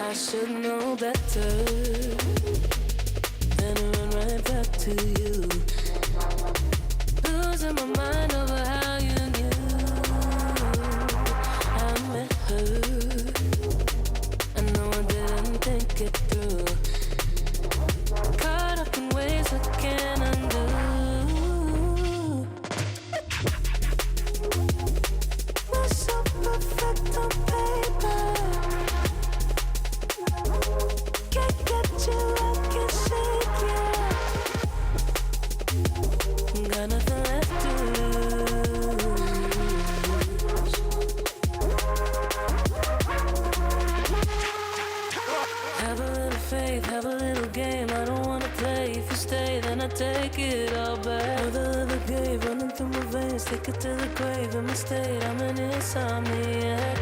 I should know better than to run right back to you. Losing my mind over how you knew I met her. I know I didn't think it through. Caught up in ways I can't undo. We're so perfect on paper. Can't get you, I can't shake you. Got nothing left to lose. Have a little faith, have a little game. I don't wanna play. If you stay, then I take it all back. Another little game running through my veins. Take it to the grave in my state. I'm an insomniac.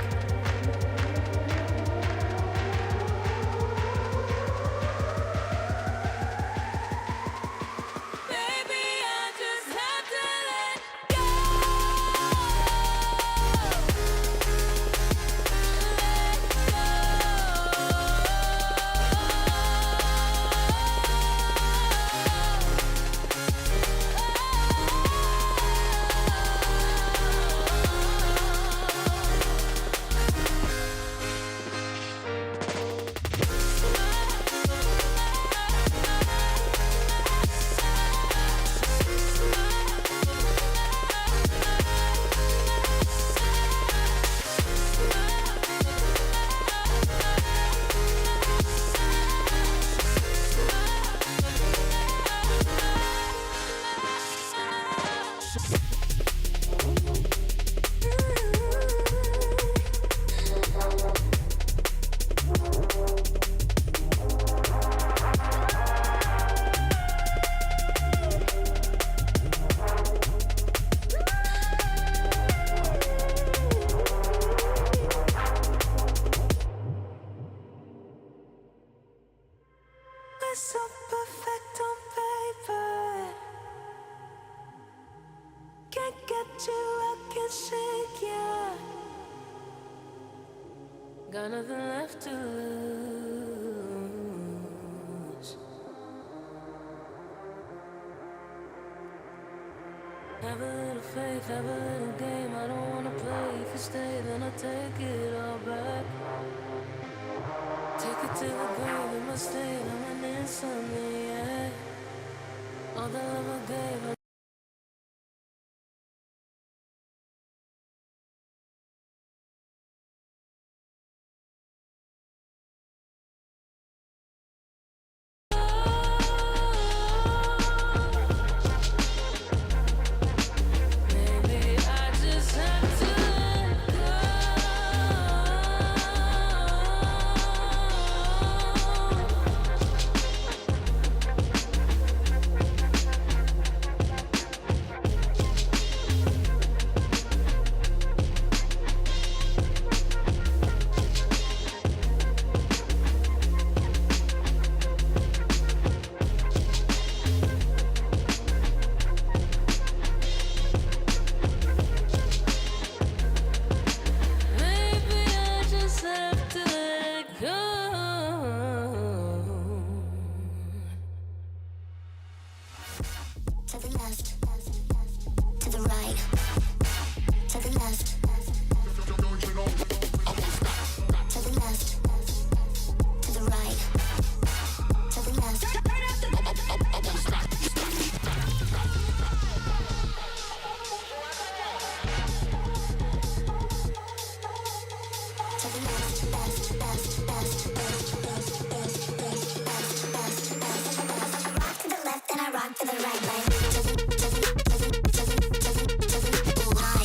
Baby, I just have to let go. We're so perfect on paper. Can't get you, I can't shake you. Got nothing left to lose. Have a little faith, have a little game. I don't wanna play. If you stay, then I take it all back. Take it to the grave in my state. I'm an insomniac. All the love I gave, maybe I just have to let go. Maybe I just have to let go. To the left, to the right, to the left, to the left, to the right, to the left. To the left, left, left, left, left, left, left, left, left, left, left. Rock to the left and I rock to the right, like ooh, hi.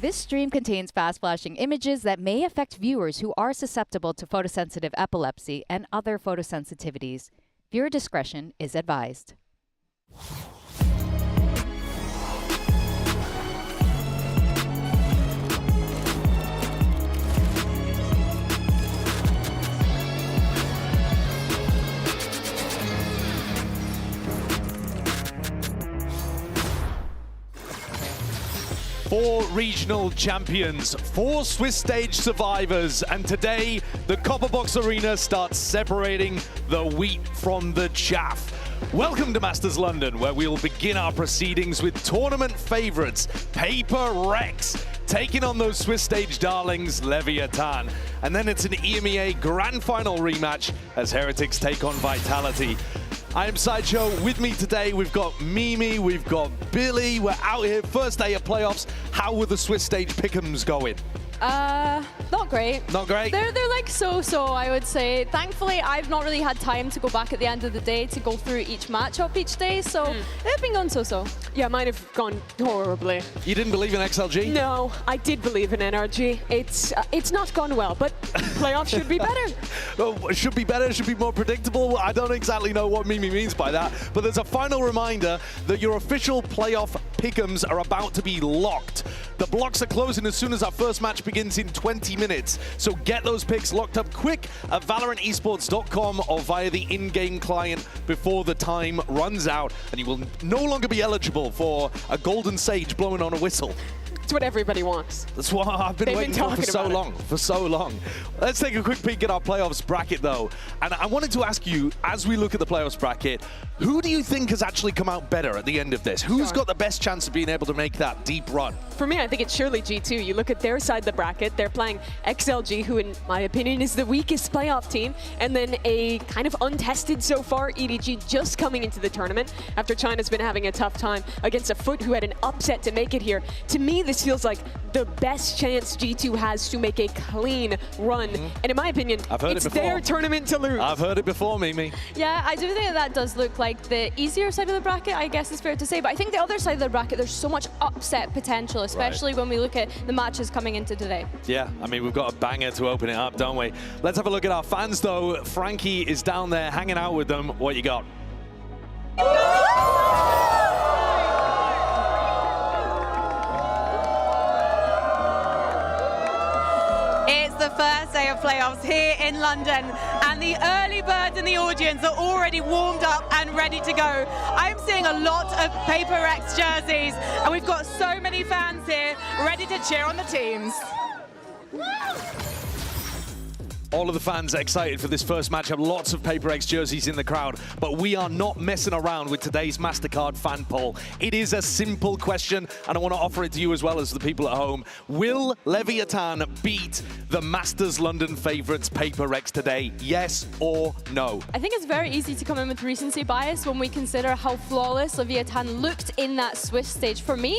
This stream contains fast-flashing images that may affect viewers who are susceptible to photosensitive epilepsy and other photosensitivities. Viewer discretion is advised. Four regional champions, four Swiss stage survivors, and today the Copperbox Arena starts separating the wheat from the chaff. Welcome to Masters London, where we'll begin our proceedings with tournament favorites, HyperX, taking on those Swiss stage darlings, Leviathan. And then it's an EMEA Grand Final rematch as Heretics take on Vitality. I am Sideshow. With me today, we've got Mimi, we've got Billy. We're out here, first day of playoffs. How were the Swiss stage pick'ems going? Not great. Not great? They're like so-so, I would say. Thankfully, I've not really had time to go back at the end of the day to go through each matchup each day, so they've been going so-so. Yeah, mine have gone horribly. You didn't believe in XLG? No, I did believe in NRG. It's not gone well, but playoffs should be better. Well, should be better, should be more predictable. I don't exactly know what Mimi means by that, but there's a final reminder that your official playoff pick'ems are about to be locked. The blocks are closing as soon as our first match begins in 20 minutes. So get those picks locked up quick at ValorantEsports.com or via the in-game client before the time runs out, and you will no longer be eligible for a golden sage blowing on a whistle. It's what everybody wants. That's what I've been waiting for so long. Let's take a quick peek at our playoffs bracket, though. And I wanted to ask you, as we look at the playoffs bracket, who do you think has actually come out better at the end of this? Who's got the best chance of being able to make that deep run? For me, I think it's surely G2. You look at their side of the bracket, they're playing XLG, who in my opinion is the weakest playoff team, and then a kind of untested so far EDG just coming into the tournament after China's been having a tough time against a Foot who had an upset to make it here. To me, this feels like the best chance G2 has to make a clean run. And in my opinion, it's their tournament to lose. I've heard it before, Mimi. Yeah, I do think that does look like the easier side of the bracket, I guess is fair to say. But I think the other side of the bracket, there's so much upset potential, especially when we look at the matches coming into today. Yeah, I mean, we've got a banger to open it up, don't we? Let's have a look at our fans, though. Frankie is down there hanging out with them. What you got? It's the first day of playoffs here in London, and the early birds in the audience are already warmed up and ready to go. I'm seeing a lot of HyperX jerseys, and we've got so many fans here ready to cheer on the teams. All of the fans excited for this first matchup. Lots of HyperX jerseys in the crowd, but we are not messing around with today's Mastercard fan poll. It is a simple question, and I want to offer it to you as well as the people at home. Will Leviathan beat the Masters London favourites HyperX today? Yes or no? I think it's very easy to come in with recency bias when we consider how flawless Leviathan looked in that Swiss stage. For me,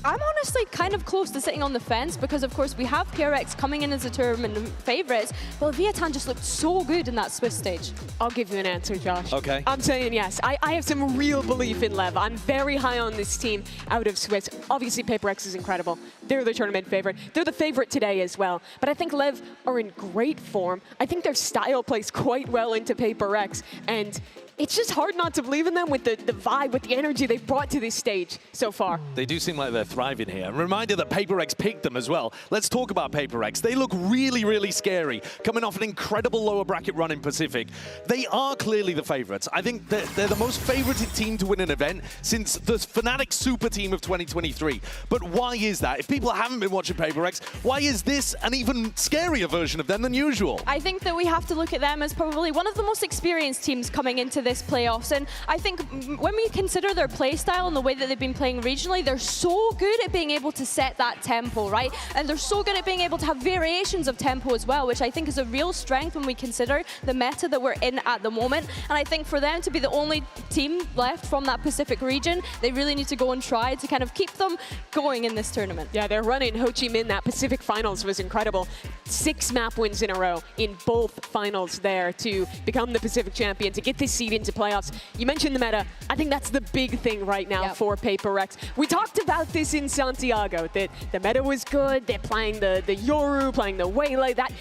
I'm honestly kind of close to sitting on the fence because, of course, we have HyperX coming in as a tournament favourites, but Leviathan just looked so good in that Swiss stage. I'll give you an answer, Josh. Okay. I'm saying yes. I have some real belief in Lev. I'm very high on this team out of Swiss. Obviously, HyperX is incredible. They're the tournament favorite. They're the favorite today as well. But I think Lev are in great form. I think their style plays quite well into HyperX, and it's just hard not to believe in them with the vibe, with the energy they've brought to this stage so far. They do seem like they're thriving here. And reminder that HyperX picked them as well. Let's talk about HyperX. They look really, really scary, coming off an incredible lower bracket run in Pacific. They are clearly the favorites. I think they're the most favorited team to win an event since the Fnatic Super Team of 2023. But why is that? If people haven't been watching HyperX, why is this an even scarier version of them than usual? I think that we have to look at them as probably one of the most experienced teams coming into this playoffs, and I think when we consider their play style and the way that they've been playing regionally, they're so good at being able to set that tempo, right? And they're so good at being able to have variations of tempo as well, which I think is a real strength when we consider the meta that we're in at the moment. And I think for them to be the only team left from that Pacific region, they really need to go and try to kind of keep them going in this tournament. Yeah, their run in Ho Chi Minh, that Pacific Finals was incredible. 6 map wins in a row in both finals there to become the Pacific champion, to get this seed into playoffs. You mentioned the meta. I think that's the big thing right now for PaperX. We talked about this in Santiago, that the meta was good. They're playing the Yoru, playing the Waylay. That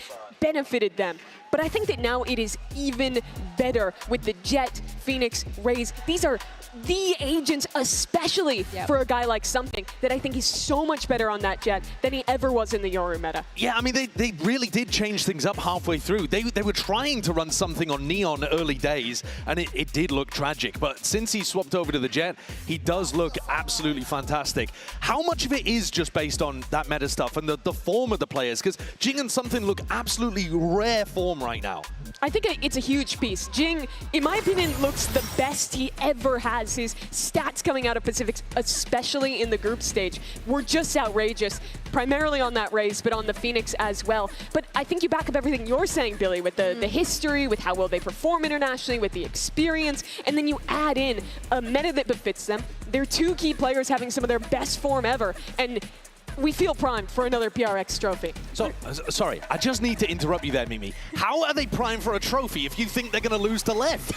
benefited them. But I think that now it is even better with the Jett, Phoenix, Raze. These are the agents, especially for a guy like Something, that I think is so much better on that Jett than he ever was in the Yoru meta. Yeah, I mean, they really did change things up halfway through. They were trying to run something on Neon early days, and it did look tragic. But since he swapped over to the Jett, he does look absolutely fantastic. How much of it is just based on that meta stuff and the form of the players? Because Jing and Something look absolutely rare form right now. I think it's a huge piece. Jing, in my opinion, looks the best he ever has. His stats coming out of Pacifics, especially in the group stage, were just outrageous. Primarily on that Raze, but on the Phoenix as well. But I think you back up everything you're saying, Billy, with the history, with how well they perform internationally, with the experience, and then you add in a meta that befits them. They're two key players having some of their best form ever, and we feel primed for another PRX trophy. So, sorry, I just need to interrupt you there, Mimi. How are they primed for a trophy if you think they're going to lose to Lev?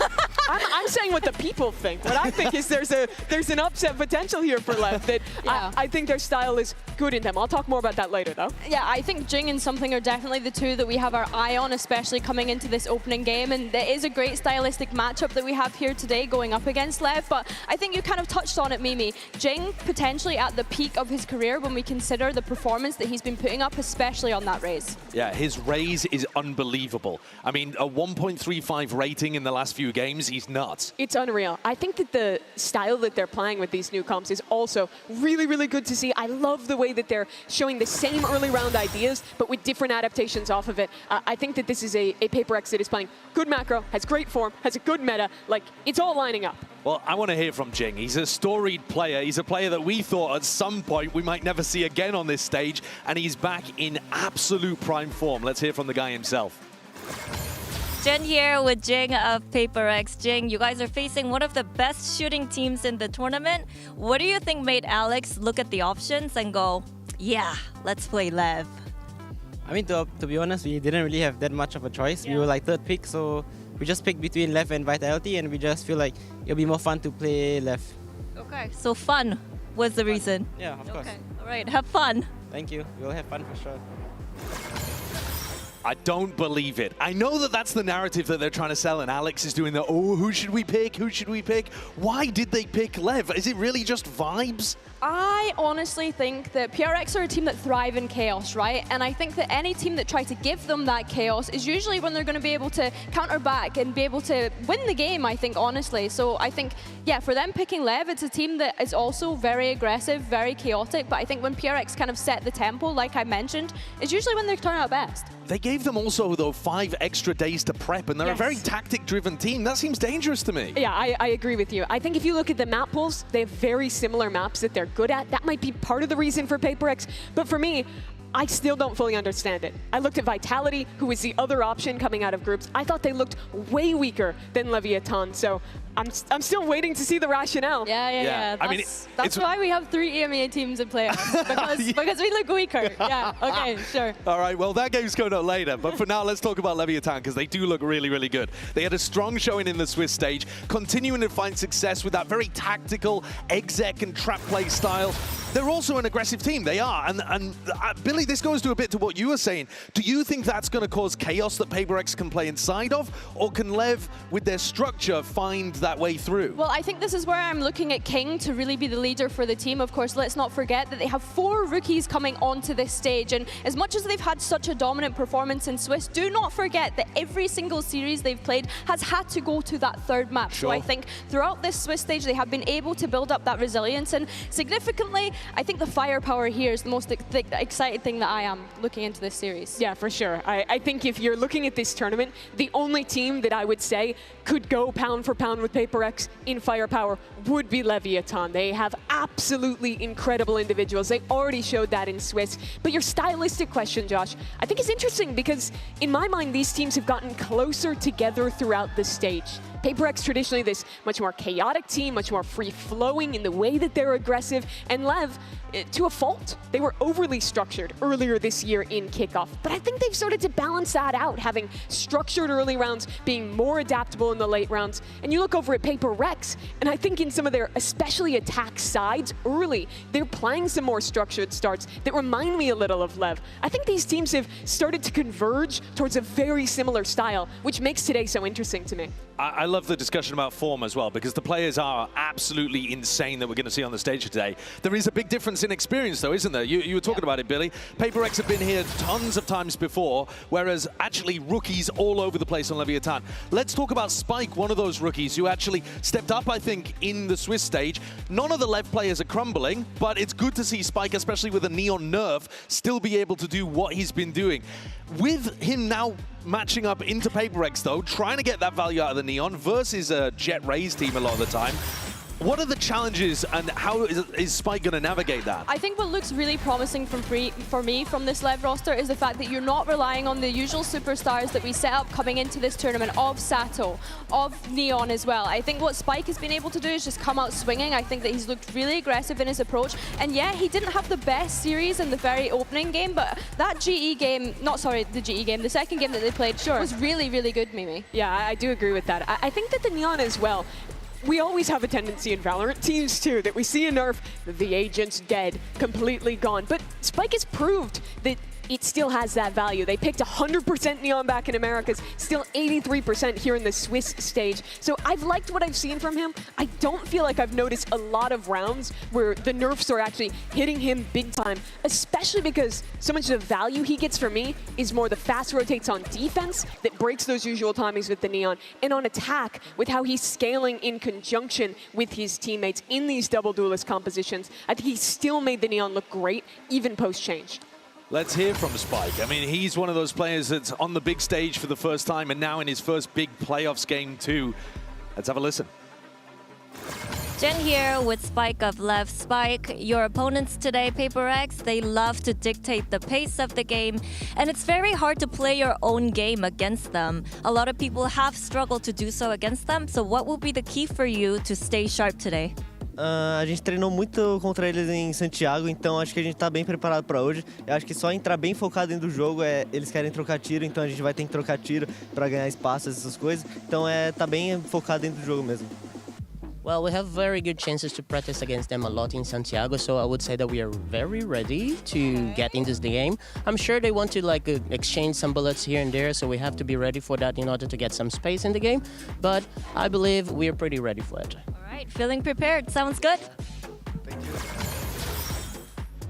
I'm saying what the people think. What I think is there's an upset potential here for Lev. That I think their style is good in them. I'll talk more about that later, though. Yeah, I think Jing and Something are definitely the two that we have our eye on, especially coming into this opening game. And there is a great stylistic matchup that we have here today going up against Lev. But I think you kind of touched on it, Mimi. Jing potentially at the peak of his career when we consider the performance that he's been putting up, especially on that Raze. Yeah, his Raze is unbelievable. I mean, a 1.35 rating in the last few games, he's nuts. It's unreal. I think that the style that they're playing with these new comps is also really, really good to see. I love the way that they're showing the same early round ideas, but with different adaptations off of it. I think that this is a PaperX that is playing good macro, has great form, has a good meta. Like, it's all lining up. Well, I want to hear from Jing. He's a storied player. He's a player that we thought at some point we might never see again on this stage, and he's back in absolute prime form. Let's hear from the guy himself. Jen here with Jing of PaperX. Jing, you guys are facing one of the best shooting teams in the tournament. What do you think made Alex look at the options and go, yeah, let's play Lev? I mean, to be honest, we didn't really have that much of a choice. We were like third pick, so we just picked between Lev and Vitality, and we just feel like it'll be more fun to play Lev. Okay, so fun was the reason. Yeah, of course. Okay, all right, have fun. Thank you. We'll have fun for sure. I don't believe it. I know that that's the narrative that they're trying to sell, and Alex is doing the, oh, who should we pick? Who should we pick? Why did they pick Lev? Is it really just vibes? I honestly think that PRX are a team that thrive in chaos, right? And I think that any team that tries to give them that chaos is usually when they're going to be able to counter back and be able to win the game, I think, honestly. So I think, yeah, for them picking Lev, it's a team that is also very aggressive, very chaotic. But I think when PRX kind of set the tempo, like I mentioned, is usually when they turn out best. They gave them also, though, 5 extra days to prep, and they're a very tactic-driven team. That seems dangerous to me. Yeah, I agree with you. I think if you look at the map pools, they have very similar maps that they're good at. That might be part of the reason for PaperX. But for me, I still don't fully understand it. I looked at Vitality, who was the other option coming out of groups. I thought they looked way weaker than Leviathan, so I'm still waiting to see the rationale. Yeah. I mean, that's why we have 3 EMEA teams in playoffs, because we look weaker. Yeah, okay, sure. All right, well, that game's coming up later. But for now, let's talk about Leviathan, because they do look really, really good. They had a strong showing in the Swiss stage, continuing to find success with that very tactical exec and trap play style. They're also an aggressive team. They are. And Billy, this goes to a bit to what you were saying. Do you think that's going to cause chaos that PaperX can play inside of? Or can Lev, with their structure, find that way through? Well, I think this is where I'm looking at King to really be the leader for the team. Of course, let's not forget that they have 4 rookies coming onto this stage. And as much as they've had such a dominant performance in Swiss, do not forget that every single series they've played has had to go to that 3rd map. Sure. So I think throughout this Swiss stage, they have been able to build up that resilience. And significantly, I think the firepower here is the most exciting thing that I am looking into this series. Yeah, for sure. I think if you're looking at this tournament, the only team that I would say could go pound for pound with PaperX in firepower would be Leviathan. They have absolutely incredible individuals. They already showed that in Swiss. But your stylistic question, Josh, I think is interesting because in my mind, these teams have gotten closer together throughout the stage. HyperX traditionally this much more chaotic team, much more free-flowing in the way that they're aggressive, and Lev, to a fault, they were overly structured earlier this year in kickoff. But I think they've started to balance that out, having structured early rounds, being more adaptable in the late rounds. And you look over at HyperX, and I think in some of their especially attack sides early, they're playing some more structured starts that remind me a little of Lev. I think these teams have started to converge towards a very similar style, which makes today so interesting to me. I love the discussion about form as well, because the players are absolutely insane that we're going to see on the stage today. There is a big difference in experience, though, isn't there? You were talking about it, Billy. HyperX have been here tons of times before, whereas actually rookies all over the place on Leviathan. Let's talk about Spike, one of those rookies who actually stepped up, I think, in the Swiss stage. None of the Lev players are crumbling, but it's good to see Spike, especially with a Neon nerf, still be able to do what he's been doing. With him now matching up into HyperX, though, trying to get that value out of the Neon versus a Jet Rays team a lot of the time. What are the challenges and how is Spike going to navigate that? I think what looks really promising for me from this Lev roster is the fact that you're not relying on the usual superstars that we set up coming into this tournament of Sato, of Neon as well. I think what Spike has been able to do is just come out swinging. I think that he's looked really aggressive in his approach. And yeah, he didn't have the best series in the very opening game, but that GE game, the second game that they played was really, really good, Mimi. Yeah, I do agree with that. I think that the Neon as well, we always have a tendency in Valorant teams too, that we see a nerf, the agent's dead, completely gone. But Spike has proved that it still has that value. They picked 100% Neon back in Americas, still 83% here in the Swiss stage. So I've liked what I've seen from him. I don't feel like I've noticed a lot of rounds where the nerfs are actually hitting him big time, especially because so much of the value he gets for me is more the fast rotates on defense that breaks those usual timings with the Neon, and on attack with how he's scaling in conjunction with his teammates in these double duelist compositions. I think he still made the Neon look great, even post-change. Let's hear from Spike. I mean, he's one of those players that's on the big stage for the first time and now in his first big playoffs game too. Let's have a listen. Jen here with Spike of Lev. Spike, your opponents today, HyperX, they love to dictate the pace of the game, and it's very hard to play your own game against them. A lot of people have struggled to do so against them, so what will be the key for you to stay sharp today? A gente treinou muito contra eles em Santiago, então acho que a gente está bem preparado para hoje. Eu acho que só entrar bem focado dentro do jogo, eles querem trocar tiro, então a gente vai ter que trocar tiro para ganhar espaço, essas coisas. Então tá bem focado dentro do jogo mesmo. Well, we have very good chances to practice against them a lot in Santiago, so I would say that we are very ready to get into the game. I'm sure they want to exchange some bullets here and there, so we have to be ready for that in order to get some space in the game. But I believe we are pretty ready for it. All right, feeling prepared. Sounds good. Thank you.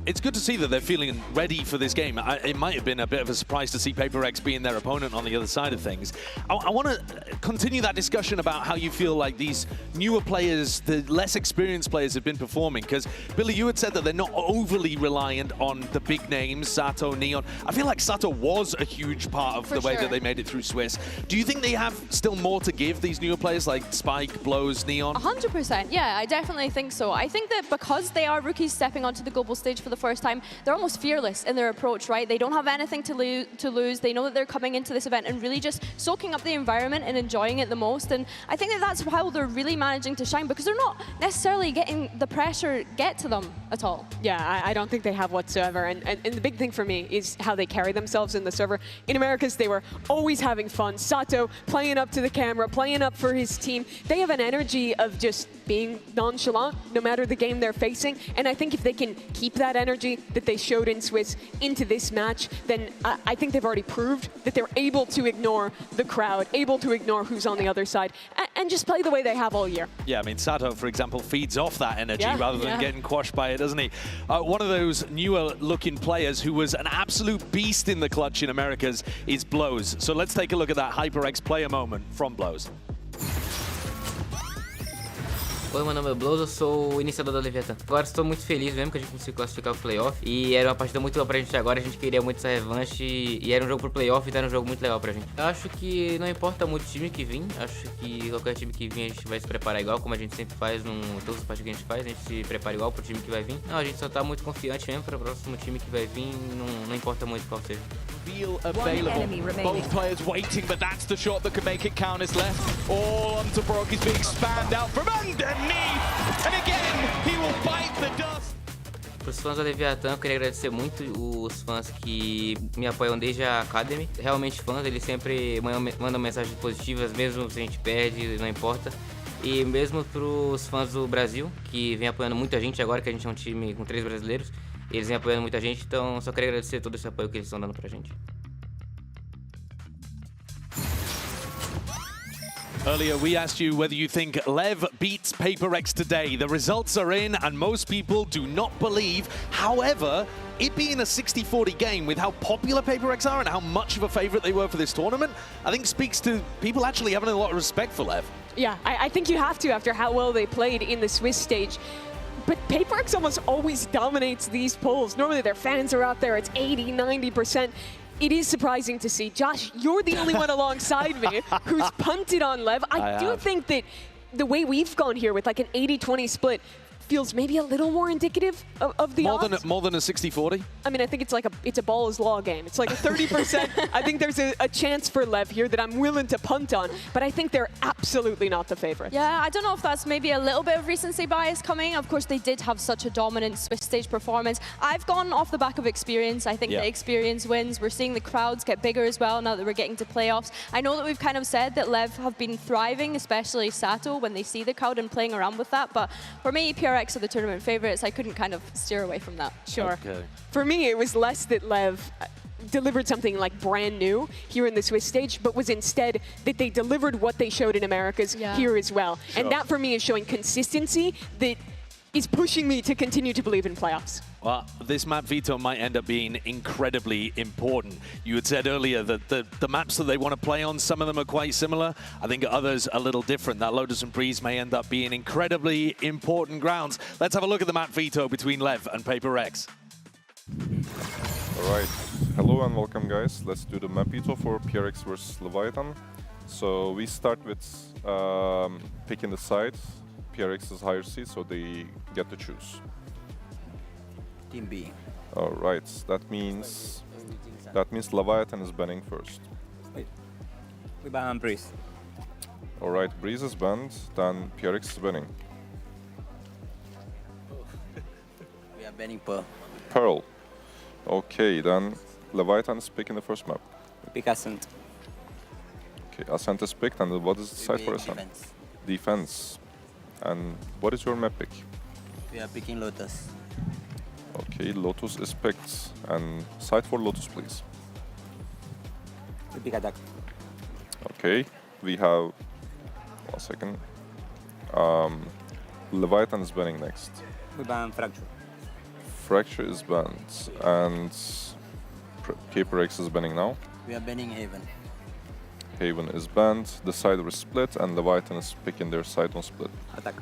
It's good to see that they're feeling ready for this game. It might have been a bit of a surprise to see HyperX being their opponent on the other side of things. I want to continue that discussion about how you feel like these newer players, the less experienced players have been performing. Because, Billy, you had said that they're not overly reliant on the big names, Sato, Neon. I feel like Sato was a huge part of the way that they made it through Swiss. Do you think they have still more to give, these newer players like Spike, Blows, Neon? 100%, yeah, I definitely think so. I think that because they are rookies stepping onto the global stage for the first time, they're almost fearless in their approach, right? They don't have anything to lose. They know that they're coming into this event and really just soaking up the environment and enjoying it the most. And I think that that's how they're really managing to shine, because they're not necessarily getting the pressure get to them at all. Yeah, I don't think they have whatsoever. And the big thing for me is how they carry themselves in the server. In Americas, they were always having fun. Sato playing up to the camera, playing up for his team. They have an energy of just being nonchalant no matter the game they're facing. And I think if they can keep that energy that they showed in Swiss into this match, then I think they've already proved that they're able to ignore the crowd, able to ignore who's on the other side, and just play the way they have all year. Yeah, I mean, Sato, for example, feeds off that energy rather than getting quashed by it, doesn't he? One of those newer-looking players who was an absolute beast in the clutch in Americas is Blows. So let's take a look at that HyperX player moment from Blows. Oi, meu nome é Blows, eu sou o iniciador da Leviathan. Agora estou muito feliz mesmo que a gente conseguiu classificar o playoff. E era uma partida muito boa pra gente agora, a gente queria muito essa revanche. E era um jogo pro playoff, então era um jogo muito legal pra gente. Eu acho que não importa muito o time que vir, acho que qualquer time que vir a gente vai se preparar igual, como a gente sempre faz em todas as partidas que a gente faz, a gente se prepara igual pro time que vai vir. Não, a gente só tá muito confiante mesmo para o próximo time que vai vir, não importa muito qual seja. feel available. Both players waiting, but that's the shot that could make it count. Is left all onto Brock. He's being spammed out from underneath, and again he will bite the dust. Para os fãs da Leviathan, eu queria agradecer muito os fãs que me apoiam desde a Academy. Realmente fãs, eles sempre mandam mensagens positivas, mesmo se a gente perde, não importa. E mesmo para os fãs do Brasil, que vem apoiando muita gente agora, que a gente é um time com 3 brasileiros, eles vêm apoiando muita gente, então só queria agradecer todo esse apoio que eles estão dando pra gente. Earlier, we asked you whether you think Lev beats HyperX today. The results are in, and most people do not believe. However, it being a 60-40 game with how popular HyperX are and how much of a favorite they were for this tournament, I think speaks to people actually having a lot of respect for Lev. Yeah, I think you have to after how well they played in the Swiss stage. But HyperX almost always dominates these polls. Normally their fans are out there, it's 80, 90%. It is surprising to see. Josh, you're the only one alongside me who's punted on Lev. I do think that the way we've gone here with like an 80-20 split feels maybe a little more indicative of the odds. More than a 60-40? I mean, I think it's like it's a ball is law game. It's like a 30%. I think there's a chance for Lev here that I'm willing to punt on, but I think they're absolutely not the favorites. Yeah, I don't know if that's maybe a little bit of recency bias coming. Of course, they did have such a dominant Swiss stage performance. I've gone off the back of experience. I think the experience wins. We're seeing the crowds get bigger as well now that we're getting to playoffs. I know that we've kind of said that Lev have been thriving, especially Sato, when they see the crowd and playing around with that. But for me, PRX are the tournament favorites. I couldn't kind of steer away from that. Sure. Okay. For me, it was less that Lev delivered something like brand new here in the Swiss stage, but was instead that they delivered what they showed in Americas here as well. Sure. And that for me is showing consistency that is pushing me to continue to believe in playoffs. Well, this map veto might end up being incredibly important. You had said earlier that the maps that they want to play on, some of them are quite similar. I think others a little different. That Lotus and Breeze may end up being incredibly important grounds. Let's have a look at the map veto between Lev and HyperX. Alright, hello and welcome guys. Let's do the map veto for PRX versus Leviathan. So we start with picking the side. PRX is higher seed, so they get to choose. Team B. Alright, that means Leviathan is banning first. Wait. We ban Breeze. Alright, Breeze is banned, then PRX is banning. We are banning Pearl. Pearl. Okay, then Leviathan is picking the first map. We pick Ascent. Okay, Ascent is picked, and what is the side for Ascent? Defense. Defense. And what is your map pick? We are picking Lotus. Okay, Lotus is picked. And side for Lotus, please. We pick Attack. Okay, we have... 1 second. Leviathan is banning next. We ban Fracture. Fracture is banned. And HyperX is banning now. We are banning Haven. Haven is banned. The side was split, and Leviathan is picking their side on split. Attack.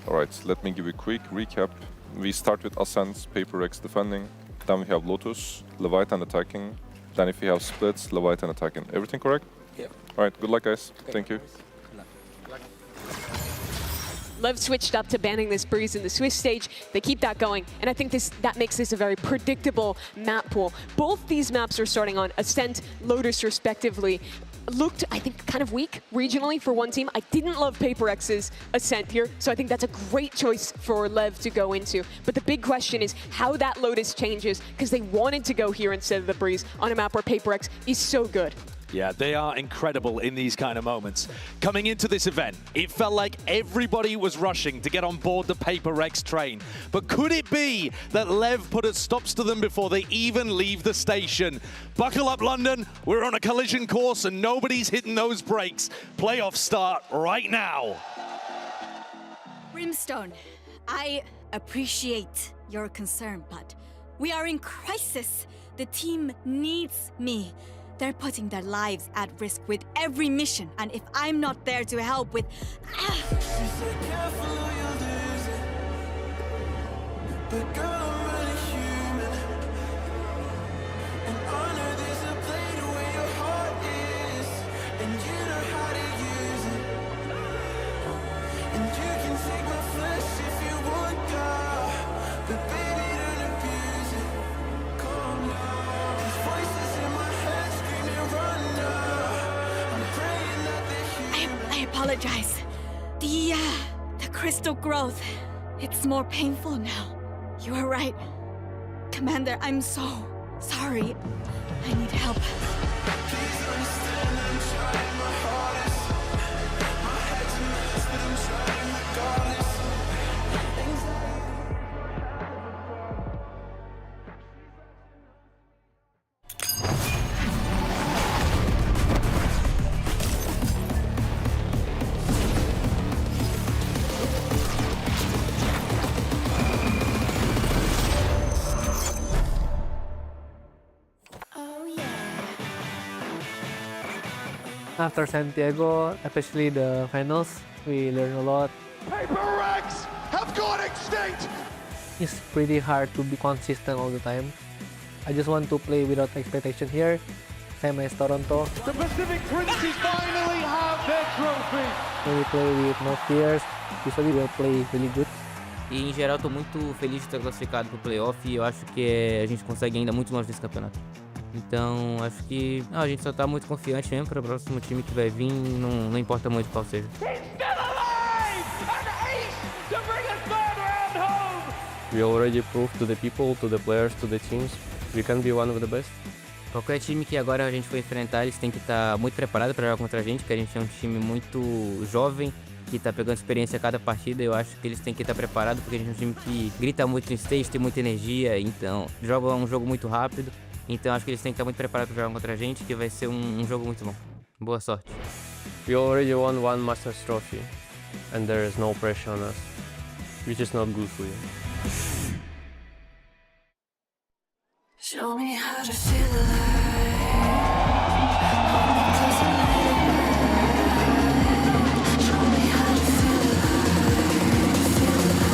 Alright, let me give you a quick recap. We start with Ascent, HyperX defending. Then we have Lotus, Leviathan attacking. Then if we have splits, Leviathan attacking. Everything correct? Yep. Alright, good luck guys. Thank you. Lev switched up to banning this Breeze in the Swiss stage. They keep that going, and I think that makes this a very predictable map pool. Both these maps are starting on Ascent, Lotus respectively. Looked, I think, kind of weak regionally for one team. I didn't love HyperX's Ascent here, so I think that's a great choice for Lev to go into. But the big question is how that Lotus changes, because they wanted to go here instead of the Breeze on a map where HyperX is so good. Yeah, they are incredible in these kind of moments. Coming into this event, it felt like everybody was rushing to get on board the HyperX train. But could it be that Lev put a stops to them before they even leave the station? Buckle up, London. We're on a collision course and nobody's hitting those brakes. Playoffs start right now. Brimstone, I appreciate your concern, but we are in crisis. The team needs me. They're putting their lives at risk with every mission, and if I'm not there to help with... apologize. The crystal growth, it's more painful now. You are right. Commander, I'm so sorry. I need help. After Santiago, especially the finals, we learn a lot. HyperX have gone extinct! It's pretty hard to be consistent all the time. I just want to play without expectation here, same as Toronto. The Pacific Princes finally have their trophy! When we play with no fears, usually we'll play really good. E em geral, tô muito feliz de ter classificado pro playoff e eu acho que a gente consegue ainda muito longe desse campeonato. Então, acho que a gente só tá muito confiante mesmo para o próximo time que vai vir, não importa muito qual seja. We already proved to the people, to the players, to the teams, we can be one of the best. Qualquer time que agora a gente for enfrentar, eles têm que estar muito preparados para jogar contra a gente, porque a gente é um time muito jovem, que está pegando experiência a cada partida. Eu acho que eles têm que estar preparados, porque a gente é um time que grita muito no stage, tem muita energia, então joga um jogo muito rápido. Então acho que eles têm que estar muito preparados para jogar contra a gente, que vai ser um jogo muito bom. Boa sorte. We already won one Masters trophy, and there is no pressure on us, which is not good for you. Show me how to feel alive. Hold me close and let it ride. Show me how to feel alive.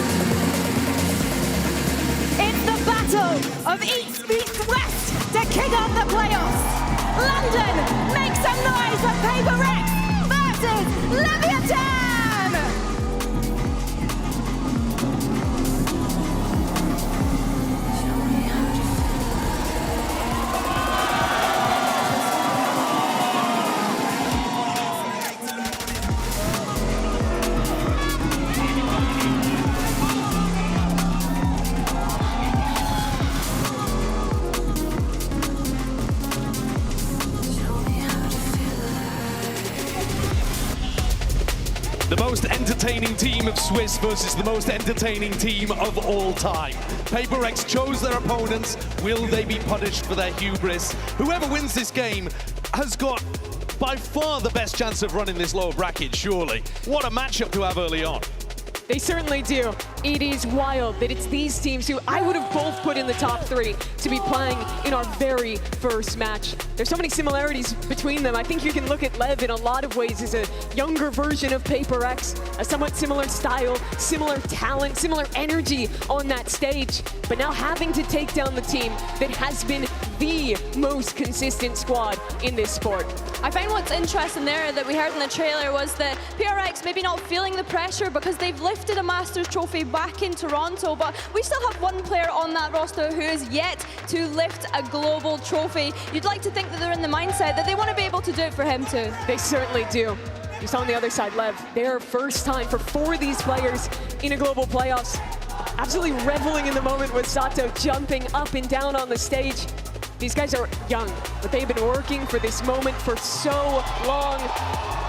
It's the battle of East meets West to kick off the playoffs. London makes some noise for HyperX versus Leviathan! The most entertaining team of Swiss versus the most entertaining team of all time. HyperX chose their opponents. Will they be punished for their hubris? Whoever wins this game has got by far the best chance of running this lower bracket, surely. What a matchup to have early on. They certainly do. It is wild that it's these teams who I would have both put in the top 3 to be playing in our very first match. There's so many similarities between them. I think you can look at Lev in a lot of ways as a younger version of HyperX, a somewhat similar style, similar talent, similar energy on that stage. But now having to take down the team that has been the most consistent squad in this sport. I find what's interesting there that we heard in the trailer was that PRX maybe not feeling the pressure because they've lifted a Masters trophy back in Toronto, but we still have one player on that roster who is yet to lift a global trophy. You'd like to think that they're in the mindset that they want to be able to do it for him too. They certainly do. You saw on the other side, Lev, their first time for 4 of these players in a global playoffs. Absolutely reveling in the moment with Sato jumping up and down on the stage. These guys are young, but they've been working for this moment for so long.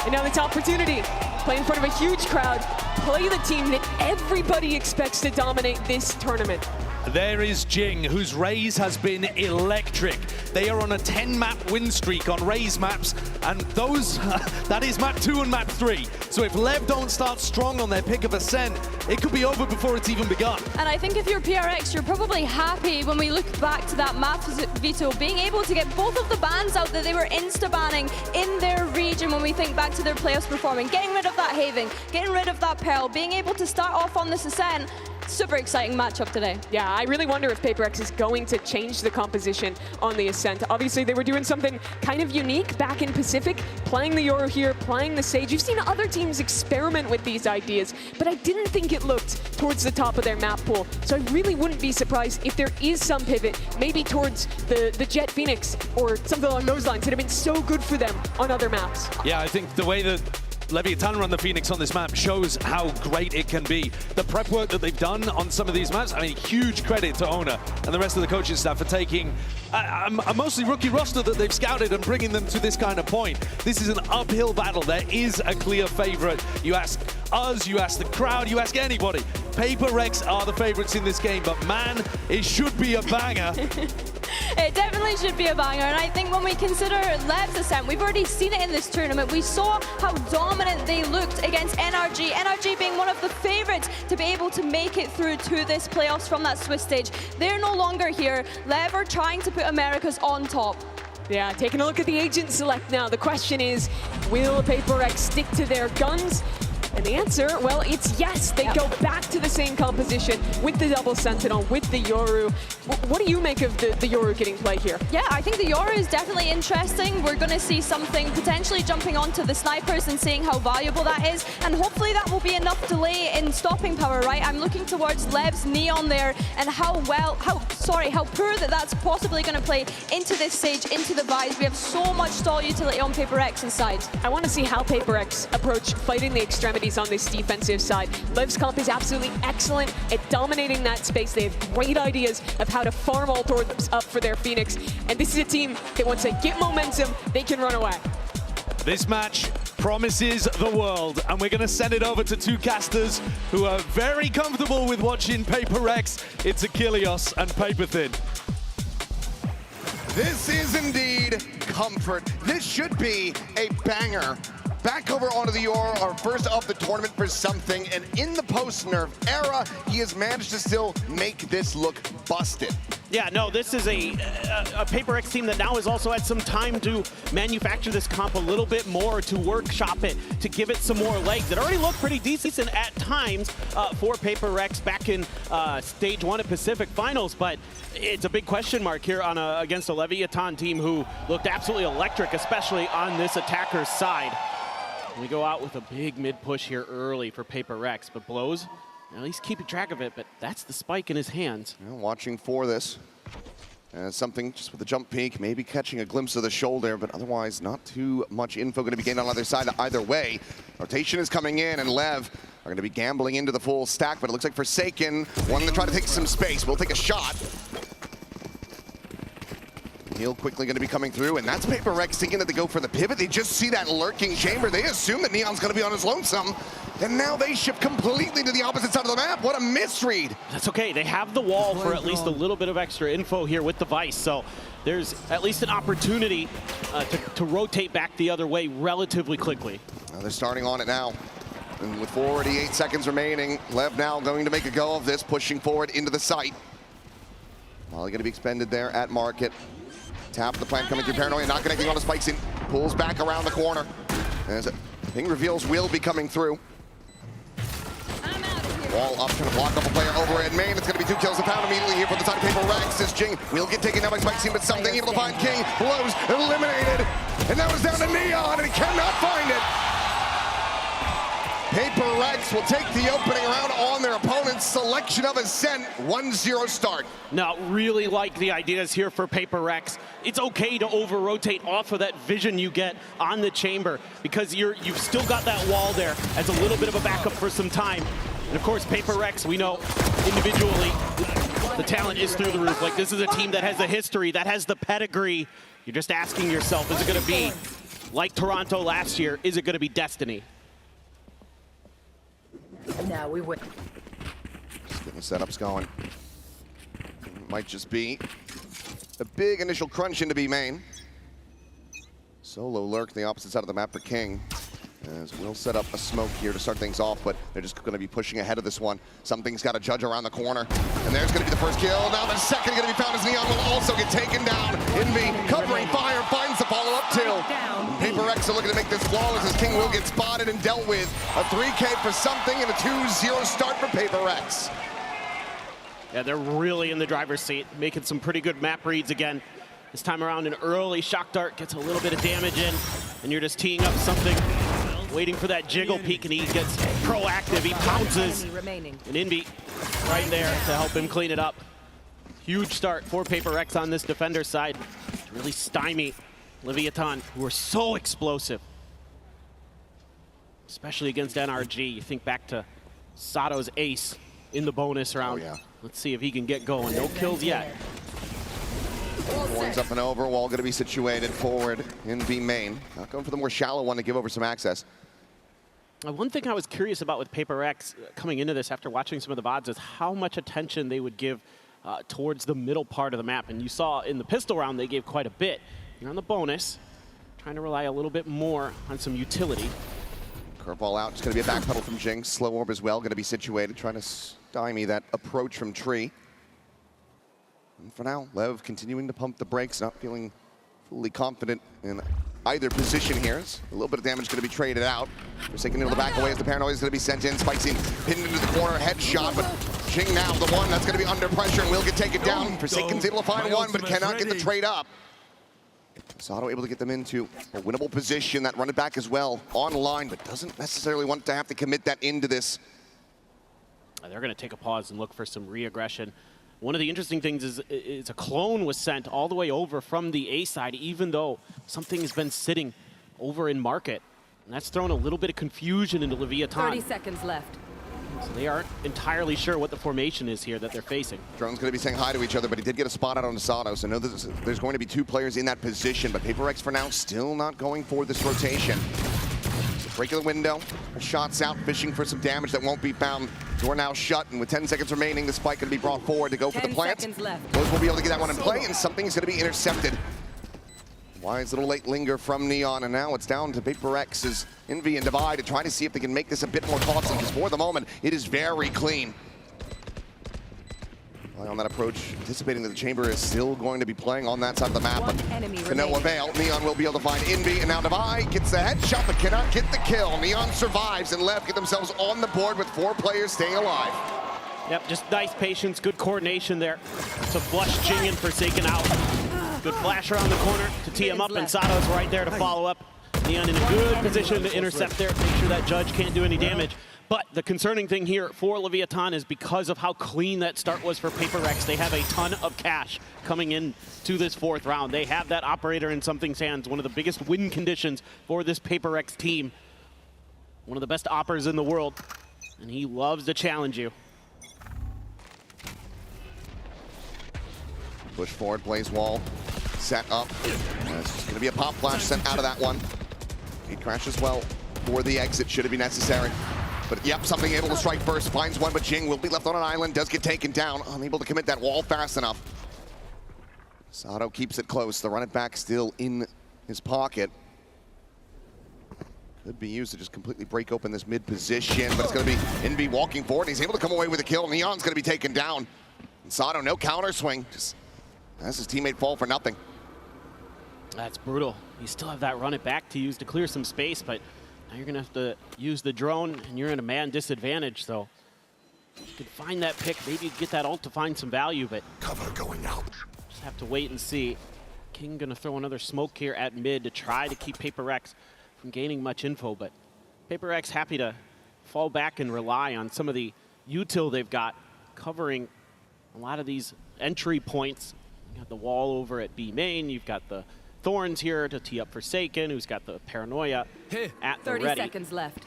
And now this opportunity, play in front of a huge crowd, play the team that everybody expects to dominate this tournament. There is Jing, whose Raze has been electric. They are on a 10-map win streak on Raze maps, and those, that is map 2 and map 3. So if Lev don't start strong on their pick of ascent, it could be over before it's even begun. And I think if you're PRX, you're probably happy when we look back to that map veto, being able to get both of the bans out that they were insta-banning in their region when we think back to their playoffs performing, getting rid of that Haven, getting rid of that Pearl, being able to start off on this ascent. Super exciting matchup today. Yeah, I really wonder if HyperX is going to change the composition on the Ascent. Obviously, they were doing something kind of unique back in Pacific, playing the Euro here, playing the Sage. You've seen other teams experiment with these ideas, but I didn't think it looked towards the top of their map pool. So I really wouldn't be surprised if there is some pivot, maybe towards the Jet Phoenix or something along those lines that have been so good for them on other maps. Yeah, I think the way that Leviathan run the Phoenix on this map shows how great it can be. The prep work that they've done on some of these maps, I mean, huge credit to Ona and the rest of the coaching staff for taking a mostly rookie roster that they've scouted and bringing them to this kind of point. This is an uphill battle. There is a clear favorite. You ask us, you ask the crowd, you ask anybody. HyperX are the favorites in this game, but man, it should be a banger. It definitely should be a banger, and I think when we consider Lev's ascent, we've already seen it in this tournament. We saw how dominant they looked against NRG. NRG being one of the favorites to be able to make it through to this playoffs from that Swiss stage. They're no longer here. Lev are trying to put Americas on top. Yeah, taking a look at the agent select now. The question is, will HyperX stick to their guns? And the answer, well, it's yes. They go back to the same composition with the double Sentinel, with the Yoru. What do you make of the Yoru getting play here? Yeah, I think the Yoru is definitely interesting. We're going to see something potentially jumping onto the snipers and seeing how valuable that is. And hopefully that will be enough delay in stopping power, right? I'm looking towards Lev's Neon there and how poor that's possibly going to play into this stage, into the Vise. We have so much stall utility on HyperX's side. I want to see how HyperX approach fighting the extremities on this defensive side. Lev's comp is absolutely excellent at dominating that space. They have great ideas of how to farm all doors up for their Phoenix. And this is a team that once they get momentum, they can run away. This match promises the world, and we're going to send it over to two casters who are very comfortable with watching HyperX. It's Achilles and Paperthin. This is indeed comfort. This should be a banger. Back over onto the Yoru, our first of the tournament for something, and in the post-nerf era, he has managed to still make this look busted. Yeah, no, this is a HyperX team that now has also had some time to manufacture this comp a little bit more, to workshop it, to give it some more legs. It already looked pretty decent at times for HyperX back in Stage 1 at Pacific Finals, but it's a big question mark here on against a Leviathan team who looked absolutely electric, especially on this attacker's side. We go out with a big mid-push here early for HyperX, but blows, at least keeping track of it, but that's the spike in his hands. Yeah, watching for this. Something just with the jump peak, maybe catching a glimpse of the shoulder, but otherwise not too much info going to be gained on either side either way. Rotation is coming in, and Lev are going to be gambling into the full stack, but it looks like Forsaken wanting to try to take some space. We'll take a shot. Heal quickly going to be coming through, and that's HyperX thinking that they go for the pivot. They just see that lurking chamber. They assume that Neon's going to be on his lonesome, and now they shift completely to the opposite side of the map. What a misread. That's okay. They have the wall for at least a little bit of extra info here with the Vice, so there's at least an opportunity to rotate back the other way relatively quickly. They're starting on it now. And with 48 seconds remaining, Lev now going to make a go of this, pushing forward into the site. Molly going to be expended there at market. Tap the plant coming through Paranoia, not connecting on the spikes in. Pulls back around the corner. As Ping reveals will be coming through. Wall up, trying to block up a player over at main. It's going to be 2 kills to pound immediately here for the side of HyperX. This Jing will get taken down by Spike Scene, but something able to find King. Blows, eliminated. And now it's down to Neon, and he cannot find it. HyperX will take the opening round on their opponent's selection of Ascent. 1-0 start. Now, really like the ideas here for HyperX. It's okay to over-rotate off of that vision you get on the chamber because you've still got that wall there as a little bit of a backup for some time. And of course, HyperX, we know individually the talent is through the roof. Like, this is a team that has a history, that has the pedigree. You're just asking yourself, is it going to be like Toronto last year? Is it going to be Destiny? Now we win. Just getting the setups going. Might just be a big initial crunch into B main. Solo lurk the opposite side of the map for King. As we'll set up a smoke here to start things off, but they're just going to be pushing ahead of this one. Something's got to judge around the corner. And there's going to be the first kill. Now the second going to be found as Neon will also get taken down. Envy covering fire, finds the follow-up kill. HyperX are looking to make this flawless as King will get spotted and dealt with. A 3K for something and a 2-0 start for HyperX. Yeah, they're really in the driver's seat, making some pretty good map reads again. This time around, an early shock dart gets a little bit of damage in, and you're just teeing up something, waiting for that jiggle peek, and he gets proactive, he pounces, and Envy right there to help him clean it up. Huge start for HyperX on this defender side to really stymie Leviathan, who are so explosive. especially against NRG. You think back to Sato's ace in the bonus round. Oh, yeah. Let's see if he can get going. No kills yet. Horns up and over. Wall going to be situated forward in B main. Not going for the more shallow one to give over some access. One thing I was curious about with PaperX coming into this after watching some of the VODs is how much attention they would give towards the middle part of the map. And you saw in the pistol round they gave quite a bit. You're on the bonus, trying to rely a little bit more on some utility. Curveball out. It's going to be a backpedal from Jing. Slow orb as well. Going to be situated, trying to stymie that approach from Tree. And for now, Lev continuing to pump the brakes, not feeling fully confident in either position here. A little bit of damage going to be traded out. Forsaken into the back away as the Paranoia is going to be sent in. Spikes in, pinned into the corner, headshot, but Jing now the one that's going to be under pressure and will get taken down. Forsaken's able to find one, but cannot get the trade up. Sato able to get them into a winnable position. That run it back as well online, but doesn't necessarily want to have to commit that into this. They're going to take a pause and look for some re-aggression. One of the interesting things is a clone was sent all the way over from the A side, even though something has been sitting over in market. And that's thrown a little bit of confusion into Leviathan. 30 seconds left. So they aren't entirely sure what the formation is here that they're facing. Drone's going to be saying hi to each other, but he did get a spot out on Sato, so know that there's going to be two players in that position, but PaperX for now still not going for this rotation. Breaking the window, shots out, fishing for some damage that won't be found. Door now shut, and with 10 seconds remaining, the spike going to be brought forward to go for the plant. 10 seconds left. Those will be able to get that one in play, and something's going to be intercepted. Wise little late linger from Neon, and now it's down to PaperX's Envy and Divide to try to see if they can make this a bit more costly, because for the moment, it is very clean. On that approach, anticipating that the chamber is still going to be playing on that side of the map, but to no avail. Neon will be able to find Envy, and now Divide gets the headshot, but cannot get the kill. Neon survives, and Lev get themselves on the board with 4 players staying alive. Yep, just nice patience, good coordination there to flush Jing and Forsaken out. Good flash around the corner to tee him up, and Sato's right there to follow up. Neon in a good position to intercept there, make sure that Judge can't do any damage. But the concerning thing here for Leviathan is because of how clean that start was for PaperX, they have a ton of cash coming in to this 4th round. They have that operator in Something's hands, one of the biggest win conditions for this PaperX team. One of the best oppers in the world, and he loves to challenge you. Push forward, Blaze Wall, set up. It's just going to be a pop flash sent out of that one. He crashes well for the exit, should it be necessary. But yep, something able to strike first, finds one, but Jing will be left on an island, does get taken down, unable to commit that wall fast enough. Sato keeps it close, the run it back still in his pocket. Could be used to just completely break open this mid position, but it's going to be Envy walking forward, and he's able to come away with a kill. Neon's going to be taken down. And Sato, no counter swing, just has his teammate fall for nothing. That's brutal. You still have that run it back to use to clear some space, but now you're going to have to use the drone, and you're in a man disadvantage, so you could find that pick, maybe get that ult to find some value, but cover going out. Just have to wait and see. King going to throw another smoke here at mid to try to keep PaperX from gaining much info, but PaperX happy to fall back and rely on some of the util they've got covering a lot of these entry points. You got the wall over at B main, you've got the Thorns here to tee up Forsaken, who's got the Paranoia at the 30 ready. seconds left.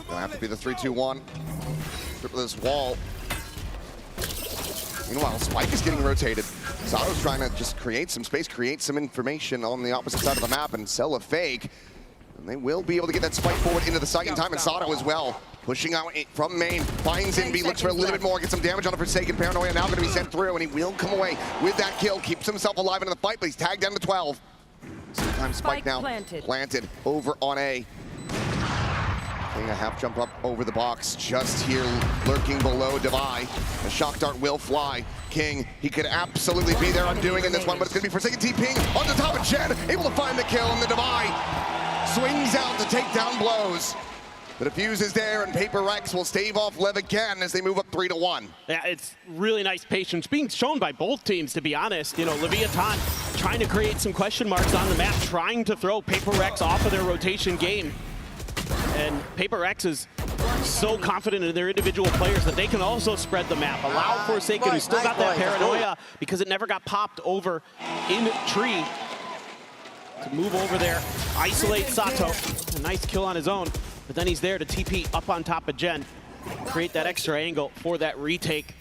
Gonna have to be the 3-2-1. Triple this wall. Meanwhile, Spike is getting rotated. Sato's trying to just create some space, create some information on the opposite side of the map and sell a fake. And they will be able to get that Spike forward into the site in time, and Sato as well. Pushing out from main, finds Envy, looks for a little bit more, gets some damage on a Forsaken. Paranoia now going to be sent through, and he will come away with that kill. Keeps himself alive into the fight, but he's tagged down to 12. Sometimes Spike now planted over on A. Getting a half jump up over the box, just here lurking below Divide. The shock dart will fly. King, he could absolutely be there undoing in this one, but it's going to be Forsaken TPing on the top of Jed, able to find the kill, and the Divide swings out to take down blows. The defuse is there, and PaperX will stave off Lev again as they move up 3-1. Yeah, it's really nice patience being shown by both teams, to be honest. You know, Leviathan trying to create some question marks on the map, trying to throw PaperX off of their rotation game. And PaperX is so confident in their individual players that they can also spread the map. Allow Forsaken, who's still got that Paranoia, because it never got popped over in Tree. to move over there, isolate Sato. A nice kill on his own, but then he's there to TP up on top of Gen, create that extra angle for that retake.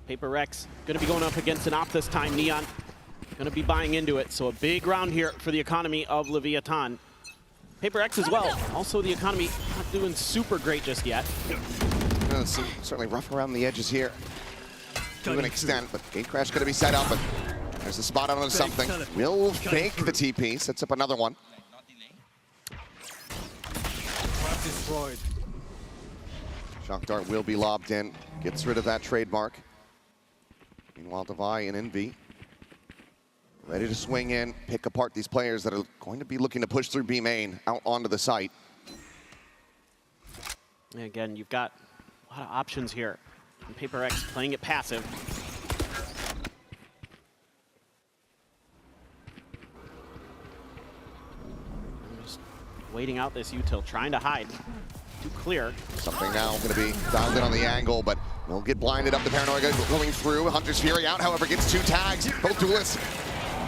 HyperX going to be going up against an op this time. Neon going to be buying into it, so a big round here for the economy of Leviathan. HyperX as well. Also, the economy not doing super great just yet. Certainly rough around the edges here to an extent, but Gate Crash going to be set up, and there's a spot out on something. Will fake the TP, sets up another one. Destroyed. Shock Dart will be lobbed in, gets rid of that trademark. Meanwhile, Devi and Envy ready to swing in, pick apart these players that are going to be looking to push through B main out onto the site. And again, you've got a lot of options here. And HyperX playing it passive. Just waiting out this util, trying to hide. Too clear. Something now going to be dialed in on the angle, but will get blinded up. The Paranoia going through. Hunter's Fury out, however, gets 2 tags. Both duelists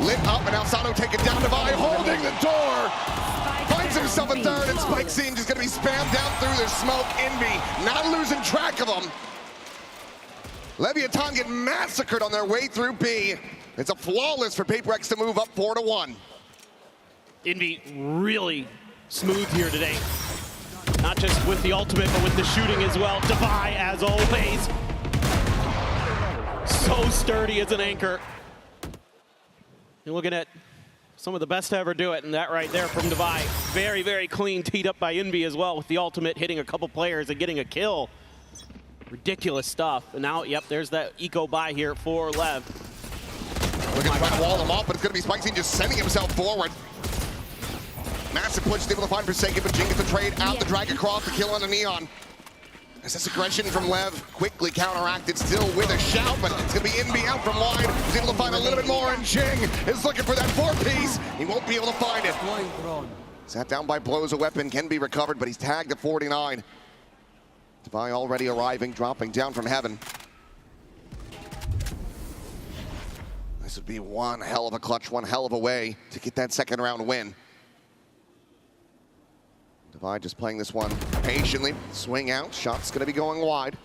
lit up, and now Sato taken down. Devi holding the door. Finds himself a third, and Spike Scene just going to be spammed down through the smoke. Envy not losing track of them. Leviathan get massacred on their way through B. It's a flawless for HyperX to move up 4-1. Envy really smooth here today. Not just with the ultimate, but with the shooting as well. Devi, as always. So sturdy as an anchor. You're looking at some of the best to ever do it, and that right there from Devi. Very, very clean, teed up by Envy as well, with the ultimate hitting a couple players and getting a kill. Ridiculous stuff. And now, yep, there's that eco buy here for Lev. Looking to try to wall them off, but it's going to be Spike Scene just sending himself forward. Massive push, able to find Forsaken, but Jing gets the trade out, the drag across, the kill on the Neon. There's this aggression from Lev, quickly counteracted, still with a shout, but it's going to be Envy out from wide. He's able to find a little bit more, and Jing is looking for that 4-piece. He won't be able to find it. Sat down by blows, a weapon can be recovered, but he's tagged at 49. Devi already arriving, dropping down from heaven. This would be one hell of a clutch, one hell of a way to get that second round win. Devi just playing this one patiently. Swing out, shot's gonna be going wide.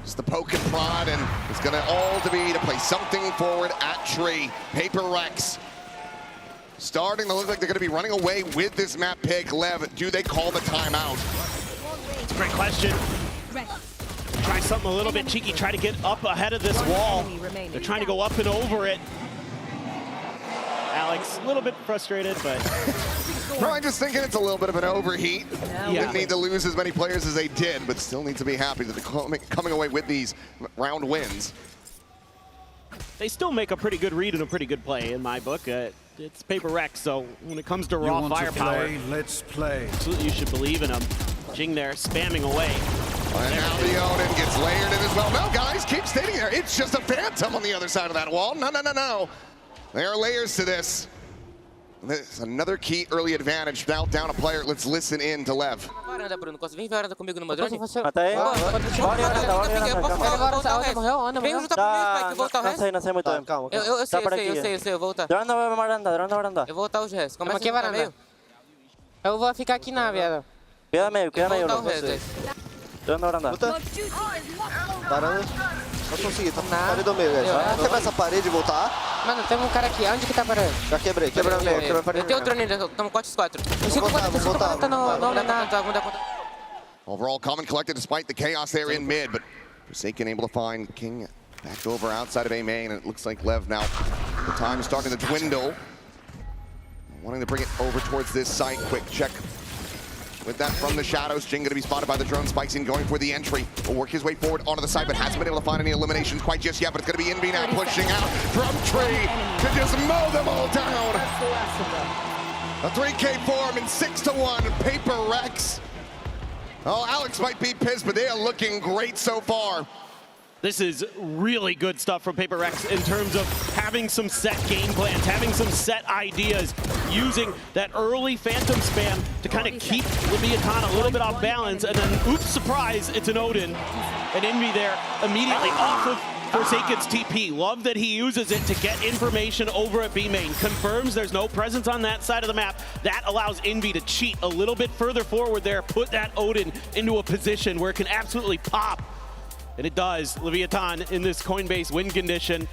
Just the poke and prod, and it's gonna all to be to play something forward at tree. HyperX starting to look like they're gonna be running away with this map pick. Lev, do they call the timeout? It's a great question. Try something a little bit cheeky, try to get up ahead of this wall. They're trying to go up and over it. Alex, a little bit frustrated, but... No, I'm just thinking it's a little bit of an overheat. Yeah. Didn't need to lose as many players as they did, but still need to be happy that they're coming away with these round wins. They still make a pretty good read and a pretty good play in my book. It's HyperX, so when it comes to raw firepower, let's play. Absolutely, you should believe in them. Jing there, spamming away. And now the Odin gets layered in as well. No, guys, keep standing there. It's just a phantom on the other side of that wall. No, no, no, no. There are layers to this. There's another key early advantage. Now down a player. Let's listen in to Lev. Eu vou ficar aqui na viada. Queda meio, vocês. Tô na varanda. Varanda. Não consegui, tá na parede do meio, guys. Quebrar essa parede e voltar. Mano, tem um cara aqui. Onde que tá a parede? Já quebrei, quebrei meio. Eu tenho outro ninja, estamos 4x4. O 5 tá no Overall, calm and collected despite the chaos there in mid, but Forsaken able to find King back over outside of A main, and it looks like Lev now, the time is starting to dwindle. Wanting to bring it over towards this site. Quick check with that from the shadows. Jing going to be spotted by the drone. Spike Scene going for the entry. Will work his way forward onto the side, but hasn't been able to find any eliminations quite just yet. But it's going to be Envy now pushing out from tree to just mow them all down. A 3K form in 6-1. HyperX. Oh, Alex might be pissed, but they are looking great so far. This is really good stuff from HyperX in terms of having some set game plans, having some set ideas, using that early Phantom spam to kind of keep Leviathan a little bit off balance, and then, oops, surprise, it's an Odin. And Envy there immediately off of Forsaken's TP. Love that he uses it to get information over at B main. Confirms there's no presence on that side of the map. That allows Envy to cheat a little bit further forward there, put that Odin into a position where it can absolutely pop. And it does. Leviathan in this Coinbase win condition.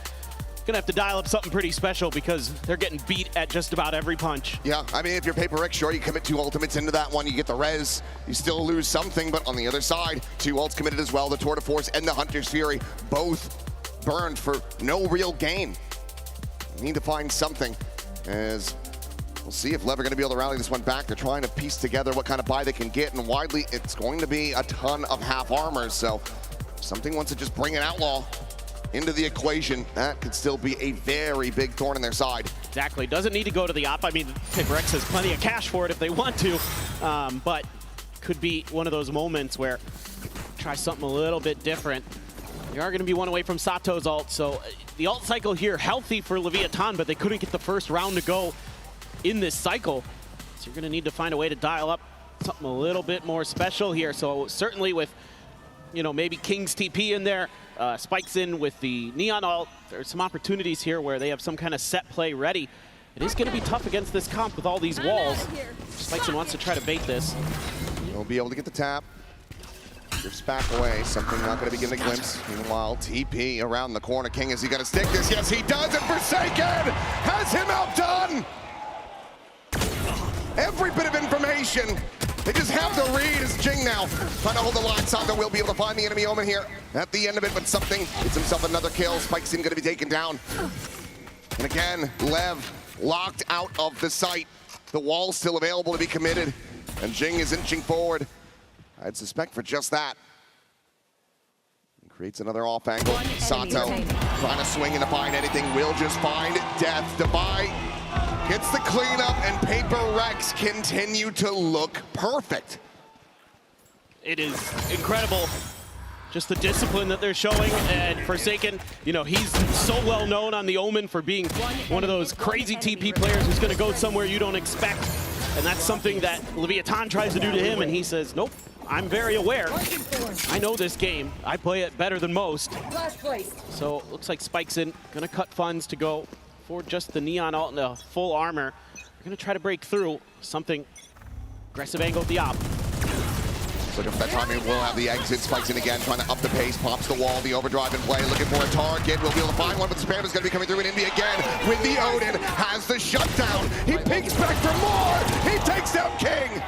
Gonna have to dial up something pretty special because they're getting beat at just about every punch. Yeah, I mean, if you're PaperX, sure, you commit 2 ultimates into that one, you get the res, you still lose something, but on the other side, 2 ults committed as well, the Tour de Force and the Hunter's Fury, both burned for no real gain. Need to find something, as we'll see if Lev are gonna be able to rally this one back. They're trying to piece together what kind of buy they can get, and widely, it's going to be a ton of half armors, so if something wants to just bring an Outlaw into the equation, that could still be a very big thorn in their side. Exactly, doesn't need to go to the op. I mean, PaperX has plenty of cash for it if they want to, but could be one of those moments where try something a little bit different. You are gonna be one away from Sato's ult, so the ult cycle here healthy for Leviathan, but they couldn't get the first round to go in this cycle. So you're gonna need to find a way to dial up something a little bit more special here. So certainly with, you know, maybe King's TP in there, Spikes in with the Neon ult. There's some opportunities here where they have some kind of set play ready. It is going to be tough against this comp with all these walls. Spikes wants to try to bait this. He'll be able to get the tap. Drifts back away. Something not going to be getting a glimpse. Meanwhile, TP around the corner. King, is he going to stick this? Yes, he does. And Forsaken has him outdone. Every bit of information. They just have the read as Jing now trying to hold the line. Sato will be able to find the enemy Omen here at the end of it, but something gets himself another kill. Spike's in going to be taken down. And again, Lev locked out of the site. The wall's still available to be committed, and Jing is inching forward. I'd suspect for just that. Creates another off angle. Sato trying to swing and to find anything. Will just find death. Dubai gets the cleanup, and PaperX continue to look perfect. It is incredible, just the discipline that they're showing. And Forsaken, you know, he's so well known on the Omen for being one of those crazy TP players who's going to go somewhere you don't expect. And that's something that Leviathan tries to do to him, and he says, nope, I'm very aware. I know this game. I play it better than most. So looks like Spike's in, gonna cut funds to go for just the Neon ult and the full armor. They're gonna try to break through something. Aggressive angle at the op. Looking for that timing, will have the exit. Spikes in again, trying to up the pace, pops the wall, the overdrive in play, looking for a target. We'll be able to find one, but the spam is going to be coming through in Indy again with the Odin. Has the shutdown. He peeks back for more. He takes down King.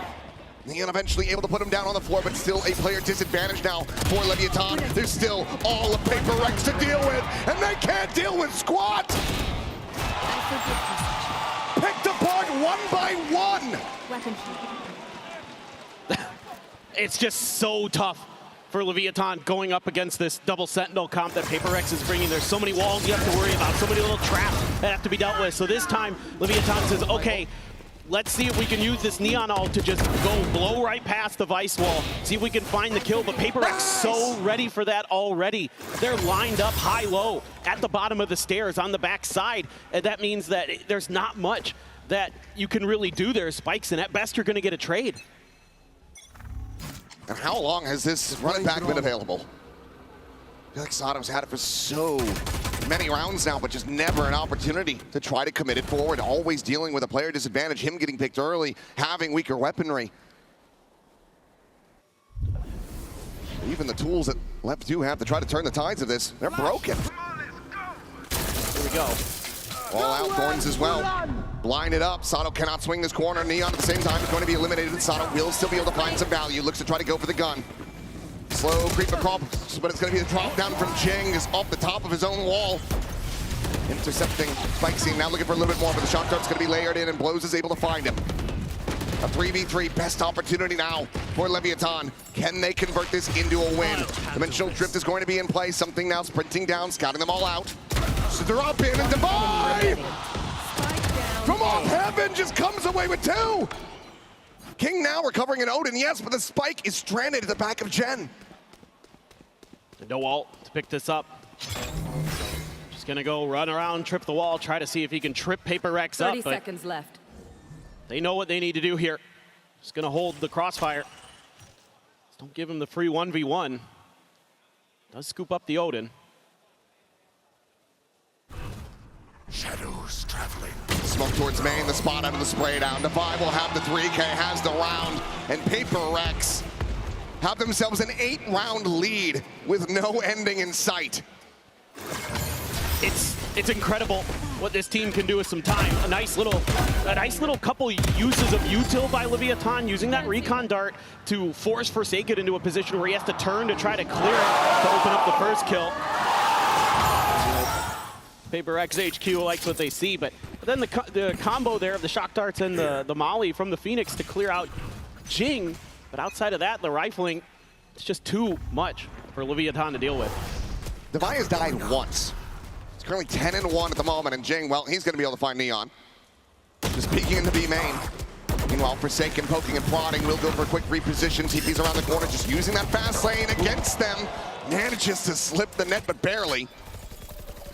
Neon eventually able to put him down on the floor, but still a player disadvantage now for Leviathan. There's still all of PaperX to deal with, and they can't deal with Squat. Picked apart one by one. It's just so tough for Leviathan going up against this double Sentinel comp that PaperX is bringing. There's so many walls you have to worry about, so many little traps that have to be dealt with. So this time, Leviathan says, okay, let's see if we can use this Neon ult to just go blow right past the Vice wall, see if we can find the kill, but PaperX so ready for that already. They're lined up high-low at the bottom of the stairs on the back side, and that means that there's not much that you can really do there, Spikes, and at best you're gonna get a trade. And how long has this running back been available? I feel like Sato's had it for so many rounds now, but just never an opportunity to try to commit it forward. Always dealing with a player disadvantage, him getting picked early, having weaker weaponry. Even the tools that Lev do have to try to turn the tides of this, they're broken. Here we go. All out Thorns as well. Blinded up. Sato cannot swing this corner. Neon at the same time is going to be eliminated. Sato will still be able to find some value. Looks to try to go for the gun. Slow creep across, but it's going to be the drop down from Jing, is off the top of his own wall. Intercepting Spike scene. Now looking for a little bit more, but the shot dart's going to be layered in, and Blows is able to find him. A 3v3, best opportunity now for Leviathan. Can they convert this into a win? Dimensional Drift is going to be in play. Something now sprinting down, scouting them all out. So they're up in, and Divide from off heaven just comes away with 2. King now recovering an Odin, yes, but the Spike is stranded at the back of Jen. No ult to pick this up. Just gonna go run around, trip the wall, try to see if he can trip PaperX up. 30 seconds left. They know what they need to do here. Just gonna hold the crossfire. Just don't give him the free 1v1. Does scoop up the Odin. Shadows traveling. Smoke towards main, the spot out of the spray down. Divide will have the 3K, has the round, and HyperX have themselves an 8-round lead with no ending in sight. It's incredible what this team can do with some time. A nice little couple uses of util by Leviathan, using that recon dart to force Forsaken into a position where he has to turn to try to clear it to open up the first kill. HyperX HQ likes what they see, but then the combo there of the shock darts and the molly from the Phoenix to clear out Jing. But outside of that, the rifling, it's just too much for Leviathan to deal with. Devi has died once. It's currently 10-1 at the moment, and Jing, well, he's going to be able to find Neon. Just peeking into B main. Meanwhile, Forsaken poking and prodding, will go for a quick reposition. TP's around the corner, just using that fast lane against them. Manages to slip the net, but barely.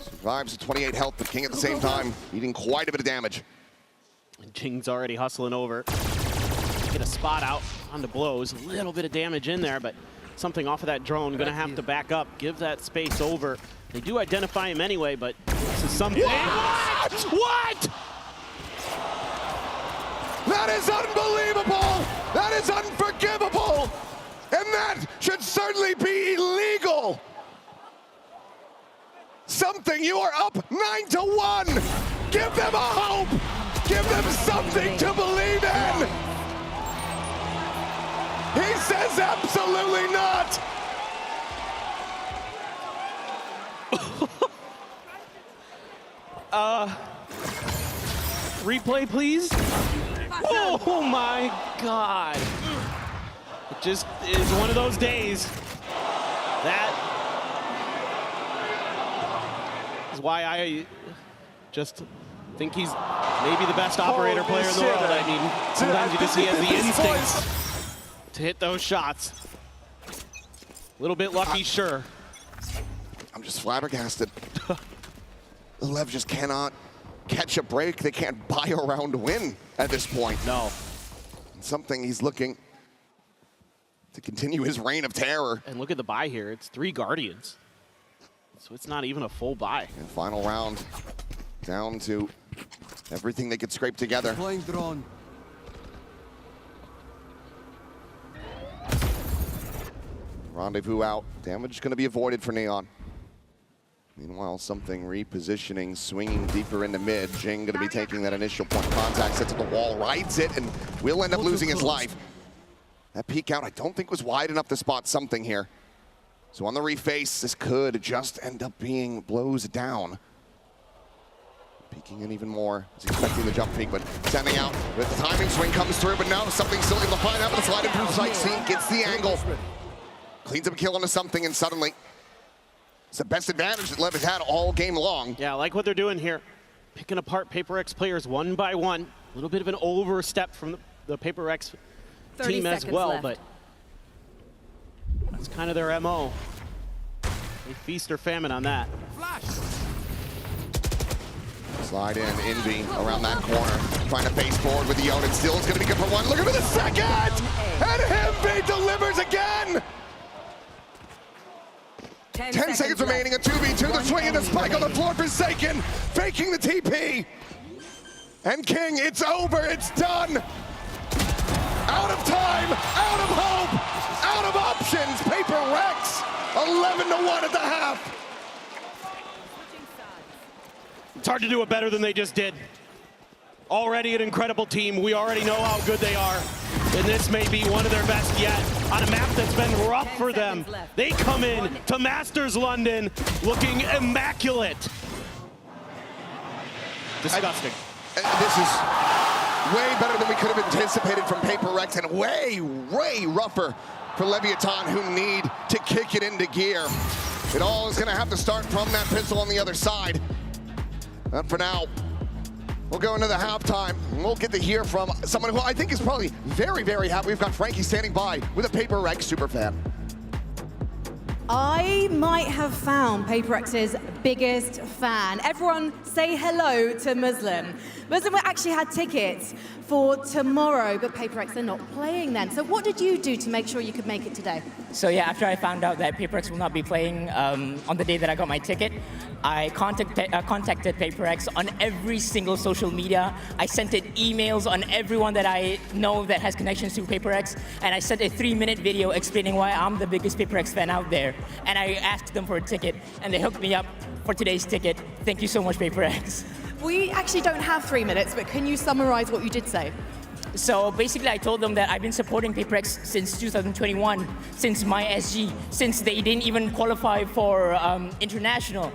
Survives at 28 health, but King at the same time, eating quite a bit of damage. And Jing's already hustling over. Get a spot out on the blows. A little bit of damage in there, but something off of that drone. Gonna have to back up, give that space over. They do identify him anyway, but this is something. What? That is unbelievable! That is unforgivable! And that should certainly be illegal! Something, you are up 9-1! Give them a hope! Give them something to believe in! He says absolutely not! Replay, please. Oh my God. It just is one of those days. That is why I just think he's maybe the best operator player in the world. I mean, sometimes you just see he has the instincts to hit those shots. A little bit lucky, sure. I'm just flabbergasted. Lev just cannot catch a break. They can't buy a round win at this point. No. Something he's looking to continue his reign of terror. And look at the buy here. It's 3 Guardians. So it's not even a full buy. And final round down to everything they could scrape together. Deploying drone. Rendezvous out. Damage going to be avoided for Neon. Meanwhile, something repositioning, swinging deeper into mid. Jing going to be taking that initial point contact, sets at the wall, rides it, and will end up losing his life. That peek out, I don't think was wide enough to spot something here. So on the reface, this could just end up being blows down. Peeking in even more. He's expecting the jump peek, but sending out. The timing swing comes through, but no, something still able to find out, but sliding through sight scene, gets the angle. Cleans up a kill onto something, and suddenly, it's the best advantage that Lev has had all game long. Yeah, I like what they're doing here. Picking apart HyperX players one by one. A little bit of an overstep from the HyperX team as well, left. but that's kind of their MO. They feast or famine on that. Slide in, Envy around that corner. Trying to face forward with the Omen. Still is going to be good for one. Look at the second! And Envy delivers again! 10 seconds remaining, a 2v2, the swing and the spike on the floor, Forsaken, faking the TP. And King, it's over, it's done. Out of time, out of hope, out of options. HyperX, 11-1 at the half. It's hard to do it better than they just did. Already an incredible team. We already know how good they are. And this may be one of their best yet on a map that's been rough for them. They come in to Masters London looking immaculate. Disgusting. This is way better than we could have anticipated from HyperX, and way, way rougher for Leviathan, who need to kick it into gear. It all is going to have to start from that pistol on the other side. And for now, we'll go into the halftime, and we'll get to hear from someone who I think is probably very, very happy. We've got Frankie standing by with a HyperX superfan. I might have found PaperX's biggest fan. Everyone say hello to Muslim. Muslim actually had tickets for tomorrow, but PaperX are not playing then. So what did you do to make sure you could make it today? So yeah, after I found out that PaperX will not be playing on the day that I got my ticket, I contacted PaperX on every single social media. I sent it emails on everyone that I know that has connections to PaperX, and I sent a 3-minute video explaining why I'm the biggest PaperX fan out there. And I asked them for a ticket, and they hooked me up for today's ticket. Thank you so much, PaperX. We actually don't have 3 minutes, but can you summarize what you did say? So basically, I told them that I've been supporting PaperX since 2021, since my SG, since they didn't even qualify for international.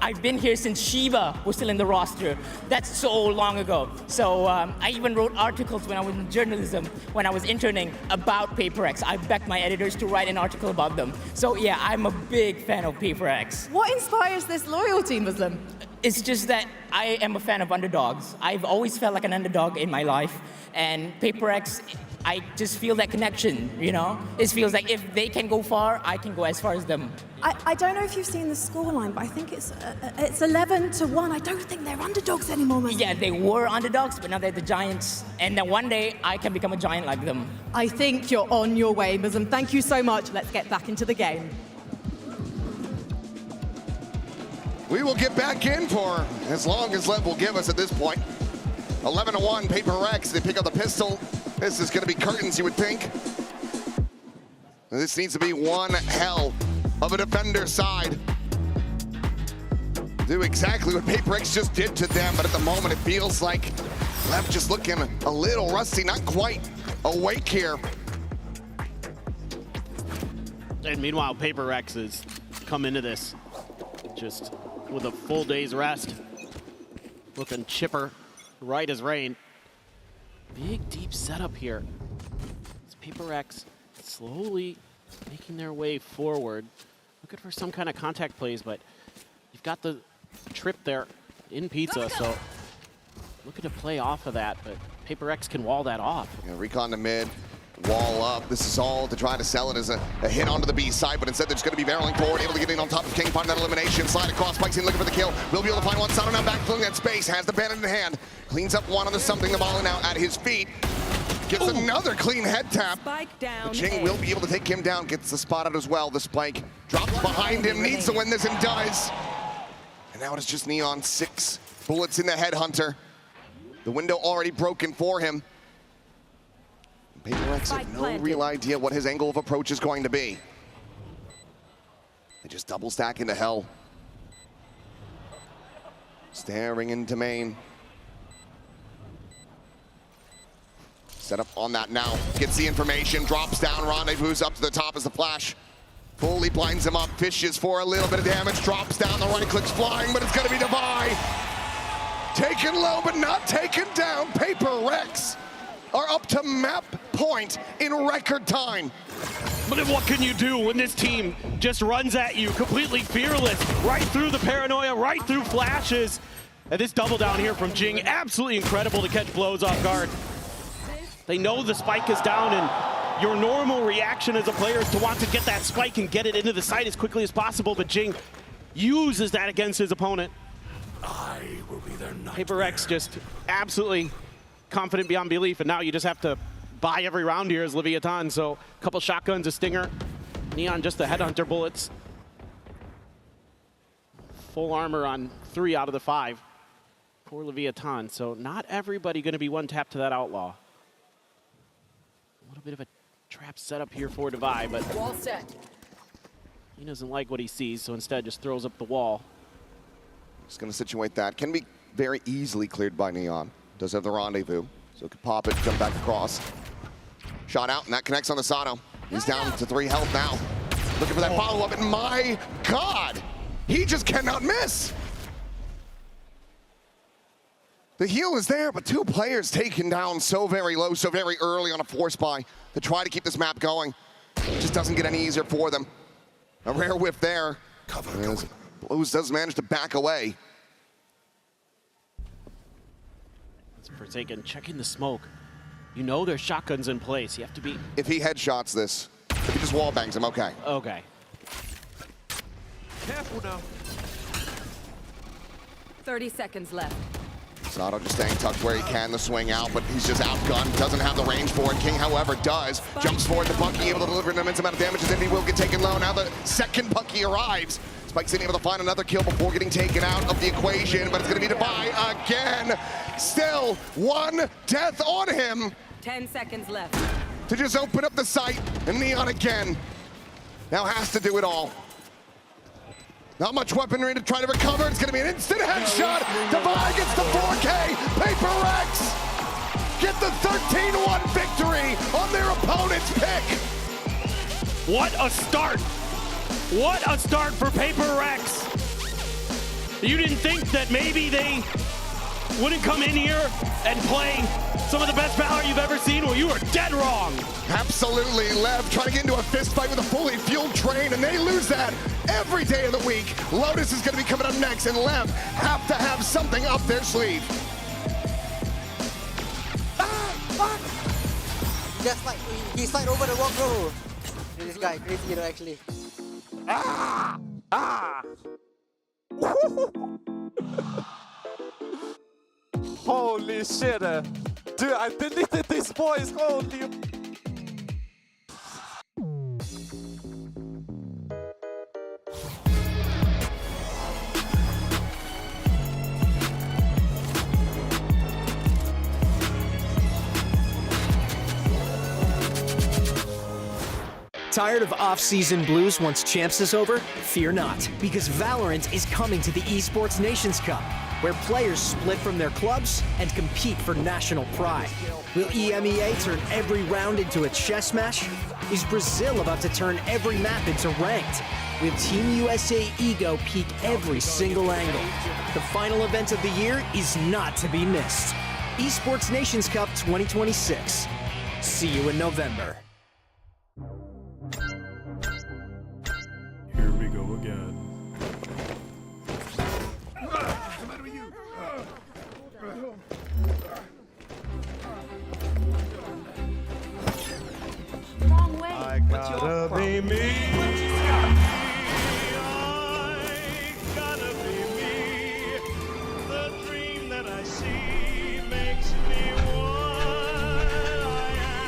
I've been here since Shiba was still in the roster. That's so long ago. So I even wrote articles when I was in journalism, when I was interning, about PaperX. I begged my editors to write an article about them. So yeah, I'm a big fan of PaperX. What inspires this loyalty, Muslim? It's just that I am a fan of underdogs. I've always felt like an underdog in my life. And PaperX, I just feel that connection, you know? It feels like if they can go far, I can go as far as them. I don't know if you've seen the scoreline, but I think it's 11-1. I don't think they're underdogs anymore, Muslim. Yeah, they were underdogs, but now they're the giants. And then one day, I can become a giant like them. I think you're on your way, Muslim. Thank you so much. Let's get back into the game. We will get back in for as long as Lev will give us at this point. 11-1, PaperX, they pick up the pistol. This is gonna be curtains, you would think. This needs to be one hell of a defender side. Do exactly what PaperX just did to them, but at the moment it feels like Lev just looking a little rusty, not quite awake here. And meanwhile, PaperX has come into this just with a full day's rest. Looking chipper, right as rain. Big, deep setup here. It's PaperX slowly making their way forward. Looking for some kind of contact plays, but you've got the trip there in pizza, so looking to play off of that, but PaperX can wall that off. Yeah, recon to mid, wall up. This is all to try to sell it as a hit onto the B side, but instead they're just going to be barreling forward, able to get in on top of King, find that elimination, slide across, spikes in, looking for the kill. Will be able to find one, Sato now back, filling that space, has the bandit in hand, cleans up one on the something, the ball now at his feet. Gets another clean head tap. Spike down. Jing will be able to take him down, gets the spot out as well. The spike drops behind him, needs to win this and does. And now it is just Neon, 6 bullets in the headhunter. The window already broken for him. PaperX have no real idea what his angle of approach is going to be. They just double stack into hell. Staring into main. Set up on that now, gets the information, drops down, rendezvous up to the top as the flash fully blinds him up, fishes for a little bit of damage, drops down, the right click's flying, but it's gonna be Divide. Taken low, but not taken down. PaperX are up to map point in record time. But then what can you do when this team just runs at you completely fearless, right through the paranoia, right through flashes? And this double down here from Jing, absolutely incredible to catch blows off guard. They know the spike is down, and your normal reaction as a player is to want to get that spike and get it into the site as quickly as possible, but Jing uses that against his opponent. I will be their nightmare. PaperX just absolutely confident beyond belief, and now you just have to buy every round here as Leviathan. So a couple shotguns, a stinger, Neon just the headhunter bullets. Full armor on 3 out of the 5 for Leviathan. So not everybody going to be one tap to that outlaw. A little bit of a trap setup here for Divide, but wall set. He doesn't like what he sees, so instead just throws up the wall. Just going to situate that. Can be very easily cleared by Neon. Does have the rendezvous, so could pop it, jump back across. Shot out, and that connects on the Sato. He's down to 3 health now. Looking for that follow-up, and my God, he just cannot miss. The heal is there, but 2 players taken down so very low, so very early on a force buy to try to keep this map going. It just doesn't get any easier for them. A rare whiff there. As Blues does manage to back away. It's Forsaken checking the smoke. You know there's shotguns in place. You have to be... If he headshots this, if he just wall bangs him, okay. Okay. Careful now. 30 seconds left. Sato just staying tucked where he can, the swing out, but he's just outgunned, doesn't have the range for it. King, however, does. Jumps forward to Bucky, able to deliver an immense amount of damage as Indy will get taken low. Now the second Bucky arrives. Spike's able to find another kill before getting taken out of the equation, but it's going to be Dubai again. Still one death on him. 10 seconds left. To just open up the site, and Neon again now has to do it all. Not much weaponry to try to recover. It's going to be an instant headshot. Dubai gets the 4K. HyperX get the 13-1 victory on their opponent's pick. What a start! What a start for HyperX! You didn't think that maybe they wouldn't come in here and play some of the best Valor you've ever seen? Well, you are dead wrong. Absolutely. Lev trying to get into a fist fight with a fully fueled train, and they lose that every day of the week. Lotus is going to be coming up next, and Lev have to have something up their sleeve. Just like he slide over the wall, bro. This guy crazy, you know, actually. Holy shit. Dude, I deleted this voice. Holy. Tired of off-season blues once Champs is over? Fear not, because Valorant is coming to the Esports Nations Cup, where players split from their clubs and compete for national pride. Will EMEA turn every round into a chess match? Is Brazil about to turn every map into ranked? Will Team USA ego peak every single angle? The final event of the year is not to be missed. Esports Nations Cup 2026. See you in November. Here we go again. Wrong way. I gotta be me. I gotta be me. The dream that I see makes me what I am.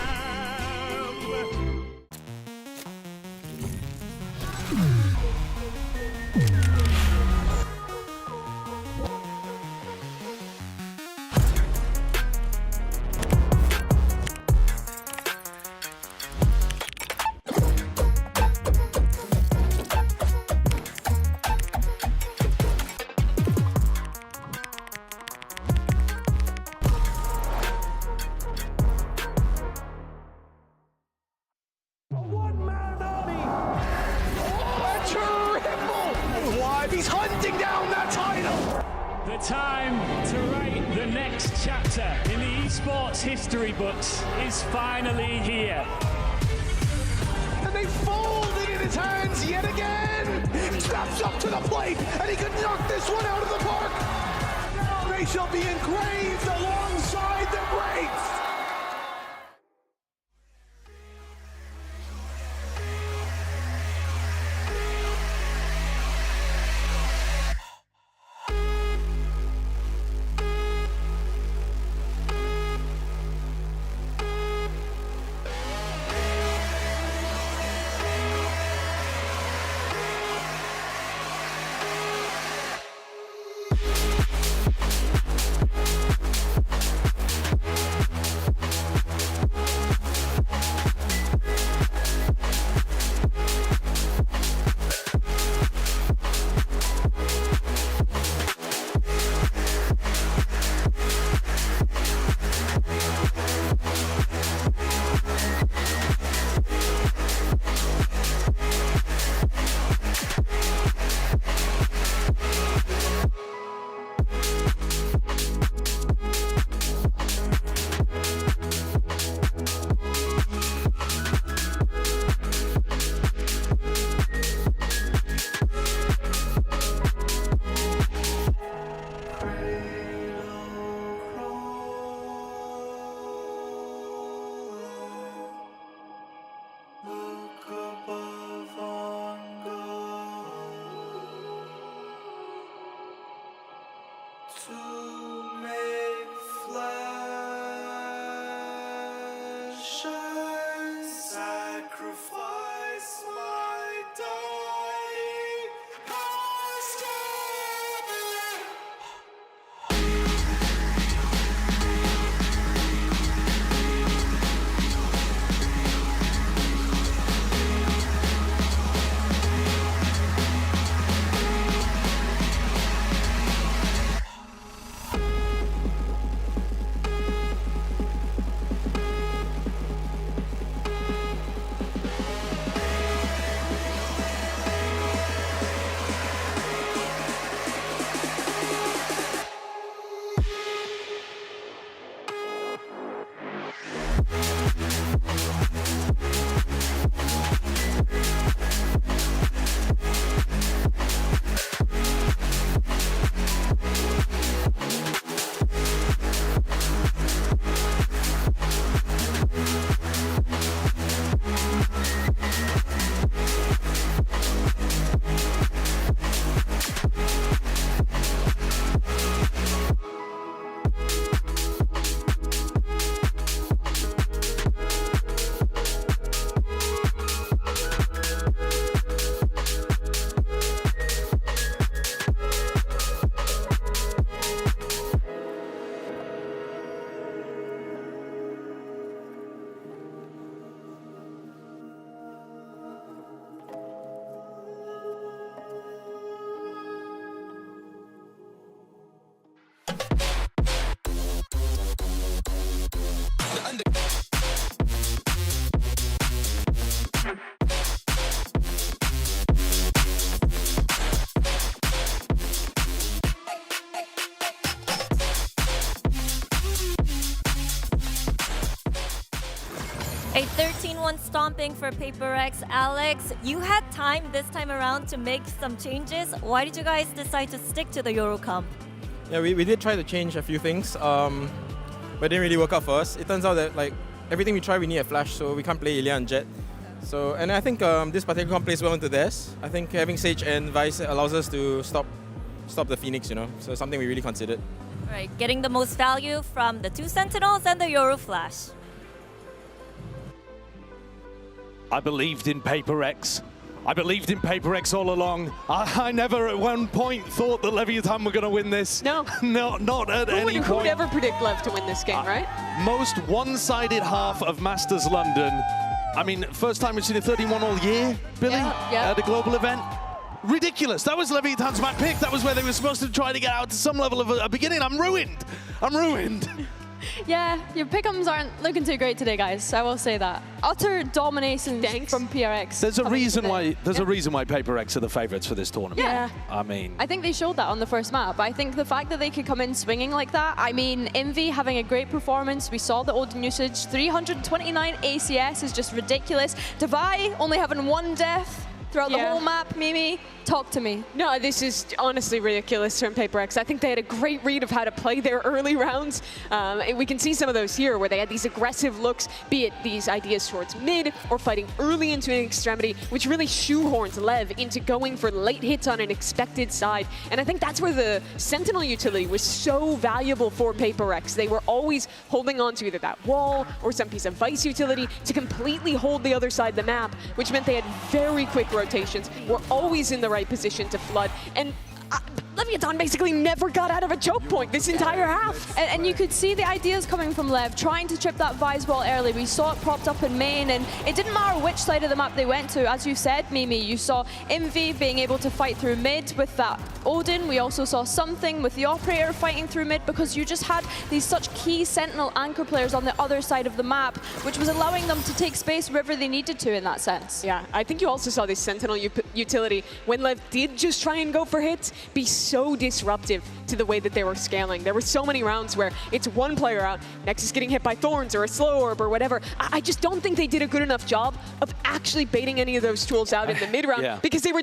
He's hunting down that title! The time to write the next chapter in the esports history books is finally here. And they fold it in his hands yet again! He steps up to the plate, and he could knock this one out of the park! Now they shall be engraved alongside the greats! A 13-1 stomping for PaperX. Alex, you had time this time around to make some changes. Why did you guys decide to stick to the Eurocomp? Yeah, we did try to change a few things, but it didn't really work out for us. It turns out that like everything we try, we need a flash, so we can't play Ilya and Jet. So, and I think this particular comp plays well into theirs. I think having Sage and Vice allows us to stop the Phoenix, you know. So something we really considered. All right, getting the most value from the two Sentinels and the Euro Flash. I believed in PaperX. I believed in PaperX all along. I never at one point thought that Leviathan were going to win this. No. No, not at any point. Who would ever predict Lev to win this game, right? Most one-sided half of Masters London. I mean, first time we've seen a 13-1 all year, Billy, at a global event. Ridiculous. That was Leviathan's map pick. That was where they were supposed to try to get out to some level of a beginning. I'm ruined. I'm ruined. Yeah, your pick'ems aren't looking too great today, guys. I will say that. Utter domination from PRX. There's a reason why. There's a reason why PaperX are the favourites for this tournament. Yeah. I mean, I think they showed that on the first map. I think the fact that they could come in swinging like that. I mean, Envy having a great performance. We saw the Odin usage. 329 ACS is just ridiculous. Devi only having one death throughout the whole map. Mimi, talk to me. No, this is honestly ridiculous from PaperX. I think they had a great read of how to play their early rounds. And we can see some of those here where they had these aggressive looks, be it these ideas towards mid or fighting early into an extremity, which really shoehorns Lev into going for late hits on an expected side. And I think that's where the Sentinel utility was so valuable for PaperX. They were always holding on to either that wall or some piece of Vice utility to completely hold the other side of the map, which meant they had very quick rotations, were always in the right position to flood, and Leviathan basically never got out of a choke point this entire half. And you could see the ideas coming from Lev, trying to trip that Vise wall early. We saw it propped up in main, and it didn't matter which side of the map they went to. As you said, Mimi, you saw Envy being able to fight through mid with that Odin. We also saw something with the Operator fighting through mid, because you just had these such key Sentinel anchor players on the other side of the map, which was allowing them to take space wherever they needed to in that sense. Yeah, I think you also saw this Sentinel utility, when Lev did just try and go for hits, be so disruptive to the way that they were scaling. There were so many rounds where it's one player out, next is getting hit by Thorns or a Slow Orb or whatever. I just don't think they did a good enough job of actually baiting any of those tools out in the mid round, because they were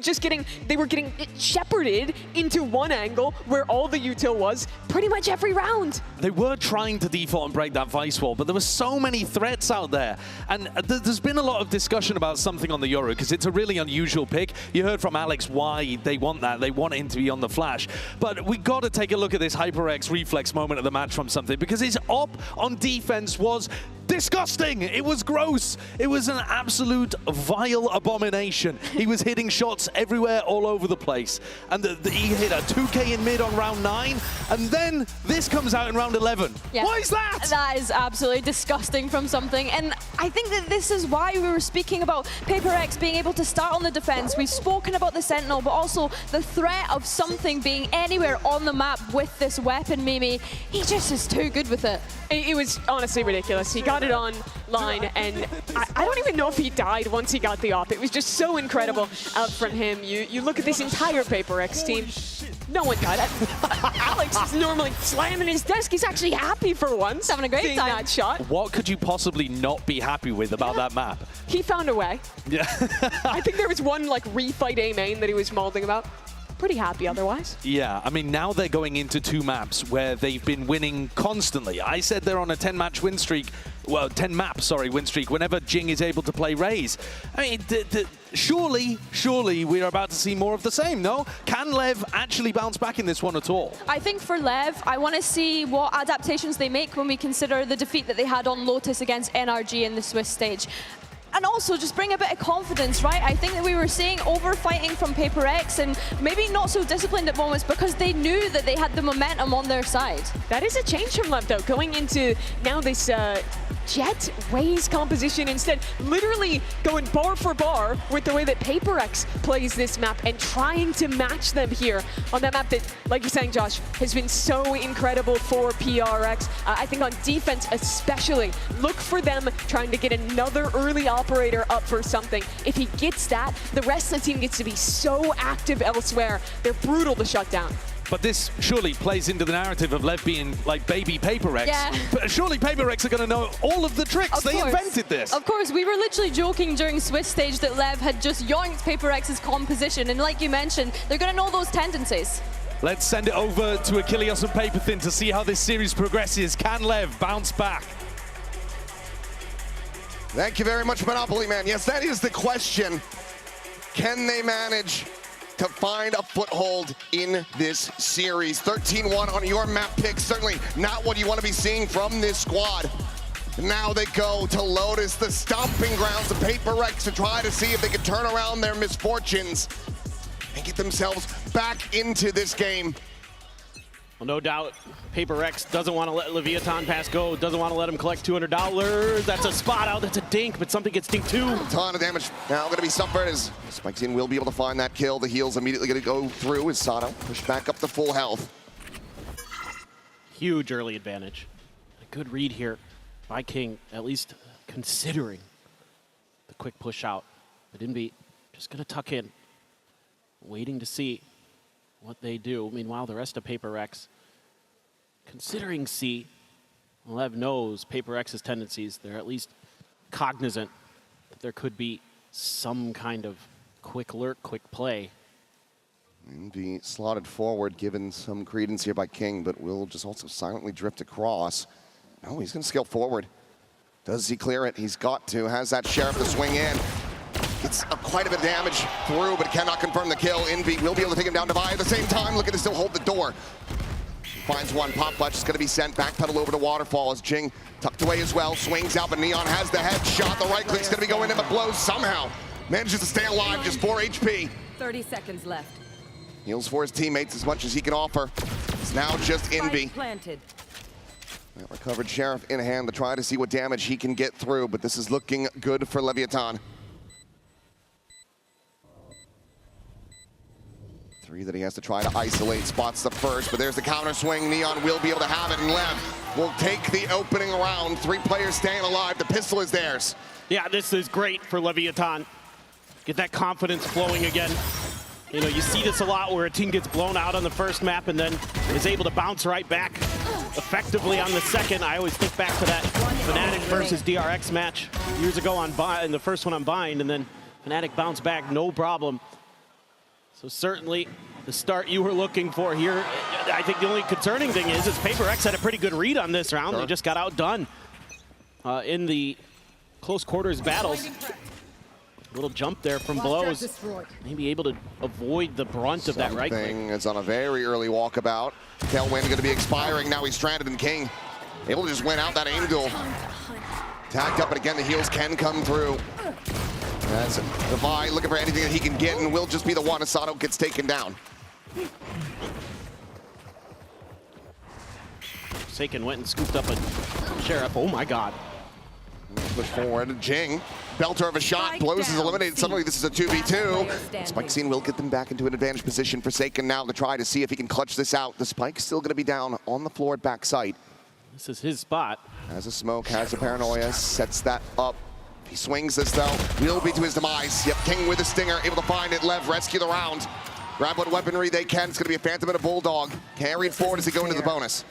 getting shepherded into one angle where all the util was pretty much every round. They were trying to default and break that Vice wall, but there were so many threats out there. And there's been a lot of discussion about something on the Euro, because it's a really unusual pick. You heard from Alex why they want that. They want him to be on the flash. But we got to take a look at this HyperX reflex moment of the match from something, because his op on defense was disgusting. It was gross. It was an absolute vile abomination. He was hitting shots everywhere, all over the place. And he hit a 2K in mid on round 9, and then this comes out in round 11. Yeah. Why is that? That is absolutely disgusting from something. And I think that this is why we were speaking about HyperX being able to start on the defense. We've spoken about the Sentinel, but also the threat of something being anywhere on the map with this weapon, Mimi. He just is too good with it. It was honestly ridiculous. He got it online, and I don't even know if he died once he got the op. It was just so incredible out from him. You look at this entire HyperX team, no one died. Alex is normally slamming his desk. He's actually happy for once. Having a great seeing time. That shot. What could you possibly not be happy with about that map? He found a way. Yeah. I think there was one like refight A main that he was molding about. Pretty happy otherwise. Yeah, I mean, now they're going into 2 maps where they've been winning constantly. I said they're on a 10-match win streak, well, 10-map, sorry, win streak, whenever Jing is able to play Raze. I mean, surely we're about to see more of the same, no? Can Lev actually bounce back in this one at all? I think for Lev, I want to see what adaptations they make when we consider the defeat that they had on Lotus against NRG in the Swiss stage. And also just bring a bit of confidence, right? I think that we were seeing over-fighting from HyperX and maybe not so disciplined at moments because they knew that they had the momentum on their side. That is a change from Lev, though, going into now this Jet Raze composition instead, literally going bar for bar with the way that HyperX plays this map and trying to match them here on that map that, like you're saying, Josh, has been so incredible for PRX. I think on defense especially, look for them trying to get another early operator up for something. If he gets that, the rest of the team gets to be so active elsewhere. They're brutal to shut down. But this surely plays into the narrative of Lev being like baby HyperX. Yeah. But surely HyperX are going to know all of the tricks. They invented this. Of course, we were literally joking during Swiss stage that Lev had just yoinked HyperX's composition. And like you mentioned, they're going to know those tendencies. Let's send it over to Achilles and Paperthin to see how this series progresses. Can Lev bounce back? Thank you very much, Monopoly Man. Yes, that is the question. Can they manage to find a foothold in this series? 13-1 on your map pick. Certainly not what you want to be seeing from this squad. Now they go to Lotus, the stomping grounds of HyperX, to try to see if they can turn around their misfortunes and get themselves back into this game. Well, no doubt, HyperX doesn't want to let Leviathan pass go, doesn't want to let him collect $200. That's a spot out, that's a dink, but something gets dinked too. A ton of damage now going to be suffered as Spiketeam will be able to find that kill. The heal's immediately going to go through as Sato pushed back up to full health. Huge early advantage. A good read here by King, at least considering the quick push out. But Invi just going to tuck in, waiting to see what they do. Meanwhile, the rest of HyperX, considering C, Lev knows HyperX's tendencies. They're at least cognizant that there could be some kind of quick lurk, quick play. And be slotted forward, given some credence here by King, but will just also silently drift across. No, he's going to scale forward. Does he clear it? He's got to. Has that Sheriff to swing in. It's quite a bit of damage through, but cannot confirm the kill. Envy will be able to take him down to Vi at the same time, looking to still hold the door. Finds one, Pop Clutch is going to be sent, backpedal over to Waterfall as Jing tucked away as well, swings out, but Neon has the headshot. The right click's going to be going in, but blows somehow. Manages to stay alive, just 4 HP. 30 seconds left. Heals for his teammates as much as he can offer. It's now just Envy. Planted. That recovered Sheriff in hand to try to see what damage he can get through, but this is looking good for Leviathan. 3 that he has to try to isolate, spots the first, but there's the counter swing. Neon will be able to have it, and Lev will take the opening round. 3 players staying alive. The pistol is theirs. Yeah, this is great for Leviathan. Get that confidence flowing again. You know, you see this a lot where a team gets blown out on the first map and then is able to bounce right back effectively on the second. I always think back to that Fnatic versus DRX match years ago in the first one on Bind, and then Fnatic bounced back, no problem. So certainly the start you were looking for here. I think the only concerning thing is HyperX had a pretty good read on this round. They just got outdone in the close quarters battles. Little jump there from Blows. Maybe able to avoid the brunt of that right click. It's on a very early walkabout. Tailwind going to be expiring. Now he's stranded, and King able to just win out that aim duel. Tagged up, but again, the heals can come through. As Levi looking for anything that he can get, and will just be the one. Asado gets taken down. Forsaken went and scooped up a Sheriff. Oh my God. Push forward. Jing, belter of a shot. Blows is eliminated. Suddenly this is a 2v2. Spike scene will get them back into an advantage position. Forsaken now to try to see if he can clutch this out. The Spike's still going to be down on the floor at backside. This is his spot. Has a smoke, has a paranoia, sets that up. He swings this though, will be to his demise. Yep, King with a stinger, able to find it. Lev rescue the round. Grab what weaponry they can. It's going to be a Phantom and a Bulldog. Carried forward as they go into the bonus.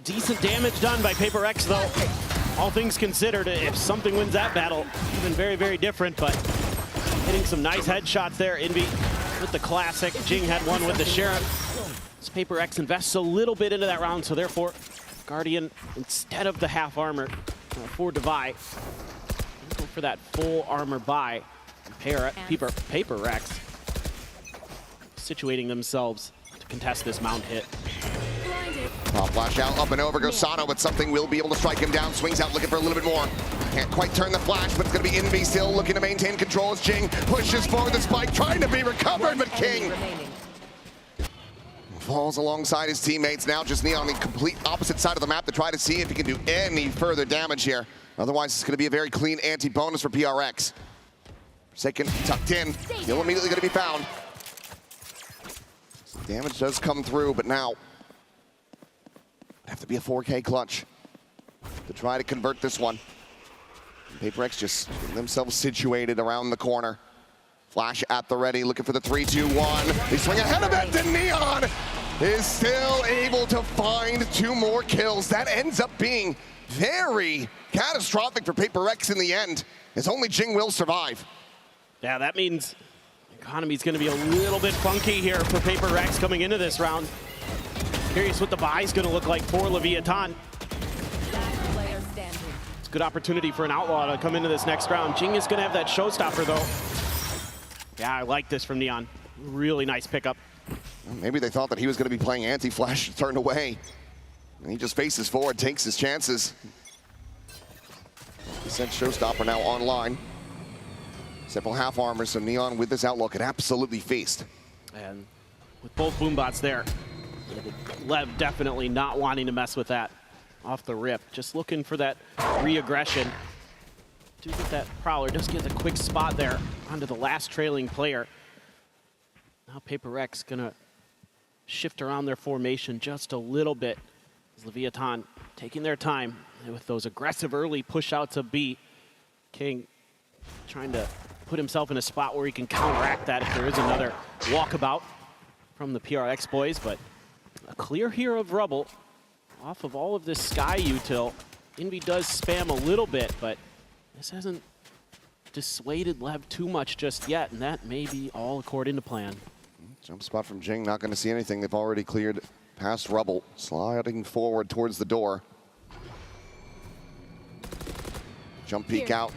Decent damage done by HyperX though. All things considered, if something wins that battle, even very, very different, but hitting some nice headshots there. Envy with the classic. Jing had one with the Sheriff. This HyperX invests a little bit into that round, so therefore Guardian, instead of the half armor for Devi, go for that full armor buy. HyperX situating themselves to contest this mount hit. Pop flash out, up and over goes Sato, but something will be able to strike him down. Swings out, looking for a little bit more. Can't quite turn the flash, but it's going to be Envy still looking to maintain control as Jing pushes forward the Spike, trying to be recovered, but King falls alongside his teammates. Now just Neon on the complete opposite side of the map to try to see if he can do any further damage here. Otherwise, it's going to be a very clean anti-bonus for PRX. Forsaken tucked in, still immediately going to be found. Some damage does come through, but now have to be a 4K clutch to try to convert this one. HyperX just getting themselves situated around the corner. Flash at the ready, looking for the 3-2-1. They swing ahead of it, and Neon is still able to find 2 more kills. That ends up being very catastrophic for HyperX in the end, as only Jing will survive. Yeah, that means the economy's going to be a little bit funky here for HyperX coming into this round. Curious what the buy's going to look like for Leviathan. It's a good opportunity for an Outlaw to come into this next round. Jing is going to have that showstopper, though. Yeah, I like this from Neon. Really nice pickup. Maybe they thought that he was going to be playing anti-flash, turned away. And he just faces forward, takes his chances. He sent showstopper now online. Several half armors, so Neon with this Outlaw could absolutely feast. And with both boombots there, Lev definitely not wanting to mess with that off the rip. Just looking for that re-aggression. Do get that Prowler, just get a quick spot there onto the last trailing player. Now HyperX gonna shift around their formation just a little bit. As Leviathan taking their time with those aggressive early push outs of B. King trying to put himself in a spot where he can counteract that if there is another walkabout from the PRX boys, but a clear here of rubble off of all of this sky util. Envy does spam a little bit, but this hasn't dissuaded Lev too much just yet, and that may be all according to plan. Jump spot from Jing, not going to see anything. They've already cleared past rubble, sliding forward towards the door. Jump peek out.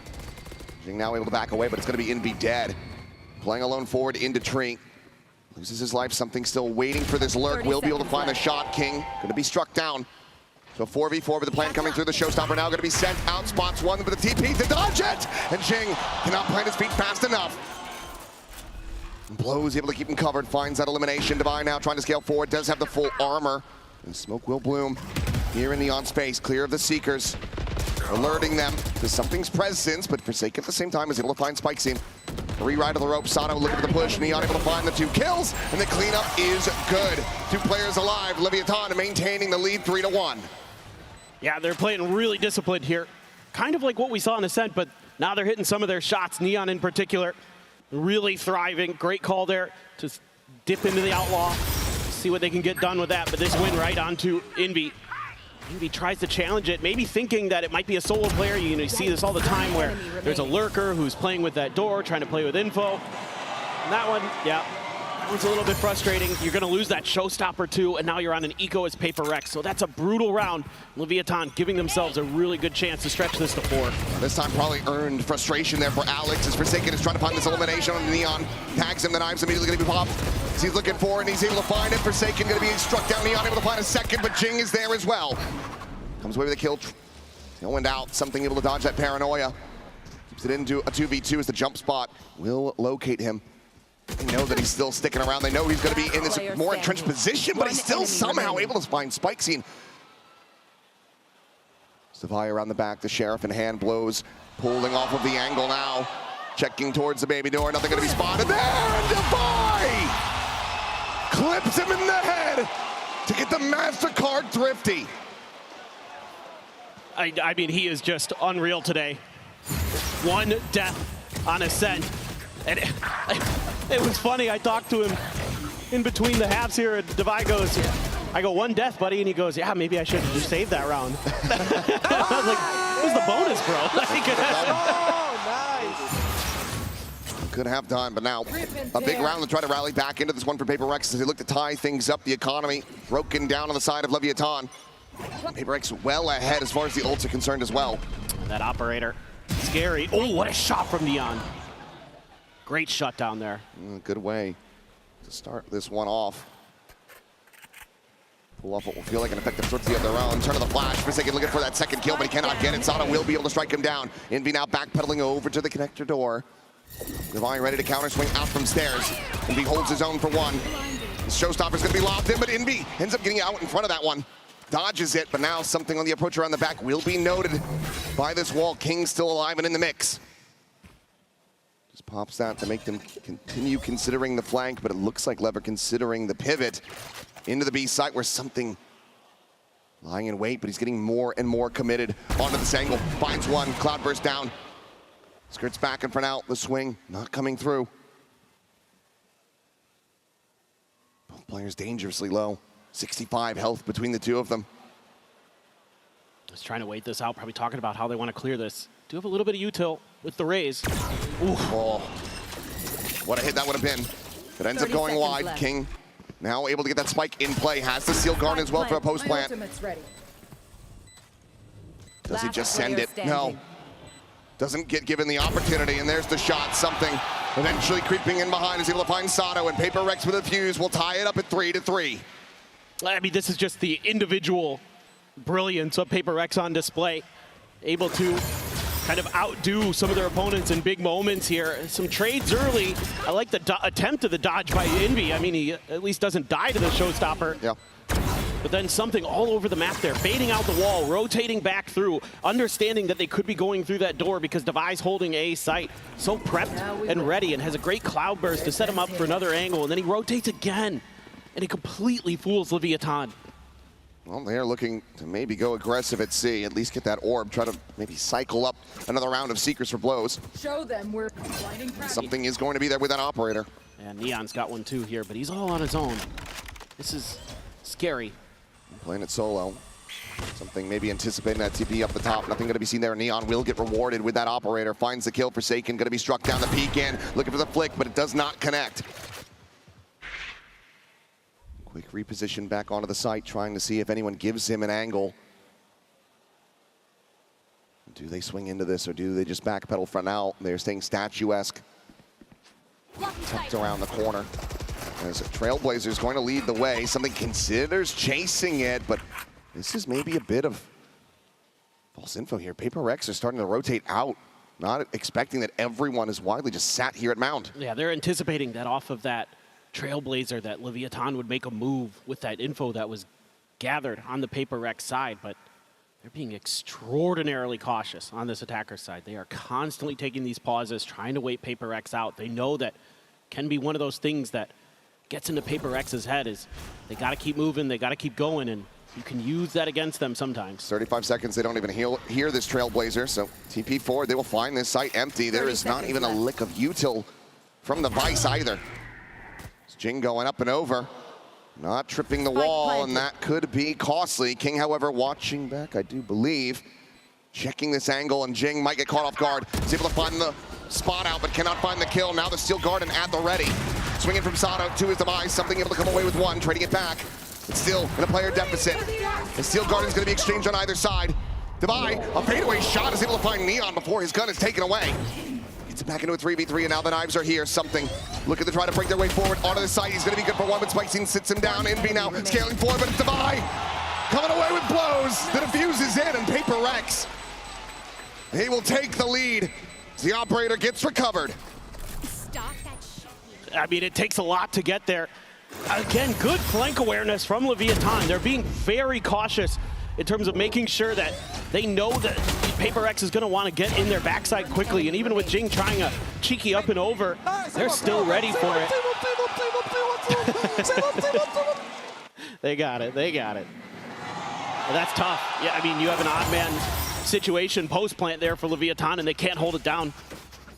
Jing now able to back away, but it's going to be Envy dead. Playing alone forward into tree. Loses his life, something still waiting for this lurk. Will be able to find the shot. King going to be struck down. So 4v4 with the plan coming through. The showstopper now going to be sent out. Spots one with the TP to dodge it. And Jing cannot plant his feet fast enough. Blows able to keep him covered. Finds that elimination. Divine now trying to scale forward. Does have the full armor. And smoke will bloom here in the on space. Clear of the Seekers. Alerting them to something's presence, but Forsaken at the same time is able to find Spike Scene. Re-ride of the rope. Sato looking for the push. Neon able to find the 2 kills. And the cleanup is good. 2 players alive. Leviathan maintaining the lead 3-1. Yeah, they're playing really disciplined here. Kind of like what we saw in Ascent, but now they're hitting some of their shots. Neon in particular, really thriving. Great call there to dip into the Outlaw. See what they can get done with that, but this win right onto Envy. Envy tries to challenge it, maybe thinking that it might be a solo player. You see this all the time where there's a lurker who's playing with that door, trying to play with info. And that one, yeah, It was a little bit frustrating. You're going to lose that showstopper too, and now you're on an eco as HyperX. So that's a brutal round. Leviathan giving themselves a really good chance to stretch this to 4. This time probably earned frustration there for Alex as Forsaken is trying to find this elimination on Neon. Tags him, the knives immediately going to be popped. He's looking for it and he's able to find it. Forsaken going to be struck down. Neon able to find a second, but Jing is there as well. Comes away with a kill. Tailwind out, something able to dodge that paranoia. Keeps it into a 2v2 as the jump spot will locate him. They know that he's still sticking around. They know he's going to be in this more entrenched position, but he's still somehow able to find Spike Scene. Savai around the back, the Sheriff in hand, blows, pulling off of the angle now. Checking towards the baby door, nothing going to be spotted there, and Savai clips him in the head to get the Mastercard thrifty. I mean, he is just unreal today. 1 death on Ascent. And it was funny, I talked to him in between the halves here, and Devi goes, I go, 1 death, buddy, and he goes, yeah, maybe I should have just saved that round. I was like, it was the bonus, bro. Could have done, but now a big round to try to rally back into this one for HyperX as they look to tie things up. The economy broken down on the side of Leviathan. HyperX well ahead as far as the ults are concerned as well. And that operator, scary. Oh, what a shot from Neon. Great shutdown there. Good way to start this one off. Pull off what will feel like an effective sortie of their own. Turn of the flash. Forsaken looking for that second kill, but he cannot get it. Sada will be able to strike him down. Envy now backpedaling over to the connector door. Divine ready to counter swing out from stairs. Envy holds his own for 1. The showstopper's going to be lobbed in, but Envy ends up getting out in front of that one. Dodges it, but now something on the approach around the back will be noted by this wall. King still alive and in the mix. Just pops that to make them continue considering the flank, but it looks like Lever considering the pivot into the B site where something lying in wait, but he's getting more and more committed onto this angle. Finds one, Cloudburst down. Skirts back and for now, the swing not coming through. Both players dangerously low. 65 health between the two of them. Just trying to wait this out, probably talking about how they want to clear this. Do have a little bit of util with the raise. Ooh. Oh. What a hit that would have been. It ends up going wide. Left. King now able to get that spike in play. Has the seal guard as well for a post plant. Does he just send it? No. Doesn't get given the opportunity, and there's the shot. Something eventually creeping in behind is able to find Sato, and HyperX with a fuse will tie it up at 3-3. I mean, this is just the individual brilliance of HyperX on display. Able to kind of outdo some of their opponents in big moments here. Some trades early. I like the attempt of the dodge by Envy. I mean, he at least doesn't die to the showstopper. Yeah. But then something all over the map there, baiting out the wall, rotating back through, understanding that they could be going through that door because Devi's holding A site. So prepped and ready, and has a great cloud burst to set him up for another angle, and then he rotates again, and he completely fools Leviathan. Well, they're looking to maybe go aggressive at C, at least get that orb, try to maybe cycle up another round of Seekers for blows. Show them we're Something is going to be there with that operator. And Neon's got one too here, but he's all on his own. This is scary. Playing it solo. Something maybe anticipating that TP up the top. Nothing going to be seen there. Neon will get rewarded with that operator. Finds the kill. Forsaken going to be struck down the peak in. Looking for the flick, but it does not connect. Quick reposition back onto the site, trying to see if anyone gives him an angle. Do they swing into this, or do they just backpedal for now? They're staying statuesque. Tucked around the corner. As Trailblazers going to lead the way. Something considers chasing it, but this is maybe a bit of false info here. HyperX are starting to rotate out, not expecting that everyone is widely just sat here at Mount. Yeah, they're anticipating that off of that Trailblazer that Leviathan would make a move with that info that was gathered on the HyperX side, but they're being extraordinarily cautious on this attacker side. They are constantly taking these pauses, trying to wait HyperX out. They know that can be one of those things that gets into HyperX's head is they got to keep moving, they got to keep going, and you can use that against them sometimes. 35 seconds, they don't even hear this Trailblazer, so TP forward, they will find this site empty. There is not even a lick of util from the Vice either. It's Jing going up and over, not tripping the wall, and that could be costly. King, however, watching back, I do believe, checking this angle, and Jing might get caught off guard. He's able to find the spot out, but cannot find the kill. Now the Steel Garden at the ready. Swinging from Sato to his demise. Something able to come away with one, trading it back. It's still in a player deficit. The Steel Guardian's going to be exchanged on either side. Devi, a fadeaway shot, is able to find Neon before his gun is taken away. Gets it back into a 3v3, and now the knives are here. Something looking to try to break their way forward onto the side. He's going to be good for one, but Spicy sits him down. Envy now scaling forward, but it's Devi coming away with blows. The defuse is in, and HyperX, he will take the lead. The operator gets recovered. I mean, it takes a lot to get there. Again, good flank awareness from Leviathan. They're being very cautious in terms of making sure that they know that HyperX is going to want to get in their backside quickly. And even with Jing trying a cheeky up and over, they're still ready for it. They got it. They got it. Well, that's tough. Yeah, I mean, you have an odd man situation post-plant there for Leviathan, and they can't hold it down.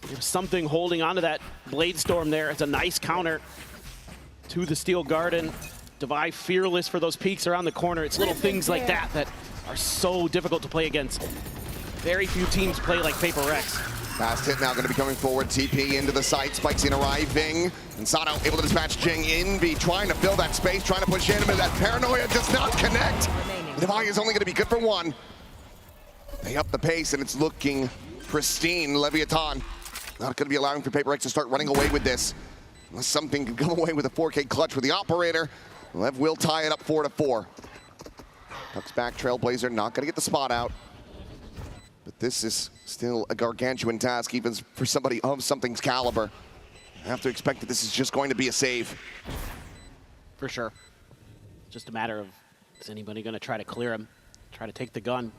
There's something holding onto that Blade Storm there. It's a nice counter to the Steel Garden. Devi fearless for those peeks around the corner. It's little things like that that are so difficult to play against. Very few teams play like HyperX. Fast hit now going to be coming forward. TP into the site. Spikes in arriving. And Sato able to dispatch Jing. Envy trying to fill that space, trying to push in him, and that paranoia does not connect. Devi is only going to be good for one. They up the pace, and it's looking pristine. Leviathan not going to be allowing for HyperX to start running away with this. Unless something can come away with a 4K clutch with the operator. Lev will tie it up 4-4. Tucks back, Trailblazer not going to get the spot out. But this is still a gargantuan task, even for somebody of something's caliber. I have to expect that this is just going to be a save. For sure. Just a matter of, is anybody going to try to clear him? Try to take the gun?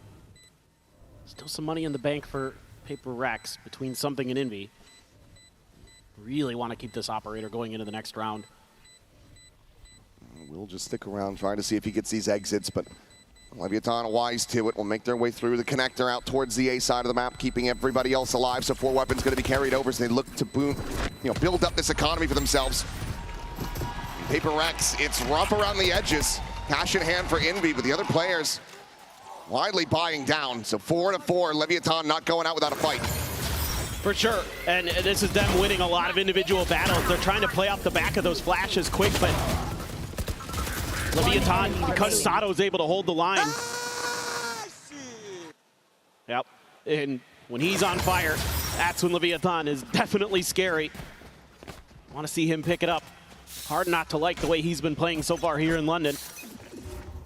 Still some money in the bank for HyperX between something and Envy. Really want to keep this operator going into the next round. We'll just stick around trying to see if he gets these exits, but Leviathan wise to it will make their way through the connector out towards the A side of the map, keeping everybody else alive. So 4 weapons going to be carried over as they look to build up this economy for themselves. HyperX, it's rough around the edges. Cash in hand for Envy, but the other players widely buying down. So 4-4, Leviathan not going out without a fight. For sure, and this is them winning a lot of individual battles. They're trying to play off the back of those flashes quick, but Leviathan, because Sato's able to hold the line. Yep, and when he's on fire, that's when Leviathan is definitely scary. Want to see him pick it up. Hard not to like the way he's been playing so far here in London.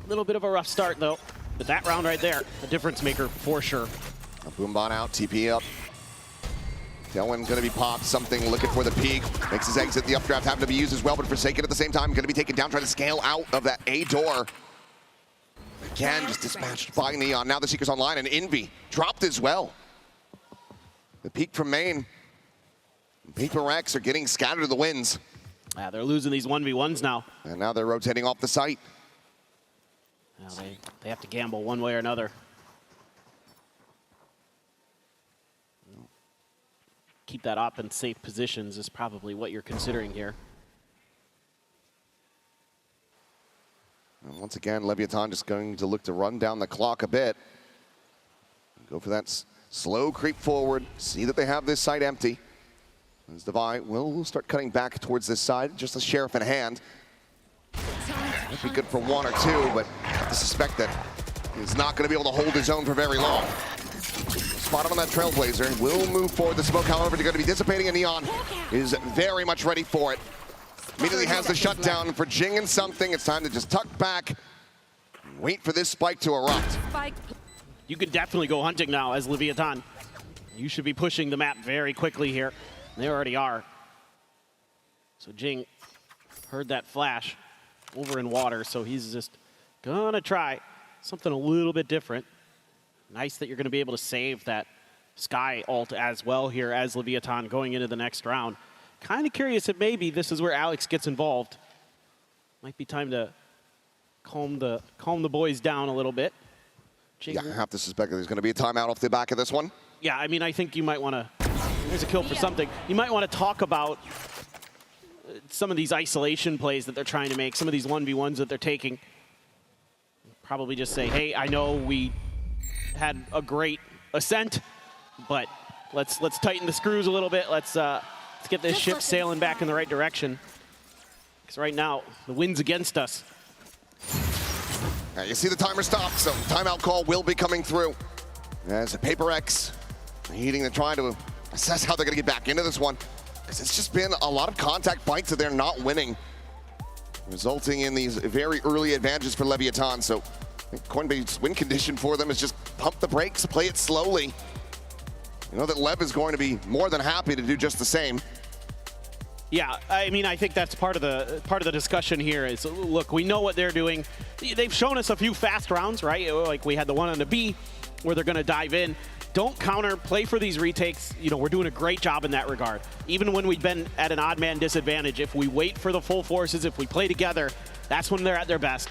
A little bit of a rough start, though. But that round right there, a difference maker for sure. Boombot out, TP up. Tailwind going to be popped, something looking for the peak. Makes his exit, the updraft having to be used as well, but Forsaken at the same time, going to be taken down, trying to scale out of that A door. Again, just dispatched by Neon. Now the Seeker's online, and Envy dropped as well. The peak from main. HyperX are getting scattered to the winds. Yeah, they're losing these 1v1s now. And now they're rotating off the site. Now they have to gamble one way or another. Keep that up in safe positions is probably what you're considering here. And once again, Leviathan just going to look to run down the clock a bit. Go for that slow creep forward. See that they have this site empty. As Devi will start cutting back towards this side, just a sheriff in hand. Might be good for 1 or 2, but I have to suspect that he's not going to be able to hold his own for very long. Spot him on that Trailblazer. Will move forward. The smoke, however, is going to be dissipating, and Neon is very much ready for it. Immediately has the shutdown for Jing and something. It's time to just tuck back and wait for this spike to erupt. You could definitely go hunting now as Leviathan. You should be pushing the map very quickly here. They already are. So Jing heard that flash over in water, so he's just gonna try something a little bit different. Nice that you're gonna be able to save that Sky ult as well here as Leviathan going into the next round. Kind of curious if maybe this is where Alex gets involved. Might be time to calm the boys down a little bit. Jing, yeah, I have to suspect that there's gonna be a timeout off the back of this one. Yeah, I mean, I think you might wanna, there's a kill for something. You might wanna talk about some of these isolation plays that they're trying to make, some of these 1v1s that they're taking. Probably just say, hey, I know we had a great ascent, but let's tighten the screws a little bit. Let's get this ship sailing back in the right direction. Because right now, the wind's against us. You see the timer stop, so timeout call will be coming through. As HyperX needing to try to assess how they're going to get back into this one. Because it's just been a lot of contact fights that they're not winning, resulting in these very early advantages for Leviathan. So I think Coinbase's win condition for them is just pump the brakes, play it slowly. You know that Lev is going to be more than happy to do just the same. Yeah, I mean, I think that's part of the discussion here is, look, we know what they're doing. They've shown us a few fast rounds, right? Like we had the one on the B where they're going to dive in. Don't counter, play for these retakes. You know, we're doing a great job in that regard. Even when we've been at an odd man disadvantage, if we wait for the full forces, if we play together, that's when they're at their best.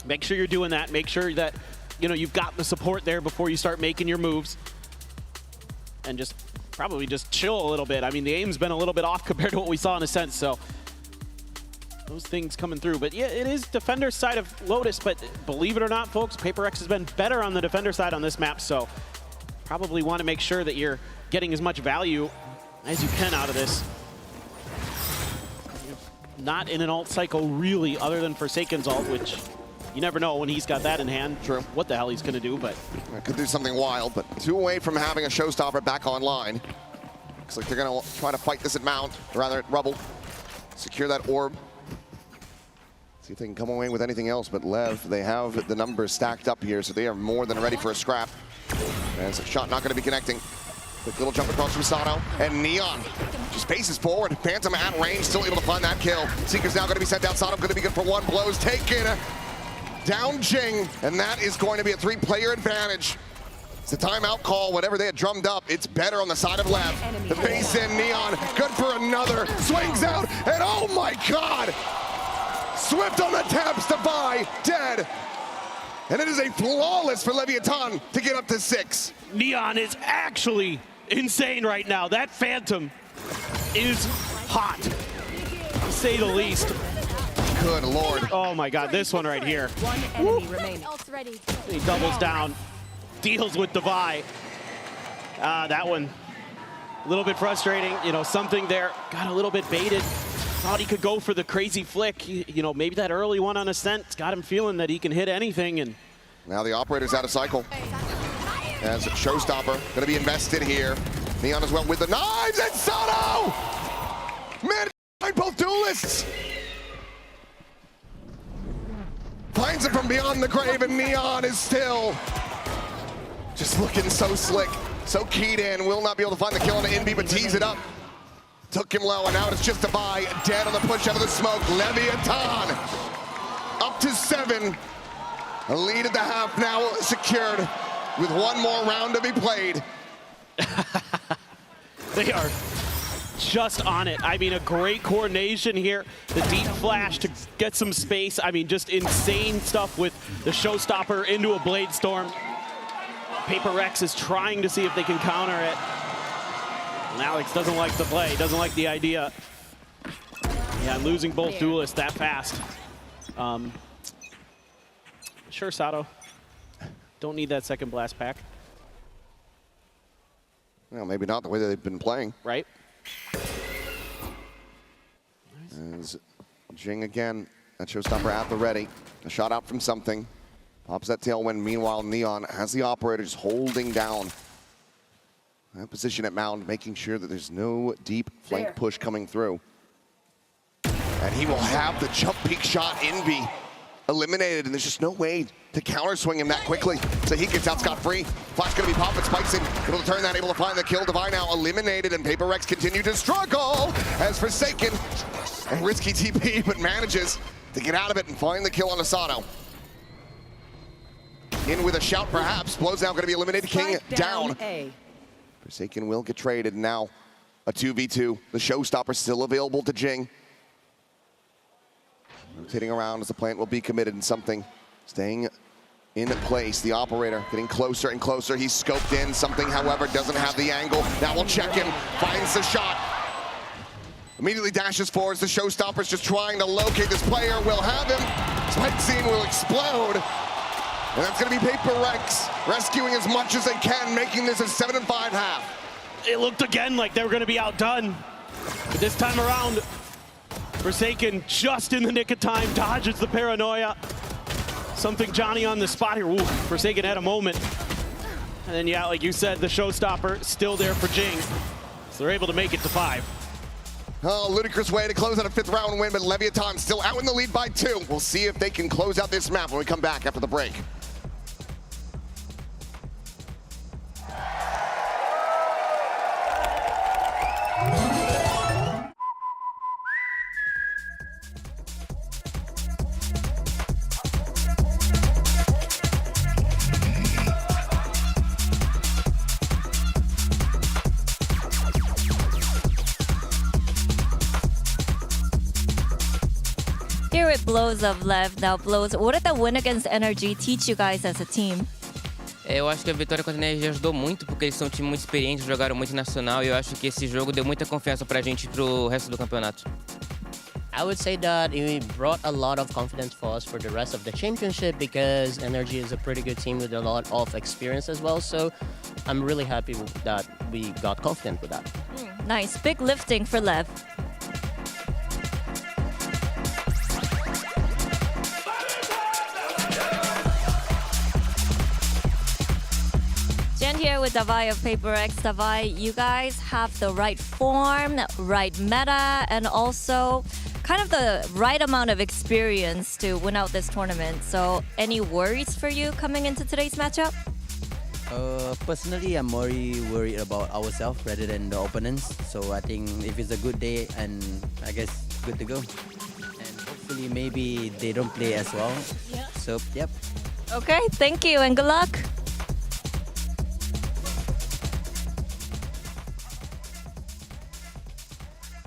Make sure you're doing that. Make sure that, you know, you've got the support there before you start making your moves. And just probably just chill a little bit. I mean, the aim's been a little bit off compared to what we saw in a sense, so those things coming through. But yeah, it is defender's side of Lotus, but believe it or not, folks, HyperX has been better on the defender side on this map, so probably want to make sure that you're getting as much value as you can out of this. Not in an ult cycle really, other than Forsaken's ult, which you never know when he's got that in hand. True. What the hell he's going to do, but could do something wild, but 2 away from having a showstopper back online. Looks like they're going to try to fight this at Mount, or rather at Rubble. Secure that orb. See if they can come away with anything else, but Lev, they have the numbers stacked up here, so they are more than ready for a scrap. And it's a shot not going to be connecting. Quick little jump across from Sato, and Neon just paces forward. Phantom at range, still able to find that kill. Seeker's now going to be sent out. Sato going to be good for 1. Blows taken. Down Jing, and that is going to be a 3-player advantage. It's a timeout call. Whatever they had drummed up, it's better on the side of Lev. The base in, Neon, good for another. Swings out, and oh my God! Swift on the taps to buy, dead. And it is a flawless for Leviathan to get up to 6. Neon is actually insane right now. That Phantom is hot, to say the least. Good Lord. Oh my God, this one right here. One enemy remaining. He doubles down, deals with Devi. That one, a little bit frustrating. You know, something there, got a little bit baited. Thought he could go for the crazy flick. You know, maybe that early one on Ascent got him feeling that he can hit anything. And now the operator's out of cycle. As Showstopper going to be invested here. Neon as well with the knives, and Sato! Man, both duelists! Finds it from beyond the grave, and Neon is still just looking so slick, so keyed in. Will not be able to find the kill on the NB, but tees it up. Took him low, and now it's just Devi, dead on the push out of the smoke. Leviathan up to 7. A lead at the half now secured with 1 more round to be played. They are just on it. I mean, a great coordination here. The deep flash to get some space. I mean, just insane stuff with the Showstopper into a Blade Storm. HyperX is trying to see if they can counter it. And Alex doesn't like the play, doesn't like the idea. Yeah, losing both duelists that fast. Sure, Sato. Don't need that second blast pack. Well, maybe not the way that they've been playing. Right. As Jing again, that Showstopper at the ready. A shot out from something. Pops that tailwind. Meanwhile, Neon has the operator just holding down that position at Mound, making sure that there's no deep flank push coming through. And he will have the jump peak shot Envy eliminated, and there's just no way to counter swing him that quickly. So he gets out scot-free. Flash gonna be popping, spikes in, able to turn that, able to find the kill. Devi now eliminated, and HyperX continue to struggle as Forsaken and risky TP, but manages to get out of it and find the kill on Asano. In with a shout perhaps, blows now gonna be eliminated. King down. Forsaken will get traded, now a 2v2. The Showstopper still available to Jing. Rotating around as the plant will be committed, and something staying in place. The operator getting closer and closer. He's scoped in. Something, however, doesn't have the angle. Now we'll check him. Finds the shot. Immediately dashes forwards. The Showstopper's just trying to locate this player. Will have him. Spike scene will explode. And that's going to be HyperX rescuing as much as they can, making this a 7-5 half. It looked again like they were going to be outdone. But this time around, Forsaken just in the nick of time, dodges the paranoia. Something Johnny on the spot here. Ooh, Forsaken had a moment. And then, yeah, like you said, the showstopper still there for Jing. So they're able to make it to 5. Oh, ludicrous way to close out a 5th round win, but Leviathan still out in the lead by 2. We'll see if they can close out this map when we come back after the break. Here with Blows of Lev. Now, Blows, what did the win against NRG teach you guys as a team? Eu acho que a vitória contra a Energia ajudou muito, porque eles são um time muito experiente, jogaram muito nacional, e eu acho que esse jogo deu muita confiança pra gente pro resto do campeonato. I would say that it brought a lot of confidence for us for the rest of the championship because Energy is a pretty good team with a lot of experience as well. So I'm really happy that we got confident with that. Nice. Big lifting for Lev. Jen here with Davai of HyperX. Davai, you guys have the right form, right meta, and also kind of the right amount of experience to win out this tournament. So any worries for you coming into today's matchup? Personally, I'm more worried about ourselves rather than the opponents. So I think if it's a good day, and I guess good to go. And hopefully maybe they don't play as well. Yeah. So, yep. Okay, thank you and good luck.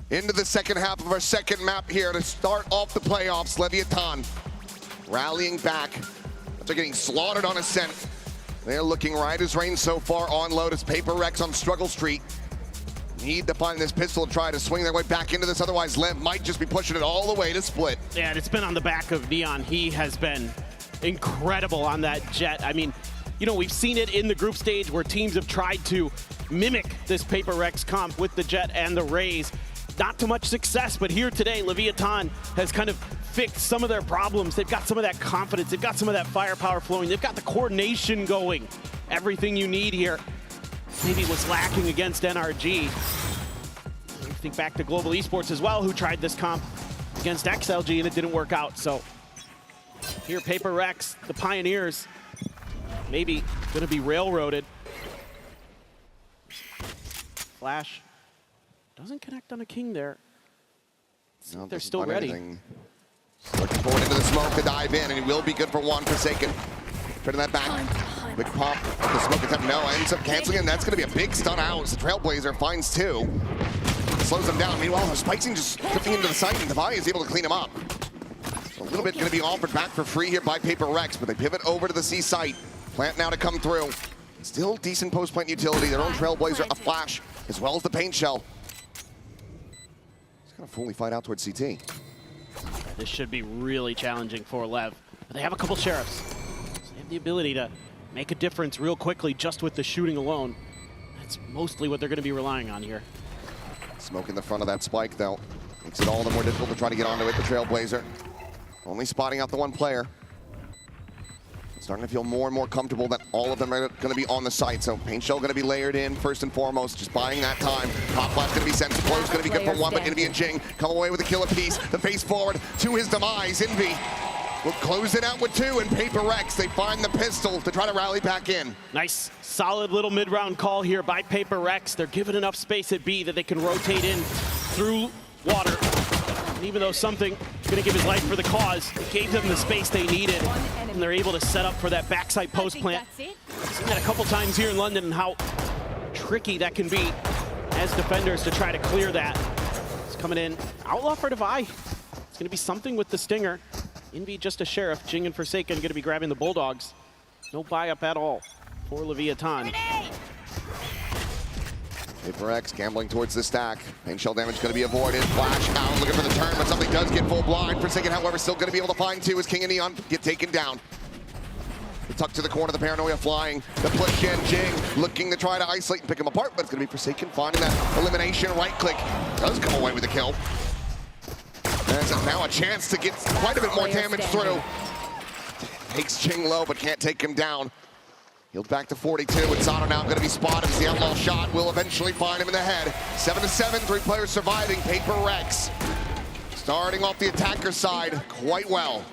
Into the second half of our second map here to start off the playoffs. Leviathan rallying back after getting slaughtered on Ascent. They're looking right as rain so far on Lotus. HyperX on Struggle Street. Need to find this pistol to try to swing their way back into this, otherwise Lev might just be pushing it all the way to split. Yeah, and it's been on the back of Neon. He has been incredible on that jet. I mean, you know, we've seen it in the group stage where teams have tried to mimic this HyperX comp with the jet and the Rays. Not too much success, but here today, Leviathan has kind of fixed some of their problems. They've got some of that confidence. They've got some of that firepower flowing. They've got the coordination going. Everything you need here maybe was lacking against NRG. Think back to Global Esports as well, who tried this comp against XLG and it didn't work out. So here, HyperX, the Pioneers, maybe gonna be railroaded. Flash. Doesn't connect on a king there. No, they're still ready. Looking forward into the smoke to dive in, and he will be good for one. Forsaken. Turning that back. Quick pop of the smoke attempt. No, ends up canceling, and that's going to be a big stun out. The Trailblazer finds 2. Slows them down. Meanwhile, Spicing just drifting into the site, and Davai is able to clean him up. So a little bit going to be offered back for free here by HyperX, but they pivot over to the C site. Plant now to come through. Still decent post-plant utility. Their own Trailblazer, a flash, as well as the paint shell. He's going to fully fight out towards CT. Yeah, this should be really challenging for Lev. But they have a couple sheriffs. So they have the ability to make a difference real quickly just with the shooting alone. That's mostly what they're going to be relying on here. Smoke in the front of that spike, though. Makes it all the more difficult to try to get onto it, the Trailblazer. Only spotting out the one player. Starting to feel more and more comfortable that all of them are going to be on the site. So Paint Shell going to be layered in first and foremost, just buying that time. Pop Flash going to be sent. Close going to be good for one, but going to be a Jing. Come away with a kill apiece. The face forward to his demise. Envy will close it out with 2, and HyperX, they find the pistol to try to rally back in. Nice, solid little mid-round call here by HyperX. They're given enough space at B that they can rotate in through water. And even though Something going to give his life for the cause, it gave them the space they needed, and they're able to set up for that backside post plant. Seen that a couple times here in London and how tricky that can be as defenders to try to clear that. It's coming in. Outlaw for Davai. It's going to be Something with the Stinger. Envy just a Sheriff. Jing and Forsaken going to be grabbing the Bulldogs. No buy-up at all for Leviathan. HyperX gambling towards the stack. Paint Shell damage going to be avoided. Flash out, looking for the turn, but Something does get full blind. Forsaken, however, still going to be able to find 2 as King and Neon get taken down. The tuck to the corner, the Paranoia flying. The push in, Jing looking to try to isolate and pick him apart, but it's going to be Forsaken finding that elimination. Right click does come away with the kill. There's now a chance to get quite a bit more damage through. Takes Ching low, but can't take him down. Healed back to 42, and Sato now going to be spotted as the outlaw shot will eventually find him in the head. 7-7, 3 players surviving. HyperX starting off the attacker side quite well.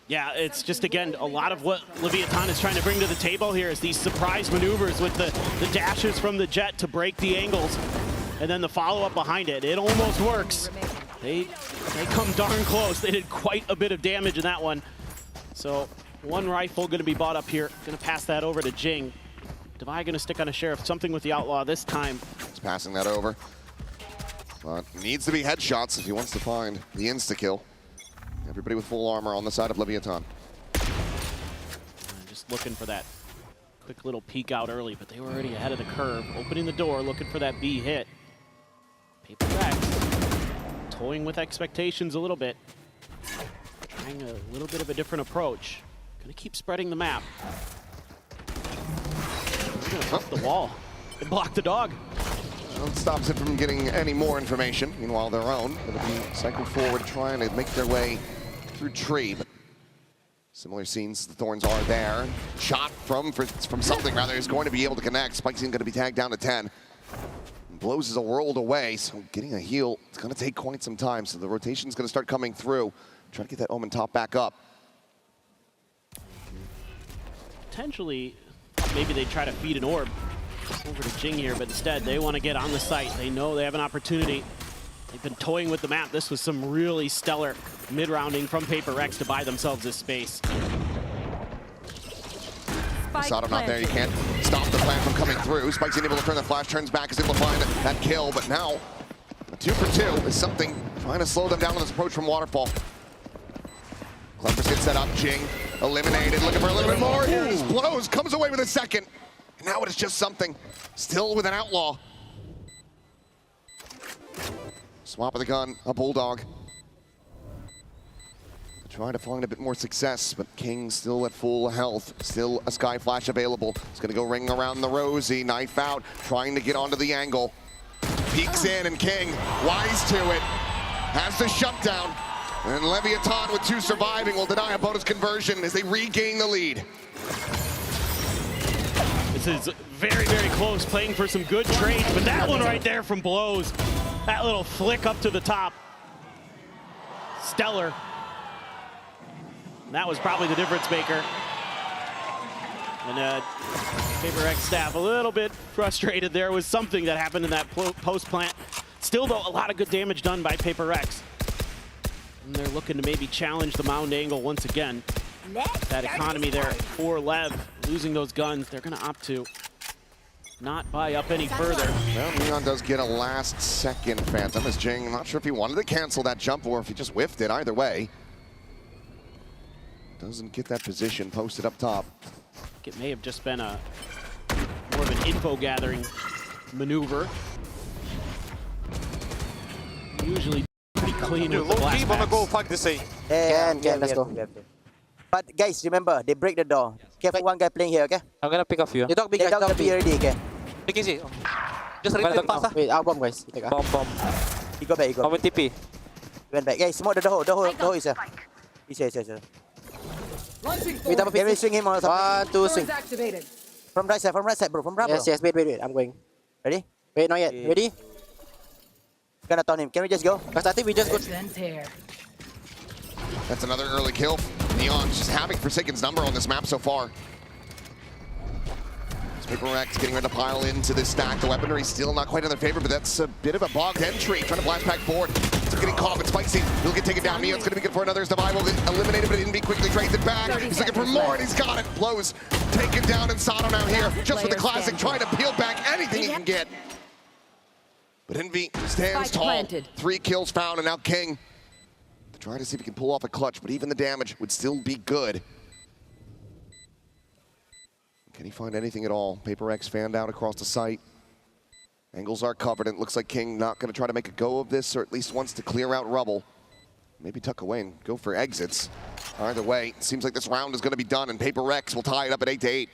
Yeah, it's just, again, a lot of what Leviathan is trying to bring to the table here is these surprise maneuvers with the dashes from the Jet to break the angles, and then the follow-up behind it. It almost works. They come darn close. They did quite a bit of damage in that one. So one rifle going to be bought up here. Going to pass that over to Jing. Devi going to stick on a Sheriff. Something with the Outlaw this time. He's passing that over. But needs to be headshots if he wants to find the insta-kill. Everybody with full armor on the side of Leviathan. Just looking for that quick little peek out early, but they were already ahead of the curve. Opening the door, looking for that B hit. HyperX toying with expectations a little bit. Trying a little bit of a different approach. Gonna keep spreading the map. They're gonna hit the wall. They blocked the dog. Well, it stops it from getting any more information. Meanwhile, their own going to be cycled forward, trying to make their way through tree. But similar scenes, the Thorns are there. Shot from something, rather, is going to be able to connect. Spike's going to be tagged down to 10. Blows is a world away, so getting a heal, it's going to take quite some time. So the rotation's going to start coming through. Try to get that Omen top back up. Potentially, maybe they try to feed an orb over to Jing here, but instead they want to get on the site. They know they have an opportunity. They've been toying with the map. This was some really stellar mid-rounding from HyperX to buy themselves this space. Sato not there, you can't stop the plan from coming through. Spike's able to turn the flash, turns back, is able to find that kill, but now a 2 for 2 is something trying to slow them down on this approach from Waterfall. Clever's gets set up, Jing eliminated, looking for a little bit more. Here's Blows, comes away with a second. And now it is just something, still with an outlaw. Swap of the gun, a Bulldog. Trying to find a bit more success, but King still at full health. Still a Sky Flash available. He's gonna go ring around the Rosie, knife out, trying to get onto the angle. Peeks in, and King, wise to it, has the shutdown. And Leviathan with 2 surviving will deny a bonus conversion as they regain the lead. This is very, very close, playing for some good trades, but that one right there from Blows, that little flick up to the top, stellar. That was probably the difference maker. And HyperX staff a little bit frustrated. There was something that happened in that post plant. Still, though, a lot of good damage done by HyperX. And they're looking to maybe challenge the mound angle once again. That economy there for Lev, losing those guns, they're going to opt to not buy up any further. Well, Leon does get a last-second Phantom as Jing, I'm not sure if he wanted to cancel that jump or if he just whiffed it. Either way, doesn't get that position posted up top. It may have just been a more of an info gathering maneuver. Usually pretty clean with the blast wanna packs. go fuck the scene. Can, let's go. But guys, remember, they break the door. Careful, one guy playing here, okay? I'm gonna pick off you. You talk big, the B already, okay? Take easy. Just return fast. Wait, our bomb, guys. Take Bomb. He go back, he go Omen back. TP. He went back. Guys, smoke the hole is here. He's here. We double pick. Can we swing him or something? 1, 2, swing. Activated. From right side, bro. From right, bro. Yes, wait. I'm going. Ready? Wait, not yet. Ready? Gonna turn him. Can we just go? Because I think we just go. That's another early kill. Neon just having Forsaken's number on this map so far. HyperX getting ready to pile into this stack. The weaponry still not quite in their favor, but that's a bit of a bogged entry. Trying to blast back forward. It's getting caught, but Spicy will get taken down. Neon's going to be good for another. Devi will get eliminated, but Envy quickly trades it back. He's looking for more, and he's got it. Blows taken down, and Sato now here, just with the classic, trying to peel back anything he can get. But Envy stands tall. 3 kills found, and now King to try to see if he can pull off a clutch, but even the damage would still be good. Can he find anything at all? HyperX fanned out across the site. Angles are covered, and it looks like King not going to try to make a go of this, or at least wants to clear out rubble. Maybe tuck away and go for exits. Either way, it seems like this round is going to be done, and HyperX will tie it up at 8-8.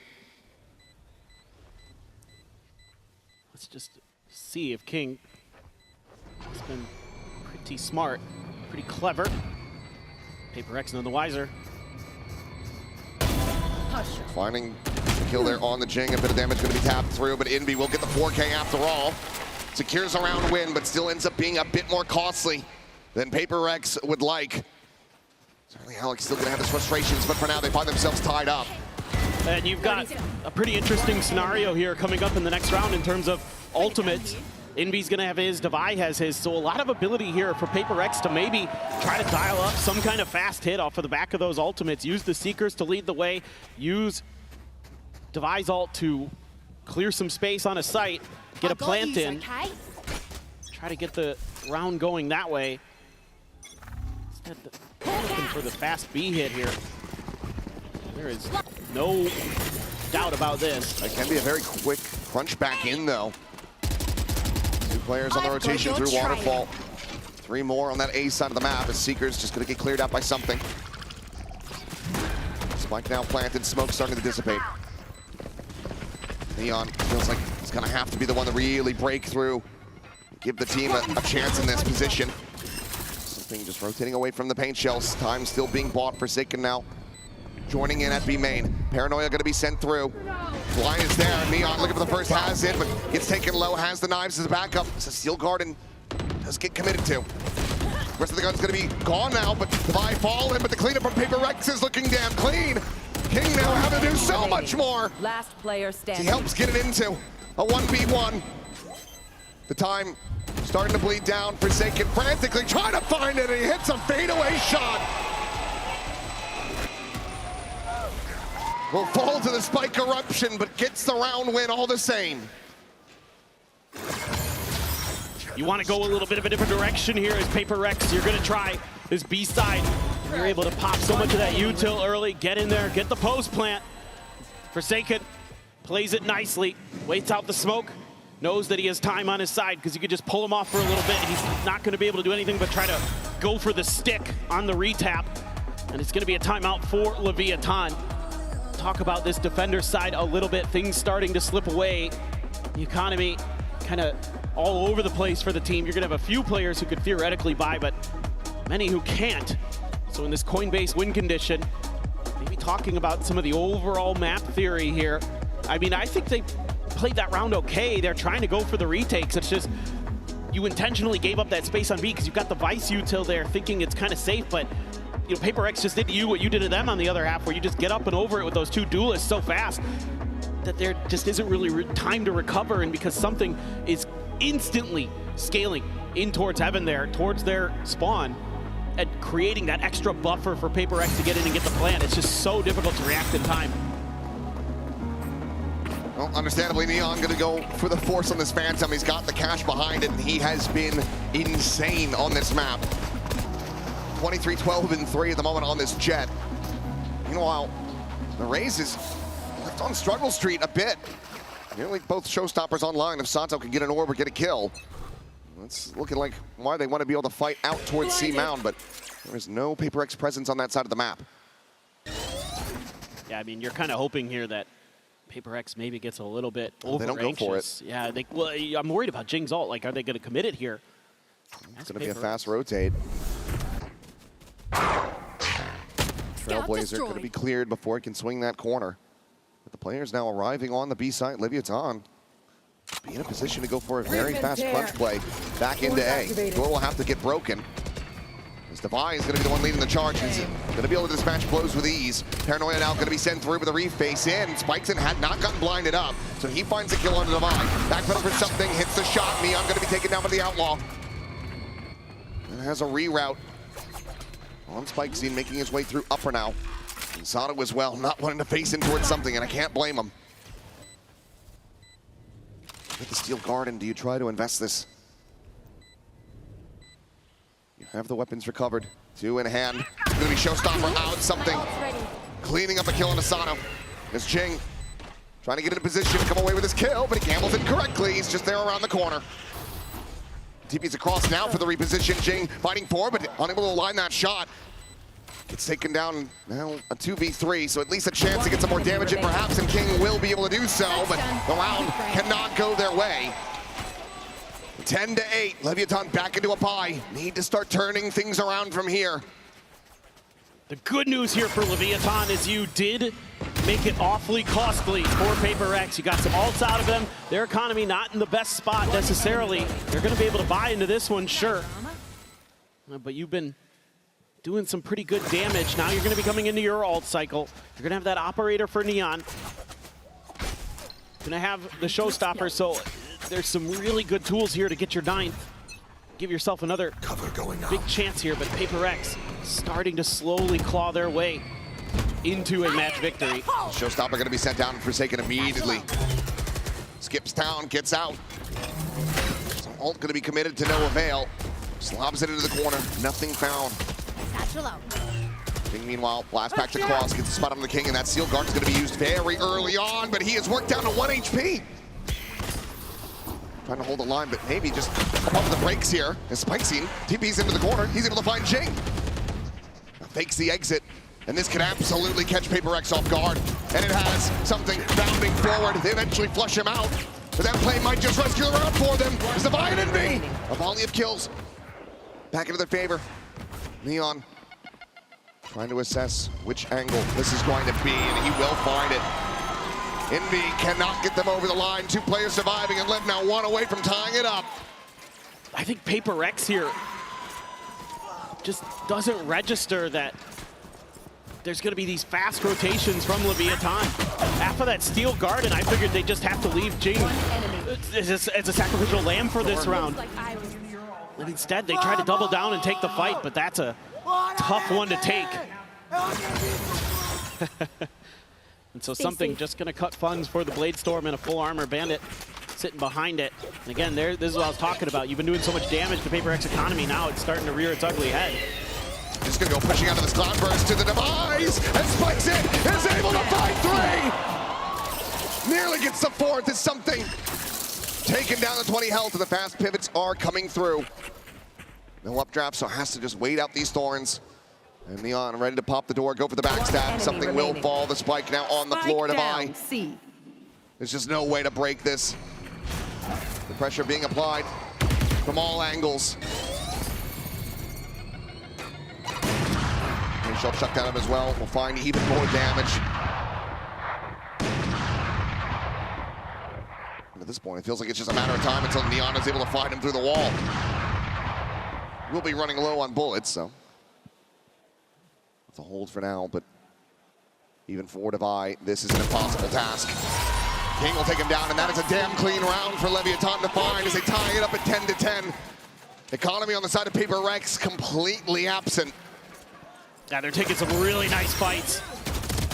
Let's just see if King has been pretty smart, Pretty clever. HyperX none the wiser. Finding the kill there on the Jing. A bit of damage going to be tapped through, but Inby will get the 4K after all. Secures a round win, but still ends up being a bit more costly than HyperX would like. Certainly Alex still going to have his frustrations, but for now they find themselves tied up. And you've got a pretty interesting scenario here coming up in the next round in terms of ultimates. Inby's going to have his, Devi has his, so a lot of ability here for HyperX to maybe try to dial up some kind of fast hit off of the back of those ultimates. Use the Seekers to lead the way, use Devi's ult to clear some space on a site, get a plant in, try to get the round going that way. Instead, looking for the fast B hit here. There is no doubt about this. That can be a very quick crunch back in, though. 2 players on the rotation through Waterfall. 3 more on that A side of the map as Seekers just going to get cleared out by something. Spike now planted, smoke starting to dissipate. Neon feels like he's going to have to be the one to really break through, give the team a chance in this position. Something just rotating away from the paint shells. Time still being bought. Forsaken now joining in at B main. Paranoia going to be sent through. Fly is there. Neon looking for the first has in, but gets taken low. Has the knives as a backup. So Steel Garden does get committed to. Rest of the gun's going to be gone now, but Devi falling. But the cleanup from HyperX is looking damn clean. King now having to do so much more. Last player standing. He helps get it into a 1v1. The time starting to bleed down. Forsaken frantically trying to find it, and he hits a fadeaway shot. Will fall to the spike eruption, but gets the round win all the same. You want to go a little bit of a different direction here as HyperX. You're going to try this B side. You're able to pop so much of that util early, get in there, get the post plant. Forsaken plays it nicely, waits out the smoke, knows that he has time on his side because you could just pull him off for a little bit. He's not going to be able to do anything but try to go for the stick on the retap. And it's going to be a timeout for Leviathan. Talk about this defender side a little bit. Things starting to slip away. The economy kind of all over the place for the team. You're going to have a few players who could theoretically buy, but many who can't. So in this Coinbase win condition, maybe talking about some of the overall map theory here. I mean, I think they played that round okay. They're trying to go for the retakes. It's just you intentionally gave up that space on B because you've got the Vice util there thinking it's kind of safe, but you know, HyperX just did to you what you did to them on the other half, where you just get up and over it with those 2 duelists so fast that there just isn't really time to recover, and because something is instantly scaling in towards heaven there, towards their spawn, and creating that extra buffer for HyperX to get in and get the plant. It's just so difficult to react in time. Well, understandably, Neon going to go for the force on this Phantom. He's got the cash behind it, and he has been insane on this map. 23, 12, and 3 at the moment on this Jet. Meanwhile, the Raze is left on struggle street a bit. Nearly both showstoppers online. If Santo can get an orb or get a kill, it's looking like why they want to be able to fight out towards C Mound, but there is no HyperX presence on that side of the map. Yeah, I mean, you're kind of hoping here that HyperX maybe gets a little bit over They don't go for it. Yeah, well, I'm worried about Jing's ult. Like, are they going to commit it here? It's going to be a fast rotate. Trailblazer going to be cleared before he can swing that corner. But the players now arriving on the B side. Leviathan be in a position to go for a very fast crunch play back into A. Door will have to get broken. As Devi is going to be the one leading the charge. He's going to be able to dispatch blows with ease. Paranoia now going to be sent through with a reface in. Spikeson had not gotten blinded up, so he finds a kill on Devi. Backpedal for something, hits the shot. Neon going to be taken down by the Outlaw. And has a reroute on Spike Scene, making his way through upper now. And Sato as well, not wanting to face in towards something, and I can't blame him. With the Steel Garden, do you try to invest this? You have the weapons recovered. 2 in hand. It's going to be Showstopper out something. Cleaning up a kill on Asano. As Jing trying to get in a position to come away with his kill, but he gambles it correctly. He's just there around the corner. TP's across now for the reposition. Jing fighting for, but unable to align that shot. Gets taken down now, a 2v3, so at least a chance to get some more damage in perhaps, and King will be able to do so, but the round cannot go their way. 10-8. Leviathan back into a bye. Need to start turning things around from here. The good news here for Leviathan is you did make it awfully costly for PaperX. You got some ults out of them. Their economy not in the best spot necessarily. They're going to be able to buy into this one, sure. But you've been doing some pretty good damage. Now you're going to be coming into your ult cycle. You're going to have that operator for Neon. Going to have the showstopper, so there's some really good tools here to get your 9th. Give yourself another big chance here, but PaperX starting to slowly claw their way into a match victory. Showstopper going to be sent down and Forsaken immediately. Skips down, gets out. Some ult going to be committed to no avail. Slobs it into the corner, nothing found. King, meanwhile, blast back to cross, gets the spot on the King, and that Seal Guard is going to be used very early on, but he has worked down to 1 HP. Trying to hold the line, but maybe just above the brakes here. As Spikesy TP's into the corner, he's able to find Jing. Fakes the exit, and this can absolutely catch PaperX off guard. And it has something bounding forward. They eventually flush him out, but that play might just rescue the round for them. It's the Vine and me. A volley of kills. Back into their favor. Neon trying to assess which angle this is going to be, and he will find it. Envy cannot get them over the line. 2 players surviving and Lev now 1 away from tying it up. I think PaperX here just doesn't register that there's going to be these fast rotations from Leviathan. After that Steel Garden, I figured they just have to leave Jing as a sacrificial lamb for this round. And instead, they try to double down and take the fight, but that's a tough one to take. And so something just going to cut funds for the Bladestorm and a full armor Bandit sitting behind it. And again, this is what I was talking about. You've been doing so much damage to PaperX economy. Now it's starting to rear its ugly head. Just going to go pushing out of this Cloudburst to the demise, and Spikes it, is able to find 3! Nearly gets the 4th as something taken down to 20 health, and the fast pivots are coming through. No updraft, so has to just wait out these thorns. And Neon ready to pop the door, go for the backstab. Something will fall. The Spike now on the floor to buy. There's just no way to break this. The pressure being applied from all angles. And she'll shut down him as well. We'll find even more damage. And at this point, it feels like it's just a matter of time until Neon is able to find him through the wall. We'll be running low on bullets, so it's a hold for now, but even for Devi, this is an impossible task. King will take him down, and that is a damn clean round for Leviathan to find as they tie it up at 10-10. Economy on the side of PaperX completely absent. Yeah, they're taking some really nice fights.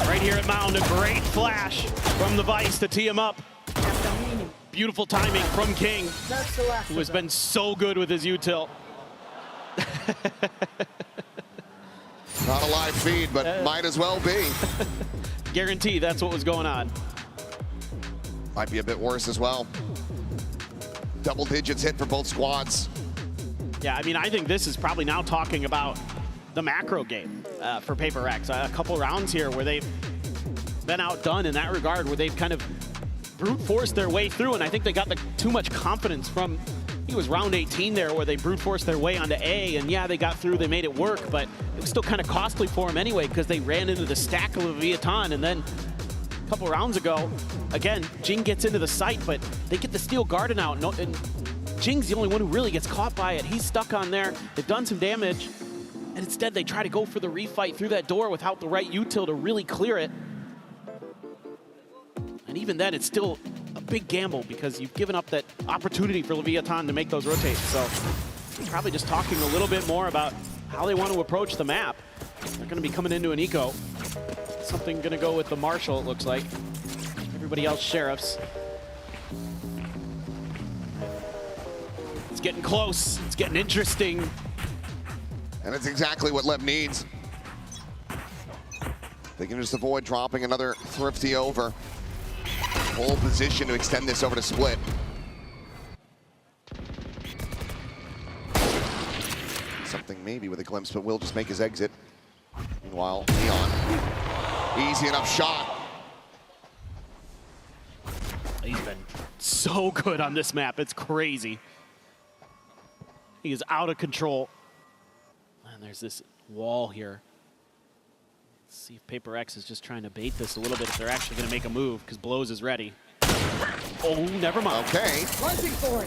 Right here at Mound, a great flash from the Vice to tee him up. Beautiful timing from King, who has been so good with his util. Not a live feed, but might as well be. Guarantee that's what was going on. Might be a bit worse as well. Double digits hit for both squads. Yeah, I mean, I think this is probably now talking about the macro game for PaperX. A couple rounds here where they've been outdone in that regard, where they've kind of brute forced their way through, and I think they got too much confidence from, I think it was round 18 there, where they brute forced their way onto A, and yeah, they got through, they made it work, but it was still kind of costly for them anyway, because they ran into the stack of Leviathan, and then a couple rounds ago, again, Jing gets into the site, but they get the Steel Garden out, and Jing's the only one who really gets caught by it. He's stuck on there, they've done some damage, and instead they try to go for the refight through that door without the right util to really clear it. And even then, it's still a big gamble because you've given up that opportunity for Leviathan to make those rotates. So probably just talking a little bit more about how they want to approach the map. They're going to be coming into an eco. Something going to go with the Marshal, it looks like. Everybody else, Sheriffs. It's getting close. It's getting interesting. And it's exactly what Lev needs. They can just avoid dropping another thrifty over. Full position to extend this over to split. Something maybe with a glimpse, but will just make his exit. Meanwhile, Neon, easy enough shot. He's been so good on this map, it's crazy. He is out of control. And there's this wall here. Let's see if HyperX is just trying to bait this a little bit if they're actually going to make a move, because Blows is ready. Oh, never mind. Okay.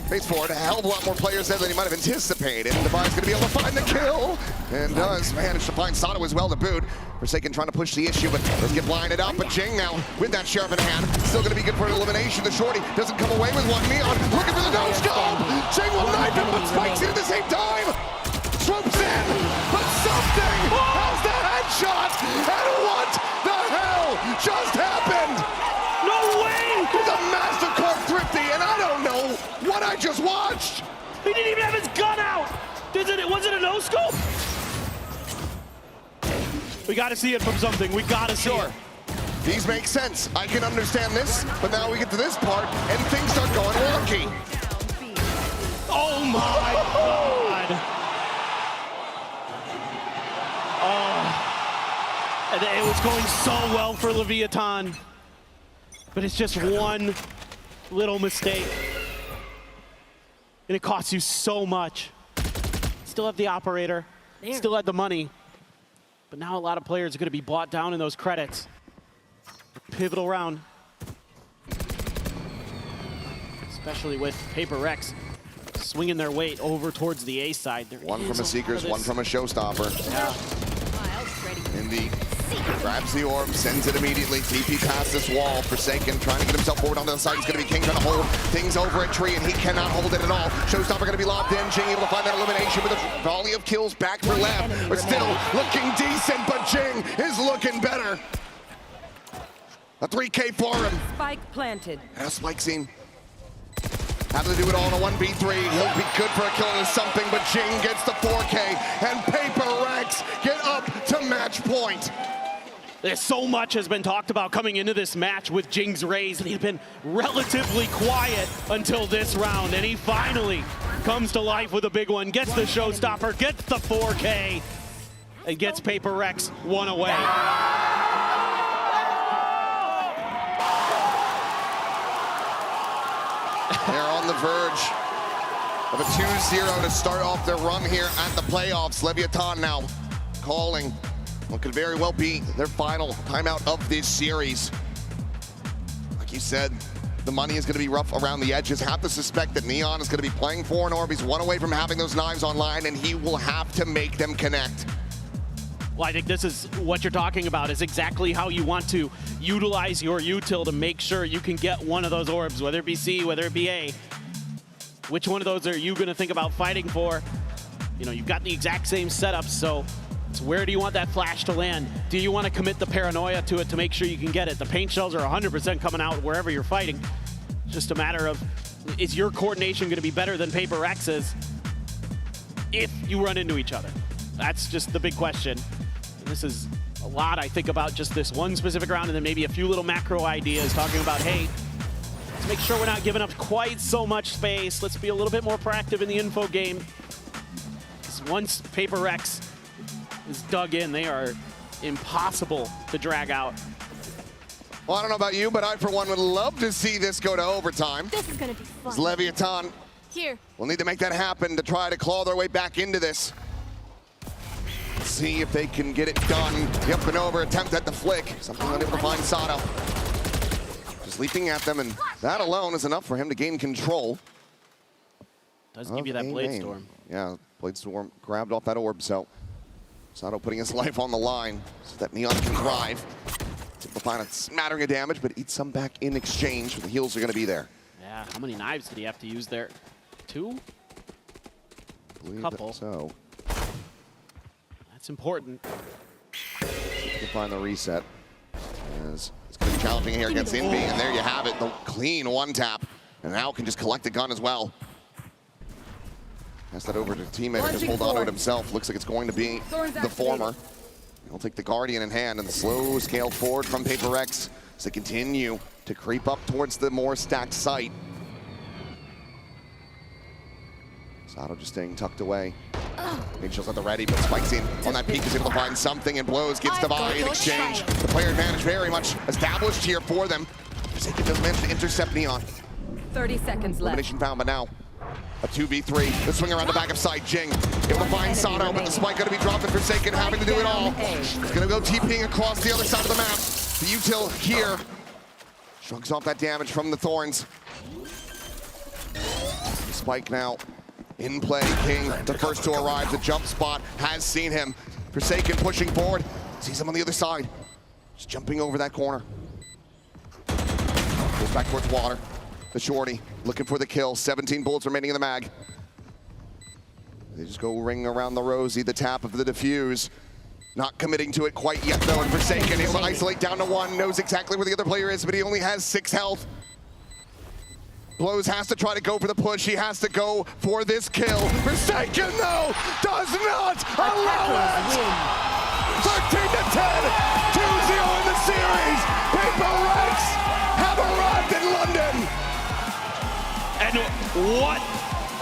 Face forward, a hell of a lot more players there than he might have anticipated. Devi's going to be able to find the kill, and does manage to find Sato as well to boot. Forsaken trying to push the issue, but let's get blinded up. But Jing now with that sheriff in hand, still going to be good for an elimination. The shorty doesn't come away with one. Neon looking for the no-scope. Jing will knife him, but spikes in at the same time. Swoops in, but something has the headshot. And what the hell just happened? No way! He's a Mastercard thrifty, and I don't know what I just watched. He didn't even have his gun out. Was it a no-scope? We got to see it from something. We got to see it. These make sense. I can understand this, but now we get to this part, and things start going wonky. Oh my God! Oh, and it was going so well for Leviathan, but it's just one little mistake, and it costs you so much. Still have the operator, still had the money, but now a lot of players are going to be bought down in those credits. Pivotal round, especially with HyperX swinging their weight over towards the A side. One from a Seekers, one from a Showstopper. Yeah. Indy grabs the orb, sends it immediately. TP past this wall. Forsaken trying to get himself forward onto the side. He's going to be King trying to hold things over at Tree, and he cannot hold it at all. Showstopper going to be lobbed in. Jing able to find that elimination with a volley of kills back for Lab. But still looking decent, but Jing is looking better. A 3K for him. Spike planted. And a spike scene. Having to do it all in a 1v3. He'll be good for a kill into something, but Jing gets the 4K, and HyperX get up to match point. There's so much has been talked about coming into this match with Jing's raise, and he's been relatively quiet until this round, and he finally comes to life with a big one, gets the showstopper, gets the 4K, and gets HyperX one away. They're on the verge of a 2-0 to start off their run here at the playoffs. Leviathan now calling what could very well be their final timeout of this series. Like you said, the money is going to be rough around the edges. Have to suspect that Neon is going to be playing for an orb. He's one away from having those knives online, and he will have to make them connect. Well, I think this is what you're talking about, is exactly how you want to utilize your util to make sure you can get one of those orbs, whether it be C, whether it be A. Which one of those are you going to think about fighting for? You know, you've got the exact same setup, so it's where do you want that flash to land? Do you want to commit the paranoia to it to make sure you can get it? The paint shells are 100% coming out wherever you're fighting. It's just a matter of, is your coordination going to be better than HyperX's if you run into each other? That's just the big question. And this is a lot, I think, about just this one specific round, and then maybe a few little macro ideas talking about, hey, let's make sure we're not giving up quite so much space. Let's be a little bit more proactive in the info game. Once HyperX is dug in, they are impossible to drag out. Well, I don't know about you, but I, for one, would love to see this go to overtime. This is gonna be fun. As Leviathan Here. will need to make that happen to try to claw their way back into this. See if they can get it done. The up and over attempt at the flick. Something unable to find Sato. Just leaping at them, and that alone is enough for him to gain control. Does give you that Blade Storm. Yeah, Blade Storm grabbed off that orb, so Sato putting his life on the line so that Neon can thrive. Able to find a smattering of damage, but eat some back in exchange. The heals are going to be there. Yeah, how many knives did he have to use there? 2? A couple. So that's important. To find the reset. As it's going to be challenging here against Invi, and there you have it. The clean one tap, and now can just collect the gun as well. Pass that over to teammate and just hold on to it himself. Looks like it's going to be the former. He'll take the Guardian in hand, and the slow scale forward from HyperX as they continue to creep up towards the more stacked site. Sato just staying tucked away. Mitchell's at the ready, but Spike's in on that peak is able to find something, and Blows gets Divide in exchange. The player advantage very much established here for them. Forsaken does manage to intercept Neon. 30 seconds left. Elimination found, but now A 2v3. The swing around the back of side. Jing able to find Sato, but the spike going to be dropped and Forsaken having to do it all. He's going to go TPing across the other side of the map. The util here shrugs off that damage from the Thorns. Spike now in play. King, the first to arrive. The jump spot has seen him. Forsaken pushing forward. Sees him on the other side. Just jumping over that corner. Goes back towards water. The shorty looking for the kill. 17 bullets remaining in the mag. They just go ring around the rosy. The tap of the defuse. Not committing to it quite yet though. And Forsaken able to isolate down to 1. Knows exactly where the other player is, but he only has 6 health. Blows has to try to go for the push. He has to go for this kill. Forsaken though does not allow it. 13-10, 2-0 in the series. HyperX have arrived in London. And what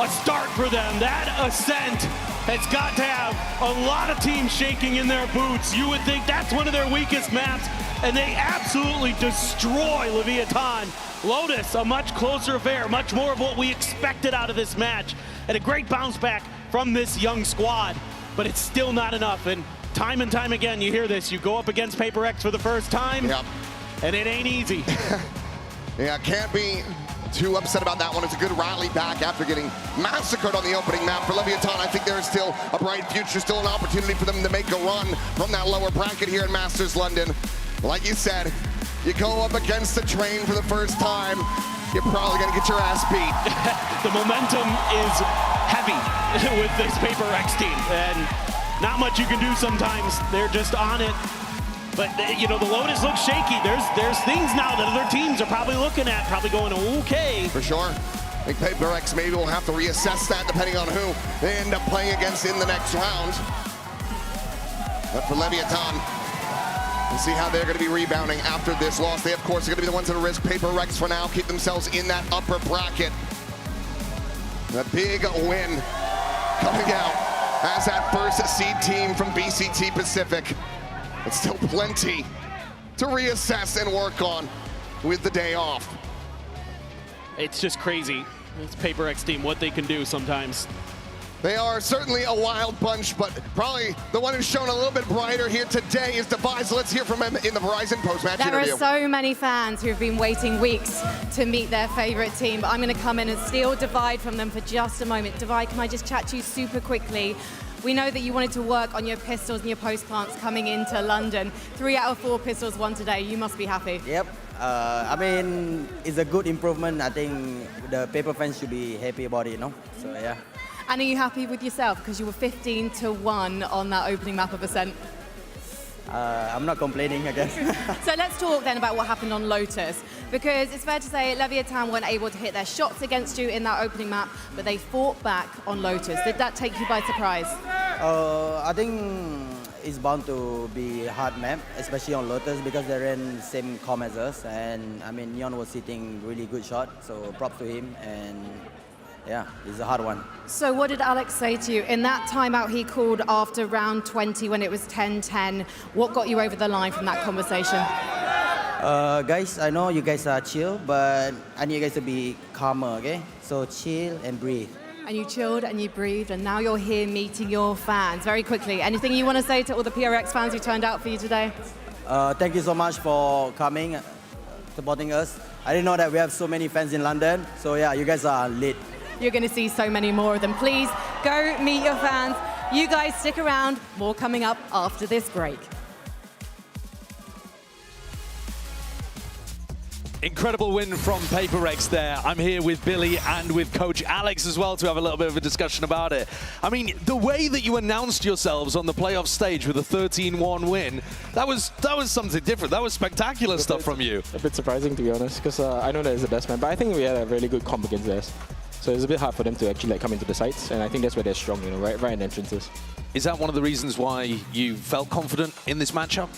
a start for them. That ascent has got to have a lot of teams shaking in their boots. You would think that's one of their weakest maps, and they absolutely destroy Leviathan. Lotus, a much closer affair, much more of what we expected out of this match, and a great bounce back from this young squad, but it's still not enough. And time again, you hear this. You go up against HyperX for the first time, and it ain't easy. Yeah, can't be too upset about that one. It's a good rally back after getting massacred on the opening map for Leviathan. I think there is still a bright future, still an opportunity for them to make a run from that lower bracket here in Masters London. Like you said, you go up against the train for the first time, you're probably gonna get your ass beat. The momentum is heavy with this HyperX team, and not much you can do sometimes. They're just on it. But, you know, the Lotus looks shaky. There's things now that other teams are probably looking at, probably going, okay. For sure. I think HyperX maybe will have to reassess that depending on who they end up playing against in the next round. But for Leviathan, we'll see how they're going to be rebounding after this loss. They, of course, are going to be the ones that risk HyperX for now, keep themselves in that upper bracket. A big win coming out as that first seed team from BCT Pacific. But still plenty to reassess and work on with the day off. It's just crazy. It's HyperX team, what they can do sometimes. They are certainly a wild bunch, but probably the one who's shown a little bit brighter here today is Device. Let's hear from him in the Verizon post-match interview. There are so many fans who have been waiting weeks to meet their favorite team, but I'm going to come in and steal Divide from them for just a moment. Divide, can I just chat to you super quickly? We know that you wanted to work on your pistols and your post plants coming into London. 3 out of 4 pistols won today. You must be happy. Yep. I mean, it's a good improvement. I think the Paper fans should be happy about it, no? So, yeah. And are you happy with yourself? Because you were 15-1 on that opening map of Ascent. I'm not complaining, I guess. So let's talk then about what happened on Lotus, because it's fair to say Leviathan weren't able to hit their shots against you in that opening map, but they fought back on Lotus. Did that take you by surprise? I think it's bound to be a hard map, especially on Lotus, because they ran same comp as us, and I mean Neon was hitting really good shot, so props to him, and yeah, it's a hard one. So what did Alex say to you? In that timeout he called after round 20 when it was 10-10, what got you over the line from that conversation? Guys, I know you guys are chill, but I need you guys to be calmer, okay? So chill and breathe. And you chilled and you breathed, and now you're here meeting your fans. Very quickly, anything you want to say to all the PRX fans who turned out for you today? Thank you so much for coming, supporting us. I didn't know that we have so many fans in London, so yeah, you guys are lit. You're going to see so many more of them. Please go meet your fans. You guys stick around. More coming up after this break. Incredible win from HyperX there. I'm here with Billy and with Coach Alex as well to have a little bit of a discussion about it. I mean, the way that you announced yourselves on the playoff stage with a 13-1 win, that was something different. That was spectacular stuff from you. A bit surprising, to be honest, because I know that it's the best man, but I think we had a really good comp against theirs. So it's a bit hard for them to actually come into the sites, and I think that's where they're strong, you know, right in entrances. Is that one of the reasons why you felt confident in this matchup?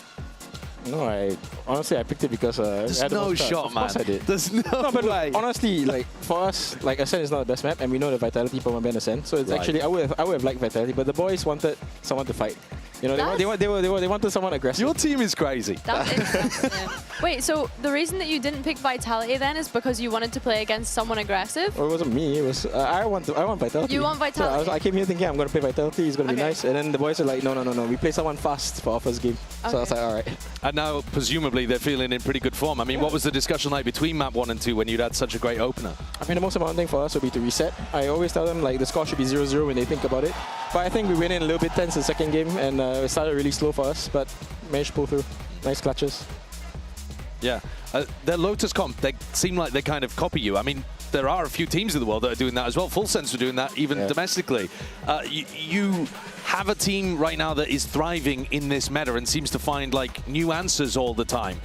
No, honestly I picked it because there's no shot, man. Of course I did. There's no way. Honestly, like for us, like Ascent is not the best map, and we know the Vitality per ban Ascent. So it's actually I would have liked Vitality, but the boys wanted someone to fight. You know, they wanted someone aggressive. Your team is crazy. That's interesting. Wait, so the reason that you didn't pick Vitality then is because you wanted to play against someone aggressive? Or it wasn't me. It was I want Vitality. You want Vitality? So I came here thinking I'm going to play Vitality. It's going to be Okay. nice. And then the boys are like, no. We play someone fast for our first game. So I was like, all right. And now, presumably, they're feeling in pretty good form. I mean, what was the discussion like between map 1 and 2 when you'd had such a great opener? I mean, the most important thing for us would be to reset. I always tell them like the score should be 0-0 when they think about it. But I think we went in a little bit tense in the second game, and it started really slow for us, but managed to pull through. Nice clutches. Yeah. Their Lotus comp, they seem like they kind of copy you. I mean, there are a few teams in the world that are doing that as well. Full Sense are doing that even domestically. You have a team right now that is thriving in this meta and seems to find like new answers all the time.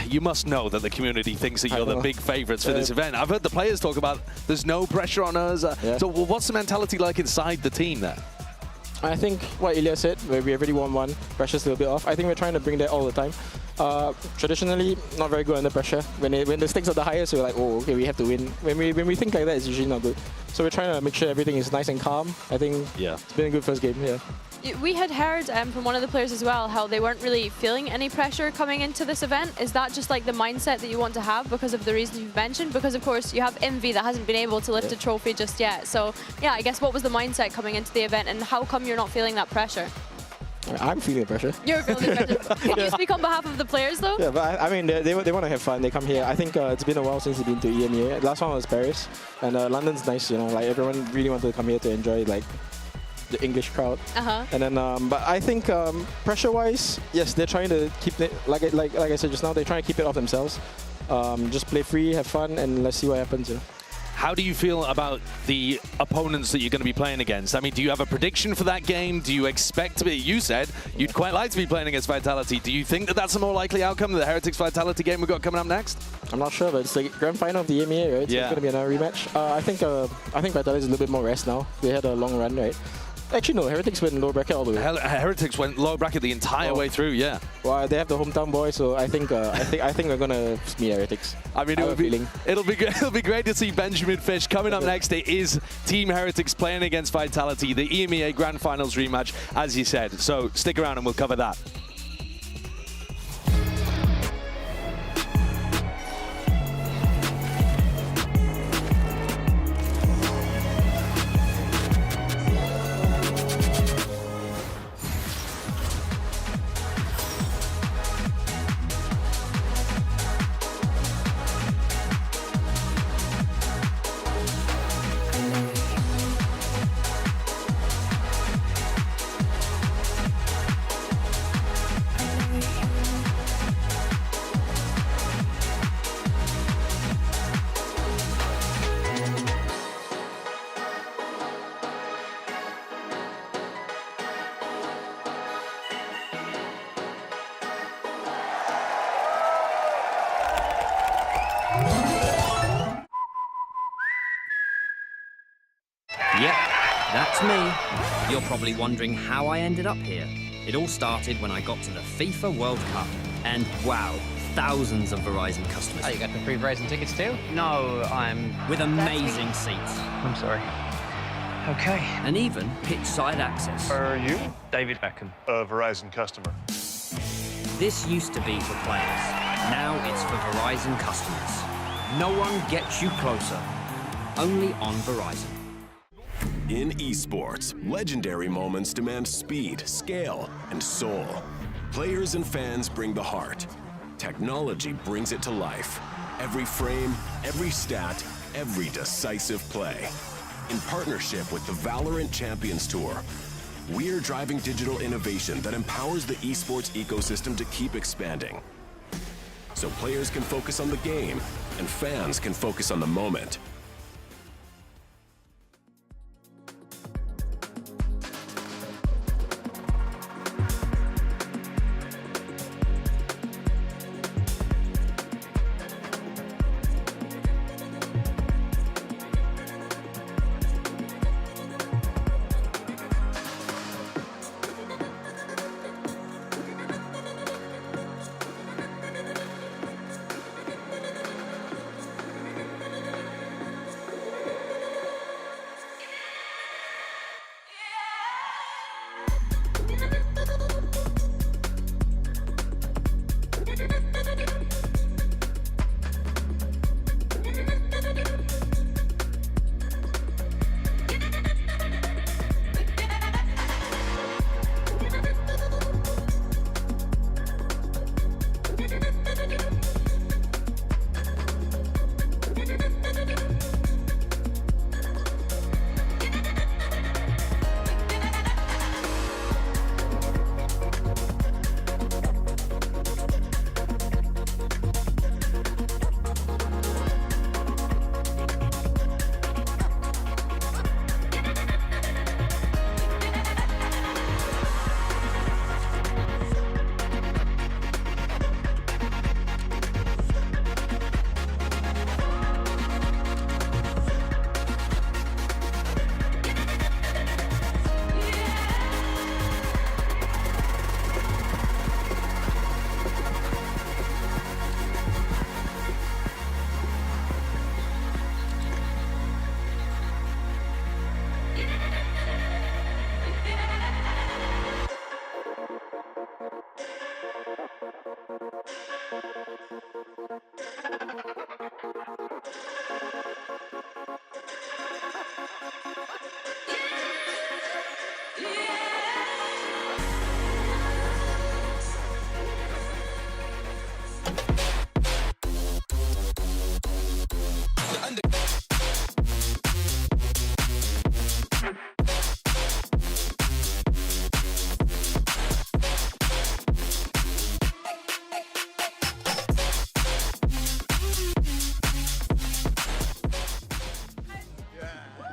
You must know that the community thinks that you're the big favorites for this event. I've heard the players talk about there's no pressure on us. So what's the mentality like inside the team there? I think what Ilya said, where we already won one, pressure's a little bit off. I think we're trying to bring that all the time. Traditionally, not very good under pressure. When the stakes are the highest, we're like, oh, okay, we have to win. When we think like that, it's usually not good. So we're trying to make sure everything is nice and calm. I think it's been a good first game, We had heard from one of the players as well how they weren't really feeling any pressure coming into this event. Is that just like the mindset that you want to have because of the reasons you've mentioned? Because of course you have Envy that hasn't been able to lift a trophy just yet. So yeah, I guess what was the mindset coming into the event and how come you're not feeling that pressure? I'm feeling the pressure. You're feeling the pressure. Can you speak on behalf of the players though? Yeah, but I mean, they want to have fun. They come here. I think it's been a while since they've been to EMEA. Last one was Paris. And London's nice, you know, like everyone really wanted to come here to enjoy like the English crowd. And then, but I think pressure-wise, yes, they're trying to keep it, like I said just now, they're trying to keep it off themselves. Just play free, have fun, and let's see what happens, you know. How do you feel about the opponents that you're going to be playing against? I mean, do you have a prediction for that game? Do you expect to be, you said you'd quite like to be playing against Vitality. Do you think that that's a more likely outcome than the Heretics Vitality game we've got coming up next? I'm not sure, but it's the grand final of the EMEA, right? So it's going to be another rematch. I think Vitality is a little bit more rest now. They had a long run, right? Actually, no, Heretics went low bracket all the way. Heretics went low bracket the entire way through, yeah. Well, they have the hometown boy, so I think we're gonna meet Heretics. I mean, it'll be great to see Benjamin Fish coming up next. It is Team Heretics playing against Vitality, the EMEA Grand Finals rematch, as you said. So stick around and we'll cover that. Yep, that's me. You're probably wondering how I ended up here. It all started when I got to the FIFA World Cup. And wow, thousands of Verizon customers. Oh, you got the free Verizon tickets too? No, I'm... With amazing seats. I'm sorry. Okay. And even pitch-side access. Are you? David Beckham, a Verizon customer. This used to be for players. Now it's for Verizon customers. No one gets you closer. Only on Verizon. In esports, legendary moments demand speed, scale, and soul. Players and fans bring the heart. Technology brings it to life. Every frame, every stat, every decisive play. In partnership with the VALORANT Champions Tour, we're driving digital innovation that empowers the esports ecosystem to keep expanding. So players can focus on the game, and fans can focus on the moment.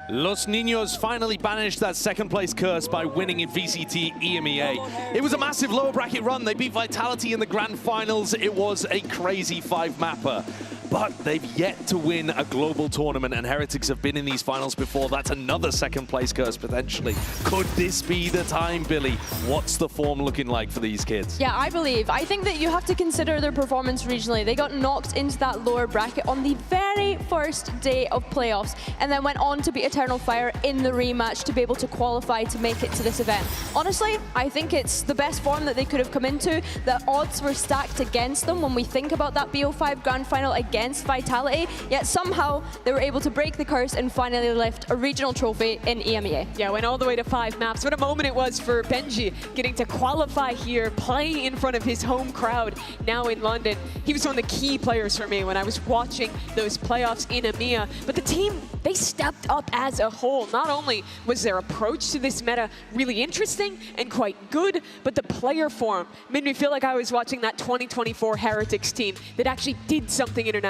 Los Niños finally banished that second place curse by winning in VCT EMEA. It was a massive lower bracket run. They beat Vitality in the grand finals. It was a crazy 5-mapper. But they've yet to win a global tournament, and Heretics have been in these finals before. That's another second place curse, potentially. Could this be the time, Billy? What's the form looking like for these kids? Yeah, I think that you have to consider their performance regionally. They got knocked into that lower bracket on the very first day of playoffs, and then went on to beat Eternal Fire in the rematch to be able to qualify to make it to this event. Honestly, I think it's the best form that they could have come into. The odds were stacked against them when we think about that BO5 grand final against Vitality, yet somehow they were able to break the curse and finally lift a regional trophy in EMEA. Yeah, went all the way to 5 maps. What a moment it was for Benji getting to qualify here, play in front of his home crowd now in London. He was one of the key players for me when I was watching those playoffs in EMEA. But the team, they stepped up as a whole. Not only was their approach to this meta really interesting and quite good, but the player form made me feel like I was watching that 2024 Heretics team that actually did something internationally,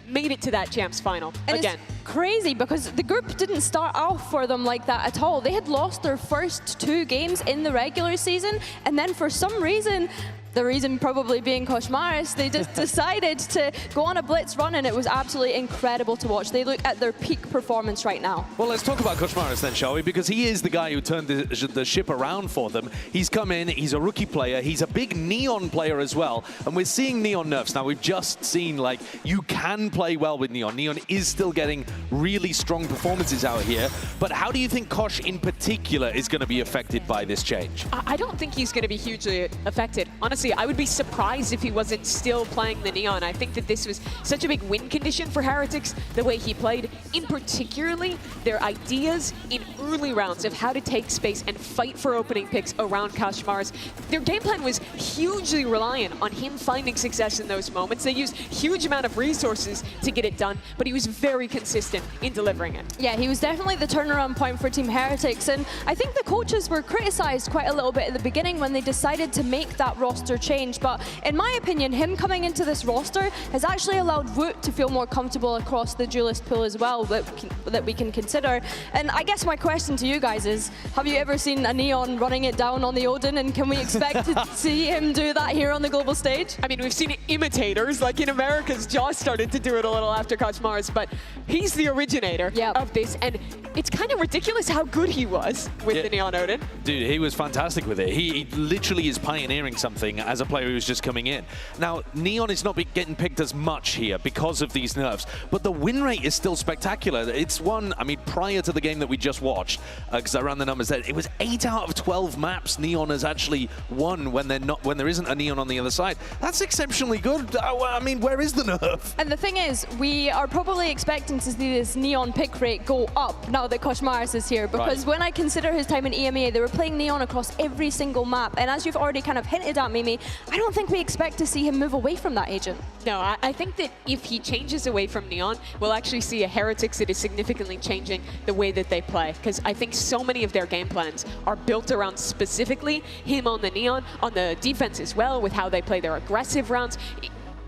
made it to that Champs final again. It's crazy because the group didn't start off for them like that at all. They had lost their first 2 games in the regular season, and then for some reason, the reason probably being Koshmaris, they just decided to go on a blitz run, and it was absolutely incredible to watch. They look at their peak performance right now. Well, let's talk about Koshmaris then, shall we? Because he is the guy who turned the ship around for them. He's come in, he's a rookie player, he's a big Neon player as well, and we're seeing Neon nerfs. Now, we've just seen, like, you can play well with Neon. Neon is still getting really strong performances out here, but how do you think Kosh in particular is going to be affected by this change? I don't think he's going to be hugely affected. Honestly, I would be surprised if he wasn't still playing the Neon. I think that this was such a big win condition for Heretics, the way he played, in particularly their ideas in early rounds of how to take space and fight for opening picks around Koshmaris. Their game plan was hugely reliant on him finding success in those moments. They used huge amount of resources to get it done, but he was very consistent in delivering it. Yeah, he was definitely the turnaround point for Team Heretics, and I think the coaches were criticized quite a little bit at the beginning when they decided to make that roster change, but in my opinion, him coming into this roster has actually allowed Woot to feel more comfortable across the duelist pool as well that we can consider. And I guess my question to you guys is, have you ever seen a Neon running it down on the Odin, and can we expect to see him do that here on the global stage? I mean, we've seen imitators, like in America's Jaws started to do it a little after Koshmaris, but he's the originator of this, and it's kind of ridiculous how good he was with the Neon Odin. Dude, he was fantastic with it. He literally is pioneering something as a player who's just coming in. Now, Neon is not getting picked as much here because of these nerfs, but the win rate is still spectacular. It's one, I mean, prior to the game that we just watched, because I ran the numbers there, it was 8 out of 12 maps Neon has actually won when there isn't a Neon on the other side. That's exceptionally good. I mean, where is the nerf? And the thing is, we are probably expecting to see this Neon pick rate go up now that Koshmaris is here, because when I consider his time in EMEA, they were playing Neon across every single map, and as you've already kind of hinted at, Mimi, I don't think we expect to see him move away from that agent. No, I think that if he changes away from Neon, we'll actually see a Heretics that is significantly changing the way that they play, because I think so many of their game plans are built around specifically him on the Neon, on the defense as well, with how they play their aggressive rounds.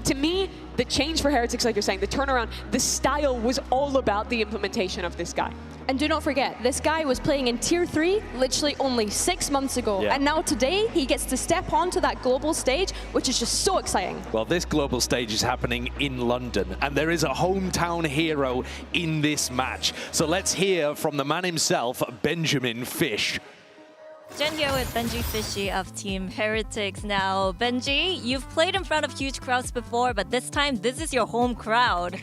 To me, the change for Heretics, like you're saying, the turnaround, the style was all about the implementation of this guy. And do not forget, this guy was playing in Tier 3 literally only 6 months ago. And now today, he gets to step onto that global stage, which is just so exciting. Well, this global stage is happening in London, and there is a hometown hero in this match. So let's hear from the man himself, Benjamin Fish. Jen here with Benji Fishy of Team Heretics. Now, Benji, you've played in front of huge crowds before, but this time, this is your home crowd.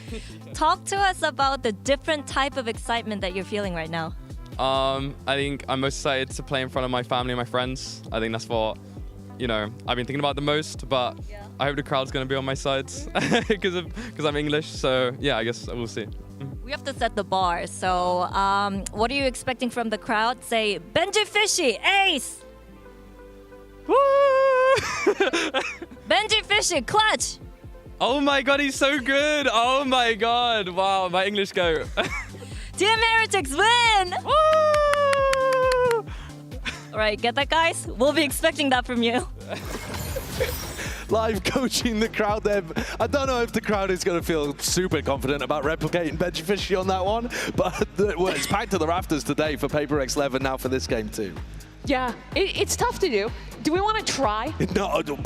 Talk to us about the different type of excitement that you're feeling right now. I think I'm most excited to play in front of my family and my friends. I think that's what, you know, I've been thinking about the most, but I hope the crowd's going to be on my side because I'm English. So, yeah, I guess we'll see. We have to set the bar. So, what are you expecting from the crowd? Say, Benji Fishy, ace! Woo! Benji Fishy, clutch! Oh my god, he's so good! Oh my god! Wow, my English go. Team Heretics win! Woo! All right, get that, guys? We'll be expecting that from you. live coaching the crowd there. I don't know if the crowd is going to feel super confident about replicating Benji on that one, but well, it's packed to the rafters today for PaperX 11 now for this game too. Yeah, it's tough to do. Do we want to try? No, I don't.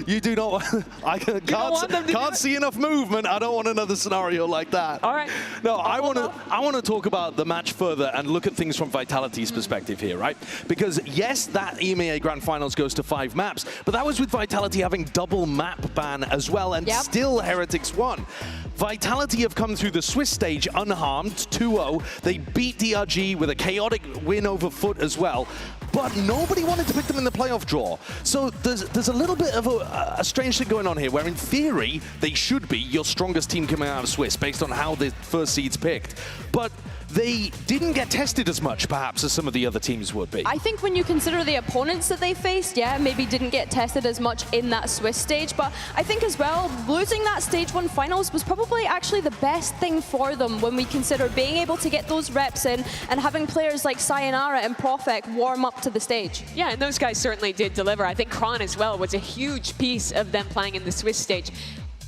You do not. I can't see enough movement. I don't want another scenario like that. All right. No, I want to talk about the match further and look at things from Vitality's perspective here, right? Because yes, that EMEA Grand Finals goes to 5 maps, but that was with Vitality having double map ban as well, and still Heretics won. Vitality have come through the Swiss stage unharmed, 2-0. They beat DRG with a chaotic win over Foot as well. But nobody wanted to pick them in the playoff draw. So there's a little bit of a strange thing going on here, where in theory, they should be your strongest team coming out of Swiss based on how the first seed's picked. But they didn't get tested as much, perhaps, as some of the other teams would be. I think when you consider the opponents that they faced, yeah, maybe didn't get tested as much in that Swiss stage, but I think as well, losing that Stage 1 finals was probably actually the best thing for them when we consider being able to get those reps in and having players like Sayonara and Profek warm up to the stage. Yeah, and those guys certainly did deliver. I think Kron as well was a huge piece of them playing in the Swiss stage.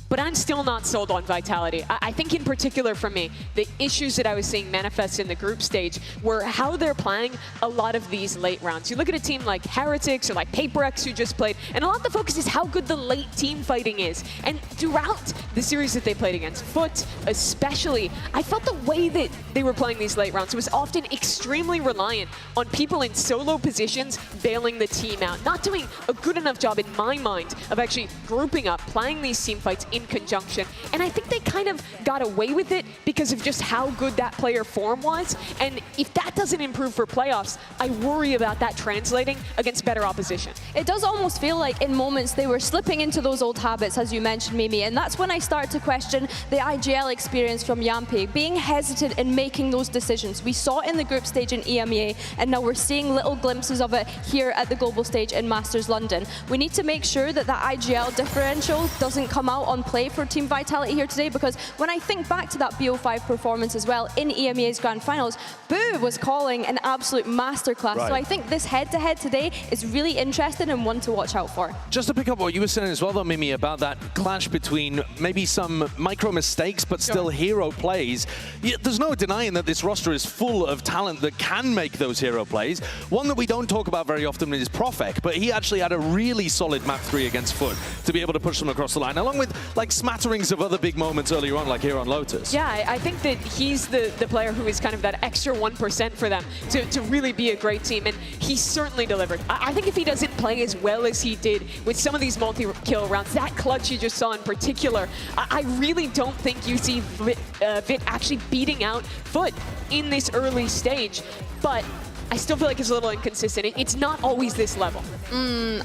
But I'm still not sold on Vitality. I think in particular for me, the issues that I was seeing manifest in the group stage were how they're playing a lot of these late rounds. You look at a team like Heretics or like PaperX who just played, and a lot of the focus is how good the late team fighting is. And throughout the series that they played against Foot, especially, I felt the way that they were playing these late rounds was often extremely reliant on people in solo positions bailing the team out, not doing a good enough job in my mind of actually grouping up, playing these team fights in conjunction. And I think they kind of got away with it because of just how good that player form was. And if that doesn't improve for playoffs, I worry about that translating against better opposition. It does almost feel like in moments they were slipping into those old habits, as you mentioned, Mimi, and that's when I start to question the IGL experience from Yampi, being hesitant in making those decisions. We saw it in the group stage in EMEA, and now we're seeing little glimpses of it here at the global stage in Masters London. We need to make sure that that IGL differential doesn't come out on play for Team Vitality here today, because when I think back to that BO5 performance as well in EMEA's Grand Finals, Boo was calling an absolute masterclass. Right. So I think this head-to-head today is really interesting and one to watch out for. Just to pick up what you were saying as well, though, Mimi, about that clash between maybe some micro mistakes but still hero plays. There's no denying that this roster is full of talent that can make those hero plays. One that we don't talk about very often is Profek, but he actually had a really solid map 3 against Foot to be able to push them across the line, along with like smatterings of other big moments earlier on, like here on Lotus. Yeah, I think that he's the player who is kind of that extra 1% for them to really be a great team, and he certainly delivered. I think if he doesn't play as well as he did with some of these multi-kill rounds, that clutch you just saw in particular, I really don't think you see Vit actually beating out Foot in this early stage, but I still feel like it's a little inconsistent. It's not always this level.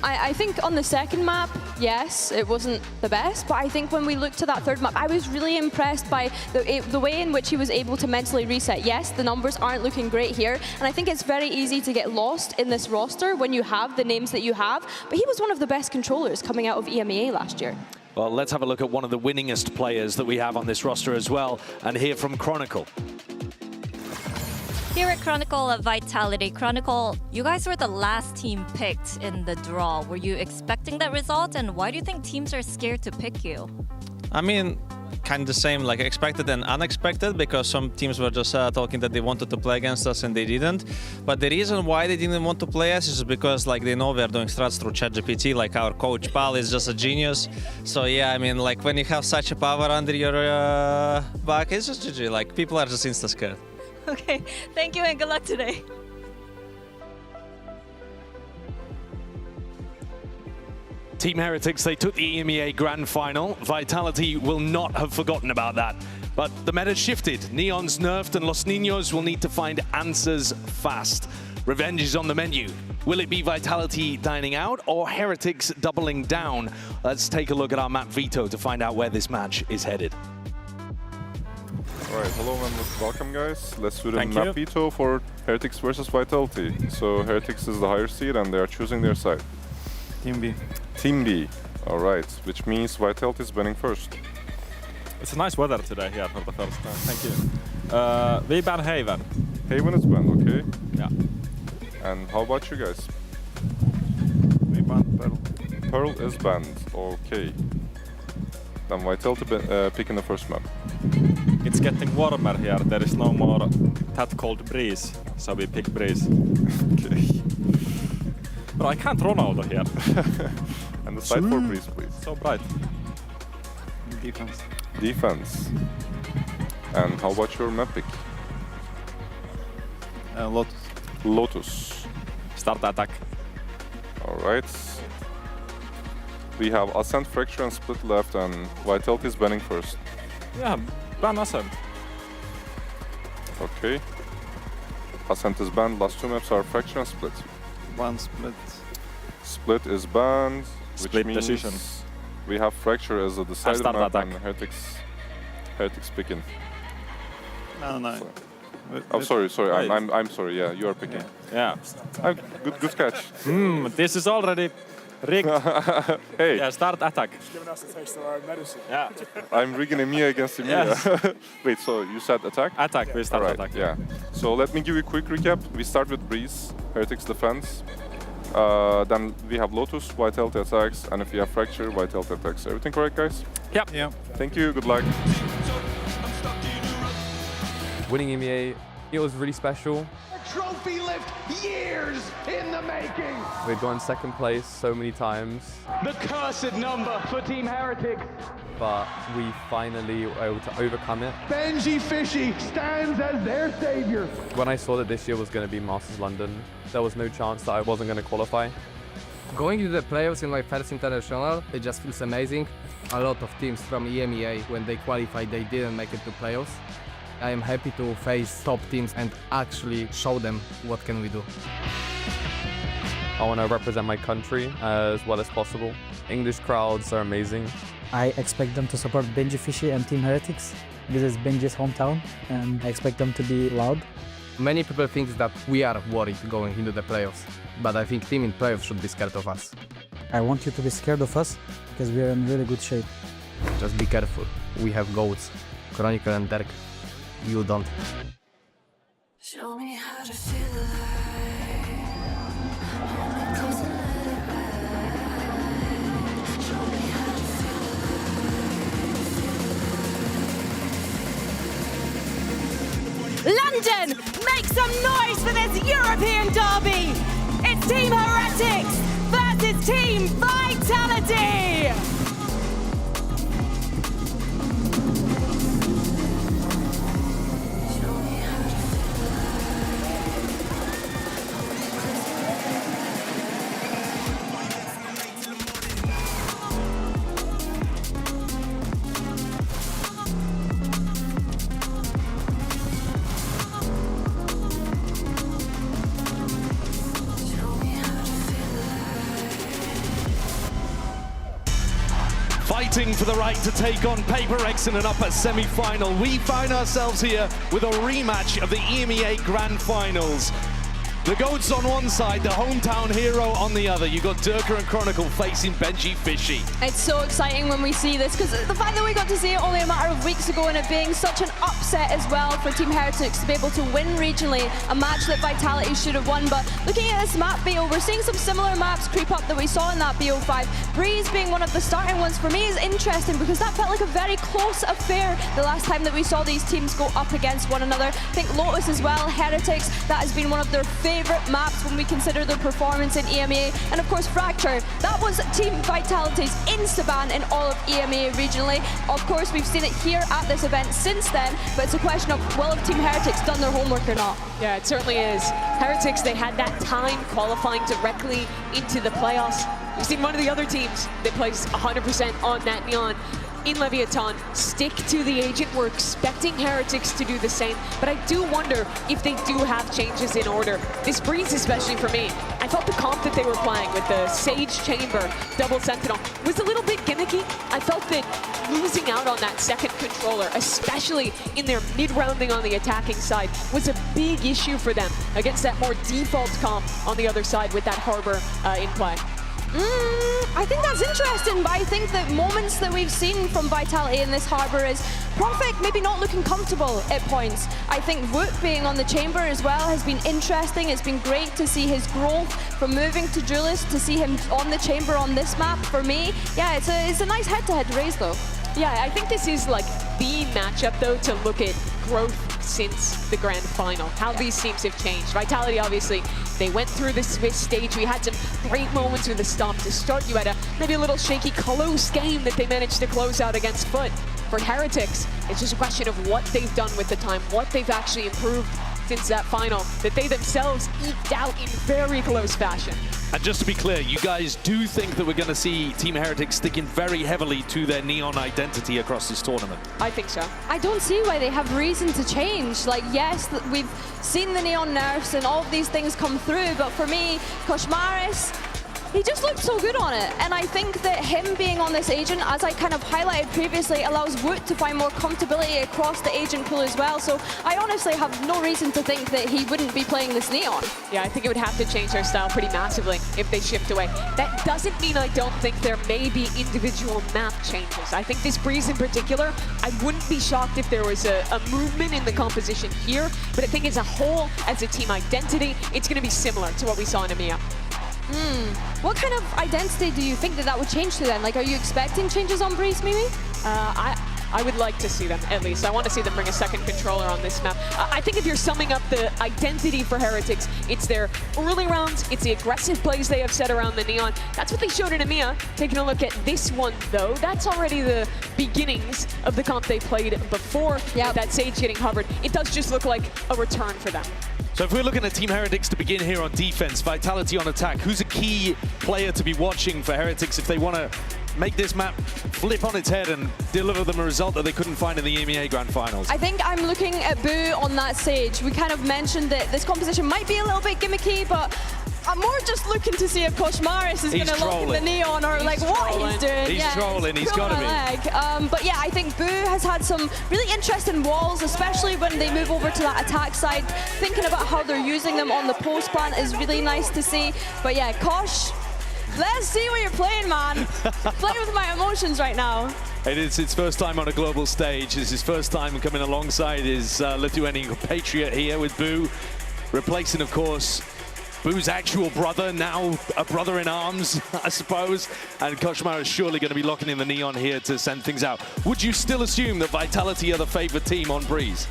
I think on the second map, yes, it wasn't the best, but I think when we looked to that third map, I was really impressed by the way in which he was able to mentally reset. Yes, the numbers aren't looking great here, and I think it's very easy to get lost in this roster when you have the names that you have, but he was one of the best controllers coming out of EMEA last year. Well, let's have a look at one of the winningest players that we have on this roster as well, and hear from Chronicle. Here at Chronicle of Vitality, Chronicle, you guys were the last team picked in the draw. Were you expecting that result, and why do you think teams are scared to pick you? I mean, kind of the same, like expected and unexpected, because some teams were just talking that they wanted to play against us and they didn't. But the reason why they didn't want to play us is because like they know we're doing strats through ChatGPT, like our coach Pal is just a genius. So yeah, I mean, like when you have such a power under your back, it's just GG, like people are just insta-scared. Okay, thank you and good luck today. Team Heretics, they took the EMEA Grand Final. Vitality will not have forgotten about that. But the meta shifted. Neon's nerfed and Los Niños will need to find answers fast. Revenge is on the menu. Will it be Vitality dining out or Heretics doubling down? Let's take a look at our map veto to find out where this match is headed. Alright, hello and welcome guys. Let's do the map veto for Heretics versus Vitality. So Heretics is the higher seed and they are choosing their side. Team B. Team B. Alright, which means Vitality is banning first. It's a nice weather today here for the first time. Thank you. We ban Haven. Haven is banned, okay. Yeah. And how about you guys? We ban Pearl. Pearl is banned. Okay. Then Vitality picking the first map. It's getting warmer here. There is no more that cold breeze, so we pick breeze. Okay. But I can't Ronaldo here. And the side for breeze, please. So bright. Defense. Defense. And how about your map pick? Lotus. Lotus. Start attack. Alright. We have Ascent, Fracture and Split left, and Vitality is banning first. Yeah, ban Ascent. Okay. Ascent is banned. Last two maps are Fracture and Split. One Split. Split is banned, Split which means decision. we have Fracture as a decided start map attack. and Heretics picking. No. So. Oh, sorry. Right. I'm sorry. Yeah, you are picking. Yeah. Good catch. This is already rigged. Hey. Yeah, start attack. Giving us a taste of our medicine. Yeah. I'm rigging Emilia against Emilia. Yes. Wait, so you said attack? Attack, we start Alright, attack. Yeah. So let me give you a quick recap. We start with Breeze, Heretics defense. Then we have Lotus, Vitality attacks, and if you have Fracture, Vitality attacks. Everything correct, guys? Yep. Yeah. Thank you. Good luck. Winning EMEA, it was really special. Trophy lift years in the making. We'd gone second place so many times, The cursed number for Team Heretics. but we finally were able to overcome it. Benji Fishy stands as their savior. When I saw that this year was going to be Masters London, there was no chance that I wasn't going to qualify. Going to the playoffs in my first international, it just feels amazing. A lot of teams from EMEA, when they qualified, they didn't make it to playoffs. I am happy to face top teams and actually show them what can we do. I want to represent my country as well as possible. English crowds are amazing. I expect them to support Benji Fishy and Team Heretics. This is Benji's hometown, and I expect them to be loud. Many people think that we are worried going into the playoffs, but I think team in playoffs should be scared of us. I want you to be scared of us, because we are in really good shape. Just be careful. We have goats, Chronicle and Derek. You don't. Show me how to feel alive. Hold me close and let it ride. Show me how to feel alive. London, make some noise for this European derby. It's Team Heretics versus Team Vitality. Fighting for the right to take on HyperX in an upper semi-final. We find ourselves here with a rematch of the EMEA Grand Finals. The GOATs on one side, the hometown hero on the other. You've got Durka and Chronicle facing Benji Fishy. It's so exciting when we see this, because the fact that we got to see it only a matter of weeks ago and it being such an upset as well for Team Heretics to be able to win regionally, a match that Vitality should have won. But looking at this map BO, we're seeing some similar maps creep up that we saw in that BO5. Breeze being one of the starting ones for me is interesting because that felt like a very close affair the last time that we saw these teams go up against one another. I think Lotus as well, Heretics, that has been one of their favourite maps when we consider their performance in EMEA. And of course Fracture, that was Team Vitality's insta-ban in all of EMEA regionally. Of course we've seen it here at this event since then, but it's a question of will have Team Heretics done their homework or not? Yeah, it certainly is. Heretics, they had that time qualifying directly into the playoffs. We've seen one of the other teams that plays 100% on that Neon in Leviathan stick to the agent. We're expecting Heretics to do the same, but I do wonder if they do have changes in order. This Breeze, especially for me, I thought the comp that they were playing with the Sage Chamber, Double Sentinel, was a little bit gimmicky. I felt that losing out on that second controller, especially in their mid-rounding on the attacking side, was a big issue for them against that more default comp on the other side with that Harbor in play. I think that's interesting, but I think that moments that we've seen from Vitality in this Harbor is Profik maybe not looking comfortable at points. I think Woot being on the Chamber as well has been interesting. It's been great to see his growth from moving to Julius, to see him on the Chamber on this map. For me, yeah, it's a nice head-to-head race though. Yeah, I think this is like the matchup though to look at growth since the grand final, how these teams have changed. Vitality, obviously, they went through the Swiss stage. We had some great moments with the stomp to start. You had maybe a little shaky, close game that they managed to close out against Foot. For Heretics, it's just a question of what they've done with the time, what they've actually improved since that final, that they themselves eked out in very close fashion. And just to be clear, you guys do think that we're going to see Team Heretics sticking very heavily to their Neon identity across this tournament? I think so. I don't see why they have reason to change. Like, yes, we've seen the Neon nerfs and all of these things come through, but for me, Koshmaris, he just looked so good on it. And I think that him being on this agent, as I kind of highlighted previously, allows Woot to find more comfortability across the agent pool as well. So I honestly have no reason to think that he wouldn't be playing this Neon. Yeah, I think it would have to change their style pretty massively if they shift away. That doesn't mean I don't think there may be individual map changes. I think this Breeze in particular, I wouldn't be shocked if there was a movement in the composition here, but I think as a whole, as a team identity, it's going to be similar to what we saw in EMEA. What kind of identity do you think that would change to then? Like, are you expecting changes on Breeze, maybe? I would like to see them, at least. I want to see them bring a second controller on this map. I think if you're summing up the identity for Heretics, it's their early rounds, it's the aggressive plays they have set around the Neon. That's what they showed in EMEA. Taking a look at this one, though, that's already the beginnings of the comp they played before. Yeah, that Sage getting hovered. It does just look like a return for them. So if we're looking at Team Heretics to begin here on defense, Vitality on attack, who's a key player to be watching for Heretics if they want to make this map flip on its head and deliver them a result that they couldn't find in the EMEA Grand Finals? I think I'm looking at Boo on that Sage. We kind of mentioned that this composition might be a little bit gimmicky, but I'm more just looking to see if Koshmaris is going to look at the Neon or like what he's doing. He's trolling, he's got to be. But yeah, I think Boo has had some really interesting walls, especially when they move over to that attack side. Thinking about how they're using them on the post plant is really nice to see. But yeah, Kosh, let's see what you're playing, man. Playing with my emotions right now. It is his first time on a global stage. It's his first time coming alongside his Lithuanian compatriot here with Boo, replacing, of course, Boo's actual brother, now a brother in arms, I suppose. And Koshmar is surely going to be locking in the Neon here to send things out. Would you still assume that Vitality are the favorite team on Breeze?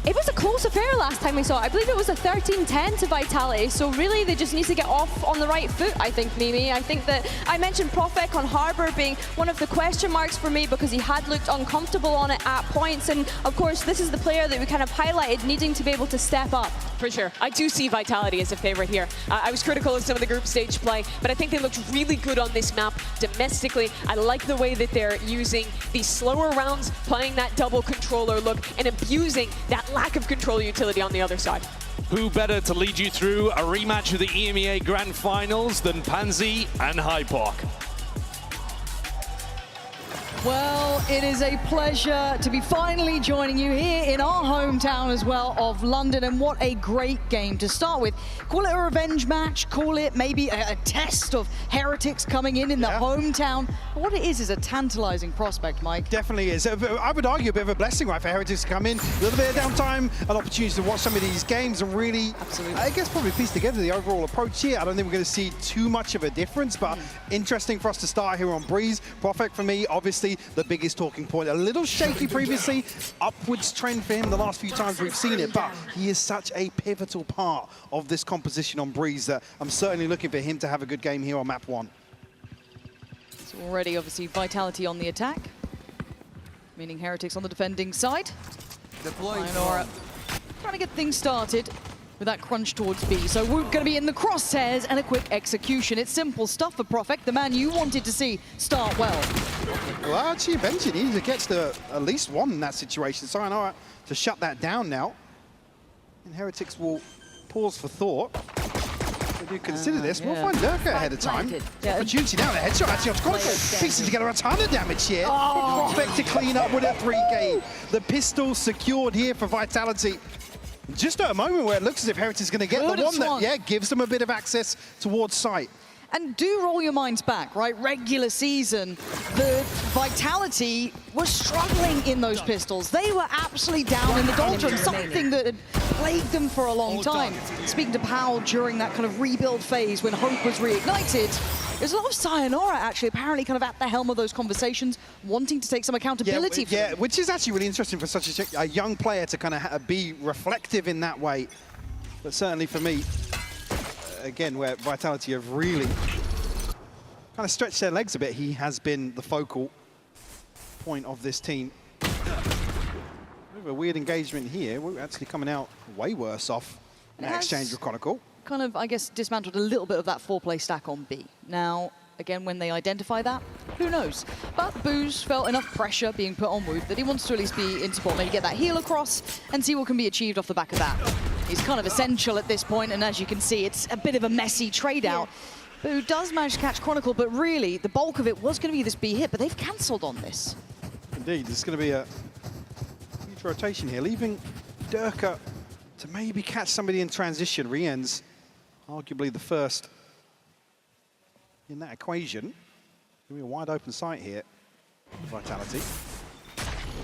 It was a close affair last time we saw it. I believe it was a 13-10 to Vitality, so really they just need to get off on the right foot, I think, Mimi. I think that I mentioned Profik on Harbor being one of the question marks for me because he had looked uncomfortable on it at points, and of course this is the player that we kind of highlighted needing to be able to step up. For sure. I do see Vitality as a favorite here. I was critical of some of the group stage play, but I think they looked really good on this map domestically. I like the way that they're using these slower rounds, playing that double controller look, and abusing that lack of control utility on the other side. Who better to lead you through a rematch of the EMEA Grand Finals than Pansy and Hyperx? Well, it is a pleasure to be finally joining you here in our hometown as well of London, and what a great game to start with. Call it a revenge match, call it maybe a test of Heretics coming in the hometown. But what it is a tantalizing prospect, Mike. Definitely is. I would argue a bit of a blessing, right, for Heretics to come in. A little bit of downtime, an opportunity to watch some of these games and really, I guess, probably piece together the overall approach here. I don't think we're going to see too much of a difference, but interesting for us to start here on Breeze. Profik for me, obviously, the biggest talking point. A little shaky previously, upwards trend for him the last few times we've seen it, but he is such a pivotal part of this composition on Breeze that I'm certainly looking for him to have a good game here on map 1. So already, obviously, Vitality on the attack, meaning Heretics on the defending side. Deploying. Trying to get things started with that crunch towards B. So we're going to be in the crosshairs and a quick execution. It's simple stuff for Profik, the man you wanted to see start well. Well, actually, eventually he gets to at least one in that situation. So I know to shut that down now. And Heretics will pause for thought. They do consider this. We'll find Lurker ahead of time. Opportunity now, the headshot actually on Squad. Piecing together a ton of damage here. Profik to clean up with a 3K. The pistol secured here for Vitality. Just at a moment where it looks as if Heretics is going to get the one that gives them a bit of access towards sight. And do roll your minds back, right? Regular season, the Vitality was struggling in those pistols. They were absolutely down in the doldrums, something that had plagued them for a long time. Speaking to Powell during that kind of rebuild phase when hope was reignited, there's a lot of Sayonara actually apparently kind of at the helm of those conversations, wanting to take some accountability for them. Which is actually really interesting for such a young player to kind of be reflective in that way. But certainly for me, again, where Vitality have really kind of stretched their legs a bit, he has been the focal point of this team. We have a weird engagement here. We're actually coming out way worse off in that exchange with Chronicle. Kind of, I guess, dismantled a little bit of that 4-play stack on B. Now, again, when they identify that, who knows? But Booz felt enough pressure being put on Woot that he wants to at least be in support, maybe get that heal across and see what can be achieved off the back of that. He's kind of essential at this point, and as you can see, it's a bit of a messy trade-out. Boo does manage to catch Chronicle, but really, the bulk of it was going to be this B hit, but they've cancelled on this. Indeed, there's going to be a huge rotation here, leaving Durka to maybe catch somebody in transition. Rien's arguably the first in that equation. Going to be a wide open site here for Vitality.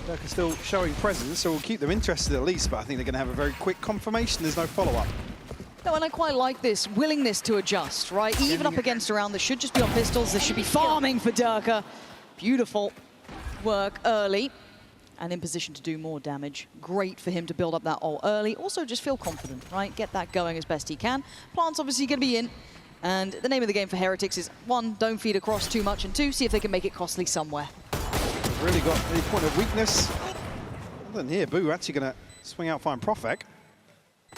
Durka still showing presence, so we'll keep them interested at least, but I think they're going to have a very quick confirmation. There's no follow-up. No, and I quite like this willingness to adjust, right? Even up against a round that should just be on pistols, there should be farming for Durka. Beautiful work early and in position to do more damage. Great for him to build up that ult early. Also just feel confident, right? Get that going as best he can. Plant's obviously going to be in. And the name of the game for Heretics is, 1, don't feed across too much, and 2, see if they can make it costly somewhere. Really got the point of weakness. Well, then here, Boo actually going to swing out, find Profek.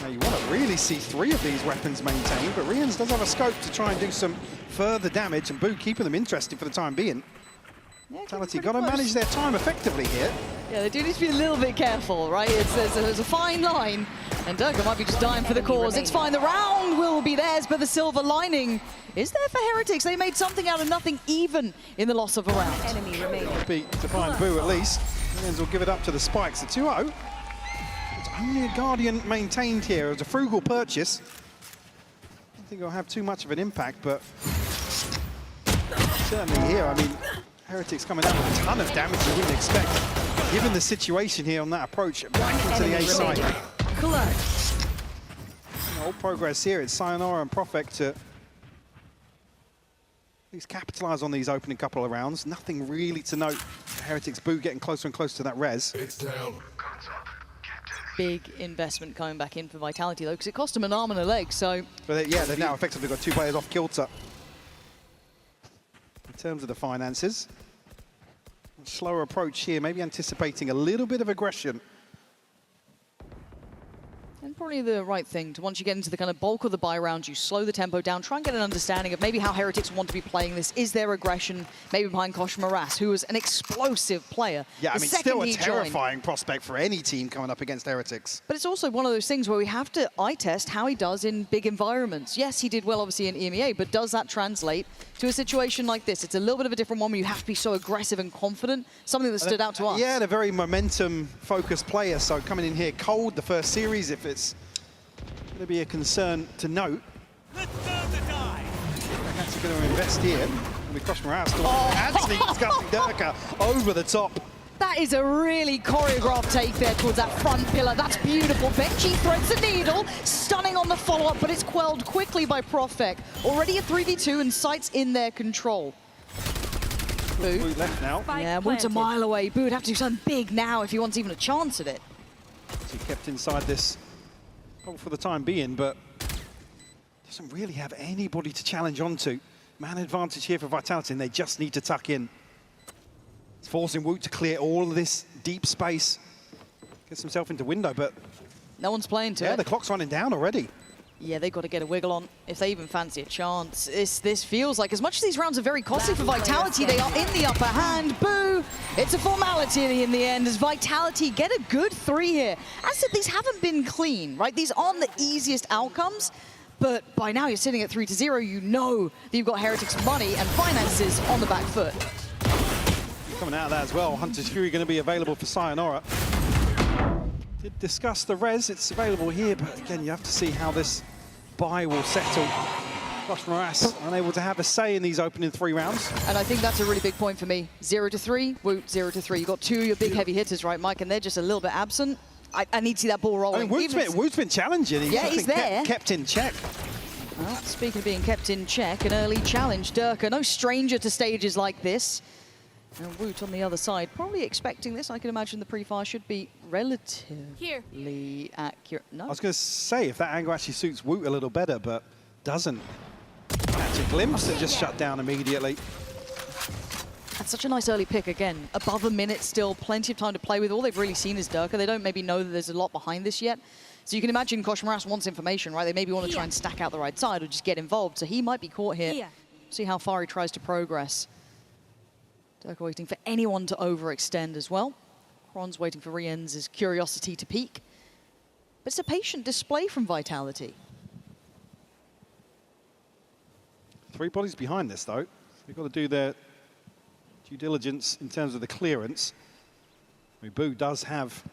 Now you want to really see 3 of these weapons maintained, but Rien's does have a scope to try and do some further damage, and Boo keeping them interested for the time being. Vitality got to manage their time effectively here. Yeah, they do need to be a little bit careful, right? There's a fine line, and Durka might be just dying for the cause. It's fine, the round will be theirs, but the silver lining is there for Heretics. They made something out of nothing, even in the loss of a round. Enemy remaining. To find Boo at least. Rien's will give it up to the Spikes. The 2-0. It's only a Guardian maintained here. It was a frugal purchase. I don't think it'll have too much of an impact, but certainly here, I mean, Heretics coming out with a ton of damage you wouldn't expect, given the situation here on that approach back into the A side. All progress here. It's Sayonara and Profek to at least capitalize on these opening couple of rounds. Nothing really to note. Heretics Boo getting closer and closer to that res. Big investment coming back in for Vitality though, because it cost them an arm and a leg. So, but yeah, they've now effectively got 2 players off kilter. In terms of the finances, slower approach here, maybe anticipating a little bit of aggression. And probably the right thing to, once you get into the kind of bulk of the buy rounds, you slow the tempo down, try and get an understanding of maybe how Heretics want to be playing this. Is there aggression maybe behind Kosh Maras, who was an explosive player? Yeah, I mean, still a terrifying prospect for any team coming up against Heretics. But it's also one of those things where we have to eye test how he does in big environments. Yes, he did well obviously in EMEA, but does that translate to a situation like this? It's a little bit of a different one where you have to be so aggressive and confident, something that stood out to us. Yeah, they're a very momentum-focused player, so coming in here cold the first series, if it's going to be a concern to note. They're actually going to invest here. We cross Morales still actually discussing Durka over the top. That is a really choreographed take there towards that front pillar. That's beautiful. Benji threads the needle, stunning on the follow-up, but it's quelled quickly by Profek. Already a 3v2 and sights in their control. Boo left now. Yeah, Woot's a mile away. Boo would have to do something big now if he wants even a chance at it. He kept inside this for the time being, but doesn't really have anybody to challenge onto. Man advantage here for Vitality, and they just need to tuck in. It's forcing Woot to clear all of this deep space. Gets himself into window, but no one's playing to it. Yeah, the clock's running down already. Yeah, they've got to get a wiggle on if they even fancy a chance. This feels like, as much as these rounds are very costly for Vitality, they are in the upper hand. Boo! It's a formality in the end as Vitality get a good 3 here. As I said, these haven't been clean, right? These aren't the easiest outcomes, but by now you're sitting at 3-0. You know that you've got Heretics money and finances on the back foot. Coming out of that as well, Hunter's Fury going to be available for Sayonara. Did discuss the res, it's available here, but again, you have to see how this buy will settle. Gosh, Morass unable to have a say in these opening 3 rounds. And I think that's a really big point for me. 0-3, Woot, 0-3. You've got 2 of your big heavy hitters, right, Mike? And they're just a little bit absent. I need to see that ball rolling. I mean, Woot's been challenging. He's there. Kept in check. Well, speaking of being kept in check, an early challenge. Durka, no stranger to stages like this. And Woot on the other side, probably expecting this. I can imagine the pre-fire should be relatively accurate. No? I was going to say, if that angle actually suits Woot a little better, but doesn't. Catch a glimpse and just shut down immediately. That's such a nice early pick again. Above a minute still, plenty of time to play with. All they've really seen is Durka. They don't maybe know that there's a lot behind this yet. So you can imagine Kosh Morass wants information, right? They maybe want to try and stack out the right side or just get involved. So he might be caught here. See how far he tries to progress. Durka waiting for anyone to overextend as well. Kron's waiting for Rien's curiosity to peak. But it's a patient display from Vitality. 3 bodies behind this, though. They've got to do their due diligence in terms of the clearance. I mean, Boo does have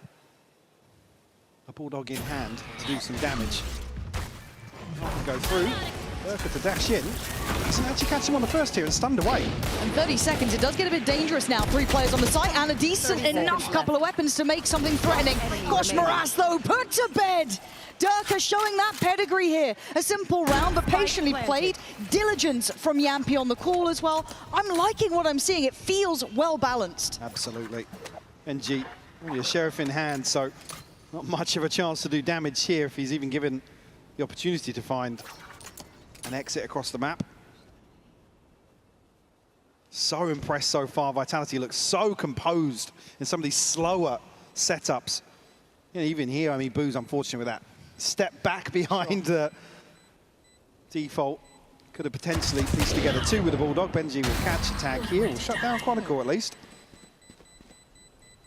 a Bulldog in hand to do some damage. Go through. Durka to dash in. Doesn't actually catch him on the first tier and stunned away. And 30 seconds, it does get a bit dangerous now. 3 players on the site and a decent enough couple of weapons to make something threatening. Kosh Morass, though, put to bed. Durka showing that pedigree here. A simple round, but patiently played. Diligence from Yampi on the call as well. I'm liking what I'm seeing. It feels well balanced. Absolutely. NG, only a sheriff in hand, so not much of a chance to do damage here if he's even given the opportunity to find an exit across the map. So impressed so far. Vitality looks so composed in some of these slower setups. You know, even here, I mean, Boo's unfortunate with that step back behind the default. Could have potentially pieced together 2 with the Bulldog. Benji will catch a tag here. Will shut down Chronicle at least.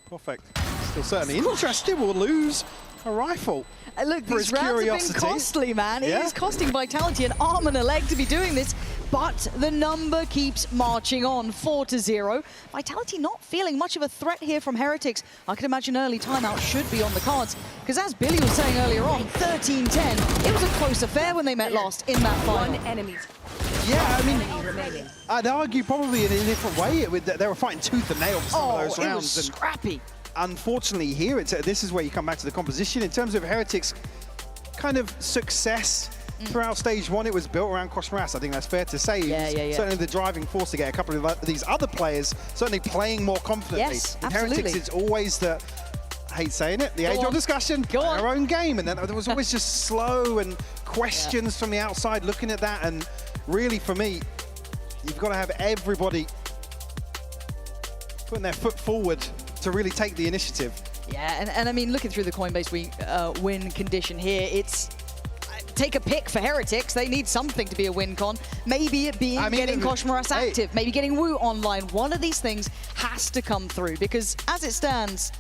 Perfect. Still certainly interested. Will lose a rifle. Look, these rounds have been costly, man. It is costing Vitality an arm and a leg to be doing this, but the number keeps marching on, 4-0. Vitality not feeling much of a threat here from Heretics. I can imagine early timeout should be on the cards, because as Billy was saying earlier on, 13-10, it was a close affair when they met last in that final. 1 enemy. Yeah, I mean, I'd argue probably in a different way. They were fighting tooth and nail for some of those rounds. It was scrappy. Unfortunately here, this is where you come back to the composition. In terms of Heretics' kind of success throughout stage 1, it was built around Kosh Morass. I think that's fair to say. Certainly the driving force to get a couple of these other players certainly playing more confidently. Yes, in Heretics, it's always the, I hate saying it, the age-old discussion, our own game. And then there was always just slow and questions from the outside looking at that. And really, for me, you've got to have everybody putting their foot forward to really take the initiative. Yeah, and I mean, looking through the Coinbase win condition here, it's take a pick for Heretics. They need something to be a win con. Maybe it being getting Kosh Morass active, maybe getting Wu online. One of these things has to come through, because as it stands,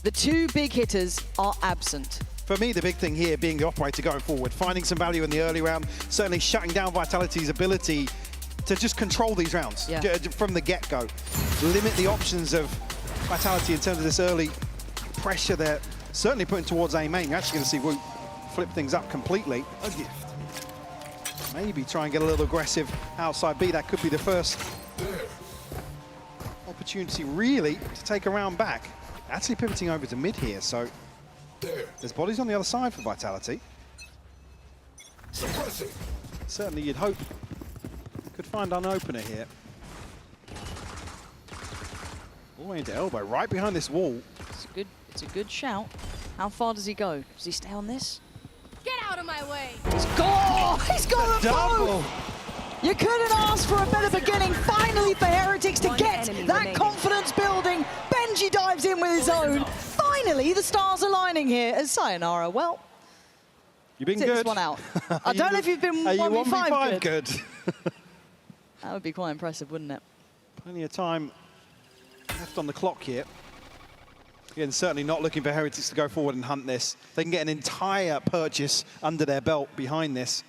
the 2 big hitters are absent. For me, the big thing here being the operator going forward, finding some value in the early round, certainly shutting down Vitality's ability to just control these rounds from the get-go. Limit the options of Vitality in terms of this early pressure they're certainly putting towards A main. You're actually going to see Woot flip things up completely. A gift. Maybe try and get a little aggressive outside B. That could be the first opportunity, really, to take a round back. Actually pivoting over to mid here, so there's bodies on the other side for Vitality. Certainly you'd hope could find an opener here. All the way into elbow, right behind this wall. It's a good shout. How far does he go? Does he stay on this? Get out of my way! He's got a double! You couldn't ask for a better beginning, finally, for Heretics to get that confidence building. Benji dives in with his own. Finally, the stars aligning here as Sayonara. Well, you've been sit good. This one out. I don't know if you've been 1v5 good. That would be quite impressive, wouldn't it? Plenty of time left on the clock here. Again, certainly not looking for Heretics to go forward and hunt this. They can get an entire purchase under their belt behind this.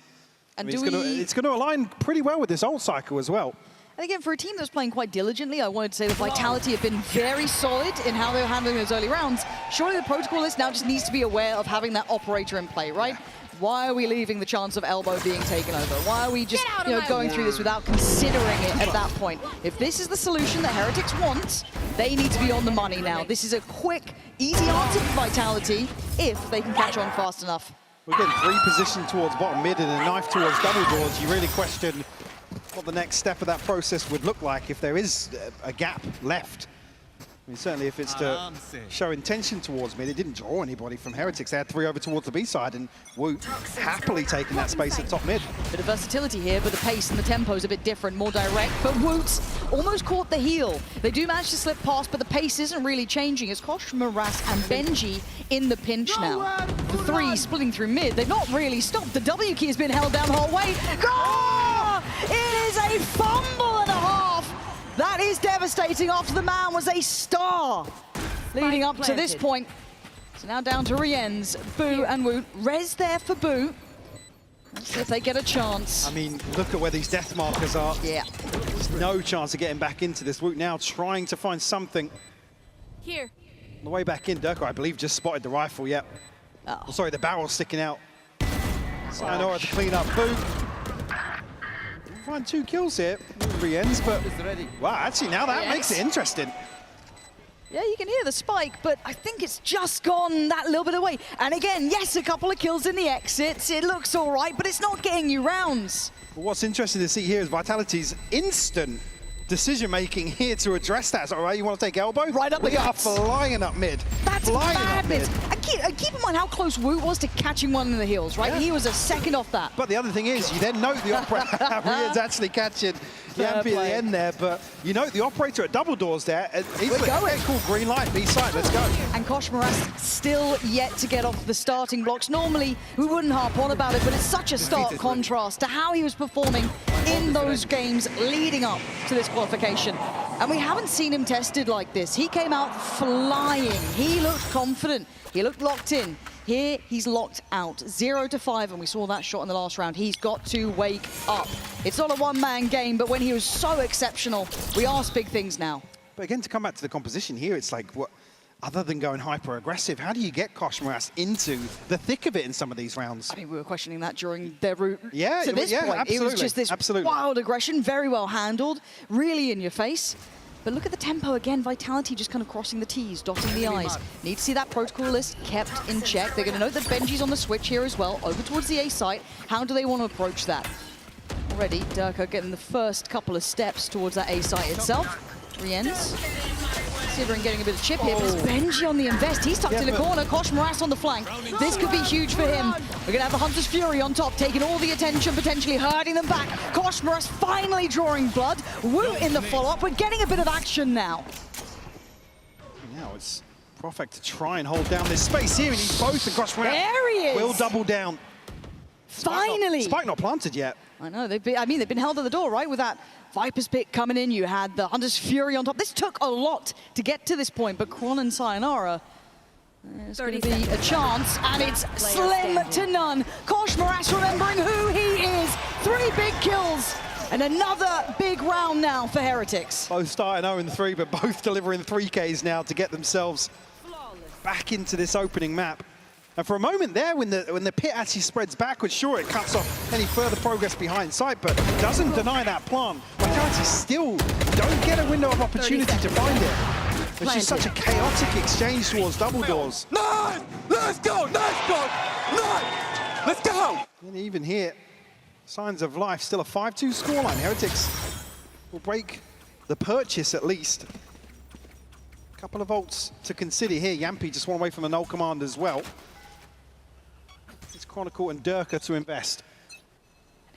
And I mean, it's going to align pretty well with this ult cycle as well. And again, for a team that's playing quite diligently, I wanted to say that Vitality have been very solid in how they were handling those early rounds. Surely the protocol list now just needs to be aware of having that operator in play, right? Why are we leaving the chance of elbow being taken over? Why are we just going through this without considering it at that point? If this is the solution that Heretics want, they need to be on the money now. This is a quick, easy answer for Vitality if they can catch on fast enough. We're getting 3 position towards bottom mid and a knife towards double doors. You really question what the next step of that process would look like if there is a gap left. I mean, certainly if it's to show intention towards mid, it didn't draw anybody from Heretics. They had 3 over towards the B side, and Woot happily taking that space at top mid. Bit of versatility here, but the pace and the tempo is a bit different, more direct. But Woot's almost caught the heel. They do manage to slip past, but the pace isn't really changing. It's Kosh, Maras, and Benji in the pinch now. The 3 splitting through mid. They've not really stopped. The W key has been held down the whole way. Oh! It is a fumble and a half. That is devastating after the man was a star leading up to this point. So now down to Rienz, Boo and Woot. Rez there for Boo. Let's see if they get a chance. I mean, look at where these death markers are. Yeah. There's no chance of getting back into this. Woot now trying to find something. Here. On the way back in, Durko, I believe, just spotted the rifle, yep. Oh, sorry, the barrel sticking out. Sayonara to clean up. Boo. Find 2 kills here, Rienz, but wow, actually now that makes it interesting. Yeah, you can hear the spike, but I think it's just gone that little bit away. And again, yes, a couple of kills in the exits. It looks all right, but it's not getting you rounds. But what's interesting to see here is Vitality's instant decision-making here to address that. Is that all right? You want to take elbow? Right up we against. are flying up mid. That's madness. Keep in mind how close Woot was to catching one in the heels, right? Yeah. He was a second off that. But the other thing is, you then note the operator is actually catching Yampy at the end there, but you note the operator at double doors there. He's going. Cool, green light, B side, let's go. And Kosh Maras still yet to get off the starting blocks. Normally, we wouldn't harp on about it, but it's such a stark contrast to how he was performing in those games leading up to this qualification. And we haven't seen him tested like this. He came out flying. He looked confident. He looked locked in. Here, he's locked out. 0 to 5, and we saw that shot in the last round. He's got to wake up. It's not a one-man game, but when he was so exceptional, we ask big things now. But again, to come back to the composition here, it's like, what? Other than going hyper-aggressive, how do you get Kosh Maras into the thick of it in some of these rounds? I mean, we were questioning that during their route to this yeah, point. Absolutely, it was just this wild aggression, very well handled, really in your face. But look at the tempo again, Vitality just kind of crossing the T's, dotting the I's. Need to see that protocol list kept in check. They're going to note that Benji's on the switch here as well, over towards the A site. How do they want to approach that? Already, Durko getting the first couple of steps towards that A site itself. Rienz. Considering getting a bit of chip here, but it's Benji on the invest. He's tucked in a corner. Kosh Maras on the flank. This could be huge for him. We're going to have the Hunter's Fury on top, taking all the attention, potentially hurting them back. Kosh Maras finally drawing blood. Woot in the follow-up. We're getting a bit of action now. Now it's Profect to try and hold down this space here, and he's both, and Kosh Maras there he is. will double down. Finally. Spike not planted yet. I know, they've been held at the door, right? With that Viper's pick coming in, you had the Hunter's Fury on top. This took a lot to get to this point, but Kron and Sayonara, there's going to be a chance, and it's slim to none. Kosh Maras remembering who he is. 3 big kills, and another big round now for Heretics. Both starting 0-3, but both delivering 3Ks now to get themselves back into this opening map. And for a moment there, when the pit actually spreads backwards, sure, it cuts off any further progress behind sight, but doesn't deny that plant. Vitality still don't get a window of opportunity to find it. It's just such a chaotic exchange towards double doors. Nine! Let's go! Let's go! Nine! Let's go! And even here, signs of life, still a 5-2 scoreline. Heretics will break the purchase at least. A couple of ults to consider here. Yampy just one away from the null command as well. It's Chronicle and Durka to invest.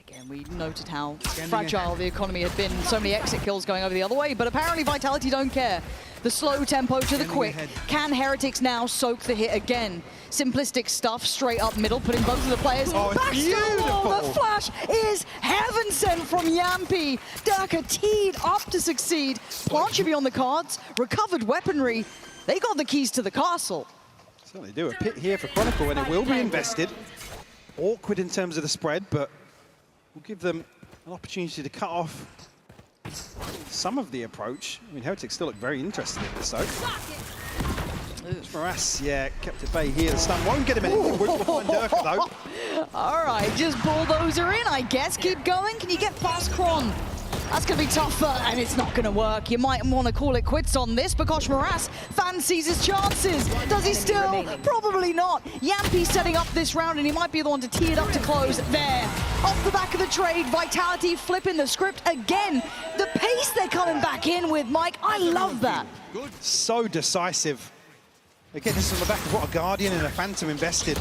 Again, we noted how fragile the economy had been. So many exit kills going over the other way, but apparently Vitality don't care. The slow tempo to the quick. Can Heretics now soak the hit again? Simplistic stuff, straight up middle, putting both of the players back to the wall. The flash is heaven sent from Yampy. Durka teed up to succeed. Plant should be on the cards. Recovered weaponry. They got the keys to the castle. Certainly do. A pit here for Chronicle, and it will be invested. Awkward in terms of the spread, but we'll give them an opportunity to cut off some of the approach. I mean, Heretics still look very interested in this, though. Morass, yeah, kept at bay here. The stun won't get him anything. Woot behind Durka, though. All right, just bulldozer in, I guess. Keep going. Can you get past Kron? That's going to be tougher, and it's not going to work. You might want to call it quits on this, but Kosh Morass fancies his chances. Does he still? Probably not. Yampy setting up this round, and he might be the one to tee it up to close there. Off the back of the trade, Vitality flipping the script again. The pace they're coming back in with, Mike, I love that. So decisive. Again, this is on the back of what a Guardian and a Phantom invested.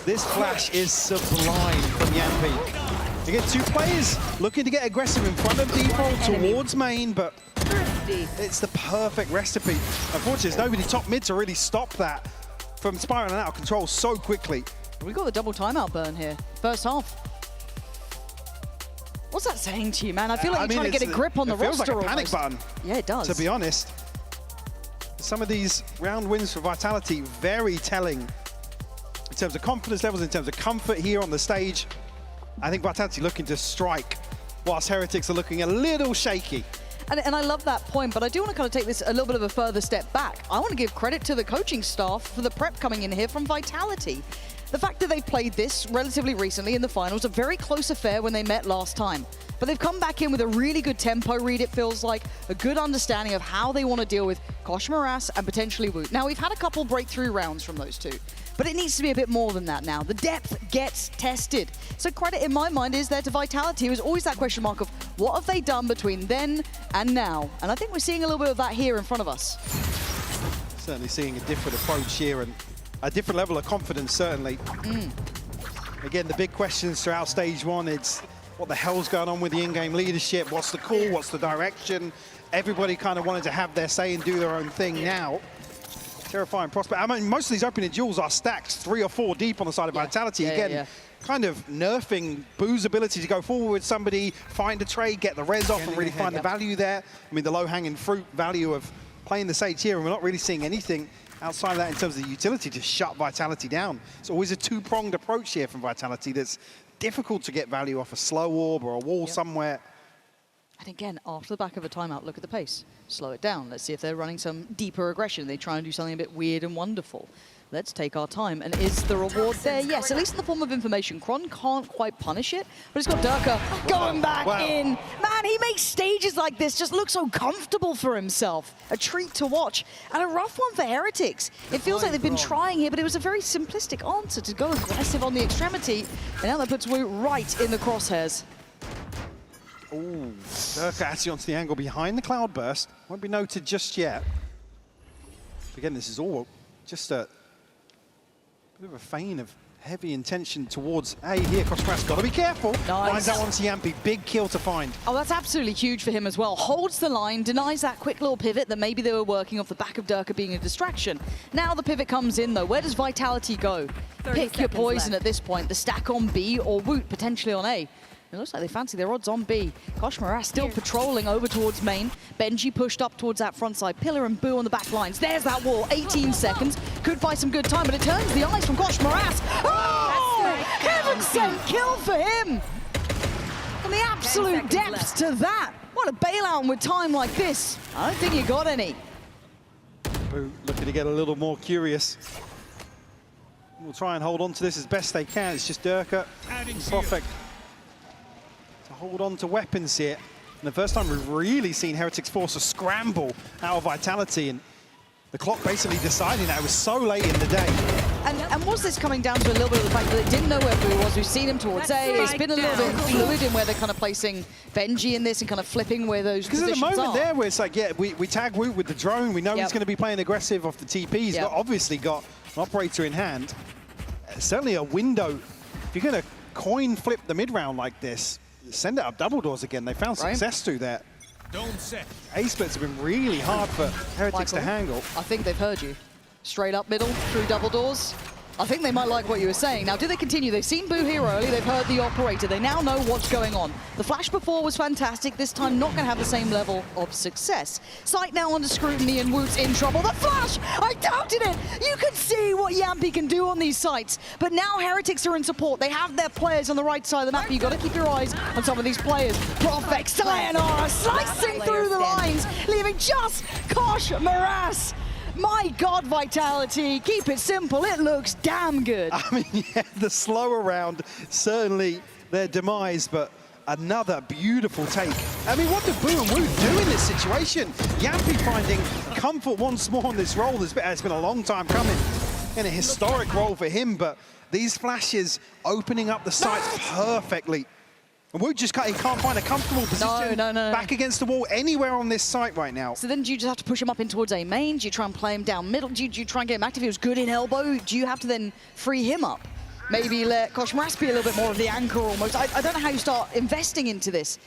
This flash is sublime from Yampy. Again, two players looking to get aggressive in front of default towards main, but it's the perfect recipe. Unfortunately, there's nobody top mid to really stop that from spiraling out of control so quickly. We got the double timeout burn here, first half. What's that saying to you, man? I feel like you're trying to get a grip on the roster. It feels like a panic button. Yeah, it does. To be honest, some of these round wins for Vitality very telling in terms of confidence levels, in terms of comfort here on the stage. I think Vitality looking to strike, whilst Heretics are looking a little shaky. And I love that point, but I do want to kind of take this a little bit of a further step back. I want to give credit to the coaching staff for the prep coming in here from Vitality. The fact that they played this relatively recently in the finals, a very close affair when they met last time. But they've come back in with a really good tempo read, it feels like, a good understanding of how they want to deal with Kosh Morass and potentially Woot. Now, we've had a couple breakthrough rounds from those two, but it needs to be a bit more than that now. The depth gets tested. So credit in my mind is there to Vitality. It was always that question mark of what have they done between then and now? And I think we're seeing a little bit of that here in front of us. Certainly seeing a different approach here and a different level of confidence, certainly. Again, the big questions throughout stage one, it's what the hell's going on with the in-game leadership? What's the call? What's the direction? Everybody kind of wanted to have their say and do their own thing now. Terrifying prospect. I mean, most of these opening duels are stacked 3 or 4 deep on the side of Vitality. Again, kind of nerfing Boo's ability to go forward with somebody, find a trade, get the res off and really find the value there. I mean, the low-hanging fruit value of playing the Sage here, and we're not really seeing anything outside of that in terms of the utility to shut Vitality down. It's always a two-pronged approach here from Vitality that's difficult to get value off a slow orb or a wall somewhere. And again, after the back of a timeout, look at the pace. Slow it down. Let's see if they're running some deeper aggression. They try and do something a bit weird and wonderful. Let's take our time. And is the reward there? Yes, at least in the form of information. Kron can't quite punish it, but it's got Durka going back in. Man, he makes stages like this just look so comfortable for himself. A treat to watch. And a rough one for Heretics. It feels like they've been trying here, but it was a very simplistic answer to go aggressive on the extremity. And now that puts Woot right in the crosshairs. Ooh, Durka actually onto the angle behind the Cloudburst. Won't be noted just yet. Again, this is all just a bit of a feign of heavy intention towards A here. Kosh Morass got to be careful. Finds that one to Yampy. Big kill to find. Oh, that's absolutely huge for him as well. Holds the line, denies that quick little pivot that maybe they were working off the back of Durka being a distraction. Now the pivot comes in, though. Where does Vitality go? Pick your poison at this point. The stack on B or Woot potentially on A. It looks like they fancy their odds on B. Kosh Morass still patrolling over towards main. Benji pushed up towards that front side pillar and Boo on the back lines. There's that wall, 18 seconds. Could buy some good time, but it turns the eyes from Kosh Morass. Oh! Heaven sent kill for him! And the absolute depths to that. What a bailout with time like this. I don't think you got any. Boo looking to get a little more curious. We'll try and hold on to this as best they can. It's just Durka and Perfect hold on to weapons here. And the first time we've really seen Heretics force a scramble out of Vitality, and the clock basically deciding that it was so late in the day. And was this coming down to a little bit of the fact that they didn't know where Boo was? We've seen him towards A. It's been a little bit fluid in where they're kind of placing Benji in this and kind of flipping where those positions are. Because at the moment there, where it's like, yeah, we tag Woot with the drone. We know he's going to be playing aggressive off the TP. He's obviously got an operator in hand. Certainly a window. If you're going to coin flip the mid-round like this, send it up double doors again. They found success through that. A-splits have been really hard for Heretics to handle. I think they've heard you. Straight up middle, through double doors. I think they might like what you were saying. Now, do they continue? They've seen Boo here early. They've heard the operator. They now know what's going on. The flash before was fantastic. This time, not going to have the same level of success. Sight now under scrutiny, and Woot's in trouble. The flash! I doubted it! You can see what Yampy can do on these sites. But now Heretics are in support. They have their players on the right side of the map. You've got to keep your eyes on some of these players. Profect, Sayonara, slicing through the lines, leaving just Kosh Morass. My God, Vitality, keep it simple. It looks damn good. I mean, yeah, the slower round, certainly their demise, but another beautiful take. I mean, what do Boo and Woot do in this situation? Yampy finding comfort once more on this roll. It's been a long time coming, in a historic role for him, but these flashes opening up the sights perfectly. And Woot just he can't find a comfortable position back against the wall anywhere on this site right now. So then do you just have to push him up in towards A main? Do you try and play him down middle? Do you try and get him active? He was good in elbow. Do you have to then free him up? Maybe let Koshmaras be a little bit more of the anchor almost. I don't know how you start investing into this.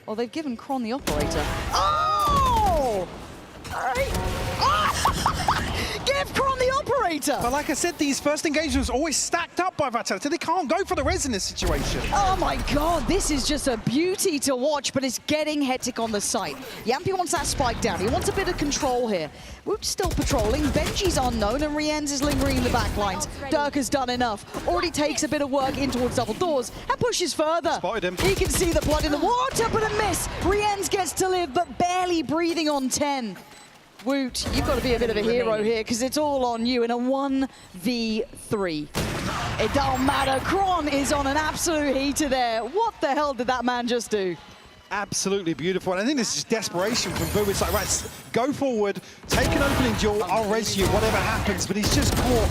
Oh, they've given Kron the operator. Oh! All right. Give Kron the operator! But like I said, these first engagements are always stacked up by Vitality. They can't go for the res in this situation. Oh my God, this is just a beauty to watch, but it's getting hectic on the site. Yampy wants that spike down. He wants a bit of control here. Woot's still patrolling. Benji's unknown, and Rienz is lingering in the back lines. Dirk has done enough. Already takes a bit of work in towards double doors and pushes further. Spotted him. He can see the blood in the water, but a miss. Rienz gets to live, but barely breathing on 10. Woot, you've got to be a bit of a hero here because it's all on you in a 1v3. It don't matter. Kron is on an absolute heater there. What the hell did that man just do? Absolutely beautiful. And I think this is desperation from Boo. It's like, right, go forward, take an opening duel, I'll res you, whatever happens. But he's just caught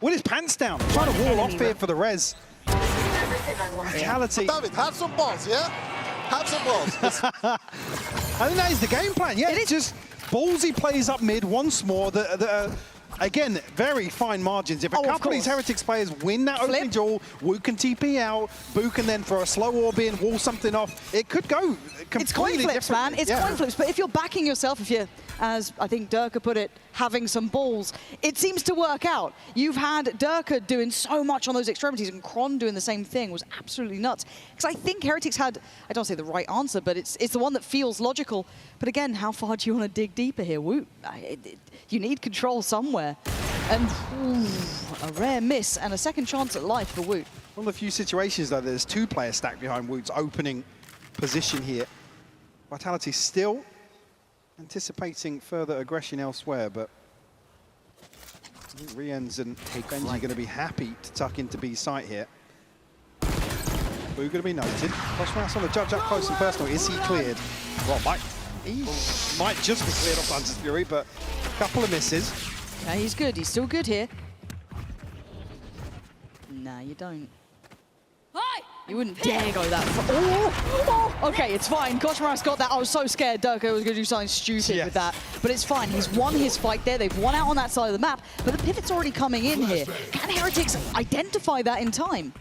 with his pants down, trying to wall off here for the res. Vitality. David, have some balls, yeah? Have some balls. I think that is the game plan. Yeah, it's just ballsy plays up mid once more. Again, very fine margins. If a couple of these Heretics players win that opening duel, Woot can TP out, Boo can then throw a slow orb in, wall something off. It could go completely It's coin flips, man. It's coin flips. But if you're backing yourself, if you're, as I think Durka put it, having some balls, it seems to work out. You've had Durka doing so much on those extremities, and Kron doing the same thing. It was absolutely nuts. Because I think Heretics had, I don't say the right answer, but it's the one that feels logical. But again, how far do you want to dig deeper here? Woot, you need control somewhere. And a rare miss and a second chance at life for Woot. One of the few situations, though, there's two players stacked behind Woot's opening position here. Vitality still anticipating further aggression elsewhere, but I think Rienz and Benji are going to be happy to tuck into B's site here. Boo going to be noted. Koshmaras on the judge up close and personal. Is he cleared? Well, he might just be cleared off Hunter's Fury, but a couple of misses. Yeah, he's good. He's still good here. Nah, you don't. You wouldn't dare go that far. Oh! Okay, it's fine. Koshmaras got that. I was so scared Durka was going to do something stupid with that. But it's fine. He's won his fight there. They've won out on that side of the map. But the pivot's already coming in here. Can Heretics identify that in time?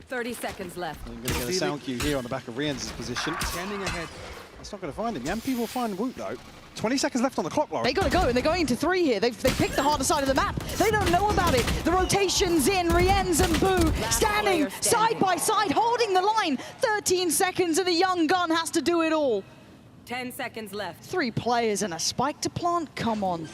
30 seconds left. I'm going to get a sound cue here on the back of Rienz's position. Standing ahead. That's not going to find him. Yampy will find Woot, though. 20 seconds left on the clock, Lauren. They got to go, and they're going into 3 here. They've picked the harder side of the map. They don't know about it. The rotation's in. Rienz and Boo standing side by side, holding the line. 13 seconds, and a young gun has to do it all. 10 seconds left. 3 players and a spike to plant? Come on.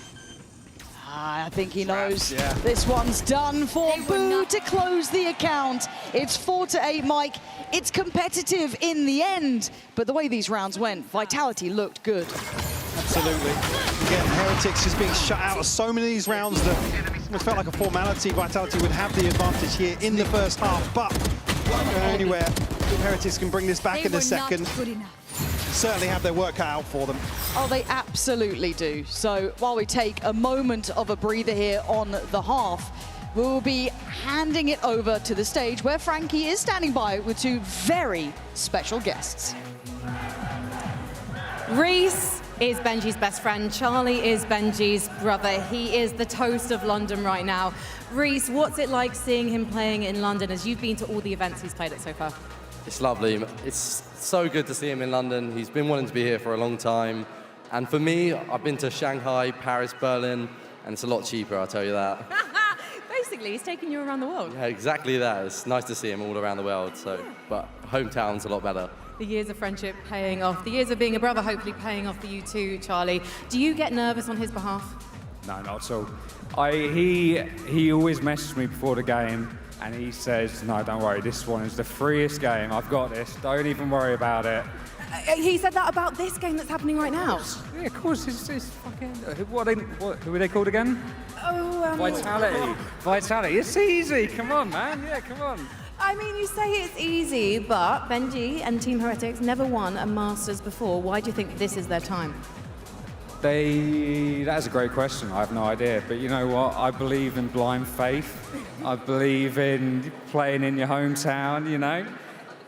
I think he knows. This one's done for Boo to close the account. It's 4-8, Mike. It's competitive in the end, but the way these rounds went, Vitality looked good. Absolutely. Again, Heretics just being shut out of so many of these rounds that almost felt like a formality. Vitality would have the advantage here in the first half, but don't go anywhere. Heretics can bring this back in a second. Certainly have their work cut out for them. Oh, they absolutely do. So while we take a moment of a breather here on the half, we will be handing it over to the stage where Frankie is standing by with 2 very special guests. Reese is Benji's best friend. Charlie is Benji's brother. He is the toast of London right now. Reese, what's it like seeing him playing in London as you've been to all the events he's played at so far? It's lovely. It's so good to see him in London. He's been wanting to be here for a long time. And for me, I've been to Shanghai, Paris, Berlin, and it's a lot cheaper, I'll tell you that. Basically, he's taking you around the world. Yeah, exactly that. It's nice to see him all around the world. So, but hometown's a lot better. The years of friendship paying off. The years of being a brother hopefully paying off for you too, Charlie. Do you get nervous on his behalf? No, not at all. He always messages me before the game and he says, no, don't worry, this one is the freest game. I've got this. Don't even worry about it. He said that about this game that's happening right now. Yeah, of course. It's fucking. Who are they called again? Oh, Vitality. Vitality. It's easy. Come on, man. Yeah, come on. I mean, you say it's easy, but Benji and Team Heretics never won a Masters before. Why do you think this is their time? That's a great question. I have no idea. But you know what? I believe in blind faith. I believe in playing in your hometown, you know?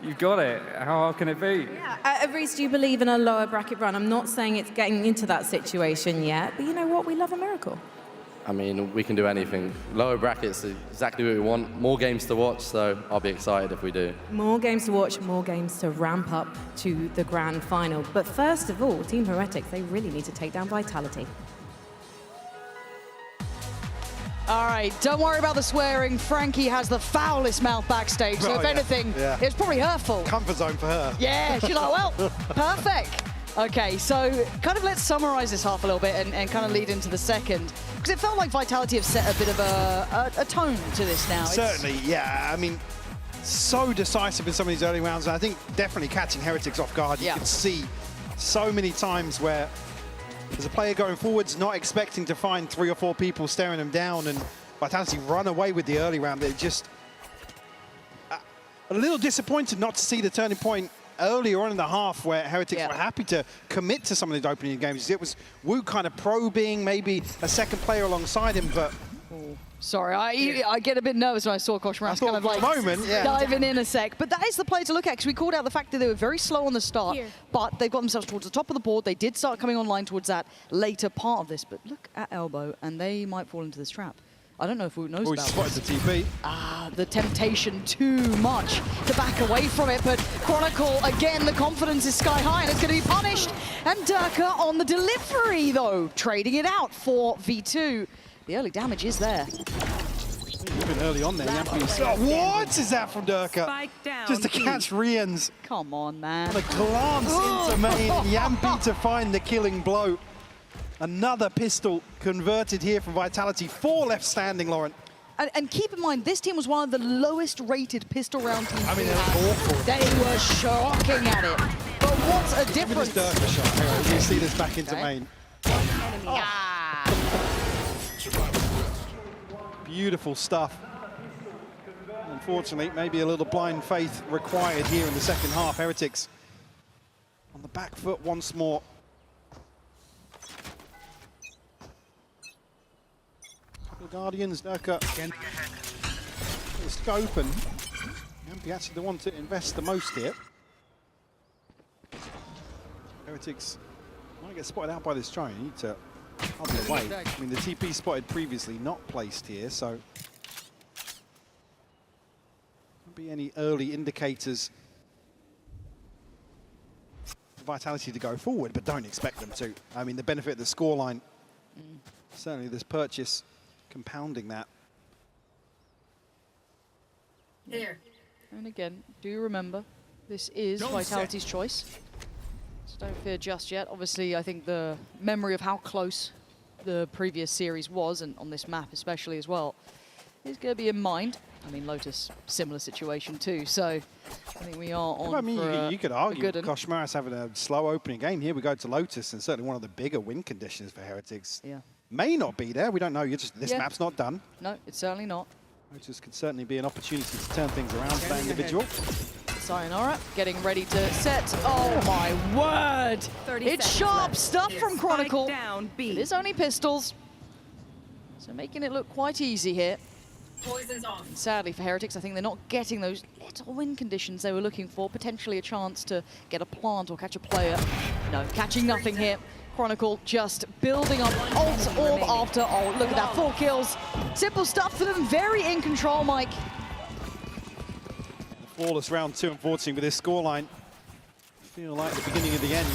You've got it. How hard can it be? Yeah. Reece, do you believe in a lower bracket run? I'm not saying it's getting into that situation yet, but you know what? We love a miracle. I mean, we can do anything. Lower brackets is exactly what we want. More games to watch, so I'll be excited if we do. More games to watch, more games to ramp up to the grand final. But first of all, Team Heretics, they really need to take down Vitality. All right, don't worry about the swearing. Frankie has the foulest mouth backstage, so if anything, it's probably her fault. Comfort zone for her. Yeah, she's like, well, perfect. Okay, so kind of let's summarize this half a little bit and kind of lead into the second. Because it felt like Vitality have set a bit of a tone to this now. Certainly, yeah. I mean, so decisive in some of these early rounds. And I think definitely catching Heretics off guard. You can see so many times where there's a player going forwards, not expecting to find 3 or 4 people staring them down, and Vitality run away with the early round. They're just a little disappointed not to see the turning point earlier on in the half where Heretics were happy to commit to some of these opening games. It was Wu kind of probing, maybe a second player alongside him, but... Sorry, I get a bit nervous when I saw Koshmaras kind of like diving in a sec. But that is the play to look at, because we called out the fact that they were very slow on the start, but they got themselves towards the top of the board. They did start coming online towards that later part of this, but look at Elbow, and they might fall into this trap. I don't know if Wu knows about spotted the TP. The temptation too much to back away from it, but Chronicle, again, the confidence is sky high, and it's going to be punished. And Durka on the delivery, though, trading it out for V2. The early damage is there. Even early on there, what is that from Durka? Just to catch Rians. Come on, man. A glance into main, Yampi to find the killing blow. Another pistol converted here from Vitality. 4 left standing, Lauren. And keep in mind, this team was one of the lowest rated pistol round teams. I mean, they were awful. They were shocking at it. But what's a difference? Give this Durka shot here. You see this back into main. Beautiful stuff. Unfortunately, maybe a little blind faith required here in the second half. Heretics on the back foot once more. The Guardians, Durka again. The scope, and Yampi actually the one to invest the most here. Heretics might get spotted out by this giant. You need to cover away. I mean, the TP spotted previously, not placed here, so won't be any early indicators for Vitality to go forward, but don't expect them to. I mean, the benefit of the scoreline, certainly this purchase compounding that. There. And again, do remember, this is Vitality's choice. So don't fear just yet. Obviously, I think the memory of how close the previous series was, and on this map especially as well, is going to be in mind. I mean, Lotus, similar situation too, so I think we are on. I mean, you could argue Koshmaras having a slow opening game. Here we go to Lotus, and certainly one of the bigger win conditions for Heretics. Yeah. May not be there. We don't know. This map's not done. No, it's certainly not. Lotus could certainly be an opportunity to turn things around for that individual. Sayonara, getting ready to set. Oh my word! It's sharp stuff from Chronicle. It is only pistols, so making it look quite easy here. Poison's off. And sadly for Heretics, I think they're not getting those little win conditions they were looking for. Potentially a chance to get a plant or catch a player. No, catching nothing here. Chronicle just building up ult orb after ult. Look at that, 4 kills. Simple stuff for them, very in control, Mike. Flawless round 2, unfortunately, with this scoreline. Feel like the beginning of the end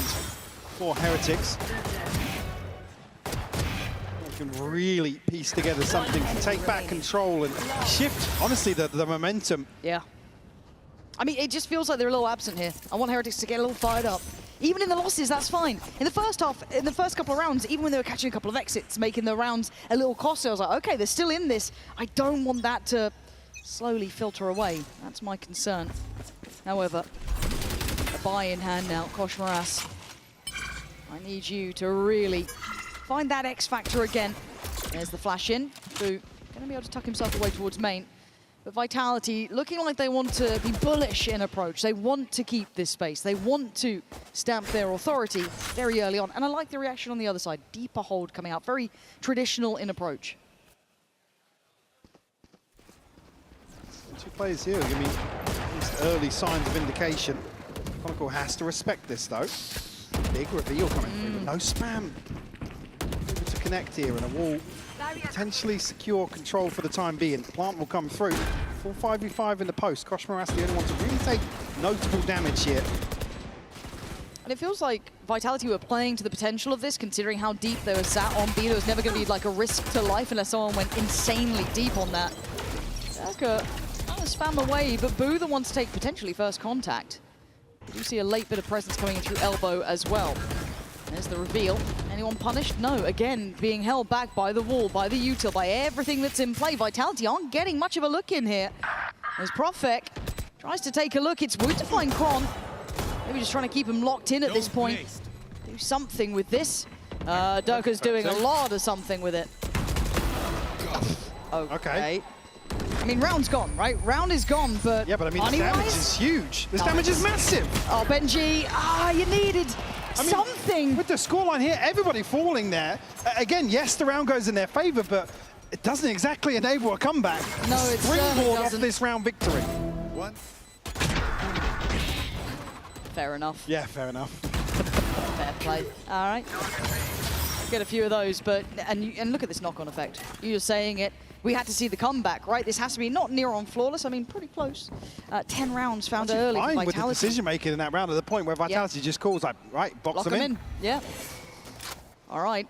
for Heretics. They can really piece together something to take back control and shift, honestly, the momentum. Yeah. I mean, it just feels like they're a little absent here. I want Heretics to get a little fired up. Even in the losses, that's fine. In the first half, in the first couple of rounds, even when they were catching a couple of exits, making the rounds a little costly, I was like, okay, they're still in this. I don't want that to slowly filter away. That's my concern. However, a buy in hand now. Koshmaras, I need you to really find that X factor again. There's the flash in. Boo gonna be able to tuck himself away towards main. But Vitality looking like they want to be bullish in approach. They want to keep this space. They want to stamp their authority very early on. And I like the reaction on the other side. Deeper hold coming out. Very traditional in approach. Two players here are going to be these early signs of indication. Chronicle has to respect this though. Big reveal coming through, but no spam. Able to connect here, and a wall potentially secure control for the time being. Plant will come through. Full 5v5 in the post. Koshmaras the only one to really take notable damage here. And it feels like Vitality were playing to the potential of this, considering how deep they were sat on B. There was never going to be like a risk to life unless someone went insanely deep on that. Durka trying to spam away, but Boo the one to take potentially first contact. We do see a late bit of presence coming in through elbow as well. There's the reveal. Anyone punished? No. Again, being held back by the wall, by the util, by everything that's in play. Vitality aren't getting much of a look in here. As Profek tries to take a look. It's Wood to find Kron. Maybe just trying to keep him locked in at this point. Do something with this. Durka's doing a lot of something with it. Okay. I mean, round's gone, right? Round is gone, but yeah, but I mean, the damage is huge. This damage is massive. Oh, Benji, you needed something. With the scoreline here, everybody falling there. Again, yes, the round goes in their favor, but it doesn't exactly enable a comeback. No, it Springboard off doesn't. this round victory. Fair enough. Yeah, fair enough. Fair play. All right. Get a few of those, but and look at this knock-on effect. You're saying it. We had to see the comeback, right? This has to be not near on flawless. I mean, pretty close. 10 rounds found early. Fine Vitality. with the decision making in that round, at the point where Vitality just calls like, right, box Lock them in. Yeah. All right.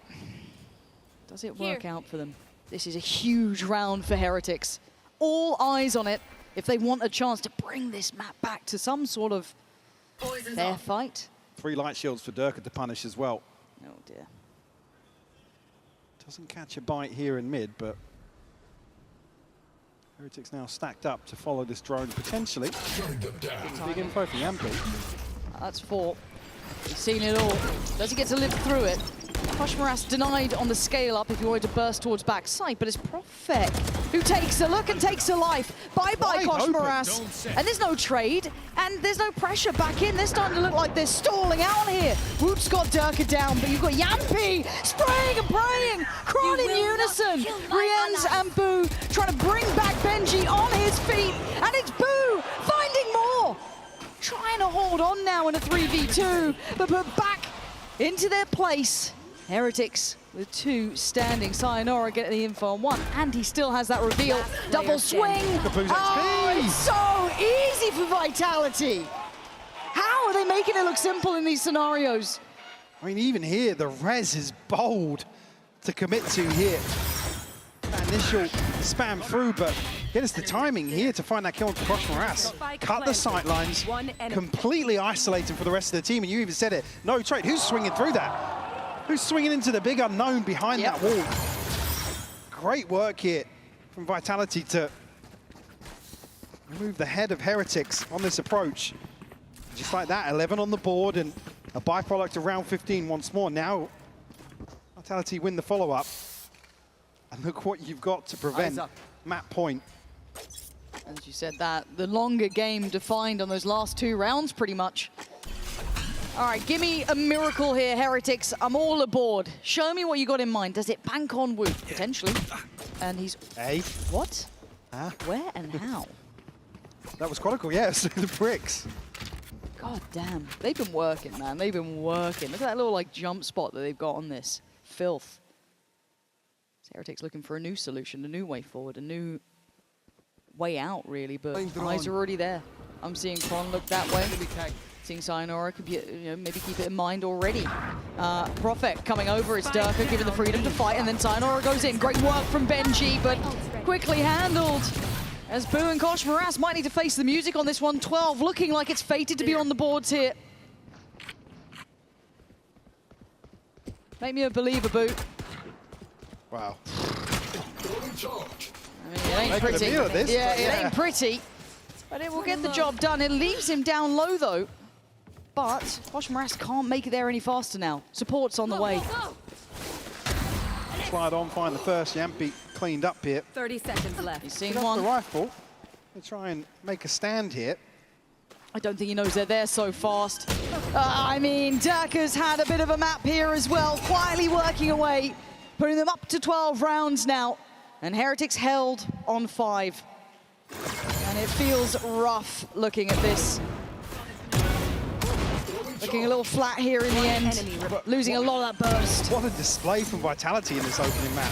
Does it work out for them? This is a huge round for Heretics. All eyes on it if they want a chance to bring this map back to some sort of fair fight. 3 light shields for Durka to punish as well. Oh dear. Doesn't catch a bite here in mid, but Heretics now stacked up to follow this drone potentially. Big info from Yampi. That's 4. He's seen it all. Does he get to live through it? Koshmaras denied on the scale up if he wanted to burst towards backside, but it's Profek who takes a look and takes a life. Bye-bye, Koshmaras. And there's no trade, and there's no pressure back in. They're starting to look like they're stalling out here. Woot's got Durka down, but you've got Yampi spraying and praying. Kron in unison. Rienz and Boo trying to bring back Benji on his feet, and it's Boo finding more. Trying to hold on now in a 3v2, but put back into their place. Heretics with 2 standing. Sayonara getting the info on 1, and he still has that reveal. Double swing. Oh, it's so easy for Vitality. How are they making it look simple in these scenarios? I mean, even here, the res is bold to commit to here. That initial spam through, but it's the timing here to find that kill on Koshmaras. Cut the sightlines, completely isolated for the rest of the team, and you even said it. No trade. Who's swinging through that? Who's swinging into the big unknown behind that wall? Great work here from Vitality to remove the head of Heretics on this approach. Just like that, 11 on the board and a byproduct of round 15 once more. Now, Vitality win the follow-up. And look what you've got to prevent map point. As you said that, the longer game defined on those last 2 rounds, pretty much. All right, give me a miracle here, Heretics. I'm all aboard. Show me what you got in mind. Does it bank on Wood? Potentially. And he's... Hey. What? Huh? Where and how? That was Chronicle, yeah, so the bricks. God damn. They've been working, man. They've been working. Look at that little, like, jump spot that they've got on this. Filth. Heretics looking for a new solution, a new way forward, a new way out, really, but eyes are already there. I'm seeing Kron look that way. Seeing Sayonara could be, maybe keep it in mind already. Profek coming over, it's Durka giving the freedom to fight, and then Sayonara goes in. Great work from Benji, but quickly handled. As Boo and Koshmaras might need to face the music on this one. 12 looking like it's fated to be on the boards here. Make me a believer, Boo. Wow. I mean, it ain't pretty. Yeah, it ain't pretty. But it will get the job done. It leaves him down low, though. but Koshmaras can't make it there any faster now. Support's on the way. Slide on, find the first. Yampi cleaned up here. 30 seconds left. He's seen Pick up one. the rifle. They try and make a stand here. I don't think he knows they're there so fast. I mean, Durka's had a bit of a map here as well, quietly working away, putting them up to 12 rounds now. And Heretics held on 5. And it feels rough looking at this. Looking a little flat here in the end, losing a lot of that burst. What a display from Vitality in this opening map.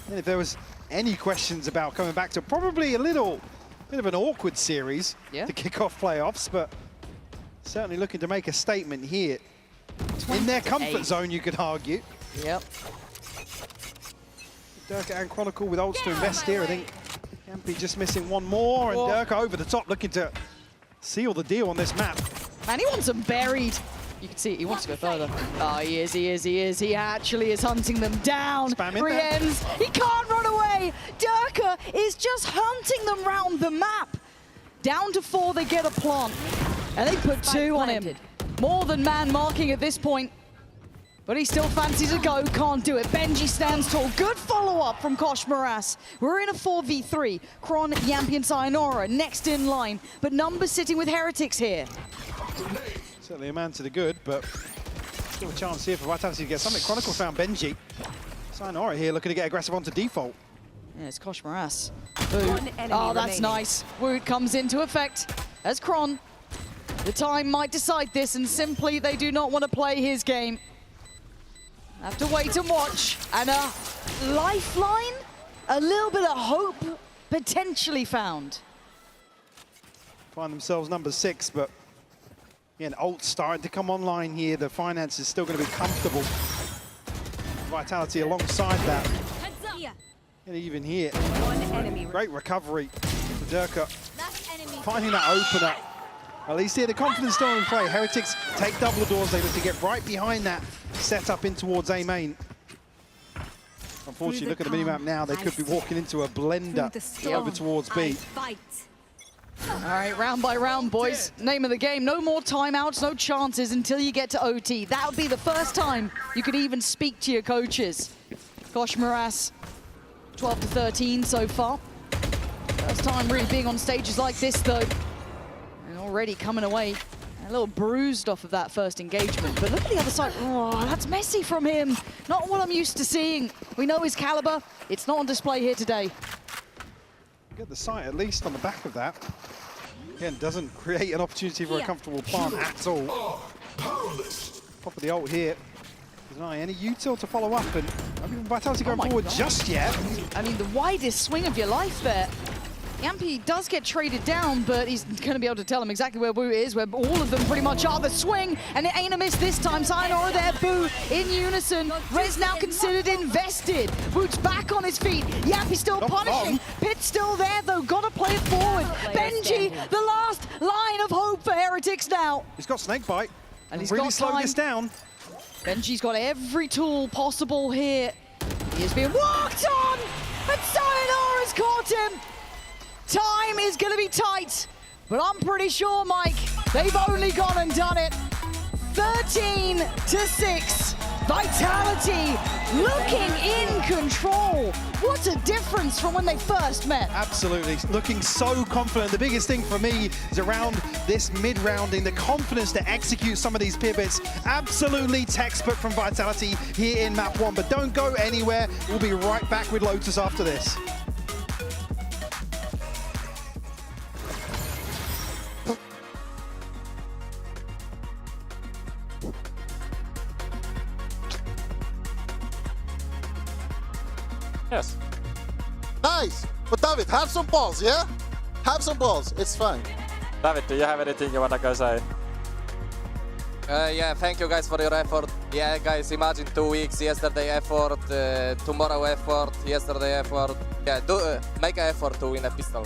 And if there was any questions about coming back to probably a little bit of an awkward series to kick off playoffs, but certainly looking to make a statement here. In their comfort zone, you could argue. Yep. Durka and Chronicle with ults to invest here. I think Yampi just missing one more, and Durka over the top looking to seal the deal on this map. Man, he wants them buried. You can see it, he wants to go further. Oh, he is, he is, he is. He actually is hunting them down. Three ends. He can't run away. Durka is just hunting them round the map. Down to 4, they get a plant. And they put 2 on him. More than man marking at this point. But he still fancies a go, can't do it. Benji stands tall. Good follow-up from Koshmaras. We're in a 4v3. Kron, Yampi, and Sayonara next in line. But numbers sitting with Heretics here. Certainly a man to the good, but still a chance here for Vitality to get something. Chronicle found Benji. Sayonara here looking to get aggressive onto default. Yeah, it's Koshmaras. Oh, that's nice. Woot comes into effect as Kron. The time might decide this, and simply they do not want to play his game. Have to wait and watch. And a lifeline, a little bit of hope potentially found. Find themselves number 6, but again, ult starting to come online here. The finance is still going to be comfortable. Vitality alongside that. And even here, great recovery for Durka. Finding that opener. At least here, the confidence still in play. Heretics take double doors. They look to get right behind that setup in towards A main. Unfortunately, look at the minimap now. They could be walking into a blender over towards B. All right, round by round, boys. Name of the game. No more timeouts, no chances until you get to OT. That would be the first time you could even speak to your coaches. Koshmaras, 12 to 13 so far. First time really being on stages like this, though. And already coming away a little bruised off of that first engagement. But look at the other side. Oh, that's messy from him. Not what I'm used to seeing. We know his caliber. It's not on display here today. Get the sight at least on the back of that. Again, doesn't create an opportunity for a comfortable plant at all. Pop of the ult here. There's not any util to follow up, and I mean, Vitality going forward just yet. I mean, the widest swing of your life there. Yampi does get traded down, but he's going to be able to tell him exactly where Boo is, where all of them pretty much are. The swing, and it ain't a miss this time. Sayonara there, Boo in unison. Rez now considered invested. Boot's back on his feet. Yampi still punishing. Pit's still there, though. Got to play it forward. Benji, the last line of hope for Heretics now. He's got Snakebite. And he's really got slowed time. this down. Benji's got every tool possible here. He is being walked on, and Sayonara's caught him. Time is going to be tight, but I'm pretty sure, Mike, they've only gone and done it. 13 to 6. Vitality looking in control. What a difference from when they first met. Absolutely, looking so confident. The biggest thing for me is around this mid-rounding, the confidence to execute some of these pivots. Absolutely textbook from Vitality here in map 1, but don't go anywhere. We'll be right back with Lotus after this. Yes. Nice. But David, have some balls, yeah? Have some balls. It's fine. David, do you have anything you want to say? Yeah, thank you guys for your effort. Yeah, guys, imagine 2 weeks, yesterday effort, tomorrow effort, yesterday effort. Yeah, make an effort to win a pistol.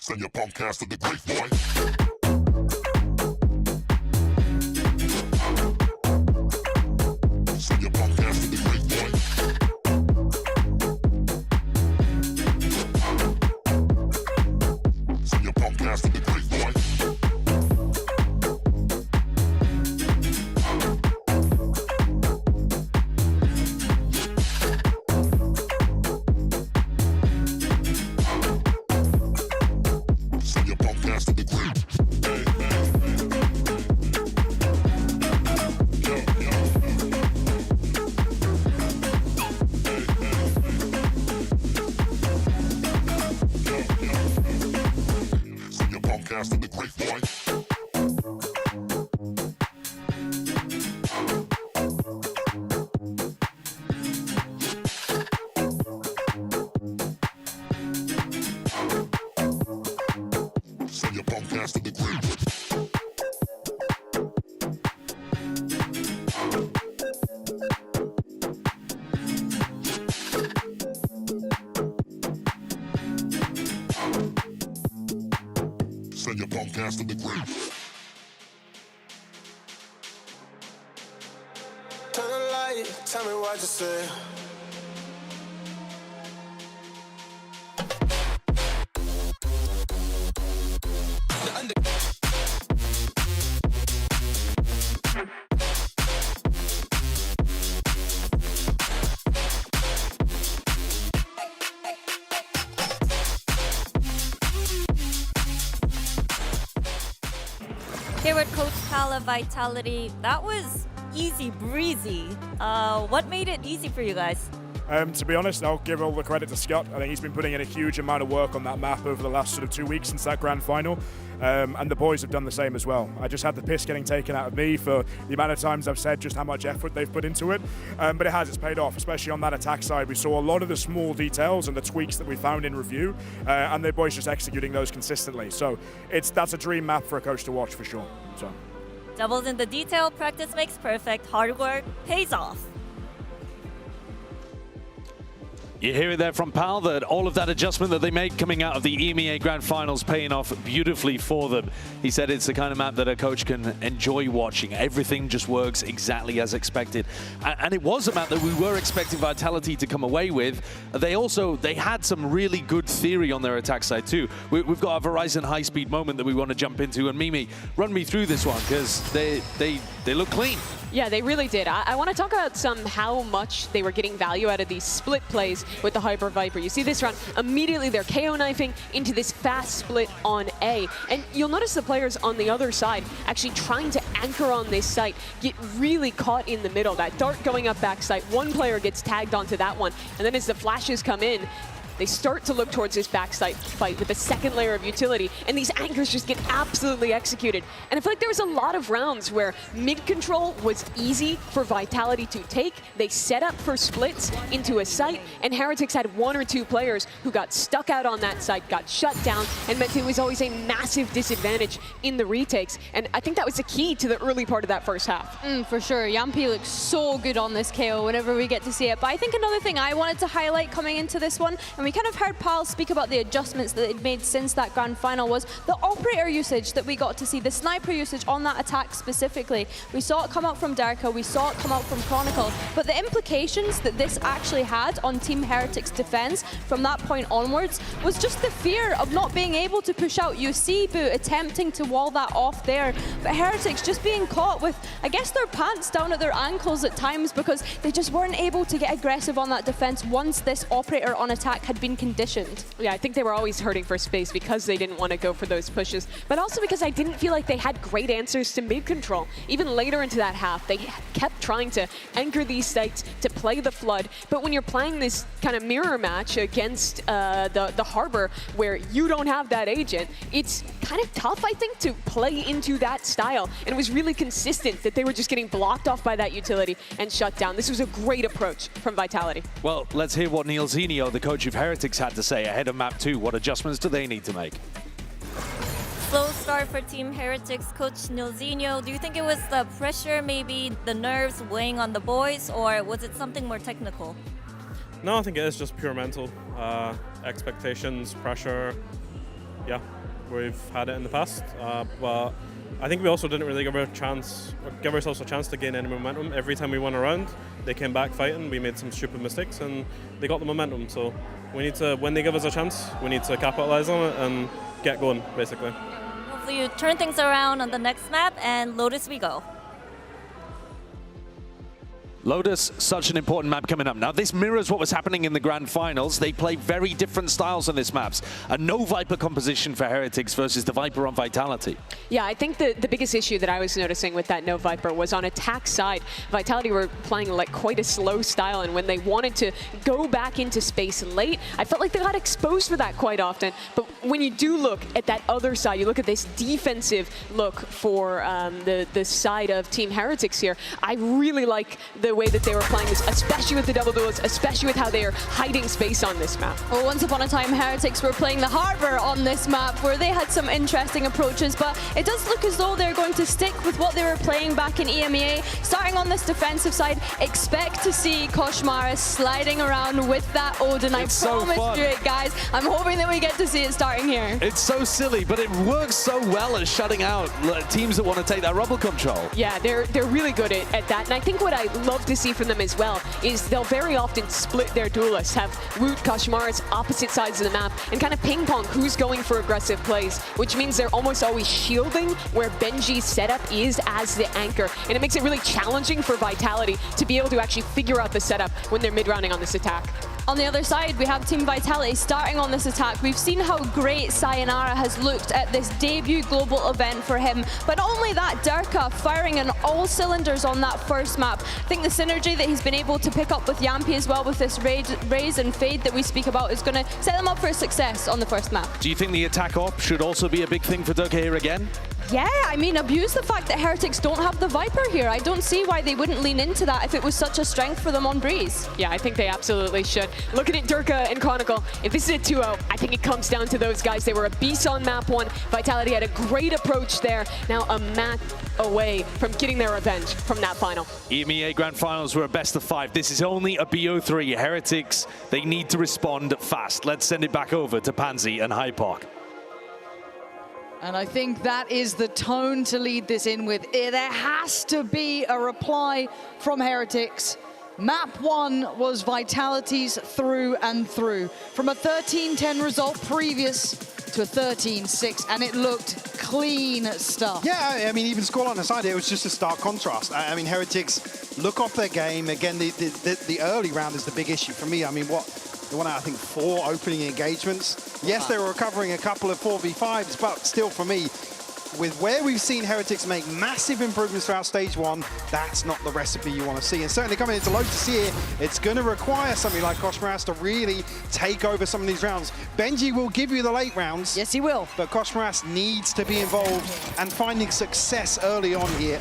Send your punk ass to the great boy. Send your punk ass to the great boy. Send your punk ass to the great boy. Send your punk ass to the great. Hey, hey, hey. Yo, yo. Send your punk ass to the great boy. Send your punk ass to the great boy. Send your punk ass to the grave. Turn the light, tell me what you say. Here with Coach Pal of Vitality, that was easy breezy. What made it easy for you guys? To be honest, I'll give all the credit to Scott. I think he's been putting in a huge amount of work on that map over the last sort of 2 weeks since that grand final. And the boys have done the same as well. I just had the piss getting taken out of me for the amount of times I've said just how much effort they've put into it. But it's paid off, especially on that attack side. We saw a lot of the small details and the tweaks that we found in review, and the boys just executing those consistently. So that's a dream map for a coach to watch for sure. So. Doubles in the detail, practice makes perfect, hard work pays off. You hear it there from Pal, that all of that adjustment that they made coming out of the EMEA Grand Finals paying off beautifully for them. He said it's the kind of map that a coach can enjoy watching. Everything just works exactly as expected. And it was a map that we were expecting Vitality to come away with. They had some really good theory on their attack side too. We've got a Verizon high-speed moment that we want to jump into. And Mimi, run me through this one, because they look clean. Yeah, they really did. I want to talk about how much they were getting value out of these split plays with the Hyper Viper. You see this round, immediately they're KO knifing into this fast split on A. And you'll notice the players on the other side actually trying to anchor on this site, get really caught in the middle. That dart going up backside, one player gets tagged onto that one. And then as the flashes come in, they start to look towards this backside fight with a second layer of utility, and these anchors just get absolutely executed. And I feel like there was a lot of rounds where mid control was easy for Vitality to take. They set up for splits into a site, and Heretics had one or two players who got stuck out on that site, got shut down, and meant it was always a massive disadvantage in the retakes. And I think that was the key to the early part of that first half. For sure. Yampi looks so good on this KO whenever we get to see it. But I think another thing I wanted to highlight coming into this one, and we kind of heard Pal speak about the adjustments that they'd made since that grand final, was the operator usage that we got to see, the sniper usage on that attack specifically. We saw it come out from Derka, we saw it come out from Chronicle, but the implications that this actually had on Team Heretics' defense from that point onwards was just the fear of not being able to push out. You see Boo attempting to wall that off there, but Heretics just being caught with, I guess, their pants down at their ankles at times, because they just weren't able to get aggressive on that defense once this operator on attack had been conditioned. Yeah, I think they were always hurting for space because they didn't want to go for those pushes, but also because I didn't feel like they had great answers to mid control. Even later into that half, they kept trying to anchor these sites to play the flood, but when you're playing this kind of mirror match against the Harbor, where you don't have that agent, it's kind of tough, I think, to play into that style. And it was really consistent that they were just getting blocked off by that utility and shut down. This was a great approach from Vitality. Well, let's hear what Neil Zinio, the coach of Heretics, had to say ahead of map 2. What adjustments do they need to make? Slow start for Team Heretics. Coach Nilzinho, do you think it was the pressure, maybe the nerves weighing on the boys, or was it something more technical? No, I think it is just pure mental. Expectations, pressure. Yeah, we've had it in the past, but I think we also didn't really give ourselves a chance to gain any momentum. Every time we won a round, they came back fighting. We made some stupid mistakes, and they got the momentum. So we need to, when they give us a chance, we need to capitalize on it and get going, basically. Hopefully you turn things around on the next map, and Lotus we go. Lotus, such an important map coming up. Now, this mirrors what was happening in the Grand Finals. They play very different styles on this maps. A no Viper composition for Heretics versus the Viper on Vitality. Yeah, I think the biggest issue that I was noticing with that no Viper was on attack side. Vitality were playing like quite a slow style, and when they wanted to go back into space late, I felt like they got exposed for that quite often. But when you do look at that other side, you look at this defensive look for the side of Team Heretics here, I really like the way that they were playing this, especially with the double duels, especially with how they are hiding space on this map. Well, once upon a time, Heretics were playing the Harbor on this map, where they had some interesting approaches, but it does look as though they're going to stick with what they were playing back in EMEA. Starting on this defensive side, expect to see Koshmara sliding around with that Odin. I promised you it, guys. I'm hoping that we get to see it starting here. It's so silly, but it works so well at shutting out teams that want to take that rubble control. Yeah, they're really good at that, and I think what I love to see from them as well is they'll very often split their duelists, have Woot, Koshmaras opposite sides of the map, and kind of ping pong who's going for aggressive plays, which means they're almost always shielding where Benji's setup is as the anchor, and it makes it really challenging for Vitality to be able to actually figure out the setup when they're mid-rounding on this attack. On the other side, we have Team Vitality starting on this attack. We've seen how great Sayonara has looked at this debut global event for him. But not only that, Durka firing on all cylinders on that first map. I think the synergy that he's been able to pick up with Yampy as well with this raise and fade that we speak about is going to set them up for success on the first map. Do you think the attack op should also be a big thing for Durka here again? Yeah, I mean, abuse the fact that Heretics don't have the Viper here. I don't see why they wouldn't lean into that if it was such a strength for them on Breeze. Yeah, I think they absolutely should. Looking at Durka and Chronicle, if this is a 2-0, I think it comes down to those guys. They were a beast on map 1. Vitality had a great approach there. Now a map away from getting their revenge from that final. EMEA Grand Finals were a best of 5. This is only a BO3. Heretics, they need to respond fast. Let's send it back over to Pansy and HyperX. And I think that is the tone to lead this in with. There has to be a reply from Heretics. Map 1 was Vitality's through and through. From a 13-10 result previous to a 13-6, and it looked clean stuff. Yeah, I mean, even scoreline aside, it was just a stark contrast. I mean, Heretics look off their game. Again, the early round is the big issue for me. I mean, they won out, I think, 4 opening engagements. Yes, they were recovering a couple of 4v5s, but still for me, with where we've seen Heretics make massive improvements throughout stage 1, that's not the recipe you want to see. And certainly coming into low to see it, it's going to require somebody like Koshmaras to really take over some of these rounds. Benji will give you the late rounds. Yes, he will. But Koshmaras needs to be involved and finding success early on here.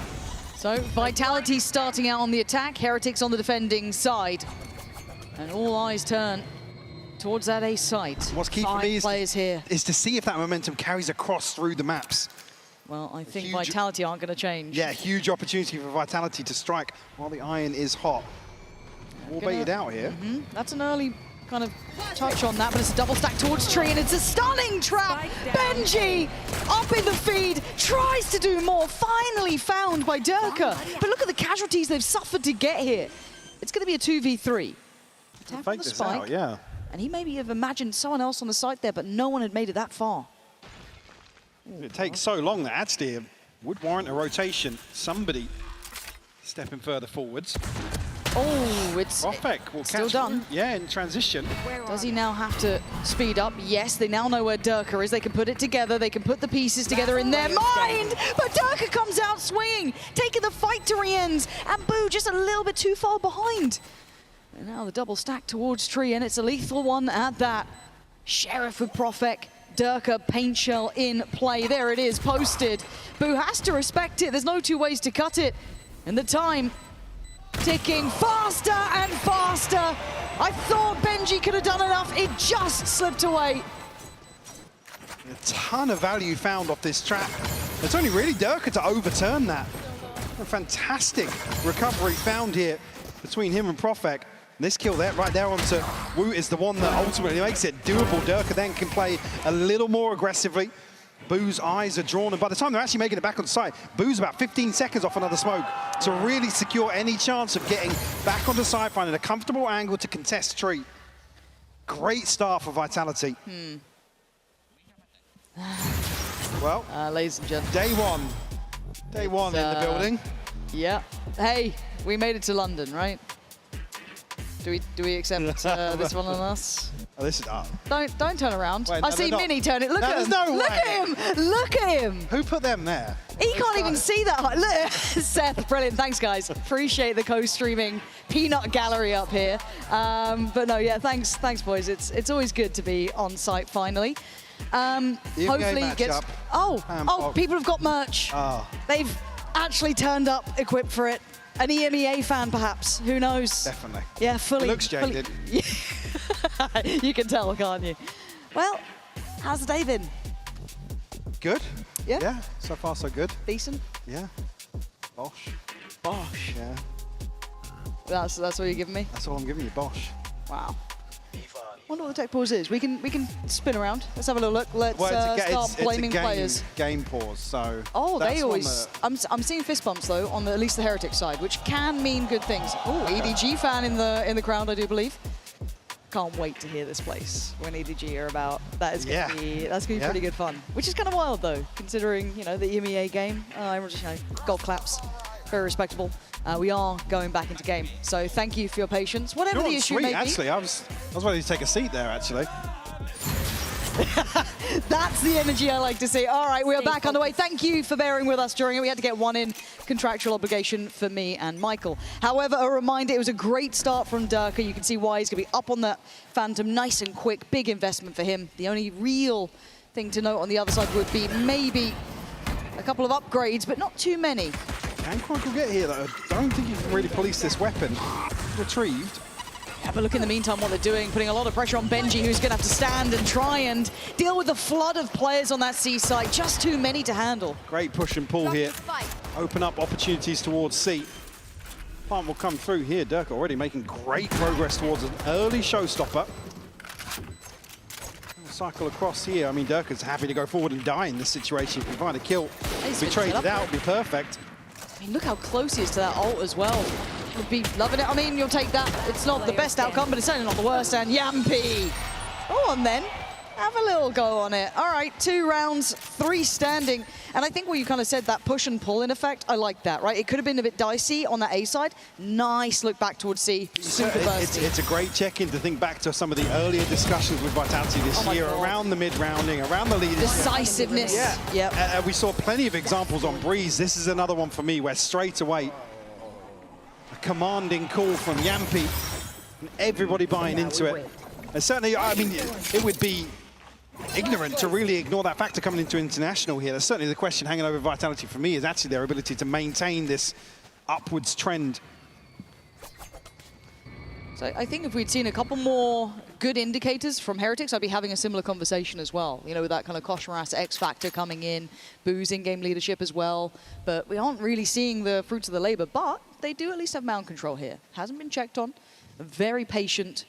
So Vitality starting out on the attack, Heretics on the defending side. And all eyes turn towards that A site. What's key for me is to see if that momentum carries across through the maps. Well, I think Vitality aren't going to change. Yeah, huge opportunity for Vitality to strike while the iron is hot. All baited out here. That's an early kind of touch on that, but it's a double stack towards Tree, and it's a stunning trap. Benji up in the feed, tries to do more, finally found by Durka. But look at the casualties they've suffered to get here. It's going to be a 2v3. Tap on the spike. Out, yeah. And he maybe have imagined someone else on the site there, but no one had made it that far. It takes so long that actually it would warrant a rotation. Somebody stepping further forwards. Oh, it's still done. Yeah, in transition. Does he now have to speed up? Yes, they now know where Durka is. They can put it together. They can put the pieces together in their mind. But Durka comes out swinging, taking the fight to re-ends. And Boo just a little bit too far behind. And now the double stack towards Tree, and it's a lethal one at that. Sheriff with Profek. Durka paint shell in play. There it is, posted. Boo has to respect it. There's no 2 ways to cut it. And the time ticking faster and faster. I thought Benji could have done enough. It just slipped away. A ton of value found off this trap. It's only really Durka to overturn that. A fantastic recovery found here between him and Profek. This kill there, right there onto Wu is the one that ultimately makes it doable. Durka then can play a little more aggressively. Boo's eyes are drawn, and by the time they're actually making it back on site, Boo's about 15 seconds off another smoke to really secure any chance of getting back onto site, finding a comfortable angle to contest Tree. Great start for Vitality. Well, ladies and gentlemen. Day one in the building. Yeah. Hey, we made it to London, right? Do we accept this one on us? Oh, this is up. Don't turn around. Wait, I see Mini turn it. Look at him. No Look way. at him. Look at him. Who put them there? He can't even see that high. Look, Seth, brilliant. Thanks, guys. Appreciate the co-streaming peanut gallery up here. But no, yeah, thanks, boys. It's always good to be on site finally. Hopefully it gets. Oh, people have got merch. They've actually turned up equipped for it. An EMEA fan, perhaps. Who knows? Definitely. Yeah, fully. It looks jaded. You can tell, can't you? Well, how's the day been? Good. Yeah? Yeah, so far so good. Decent? Yeah. Bosh. Bosh. Yeah. That's what you're giving me? That's all I'm giving you, Bosh. Wow. Wonder what the tech pause is. We can spin around. Let's have a little look. Let's start blaming players. Game pause, so. Oh, they always. I'm seeing fist bumps though on at least the Heretic side, which can mean good things. Oh, EDG fan in the crowd, I do believe. Can't wait to hear this place when EDG are about. That's gonna be pretty good fun. Which is kind of wild though, considering the EMEA game. Everyone's just golf claps. very respectable. We are going back into game. So thank you for your patience. Whatever the issue sweet, may be. actually, I was ready to take a seat there, actually. That's the energy I like to see. All right, we are back on the way. Thank you for bearing with us during it. We had to get one in, contractual obligation for me and Michael. However, a reminder, it was a great start from Durka. You can see why he's going to be up on that Phantom nice and quick. Big investment for him. The only real thing to note on the other side would be maybe a couple of upgrades, but not too many. Can Chronicle get here, though? I don't think you can really police this weapon. Retrieved. Yeah, but look in the meantime what they're doing, putting a lot of pressure on Benji, who's going to have to stand and try and deal with the flood of players on that C site. Just too many to handle. Great push and pull here. Open up opportunities towards C. Plant will come through here. Durka already making great progress towards an early showstopper. Cycle across here. I mean, Durka's happy to go forward and die in this situation. If we find a kill, if we trade it out, it'd be perfect. I mean, look how close he is to that ult as well. Would be loving it. I mean, you'll take that. It's not the best outcome, but it's certainly not the worst. And Yampy, go on then. Have a little go on it. All right, 2 rounds, 3 standing. And I think what you kind of said, that push and pull in effect, I like that, right? It could have been a bit dicey on that A side. Nice look back towards C. Super bursty. It's a great check-in to think back to some of the earlier discussions with Vitality this year around the mid-rounding, around the leadership. Decisiveness. Yeah. Yep. We saw plenty of examples on Breeze. This is another one for me where straight away, a commanding call from Yampy, and everybody buying into it. And certainly, I mean, it would be ignorant to really ignore that factor coming into international here. That's certainly the question hanging over Vitality for me, is actually their ability to maintain this upwards trend. So I think if we'd seen a couple more good indicators from Heretics, I'd be having a similar conversation as well. You know, with that kind of Koshmaras X factor coming in, Boo's in-game leadership as well. But we aren't really seeing the fruits of the labor. But they do at least have mound control here. Hasn't been checked on. A very patient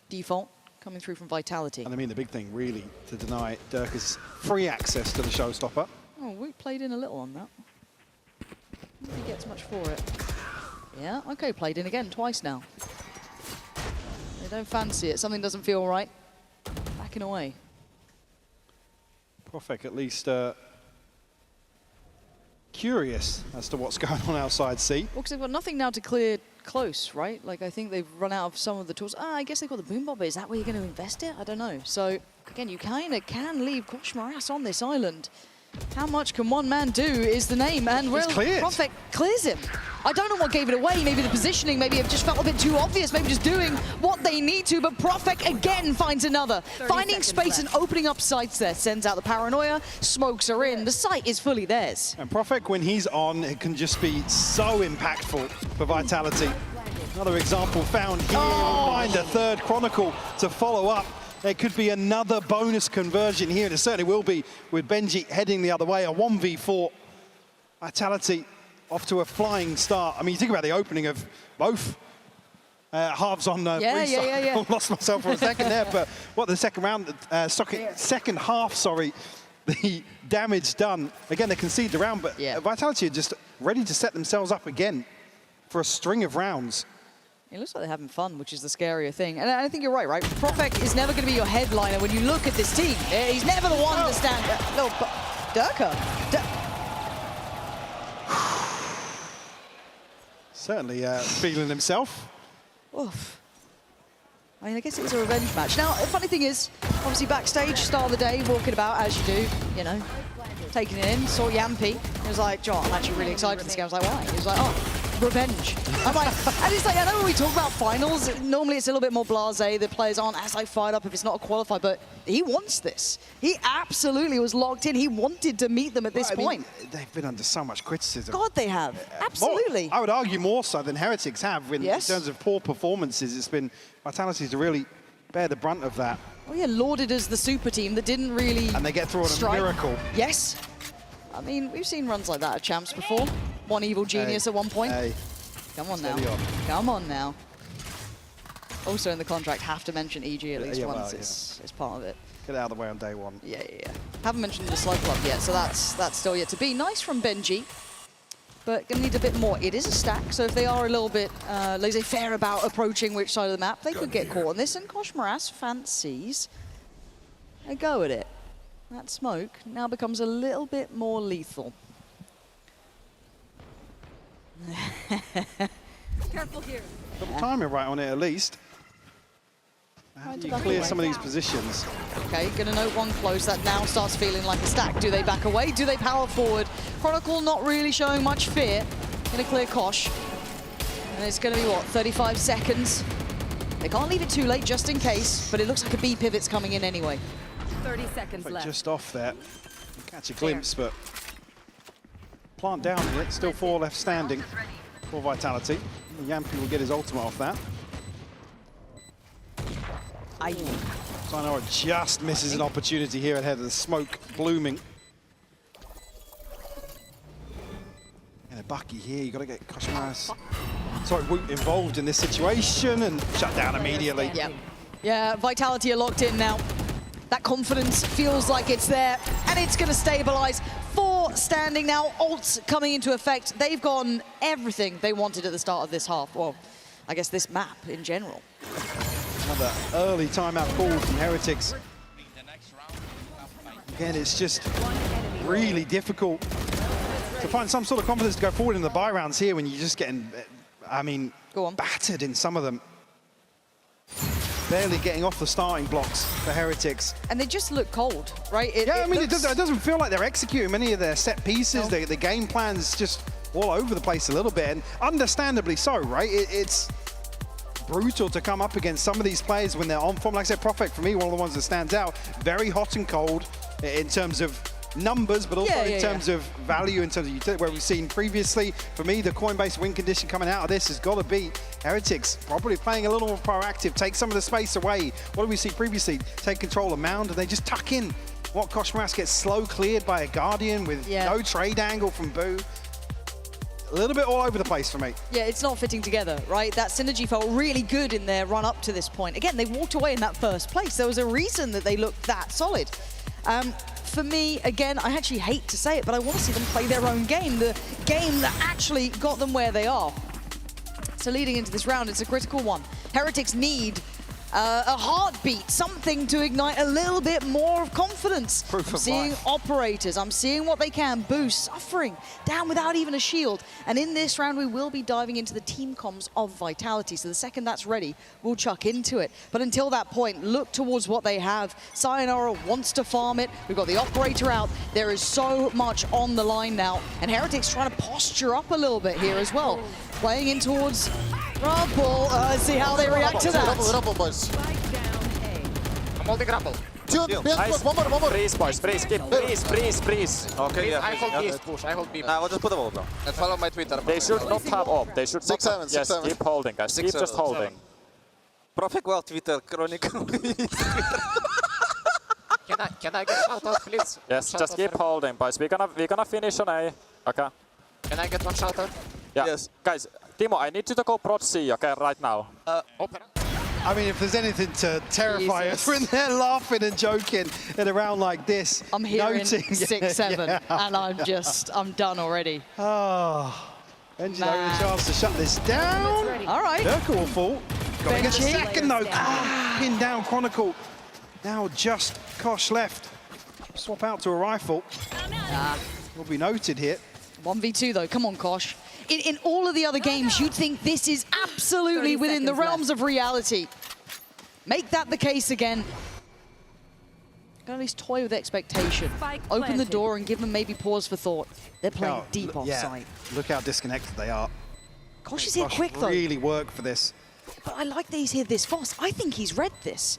default coming through from Vitality. And I mean, the big thing really to deny Durka's free access to the showstopper. Oh, we played in a little on that. If he gets much for it. Yeah, okay, played in again twice now. They don't fancy it. Something doesn't feel right. Backing away. Profek at least curious as to what's going on outside C. Well, because they've got nothing now to clear close, right? Like, I think they've run out of some of the tools. I guess they've got the boom bob. Is that where you're going to invest it? I don't know. So, again, you kind of can leave Koshmaras on this island. How much can one man do is the name, and Profek clears him. I don't know what gave it away. Maybe the positioning, maybe it just felt a bit too obvious, maybe just doing what they need to, but Profek again finds another. Finding space and opening up sites there. Sends out the paranoia, smokes are in. The site is fully theirs. And Profek, when he's on, it can just be so impactful for Vitality. Another example found here. Find a third Chronicle to follow up. There could be another bonus conversion here, and it certainly will be with Benji heading the other way. A 1v4. Vitality off to a flying start. I mean, you think about the opening of both halves on yeah. Lost myself for a second there, but what the second round, second half, sorry, the damage done. Again, they conceded the round, but Vitality are just ready to set themselves up again for a string of rounds. It looks like they're having fun, which is the scarier thing. And I think you're right? Profek is never going to be your headliner when you look at this team. He's never the one to stand. No, but Durka. Certainly feeling himself. Oof. I mean, I guess it was a revenge match. Now, the funny thing is, obviously backstage, start of the day, walking about as you do, you know, taking it in, saw Yampy. He was like, John, I'm actually really excited for this game. I was like, why? He was like, oh, revenge. I'm like, and it's like, I know when we talk about finals, normally it's a little bit more blasé. The players aren't as like fired up if it's not a qualifier, but he wants this. He absolutely was locked in. He wanted to meet them at this point. Mean, they've been under so much criticism. God, they have. Absolutely. I would argue more so than Heretics have in terms of poor performances. It's been Vitality to really bear the brunt of that. Oh yeah, lauded as the super team that didn't really And they get through on a miracle. Yes. I mean, we've seen runs like that at Champs before. One evil genius at one point. Come on now. Come on now. Also in the contract, have to mention EG at least once. It's part of it. Get out of the way on day one. Yeah. Haven't mentioned the Slug Club yet, so that's still yet to be. Nice from Benji, but gonna need a bit more. It is a stack, so if they are a little bit laissez-faire about approaching which side of the map, they could get caught on this, and Koshmaras fancies a go at it. That smoke now becomes a little bit more lethal. Careful here. Got the timing right on it at least. How do you clear some of these positions? Okay, gonna note one close. That now starts feeling like a stack. Do they back away? Do they power forward? Chronicle not really showing much fear. Gonna clear Kosh. And it's gonna be, what, 35 seconds? They can't leave it too late just in case, but it looks like a B pivot's coming in anyway. 30 seconds left. Just off there. Catch a glimpse, but plant down here. Still 4 left standing for Vitality. Yampi will get his ultimate off that. Sayonara just misses an opportunity here ahead of the smoke blooming. And a Bucky here, you got to get Koshmaras. Sorry, Woot involved in this situation and shut down immediately. Yeah, Vitality are locked in now. That confidence feels like it's there, and it's going to stabilize. 4 standing now, ults coming into effect. They've gotten everything they wanted at the start of this half. Well, I guess this map in general. Another early timeout call from Heretics. Again, it's just really difficult to find some sort of confidence to go forward in the buy rounds here when you're just getting, I mean, battered in some of them. Barely getting off the starting blocks for Heretics. And they just look cold, right? It doesn't feel like they're executing many of their set pieces. The game plan's just all over the place a little bit, and understandably so, right? It's brutal to come up against some of these players when they're on form. Like I said, Prophet, for me, one of the ones that stands out. Very hot and cold in terms of numbers, but also in terms of value, in terms of utility, where we've seen previously. For me, the Coinbase win condition coming out of this has got to be Heretics probably playing a little more proactive, take some of the space away. What did we see previously? Take control of Mound, and they just tuck in. What Koshmaras gets slow cleared by a Guardian with no trade angle from Boo. A little bit all over the place for me. Yeah, it's not fitting together, right? That synergy felt really good in their run up to this point. Again, they walked away in that first place. There was a reason that they looked that solid. For me, again, I actually hate to say it, but I want to see them play their own game, the game that actually got them where they are. So leading into this round, it's a critical one. Heretics need a heartbeat, something to ignite a little bit more of confidence. I'm seeing operators, I'm seeing what they can. Boost, suffering, down without even a shield. And in this round, we will be diving into the team comms of Vitality. So the second that's ready, we'll chuck into it. But until that point, look towards what they have. Sayonara wants to farm it. We've got the operator out. There is so much on the line now. And Heretics trying to posture up a little bit here as well. Playing in towards Grapple. See how they react to that. Grapple, boys. I'm holding grapple. Nice. One more. Freeze, boys. Freeze. Freeze. Okay, I hold East push. I hold B. I'll just put a wall down. And follow my Twitter. They should not have op. They should 6-7. Yes, keep holding, guys. Keep just holding. Perfect well, Twitter, Chronicle. Can I get shout out, please? Yes, just keep holding, boys. We're gonna finish on A. Okay. Can I get one shout out? Yeah. Yes. Guys, Timo, I need you to go prod C, okay, right now. I mean, if there's anything to terrify us when they're laughing and joking in a round like this. I'm hearing noting, 6-7, and I'm done already. Oh, Benji having a chance to shut this down. All right. Nurka will fall. Got to get the second though. Pin down Chronicle. Now just Kosh left. Swap out to a rifle. Will be noted here. 1v2 though, come on Kosh. In all of the other games, you'd think this is absolutely within the realms of reality. Make that the case again. Gotta at least toy with expectation. Open the door and give them maybe pause for thought. They're playing deep off site. Look how disconnected they are. Kosh is here quick though. Really work for this. But I like that he's here this fast. I think he's read this.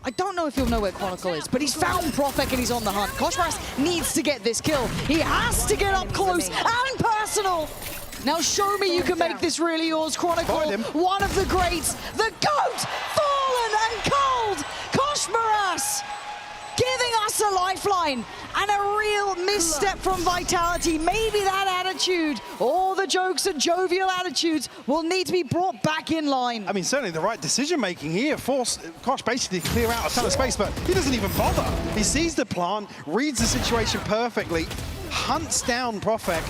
I don't know if he'll know where Chronicle is, but he's found Profek and he's on the hunt. Koshmaras needs to get this kill. He has to get up close and personal. Now show me you can make this really yours, Chronicle. One of the greats, the GOAT, fallen and cold. Koshmaras giving us a lifeline and a real misstep from Vitality. Maybe that attitude, all the jokes and jovial attitudes will need to be brought back in line. I mean, certainly the right decision-making here. Force Kosh basically to clear out a ton of space, but he doesn't even bother. He sees the plant, reads the situation perfectly, hunts down Profek.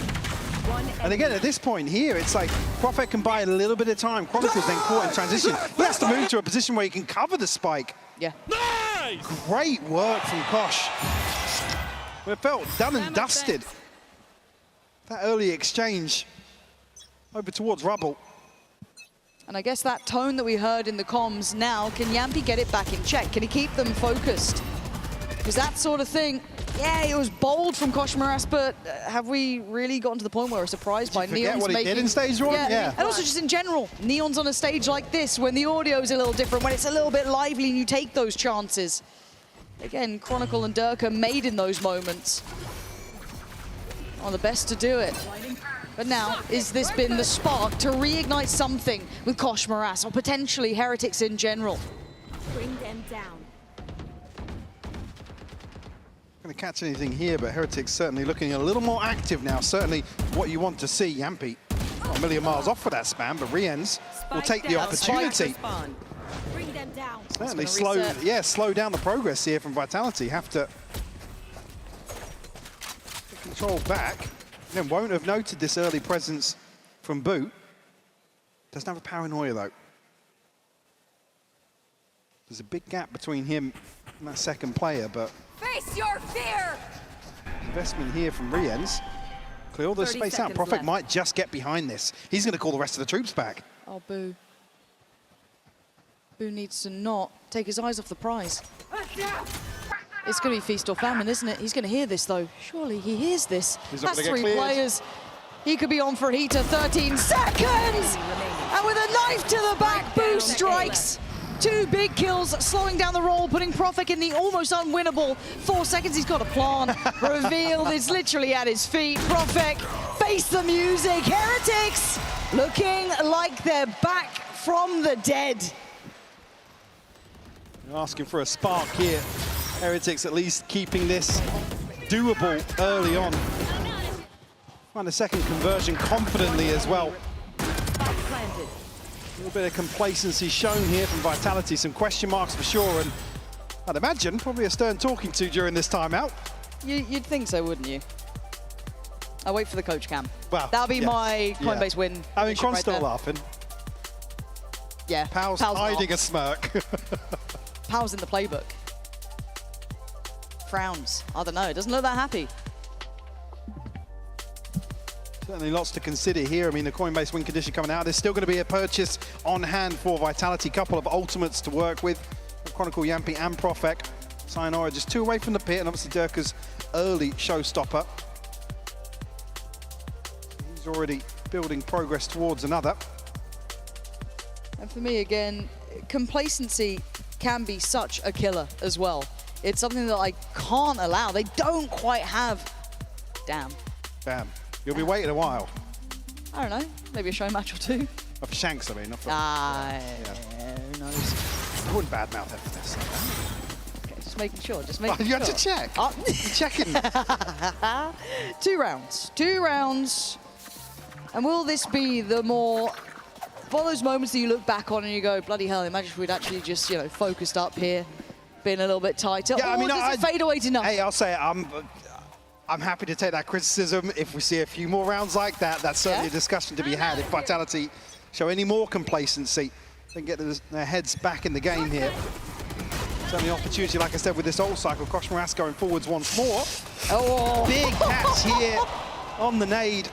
And again, at this point here, it's like Profek can buy a little bit of time. Chronicle's then caught in transition. He has to move to a position where he can cover the spike. Yeah. Nice! Great work from Kosh. It felt done and dusted. That early exchange over towards Rubble. And I guess that tone that we heard in the comms now, can Yampi get it back in check? Can he keep them focused? Because that sort of thing, yeah, it was bold from Koshmaras, but have we really gotten to the point where we're surprised by Neon's what he did in stage one? Yeah. And also just in general, Neon's on a stage like this, when the audio's a little different, when it's a little bit lively and you take those chances. Again, Chronicle and Durka made in those moments. Are the best to do it. But now, is this been the spark to reignite something with Koshmaras, or potentially Heretics in general? Bring them down. Going to catch anything here, but Heretics certainly looking a little more active now. Certainly what you want to see. Yampi not a million miles off for that spam, but Riens will take the opportunity. Bring them down. Certainly slow down the progress here from Vitality. Have to control back. Then won't have noted this early presence from Boot. Doesn't have a paranoia though. There's a big gap between him and that second player, but face your fear. Investment here from Riens. Clear all the space out. Prophet might just get behind this. He's going to call the rest of the troops back. Oh, Boo. Boo needs to not take his eyes off the prize. It's going to be feast or famine, isn't it? He's going to hear this, though. Surely he hears this. That's 3 players. He could be on for a heater. 13 seconds! And with a knife to the back, Boo strikes. 2 big kills, slowing down the roll, putting Profik in the almost unwinnable 4 seconds. He's got a plan. Revealed, it's literally at his feet. Profik, face the music. Heretics looking like they're back from the dead. You're asking for a spark here. Heretics at least keeping this doable early on. Find a second conversion confidently as well. A little bit of complacency shown here from Vitality. Some question marks for sure, and I'd imagine probably a stern talking to during this timeout. You'd think so, wouldn't you? I'll wait for the coach cam. Well, that'll be my Coinbase win. I mean, Cron's still laughing. Yeah. Pow's hiding a smirk. Pow's in the playbook. Frowns. I don't know. It doesn't look that happy. Certainly lots to consider here. I mean, the Coinbase win condition coming out. There's still going to be a purchase on hand for Vitality. Couple of ultimates to work with. Chronicle, Yampi, and Profek. Sayonara just 2 away from the pit, and obviously Durka's early showstopper. He's already building progress towards another. And for me, again, complacency can be such a killer as well. It's something that I can't allow. They don't quite have... Damn. Damn. You'll be waiting a while. I don't know. Maybe a show match or 2. Oh, for Shanks, I mean. Not for, who knows? I wouldn't badmouth FNS like that. Okay, just making sure. Just making sure. You had to check. Checking. 2 rounds. 2 rounds. And will this be the more... one of those moments that you look back on and you go, bloody hell, imagine if we'd actually just, you know, focused up here, been a little bit tighter. Yeah, I mean, does it fade away to nothing? Hey, I'll say I'm happy to take that criticism. If we see a few more rounds like that, that's certainly a discussion to be had. If Vitality show any more complacency, then get their heads back in the game here. Certainly opportunity, like I said, with this old cycle. Koshmaras going forwards once more. Oh, big catch here on the nade.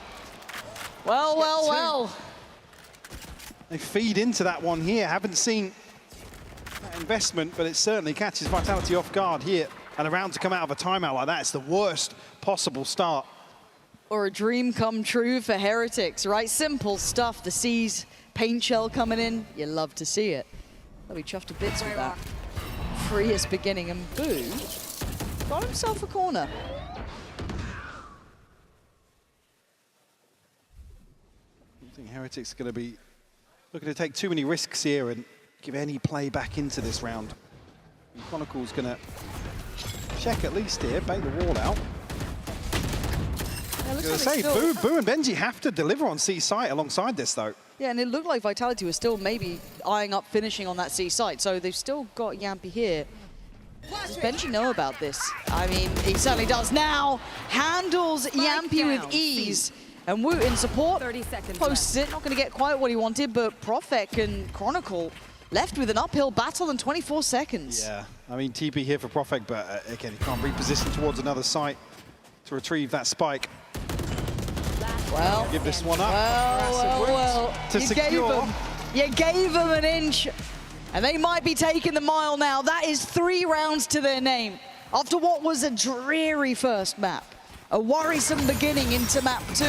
Well. They feed into that one here. Haven't seen that investment, but it certainly catches Vitality off guard here. And a round to come out of a timeout like that, it's the worst possible start. Or a dream come true for Heretics, right? Simple stuff. The C's paint shell coming in. You love to see it. They'll be chuffed to bits with that. Freest beginning, and Boo got himself a corner. I think Heretics are going to be looking to take too many risks here and give any play back into this round. And Chronicle's going to check at least here, bait the wall out. I was going to say, Boo and Benji have to deliver on C site alongside this, though. Yeah, and it looked like Vitality was still maybe eyeing up finishing on that C site, so they've still got Yampi here. Does Benji know about this? I mean, he certainly does now. Handles Yampi with ease. And Woot in support, 30 seconds posts it. Not going to get quite what he wanted, but Profek and Chronicle left with an uphill battle in 24 seconds. Yeah, I mean, TP here for Profek, but again, he can't reposition towards another site to retrieve that spike. Well, give this one up. Well. You gave them an inch, and they might be taking the mile now. That is 3 rounds to their name. After what was a dreary first map, a worrisome beginning into map 2,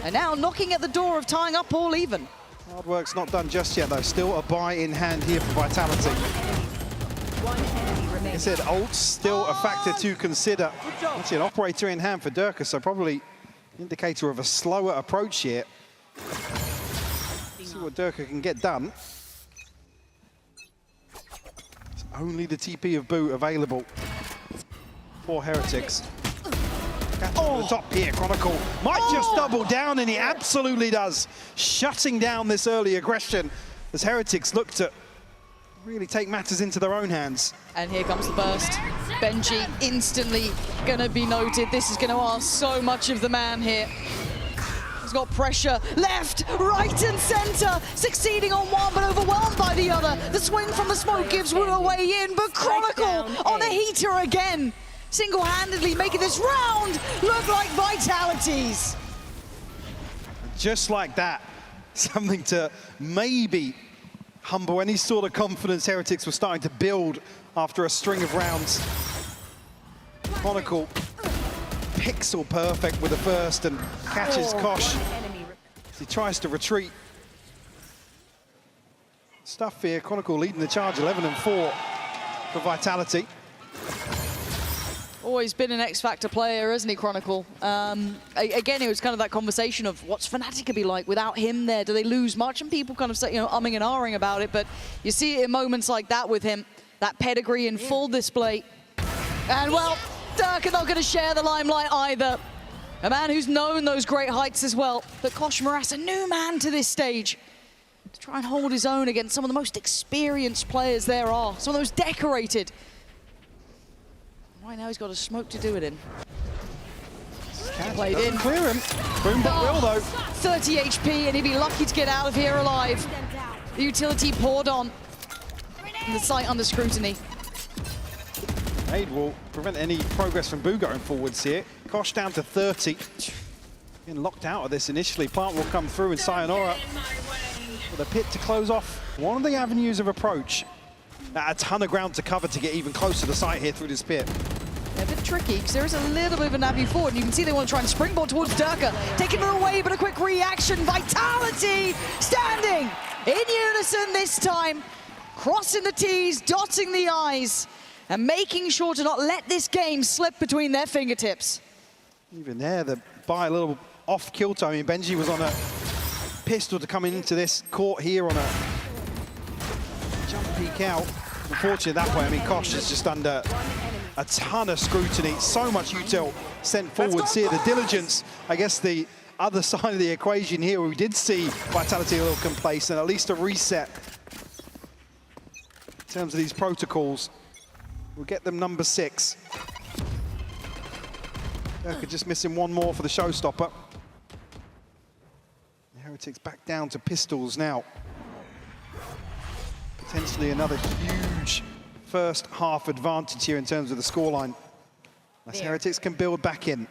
and now knocking at the door of tying up all even. Hard work's not done just yet, though. Still a buy in hand here for Vitality. Like I said, ult's still a factor to consider. Actually, an operator in hand for Durka, so probably indicator of a slower approach here. See what Durka can get done. It's only the TP of Boo available for Heretics. Catching the top here, Chronicle might just double down, and he absolutely does. Shutting down this early aggression as Heretics look to really take matters into their own hands. And here comes the burst. Benji instantly gonna be noted. This is gonna ask so much of the man here. He's got pressure left, right and center, succeeding on one but overwhelmed by the other. The swing from the smoke gives Wu a way in, but Chronicle on a heater again. Single-handedly making this round look like Vitality's. Just like that, something to maybe humble any sort of confidence Heretics were starting to build after a string of rounds. Chronicle, pixel perfect with the first and catches Kosh as he tries to retreat. Stuff here, Chronicle leading the charge 11-4 for Vitality. Always been an X-Factor player, isn't he, Chronicle? Again, it was kind of that conversation of what's Fnatic gonna be like without him there? Do they lose much? And people kind of say, umming and ahhing about it, but you see it in moments like that with him. That pedigree in full display. And well, Durka not gonna share the limelight either. A man who's known those great heights as well. But Kosh Moras, a new man to this stage, to try and hold his own against some of the most experienced players there are. Some of those decorated. Right now he's got a smoke to do it in. Played in. Clear him. Boombot will though. 30 HP and he'd be lucky to get out of here alive. The utility poured on. And the site under scrutiny. Aid will prevent any progress from Boo going forwards here. Kosh down to 30. Getting locked out of this initially. Plant will come through and Sayonara with a pit to close off one of the avenues of approach. A ton of ground to cover to get even closer to the site here through this pit. Yeah, a bit tricky because there is a little bit of a Navi forward. And you can see they want to try and springboard towards Durka. Taking it away, but a quick reaction. Vitality standing in unison this time. Crossing the T's, dotting the I's, and making sure to not let this game slip between their fingertips. Even there, the buy a little off kilter. I mean, Benji was on a pistol to come into this court here on a jump peek out. Unfortunately, that way, I mean, Kosh is just under a ton of scrutiny. So much util sent forwards here. The diligence, I guess the other side of the equation here, we did see Vitality a little complacent, at least a reset in terms of these protocols. We'll get them number 6. Durka just missing one more for the showstopper. The Heretics back down to pistols now. Potentially another huge first half advantage here in terms of the scoreline. As Heretics can build back in.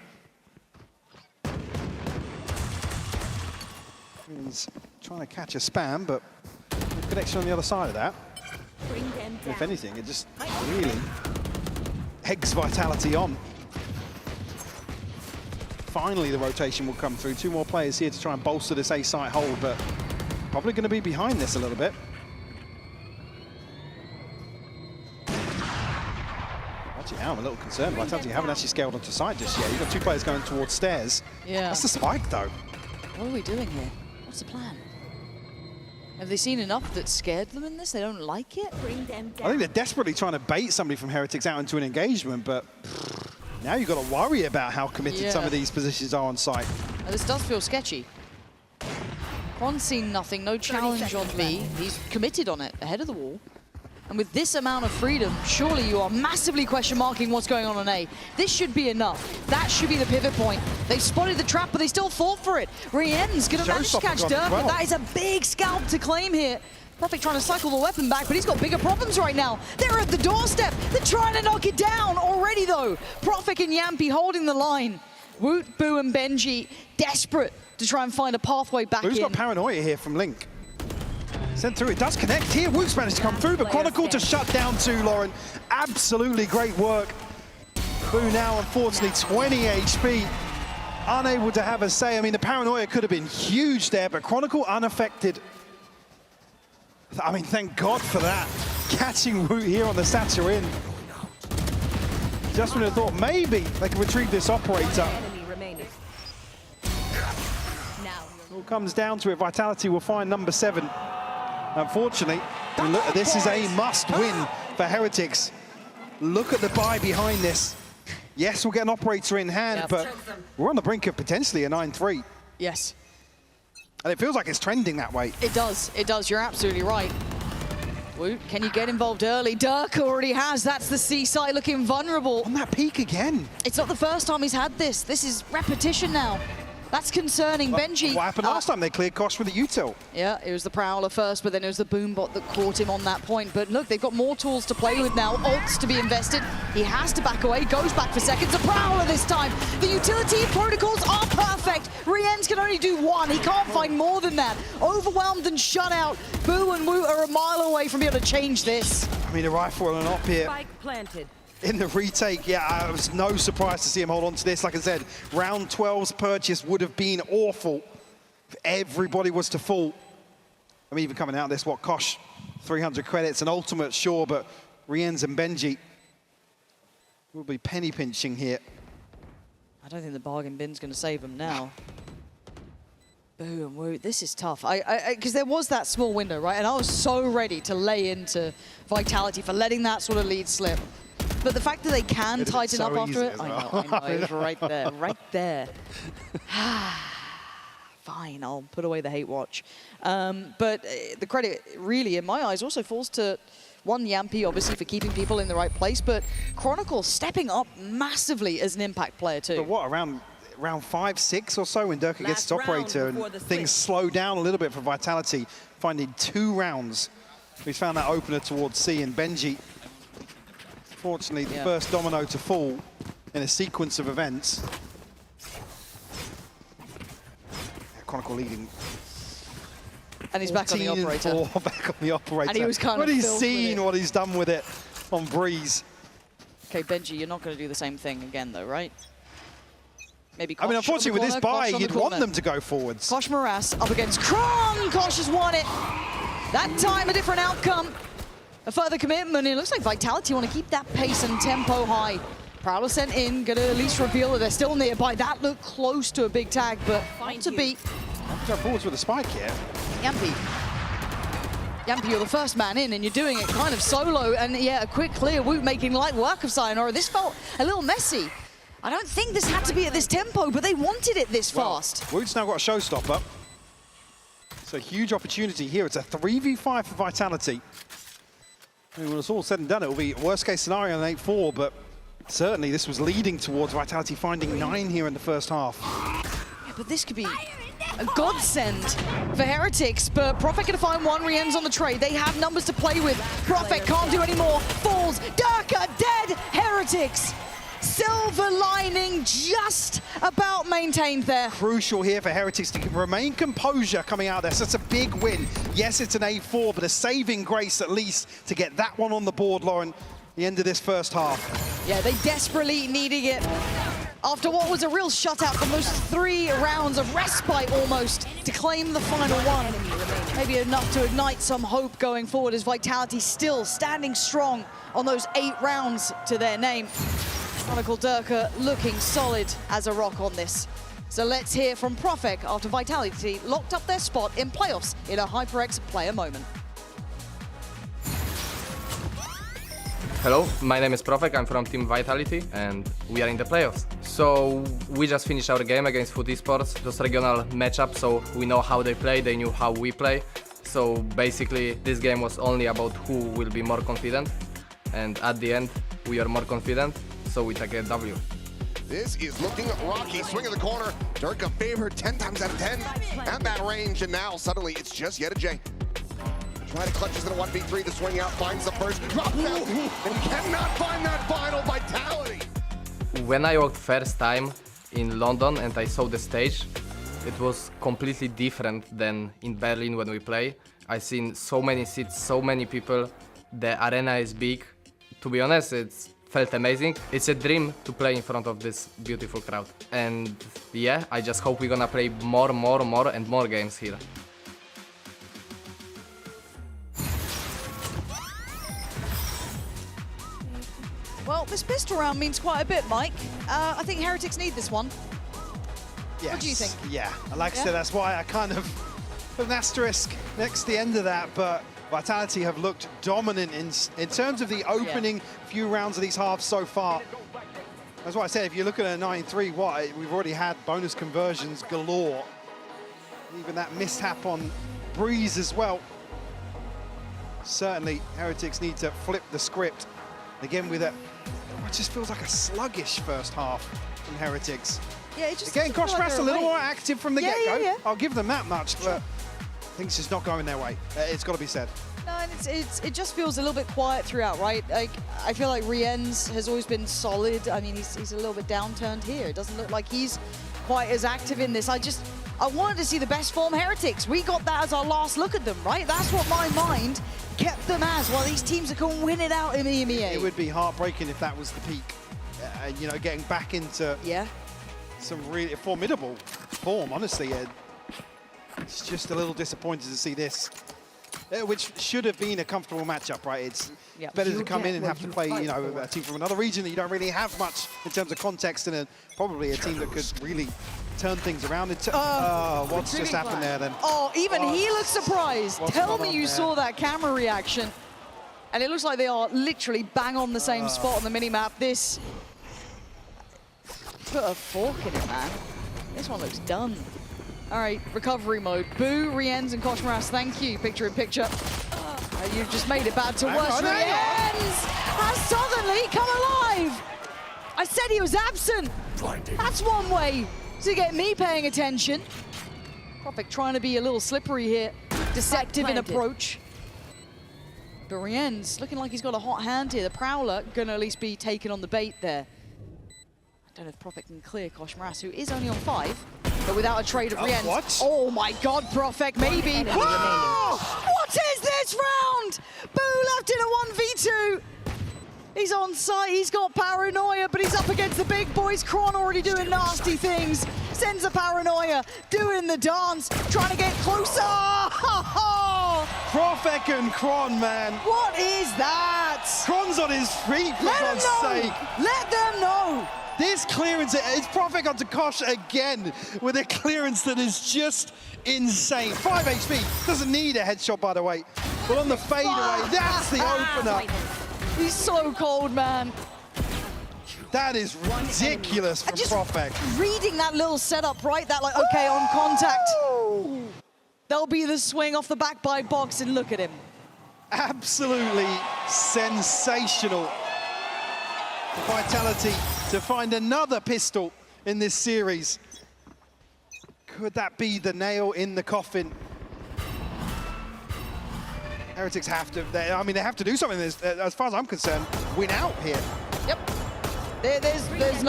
He's trying to catch a spam, but no connection on the other side of that. If anything, it just really eggs Vitality on. Finally, the rotation will come through. 2 more players here to try and bolster this A-site hold, but probably going to be behind this a little bit. Actually, now I'm a little concerned. Vitality haven't actually scaled onto site just yet. You've got 2 players going towards stairs. Yeah. That's the spike, though. What are we doing here? What's the plan? Have they seen enough that scared them in this? They don't like it? Bring them down. I think they're desperately trying to bait somebody from Heretics out into an engagement, but now you've got to worry about how committed some of these positions are on site. Now, this does feel sketchy. Quan's seen nothing, no challenge on B. He's committed on it, ahead of the wall. And with this amount of freedom, surely you are massively question marking what's going on A. This should be enough. That should be the pivot point. They've spotted the trap, but they still fought for it. Rien's gonna manage to catch Durka. Well. That is a big scalp to claim here. Perfect trying to cycle the weapon back, but he's got bigger problems right now. They're at the doorstep. They're trying to knock it down already, though. Profik and Yampi holding the line. Woot, Boo, and Benji desperate to try and find a pathway back Boo's in. got paranoia here from Link. Sent through, it does connect here. Woot's managed to come through, but Chronicle to shut down too, Lauren. Absolutely great work. Boo now, unfortunately, 20 HP. Unable to have a say. I mean, the paranoia could have been huge there, but Chronicle unaffected. I mean, thank God for that. Catching Woot here on the Satchel in. Just when I thought maybe they could retrieve this operator. It all comes down to it. Vitality will find number 7. Unfortunately, look, this is a must-win for Heretics. Look at the buy behind this. Yes, we'll get an operator in hand, but we're on the brink of potentially a 9-3. Yes. And it feels like it's trending that way. It does. It does. You're absolutely right. Woot, can you get involved early? Dirk already has. That's the Seaside looking vulnerable. On that peak again. It's not the first time he's had this. This is repetition now. That's concerning. Benji. What happened last time? They cleared Kosh with the util. Yeah, it was the Prowler first, but then it was the Boombot that caught him on that point. But look, they've got more tools to play with now. Ults to be invested. He has to back away, goes back for seconds. A Prowler this time. The utility protocols are perfect. Rienz can only do one. He can't find more than that. Overwhelmed and shut out. Boo and Woot are a mile away from being able to change this. I mean, a rifle and an op here. Spike planted. In the retake, yeah, it was no surprise to see him hold on to this. Like I said, round 12's purchase would have been awful if everybody was to fall. I mean, even coming out of this, what, Kosh, 300 credits, an ultimate, sure, but Rienz and Benji will be penny pinching here. I don't think the bargain bin's going to save him now. Boo and Woot, this is tough. Because there was that small window, right? And I was so ready to lay into Vitality for letting that sort of lead slip. But the fact that they can tighten up after it, I know, it was right there, right there. Fine, I'll put away the hate watch. But the credit really, in my eyes, also falls to one, Yampi, obviously, for keeping people in the right place, but Chronicle stepping up massively as an impact player, too. But what, around 5-6 or so when Durka gets his operator and things slow down a little bit for Vitality, finding 2 rounds. He's found that opener towards C, and Benji, fortunately, the first domino to fall in a sequence of events. Chronicle leading. And he's back on the operator. Back on the operator. And he was kind when of he's seen what he's done with it on Breeze. Okay, Benji, you're not going to do the same thing again, though, right? Maybe Kosh. I mean, unfortunately, with this buy, you'd want them to go forwards. Kosh Morass up against Kron. Kosh has won it. That time, a different outcome. A further commitment. It looks like Vitality want to keep that pace and tempo high. Prowler sent in, going to at least reveal that they're still nearby. That looked close to a big tag, but not to beat. Go forwards with a spike here. Yampi, you're the first man in, and you're doing it kind of solo. And yeah, a quick clear. Woot making light work of Sayonara. This felt a little messy. I don't think this had to be at this tempo, but they wanted it this fast. Woot's now got a showstopper. It's a huge opportunity here. It's a 3v5 for Vitality. I mean, when it's all said and done, it will be worst case scenario on 8-4, but certainly this was leading towards Vitality finding 9 here in the first half. Yeah, but this could be a godsend for Heretics, but Prophet gonna find 1. Rienz on the trade. They have numbers to play with. Prophet can't do any more. Falls. Durka dead. Heretics. Silver lining just about maintained there. Crucial here for Heretics to remain composure coming out there. So it's a big win. Yes, it's an 8-4, but a saving grace at least to get that one on the board, Lauren, the end of this first half. Yeah, they desperately needed it. After what was a real shutout for most 3 rounds of respite almost to claim the final one. Maybe enough to ignite some hope going forward as Vitality still standing strong on those 8 rounds to their name. Chronicle Durka looking solid as a rock on this. So let's hear from Prophet after Vitality locked up their spot in playoffs in a HyperX player moment. Hello, my name is Prophet, I'm from Team Vitality and we are in the playoffs. So we just finished our game against VALORANT Esports, just regional matchup, so we know how they play, they knew how we play. So basically this game was only about who will be more confident, and at the end we are more confident, so we take a W. This is looking rocky. Swing of the corner. Durka favored 10 times out of 10 at that range, and now suddenly it's just Yeta J. Try to clutches in a 1v3. The swing out finds the first, drops out, and cannot find that final Vitality. When I walked first time, in London and I saw the stage, it was completely different than in Berlin when we play. I've seen so many seats, so many people. The arena is big. To be honest, it's felt amazing. It's a dream to play in front of this beautiful crowd. And yeah, I just hope we're gonna play more and more games here. Well, this pistol round means quite a bit, Mike. I think Heretics need this one. Yes. What do you think? Yeah, like I said, that's why I kind of put an asterisk next to the end of that, but Vitality have looked dominant in terms of the opening few rounds of these halves so far. That's why I said, if you look at a 9-3, we've already had bonus conversions galore. Even that mishap on Breeze as well. Certainly, Heretics need to flip the script. Again, with it just feels like a sluggish first half from Heretics. Yeah, it just Again, Koshras a little more active from the get-go. Yeah. I'll give them that much, but things just not going their way. It's got to be said. No, and it just feels a little bit quiet throughout, right? Like, I feel like Rien's has always been solid. I mean, he's a little bit downturned here. It doesn't look like he's quite as active in this. I wanted to see the best form Heretics. We got that as our last look at them, right? That's what my mind kept them as. Well, these teams that can win it out in the EMEA. It would be heartbreaking if that was the peak. You know, getting back into some really formidable form, honestly. It's just a little disappointed to see this, which should have been a comfortable matchup, right? It's better to come in and have to play, you know, a team from another region that you don't really have much in terms of context, and probably a team that could really turn things around. What's just happened there then? Oh, even he looks surprised. Tell me you saw that camera reaction. And it looks like they are literally bang on the same spot on the minimap. This, put a fork in it, man. This one looks done. All right, recovery mode. Boo, Rienz, and Koshmaras, thank you. Picture in picture. You've just made it bad to worse. Rienz has suddenly come alive. I said he was absent. That's one way to get me paying attention. Prophet trying to be a little slippery here. Deceptive in approach. But Rienz looking like he's got a hot hand here. The Prowler gonna at least be taken on the bait there. I don't know if Prophet can clear Koshmaras, who is only on 5, but without a trade of Rienz. What? Oh my God, Prophet, maybe. Whoa! What is this round? Boo left in a 1v2. He's on site, he's got Paranoia, but he's up against the big boys. Kron already doing nasty things. Sends a Paranoia, doing the dance, trying to get closer. Profek and Kron, man. What is that? Kron's on his feet, for God's sake. Let them know. This clearance, it's Profek onto Kosh again with a clearance that is just insane. 5 HP, doesn't need a headshot, by the way. But on the fadeaway, that's the opener. He's so cold, man. That is ridiculous from Profek. Reading that little setup, right? That like, okay, on contact. There'll be the swing off the back by Box, and look at him. Absolutely sensational. Vitality to find another pistol in this series. Could that be the nail in the coffin? Heretics have to, they have to do something. As far as I'm concerned, win out here. Yep. There's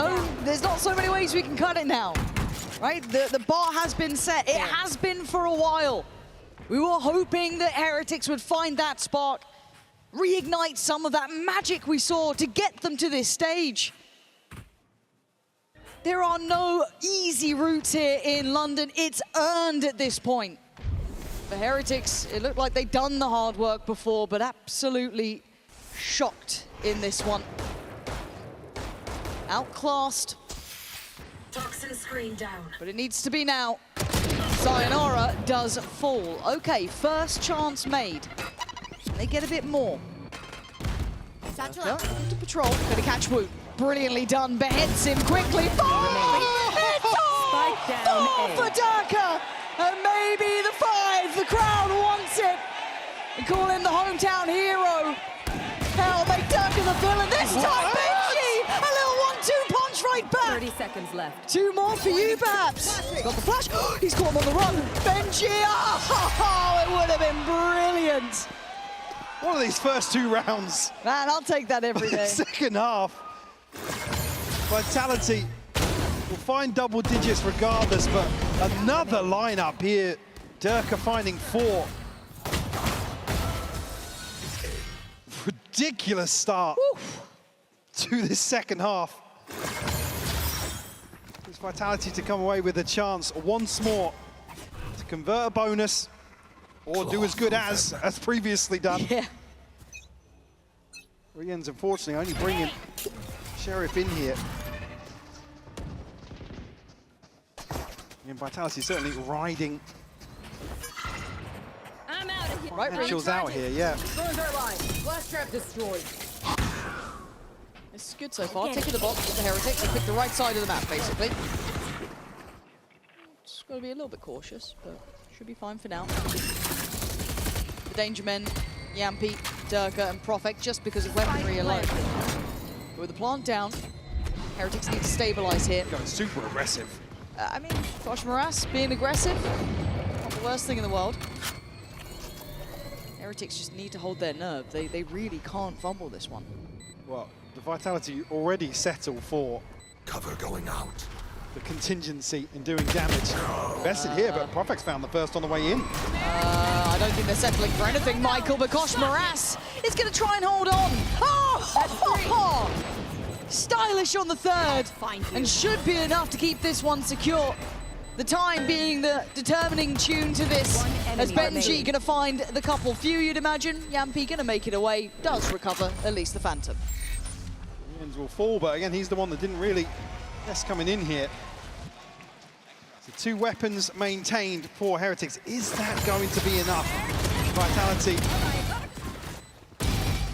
not so many ways we can cut it now, right? The bar has been set. It has been for a while. We were hoping that Heretics would find that spark, reignite some of that magic we saw to get them to this stage. There are no easy routes here in London. It's earned at this point. For Heretics, it looked like they'd done the hard work before, but absolutely shocked in this one. Outclassed. Toxin screen down. But it needs to be now. Sayonara does fall. Okay, first chance made. They get a bit more. Into patrol, gonna catch Wu. Brilliantly done, beheads him quickly. It's all for Daka! And maybe the 5, the crowd wants it. We call him the hometown hero. Hell, make Daka the villain this time, Benji! A little 1-2 punch right back. 30 seconds left. 2 more for you, perhaps. He's got the flash. He's caught him on the run. Benji, oh, it would have been brilliant. One of these first 2 rounds. Man, I'll take that every day. Second half. Vitality will find double digits regardless, but another lineup here. Durka finding 4. Ridiculous start to this second half. This Vitality to come away with a chance once more to convert a bonus or do as good as previously done. Yeah. Rien's unfortunately only bringing Sheriff in here. And Vitality certainly riding Right, Mitchell's out here, yeah. Last trap destroyed. This is good so far. Taking the box with the Heretics. They pick the right side of the map, basically. Just got to be a little bit cautious, but should be fine for now. The Danger Men, Yampi, Durka, and Profek, just because of weaponry alone. But with the plant down, Heretics need to stabilize here. Going super aggressive. I mean, Kosh Moras being aggressive, not the worst thing in the world. Heretics just need to hold their nerve. They really can't fumble this one. Well, the Vitality already settle for cover going out. The contingency and doing damage. Bested here, but Profek's found the first on the way in. I don't think they're settling for anything, Michael, but Kosh Moras is going to try and hold on. Oh! Stylish on the third, and should be enough to keep this one secure. The time being the determining tune to this, as Benji gonna find the couple few, you'd imagine. Yampi gonna make it away, does recover at least the Phantom. Riens will fall, but again, he's the one that didn't really coming in here. So 2 weapons maintained for Heretics. Is that going to be enough? Vitality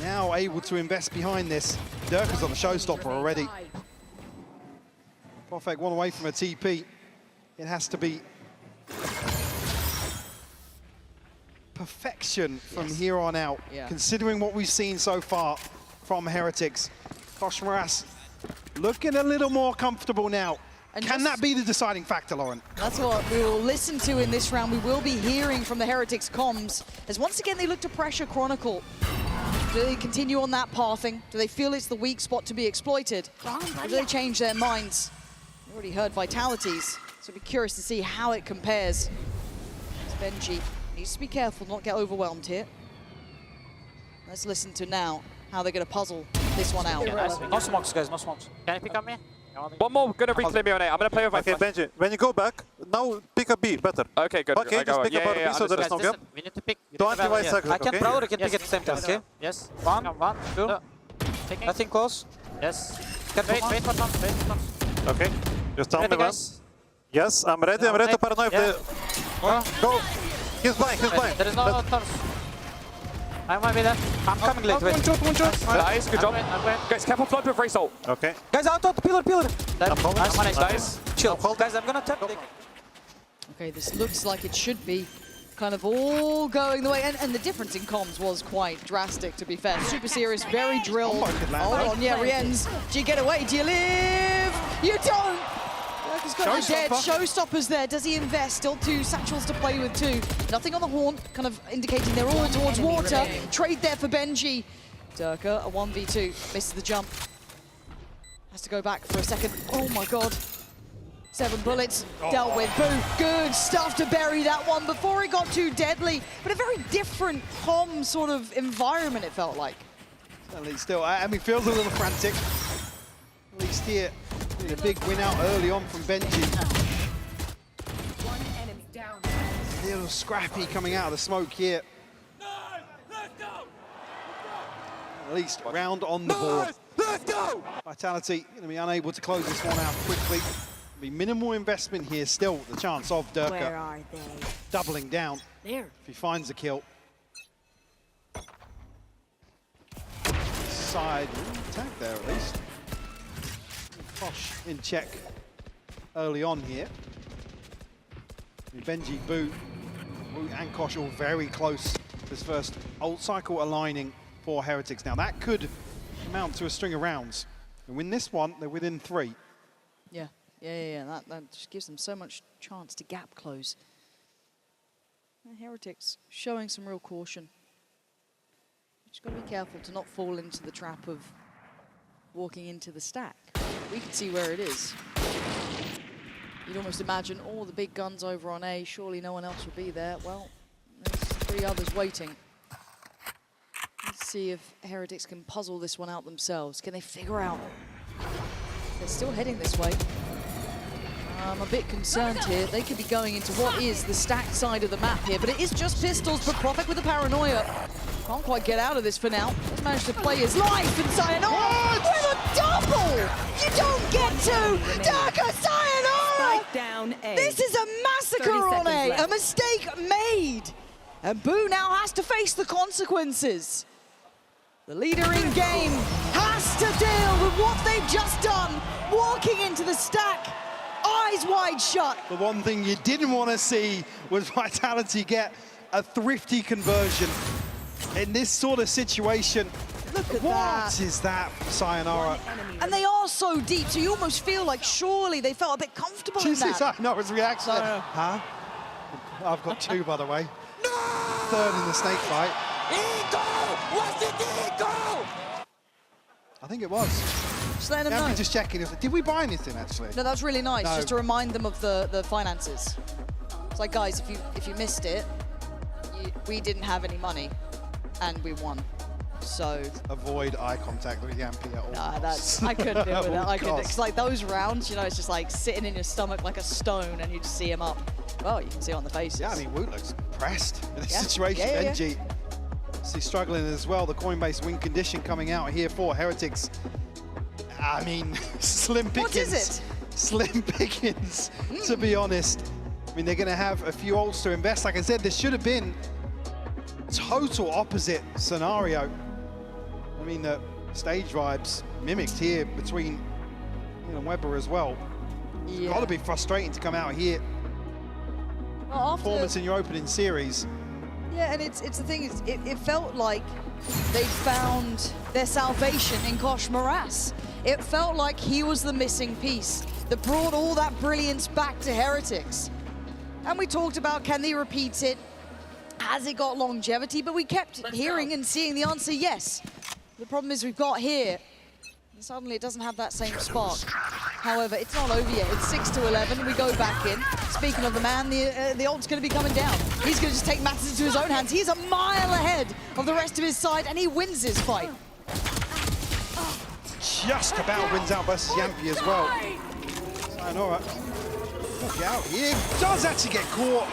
now able to invest behind this. Durka's on the showstopper already. Profek one away from a TP. It has to be perfection from here on out, considering what we've seen so far from Heretics. Kosh Moras looking a little more comfortable now. And can that be the deciding factor, Lauren? That's what we will listen to in this round. We will be hearing from the Heretics comms, as once again they look to pressure Chronicle. Do they continue on that pathing? Do they feel it's the weak spot to be exploited? Or do they change their minds? We already heard Vitalities. So be curious to see how it compares. Benji needs to be careful, not get overwhelmed here. Let's listen to now how they're going to puzzle this one out. Yeah, nice. No smokes, guys, no smokes. Can you pick up me? One more, gonna reclaim me on A. I'm gonna play with my Okay, Benji, when you go back, now pick a B, better. Okay, good. Okay, just pick a B so there is no gap. We need to pick. Don't divide cycle, I can okay? throw, you can pick at the same time, okay? Yes. One, two. Nothing close. Yes. Wait for turns, wait for turns. Okay, just tell me when. Yes, I'm ready to paranoia if they... Go! He's blind, he's blind. There is no turns. I might be there. I'm coming late, wait. One shot. Nice, good job. Guys, careful flood with Race-Ult. Okay. Guys, out, pillar. Nice. Chill. Guys, I'm gonna tap. Okay, this looks like it should be kind of all going the way. And the difference in comms was quite drastic, to be fair. Super serious, very drilled. Hold on, yeah, Riens. Do you get away? Do you live? You don't! He's got the dead. Showstoppers there. Does he invest? Still 2 satchels to play with too. Nothing on the horn, kind of indicating they're all towards water. Trade there for Benji. Durka, a 1v2. Misses the jump. Has to go back for a second. Oh my god. 7 bullets. Dealt with. Boo. Good stuff to bury that one before it got too deadly. But a very different comm sort of environment, it felt like. Certainly still, I mean, feels a little frantic. At least here. A big win out early on from Benji. A little scrappy coming out of the smoke here. At least round on the board. Let's go! Vitality going to be unable to close this one out quickly. Be minimal investment here. Still the chance of Durka. Where are they? Doubling down. There. If he finds the kill. Side attack there at least. Kosh in check early on here. Benji, Boo and Kosh all very close. This first ult cycle aligning for Heretics. Now that could amount to a string of rounds. And win this one, they're within 3. Yeah. That just gives them so much chance to gap close. And Heretics showing some real caution. Just got to be careful to not fall into the trap of walking into the stack. We can see where it is. You'd almost imagine all the big guns over on A, surely no one else would be there. Well, there's 3 others waiting. Let's see if Heretics can puzzle this one out themselves. Can they figure out? They're still heading this way. I'm a bit concerned here. They could be going into what is the stacked side of the map here, but it is just pistols, but Prophet with the paranoia. Can't quite get out of this for now. He's managed to play his life, and Sayonara with a double! You don't get to! Daka Sayonara! Down A. This is a massacre on A, a mistake made! And Boo now has to face the consequences. The leader in game has to deal with what they've just done, walking into the stack, eyes wide shut. The one thing you didn't want to see was Vitality get a thrifty conversion in this sort of situation. Look at that. What is that from Sayonara? And they are so deep, so you almost feel like surely they felt a bit comfortable in that. Sayonara's reaction. Huh? I've got 2, by the way. No! 3rd in the snake fight. Eagle! Was it Eagle? I think it was. Just letting them know. Just checking. Did we buy anything, actually? No, that was really nice, No. just to remind them of the finances. It's like, guys, if you missed it, we didn't have any money, and we won. So avoid eye contact with Yampi at all. Nah, I couldn't do it with that. I couldn't. It's like those rounds, you know, it's just like sitting in your stomach like a stone, and you just see him up. Well, you can see it on the faces. Yeah, I mean, Woot looks pressed in this situation. Yeah. NG, see, struggling as well. The Coinbase win condition coming out here for Heretics. I mean, slim pickings. What is it? Slim pickings, to be honest. I mean, they're going to have a few ults to invest. Like I said, there should have been total opposite scenario. I mean, the stage vibes mimicked here between and Weber as well. It's got to be frustrating to come out here. Well, performance in your opening series. Yeah, and it's the thing is, it felt like they found their salvation in Kosh Moras. It felt like he was the missing piece that brought all that brilliance back to Heretics. And we talked about, can they repeat it? Has it got longevity? But we kept hearing and seeing the answer, yes. The problem is we've got here, and suddenly it doesn't have that same spark. However, it's not over yet. It's 6-11. We go back in. Speaking of the man, the ult's going to be coming down. He's going to just take matters into his own hands. He's a mile ahead of the rest of his side, and he wins his fight. Just about wins out versus Yampi as well. Sayonara, look out, he does actually get caught.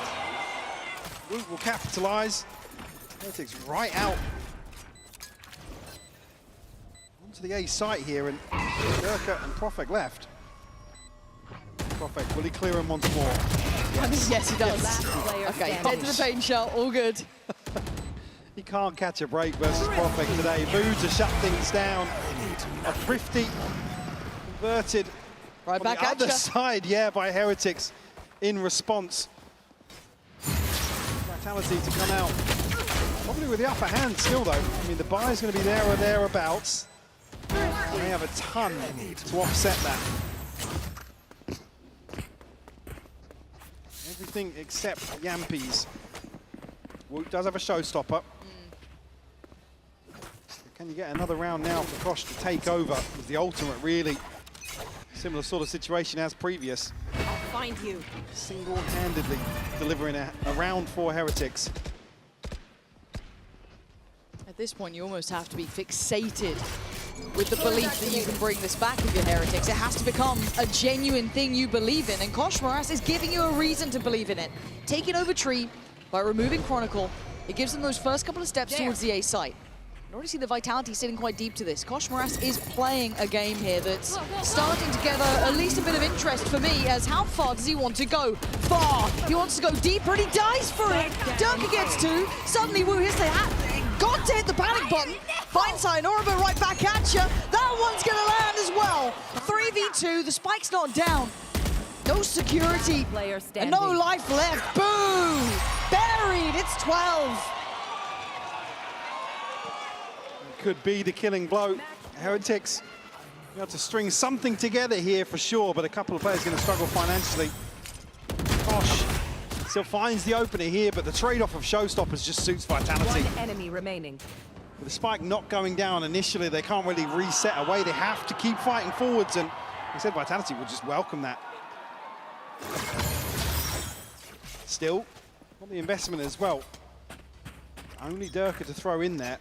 Woot will capitalize. Heretics right out onto the A site here, and Durka and Profek left. Profek, will he clear him once more? Yes, yes he does. Okay, dead to the paint shot, all good. He can't catch a break versus Profek today. Boo to shut things down. A thrifty converted right back the at other side, yeah, by Heretics in response. Vitality to come out, probably with the upper hand still though. I mean, the buy is going to be there or thereabouts. They have a ton to offset that. Everything except Yampi's. Woot does have a showstopper. Can you get another round now for Kosh to take over with the ultimate, really? Similar sort of situation as previous. I'll find you. Single-handedly delivering a round for Heretics. At this point, you almost have to be fixated with the belief that you can bring this back if you're Heretics. It has to become a genuine thing you believe in, and Kosh Moras is giving you a reason to believe in it. Taking over Tree by removing Chronicle, it gives them those first couple of steps towards the A site. You already see the Vitality sitting quite deep to this. Kosh Moras is playing a game here that's starting to gather at least a bit of interest for me, as how far does he want to go? Far! He wants to go deeper and he dies for it! Durka gets 2, suddenly Woo hits the hat, got to hit the panic button, finds Sayonara but right back at you. That one's gonna land as well! 3v2, the spike's not down. No security, and no life left. Boom! Buried, it's 12. Could be the killing blow. Heretics, you have to string something together here for sure, but a couple of players going to struggle financially. Kosh still finds the opener here, but the trade-off of showstoppers just suits Vitality. One enemy remaining. With the spike not going down initially, they can't really reset away. They have to keep fighting forwards, and like I said, Vitality will just welcome that. Still, got the investment as well. Only Durka to throw in there.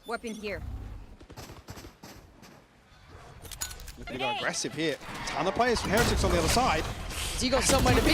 Weapon here. Looking to go aggressive here. Ton of players from Heretics on the other side. So you got somewhere to be.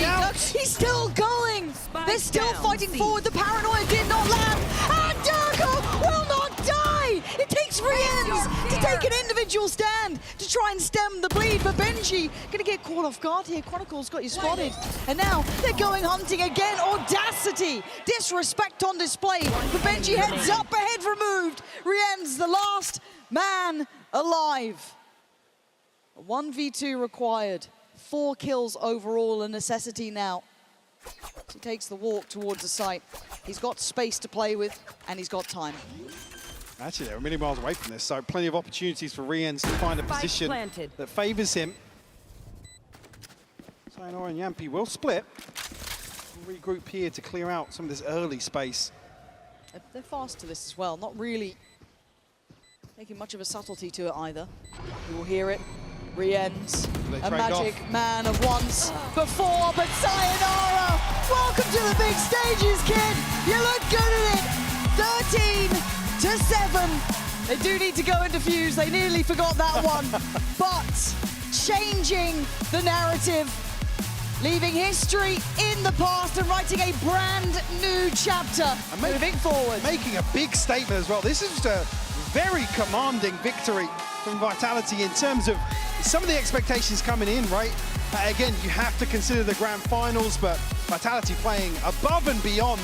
He's still going. They're still fighting forward. The paranoia did not land. And Durka will not die. It takes Riens to take an individual stand to try and stem the bleed. But Benji going to get caught off guard here. Chronicle's got you spotted. And now they're going hunting again. Audacity. Disrespect on display. But Benji heads up, a head removed. Riens, the last man alive. 1v2 required. 4 kills overall, a necessity now. So he takes the walk towards the site. He's got space to play with, and he's got time. Actually, they're a million miles away from this, so plenty of opportunities for Riens to find a position that favors him. Sayonara and Yampi will split. We'll regroup here to clear out some of this early space. They're fast to this as well, not really making much of a subtlety to it either. You will hear it. Riens, a magic man of once before, but sayonara! Welcome to the big stages, kid! You look good at it! 13-7. They do need to go into fuse. They nearly forgot that one. But changing the narrative, leaving history in the past and writing a brand new chapter. And moving forward. Making a big statement as well. This is just a very commanding victory from Vitality in terms of some of the expectations coming in, right? Again, you have to consider the grand finals, but Vitality playing above and beyond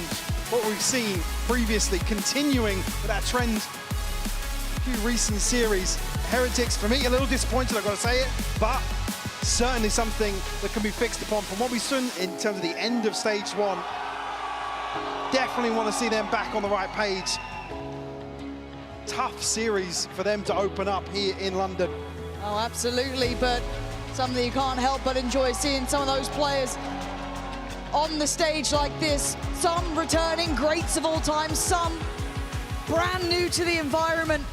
what we've seen previously, continuing with that trend. A few recent series. Heretics, for me, a little disappointed, I've got to say it, but certainly something that can be fixed upon. From what we've seen in terms of the end of stage 1, definitely want to see them back on the right page. Tough series for them to open up here in London. Oh, absolutely, but something you can't help but enjoy seeing some of those players on the stage like this. Some returning greats of all time, some brand new to the environment.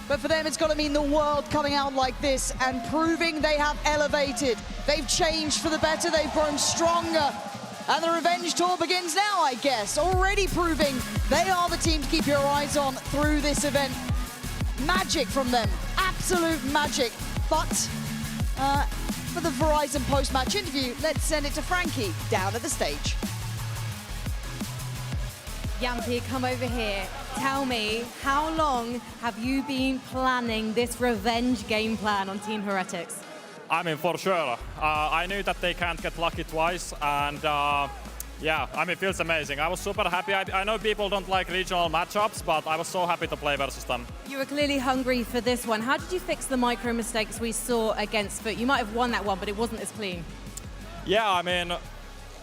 But for them, it's got to mean the world coming out like this and proving they have elevated. They've changed for the better, they've grown stronger. And the Revenge Tour begins now, I guess, already proving they are the team to keep your eyes on through this event. Magic from them, absolute magic. But for the Verizon post-match interview, let's send it to Frankie down at the stage. Yampi, come over here. Tell me, how long have you been planning this revenge game plan on Team Heretics? I mean, for sure. I knew that they can't get lucky twice, and yeah, I mean, it feels amazing. I was super happy. I know people don't like regional matchups, but I was so happy to play versus them. You were clearly hungry for this one. How did you fix the micro mistakes we saw against Foot? You might have won that one, but it wasn't as clean. Yeah, I mean,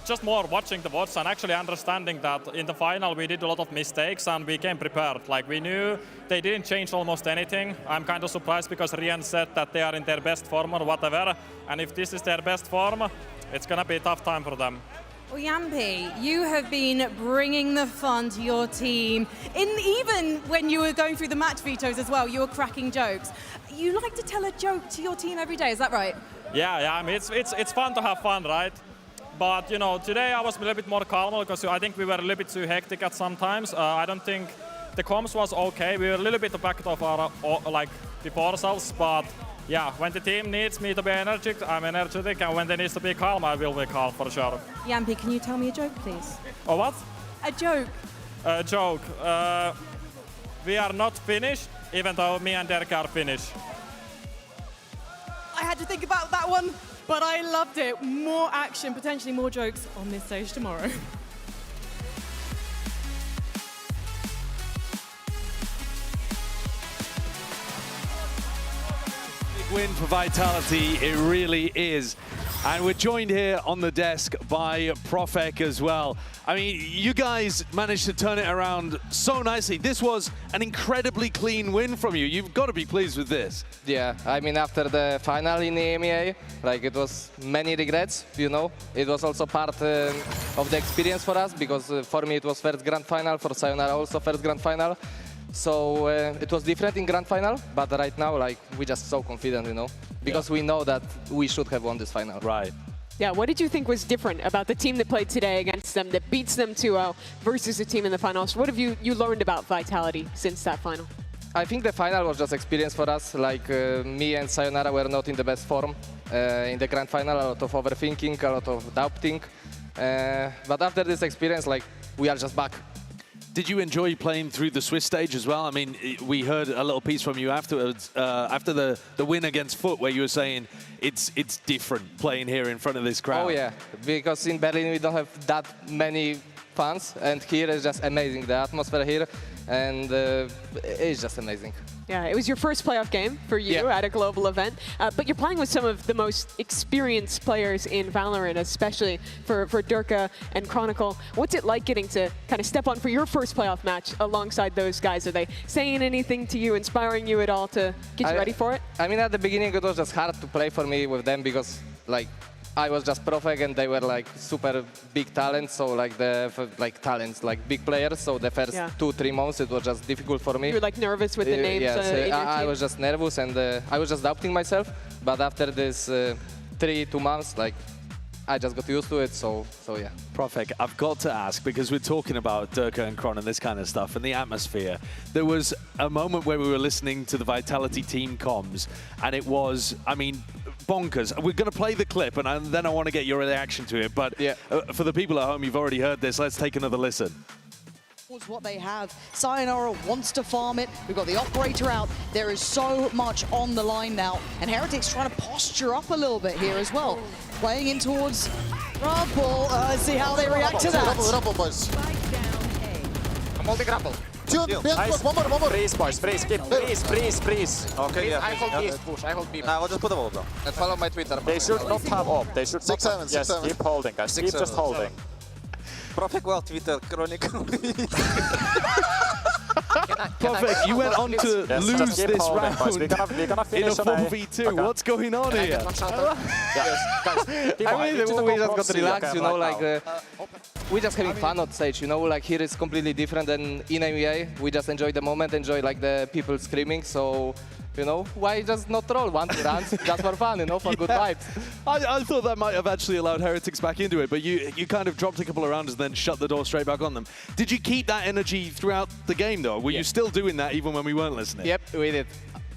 just more watching the VODs and actually understanding that in the final we did a lot of mistakes and we came prepared. Like, we knew they didn't change almost anything. I'm kind of surprised because Rian said that they are in their best form or whatever. And if this is their best form, it's going to be a tough time for them. Well, Yampi, you have been bringing the fun to your team. Even when you were going through the match vetoes as well, you were cracking jokes. You like to tell a joke to your team every day, is that right? Yeah, I mean, it's fun to have fun, right? But, you know, today I was a little bit more calm because I think we were a little bit too hectic at some times. I don't think the comms was okay. We were a little bit back of our, like, before ourselves, but yeah, when the team needs me to be energetic, I'm energetic, and when they need to be calm, I will be calm for sure. Yampi, can you tell me a joke, please? Oh, what? A joke. A joke. We are not finished, even though me and Derek are finished. I had to think about that one, but I loved it. More action, potentially more jokes on this stage tomorrow. Big win for Vitality, it really is. And we're joined here on the desk by Profek as well. I mean, you guys managed to turn it around so nicely. This was an incredibly clean win from you. You've got to be pleased with this. Yeah, I mean, after the final in the EMEA, like, it was many regrets, you know. It was also part of the experience for us, because for me it was first grand final, for Sayonara also first grand final. So it was different in grand final, but right now, like, we're just so confident, you know, because we know that we should have won this final. Right. Yeah, what did you think was different about the team that played today against them, that beats them 2-0 versus the team in the finals? What have you learned about Vitality since that final? I think the final was just experience for us. Like me and Sayonara were not in the best form in the grand final. A lot of overthinking, a lot of doubting. But after this experience, like we are just back. Did you enjoy playing through the Swiss stage as well? I mean, we heard a little piece from you afterwards, after the win against Foot, where you were saying it's different playing here in front of this crowd. Oh yeah, because in Berlin we don't have that many fans, and here is just amazing. The atmosphere here, and it's just amazing. Yeah, it was your first playoff game for you at a global event, but you're playing with some of the most experienced players in Valorant, especially for Durka and Chronicle. What's it like getting to kind of step on for your first playoff match alongside those guys? Are they saying anything to you, inspiring you at all to get you ready for it? I mean, at the beginning it was just hard to play for me with them because like I was just perfect and they were like super big talents, so like talents, like big players. So the first 2-3 months it was just difficult for me. You were like nervous with the names in your team? I was just nervous and I was just doubting myself. But after this 2 months, like I just got used to it, so yeah. Profek, I've got to ask, because we're talking about Durka and Kron and this kind of stuff and the atmosphere. There was a moment where we were listening to the Vitality team comms, and it was, I mean, bonkers. We're going to play the clip, and then I want to get your reaction to it. But for the people at home, you've already heard this. Let's take another listen. What they have. Sayonara wants to farm it. We've got the operator out. There is so much on the line now. And Heretic's trying to posture up a little bit here as well. Playing in towards Grapple. See how they react to that. Grapple, boys. I'm holding Grapple. Nice. One more. Freeze, boys, freeze, keep, freeze. Okay, yeah. I hold B push, I hold B. Nah, we'll just put the wall down. And follow my Twitter. They should not have op. They should 6-7, Yes, 6-7. keep holding, guys. Keep just holding. Profek well Twitter, Chronicle. Profek, you went on to lose this round we're gonna in a finish on a 4v2. Okay. What's going on here? I mean, we just got to relax, you know, like we're just having fun on stage, you know, like here it's completely different than in MEA. We just enjoy the moment, enjoy like the people screaming, so you know, why just not roll 1-2 rounds just for fun, you know, for good vibes. I thought that might have actually allowed Heretics back into it, but you kind of dropped a couple of rounds and then shut the door straight back on them. Did you keep that energy throughout the game, though? Were you still doing that even when we weren't listening? Yep, we did.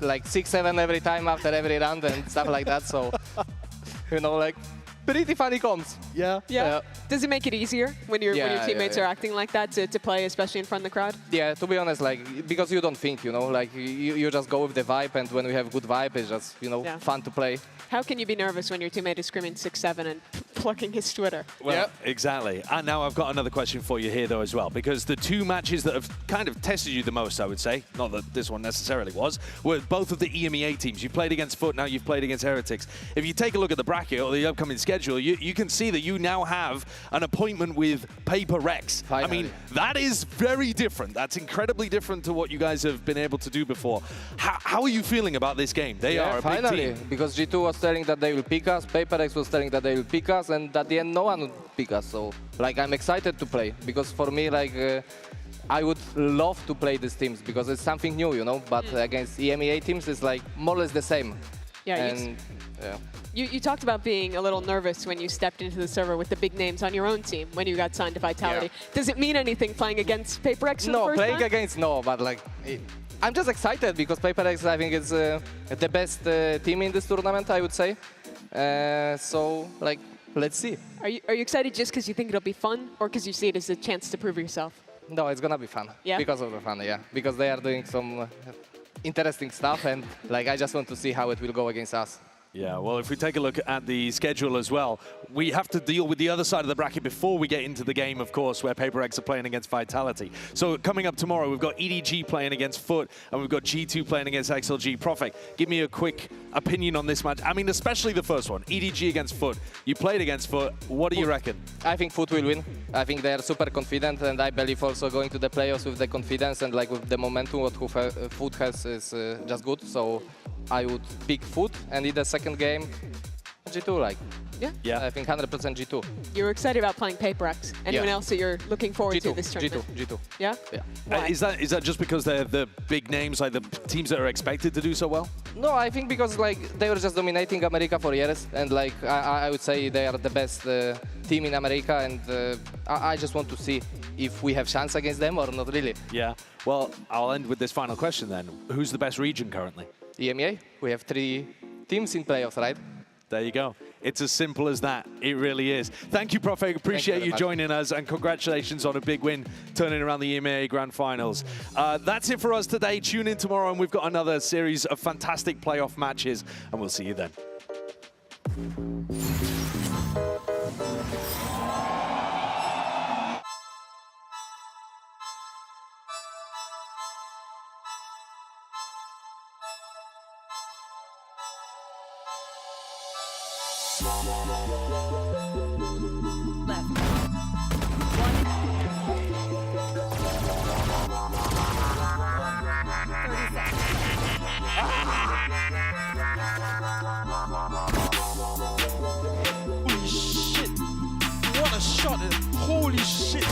Like 6-7 every time after every round and stuff like that, so, you know, like, pretty funny comms. Yeah. Does it make it easier when your teammates are acting like that to play, especially in front of the crowd? Yeah, to be honest, like because you don't think, you know, like you just go with the vibe, and when we have good vibe, it's just, you know, fun to play. How can you be nervous when your teammate is screaming 6-7 and plucking his Twitter? Well, exactly. And now I've got another question for you here, though, as well, because the 2 matches that have kind of tested you the most, I would say, not that this one necessarily was, were both of the EMEA teams. You played against Foot, now you've played against Heretics. If you take a look at the bracket or the upcoming schedule, you can see that you now have an appointment with HyperX. I mean, that is very different. That's incredibly different to what you guys have been able to do before. How are you feeling about this game? They are a big team. Because G2 was telling that they will pick us, HyperX was telling that they will pick us, and at the end no one would pick us. So, like, I'm excited to play, because for me, like, I would love to play these teams because it's something new, you know, but against EMEA teams, it's like more or less the same. You talked about being a little nervous when you stepped into the server with the big names on your own team when you got signed to Vitality. Does it mean anything playing against HyperX for the first playing time? against no, but like I'm just excited because HyperX, I think, is the best team in this tournament, I would say. So like, let's see. Are you excited just because you think it'll be fun, or because you see it as a chance to prove yourself? No, it's gonna be fun. Because of the fun, because they are doing some interesting stuff, and like I just want to see how it will go against us. Yeah, well, if we take a look at the schedule as well, we have to deal with the other side of the bracket before we get into the game, of course, where HyperX are playing against Vitality. So coming up tomorrow, we've got EDG playing against Foot, and we've got G2 playing against XLG. Profek, give me a quick opinion on this match. I mean, especially the first one, EDG against Foot. You played against Foot. What do you reckon? I think Foot will win. I think they are super confident, and I believe also going to the playoffs with the confidence and like with the momentum what Foot has is just good. So I would pick Foot, and in the second game, G2, like, Yeah. I think 100% G2. You're excited about playing HyperX. Anyone Yeah. else that you're looking forward to this tournament? G2. Yeah? Yeah. Is that just because they're the big names, like the teams that are expected to do so well? No, I think because like they were just dominating America for years, and like I would say they are the best team in America, and I just want to see if we have chance against them or not really. Yeah. Well, I'll end with this final question then. Who's the best region currently? EMEA. We have 3 teams in playoffs, right? There you go. It's as simple as that. It really is. Thank you, Profe. Appreciate you joining us, and congratulations on a big win turning around the EMEA Grand Finals. That's it for us today. Tune in tomorrow, and we've got another series of fantastic playoff matches, and we'll see you then. Holy shit! What a shot! Holy shit!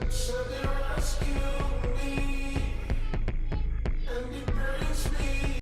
Send your rescue.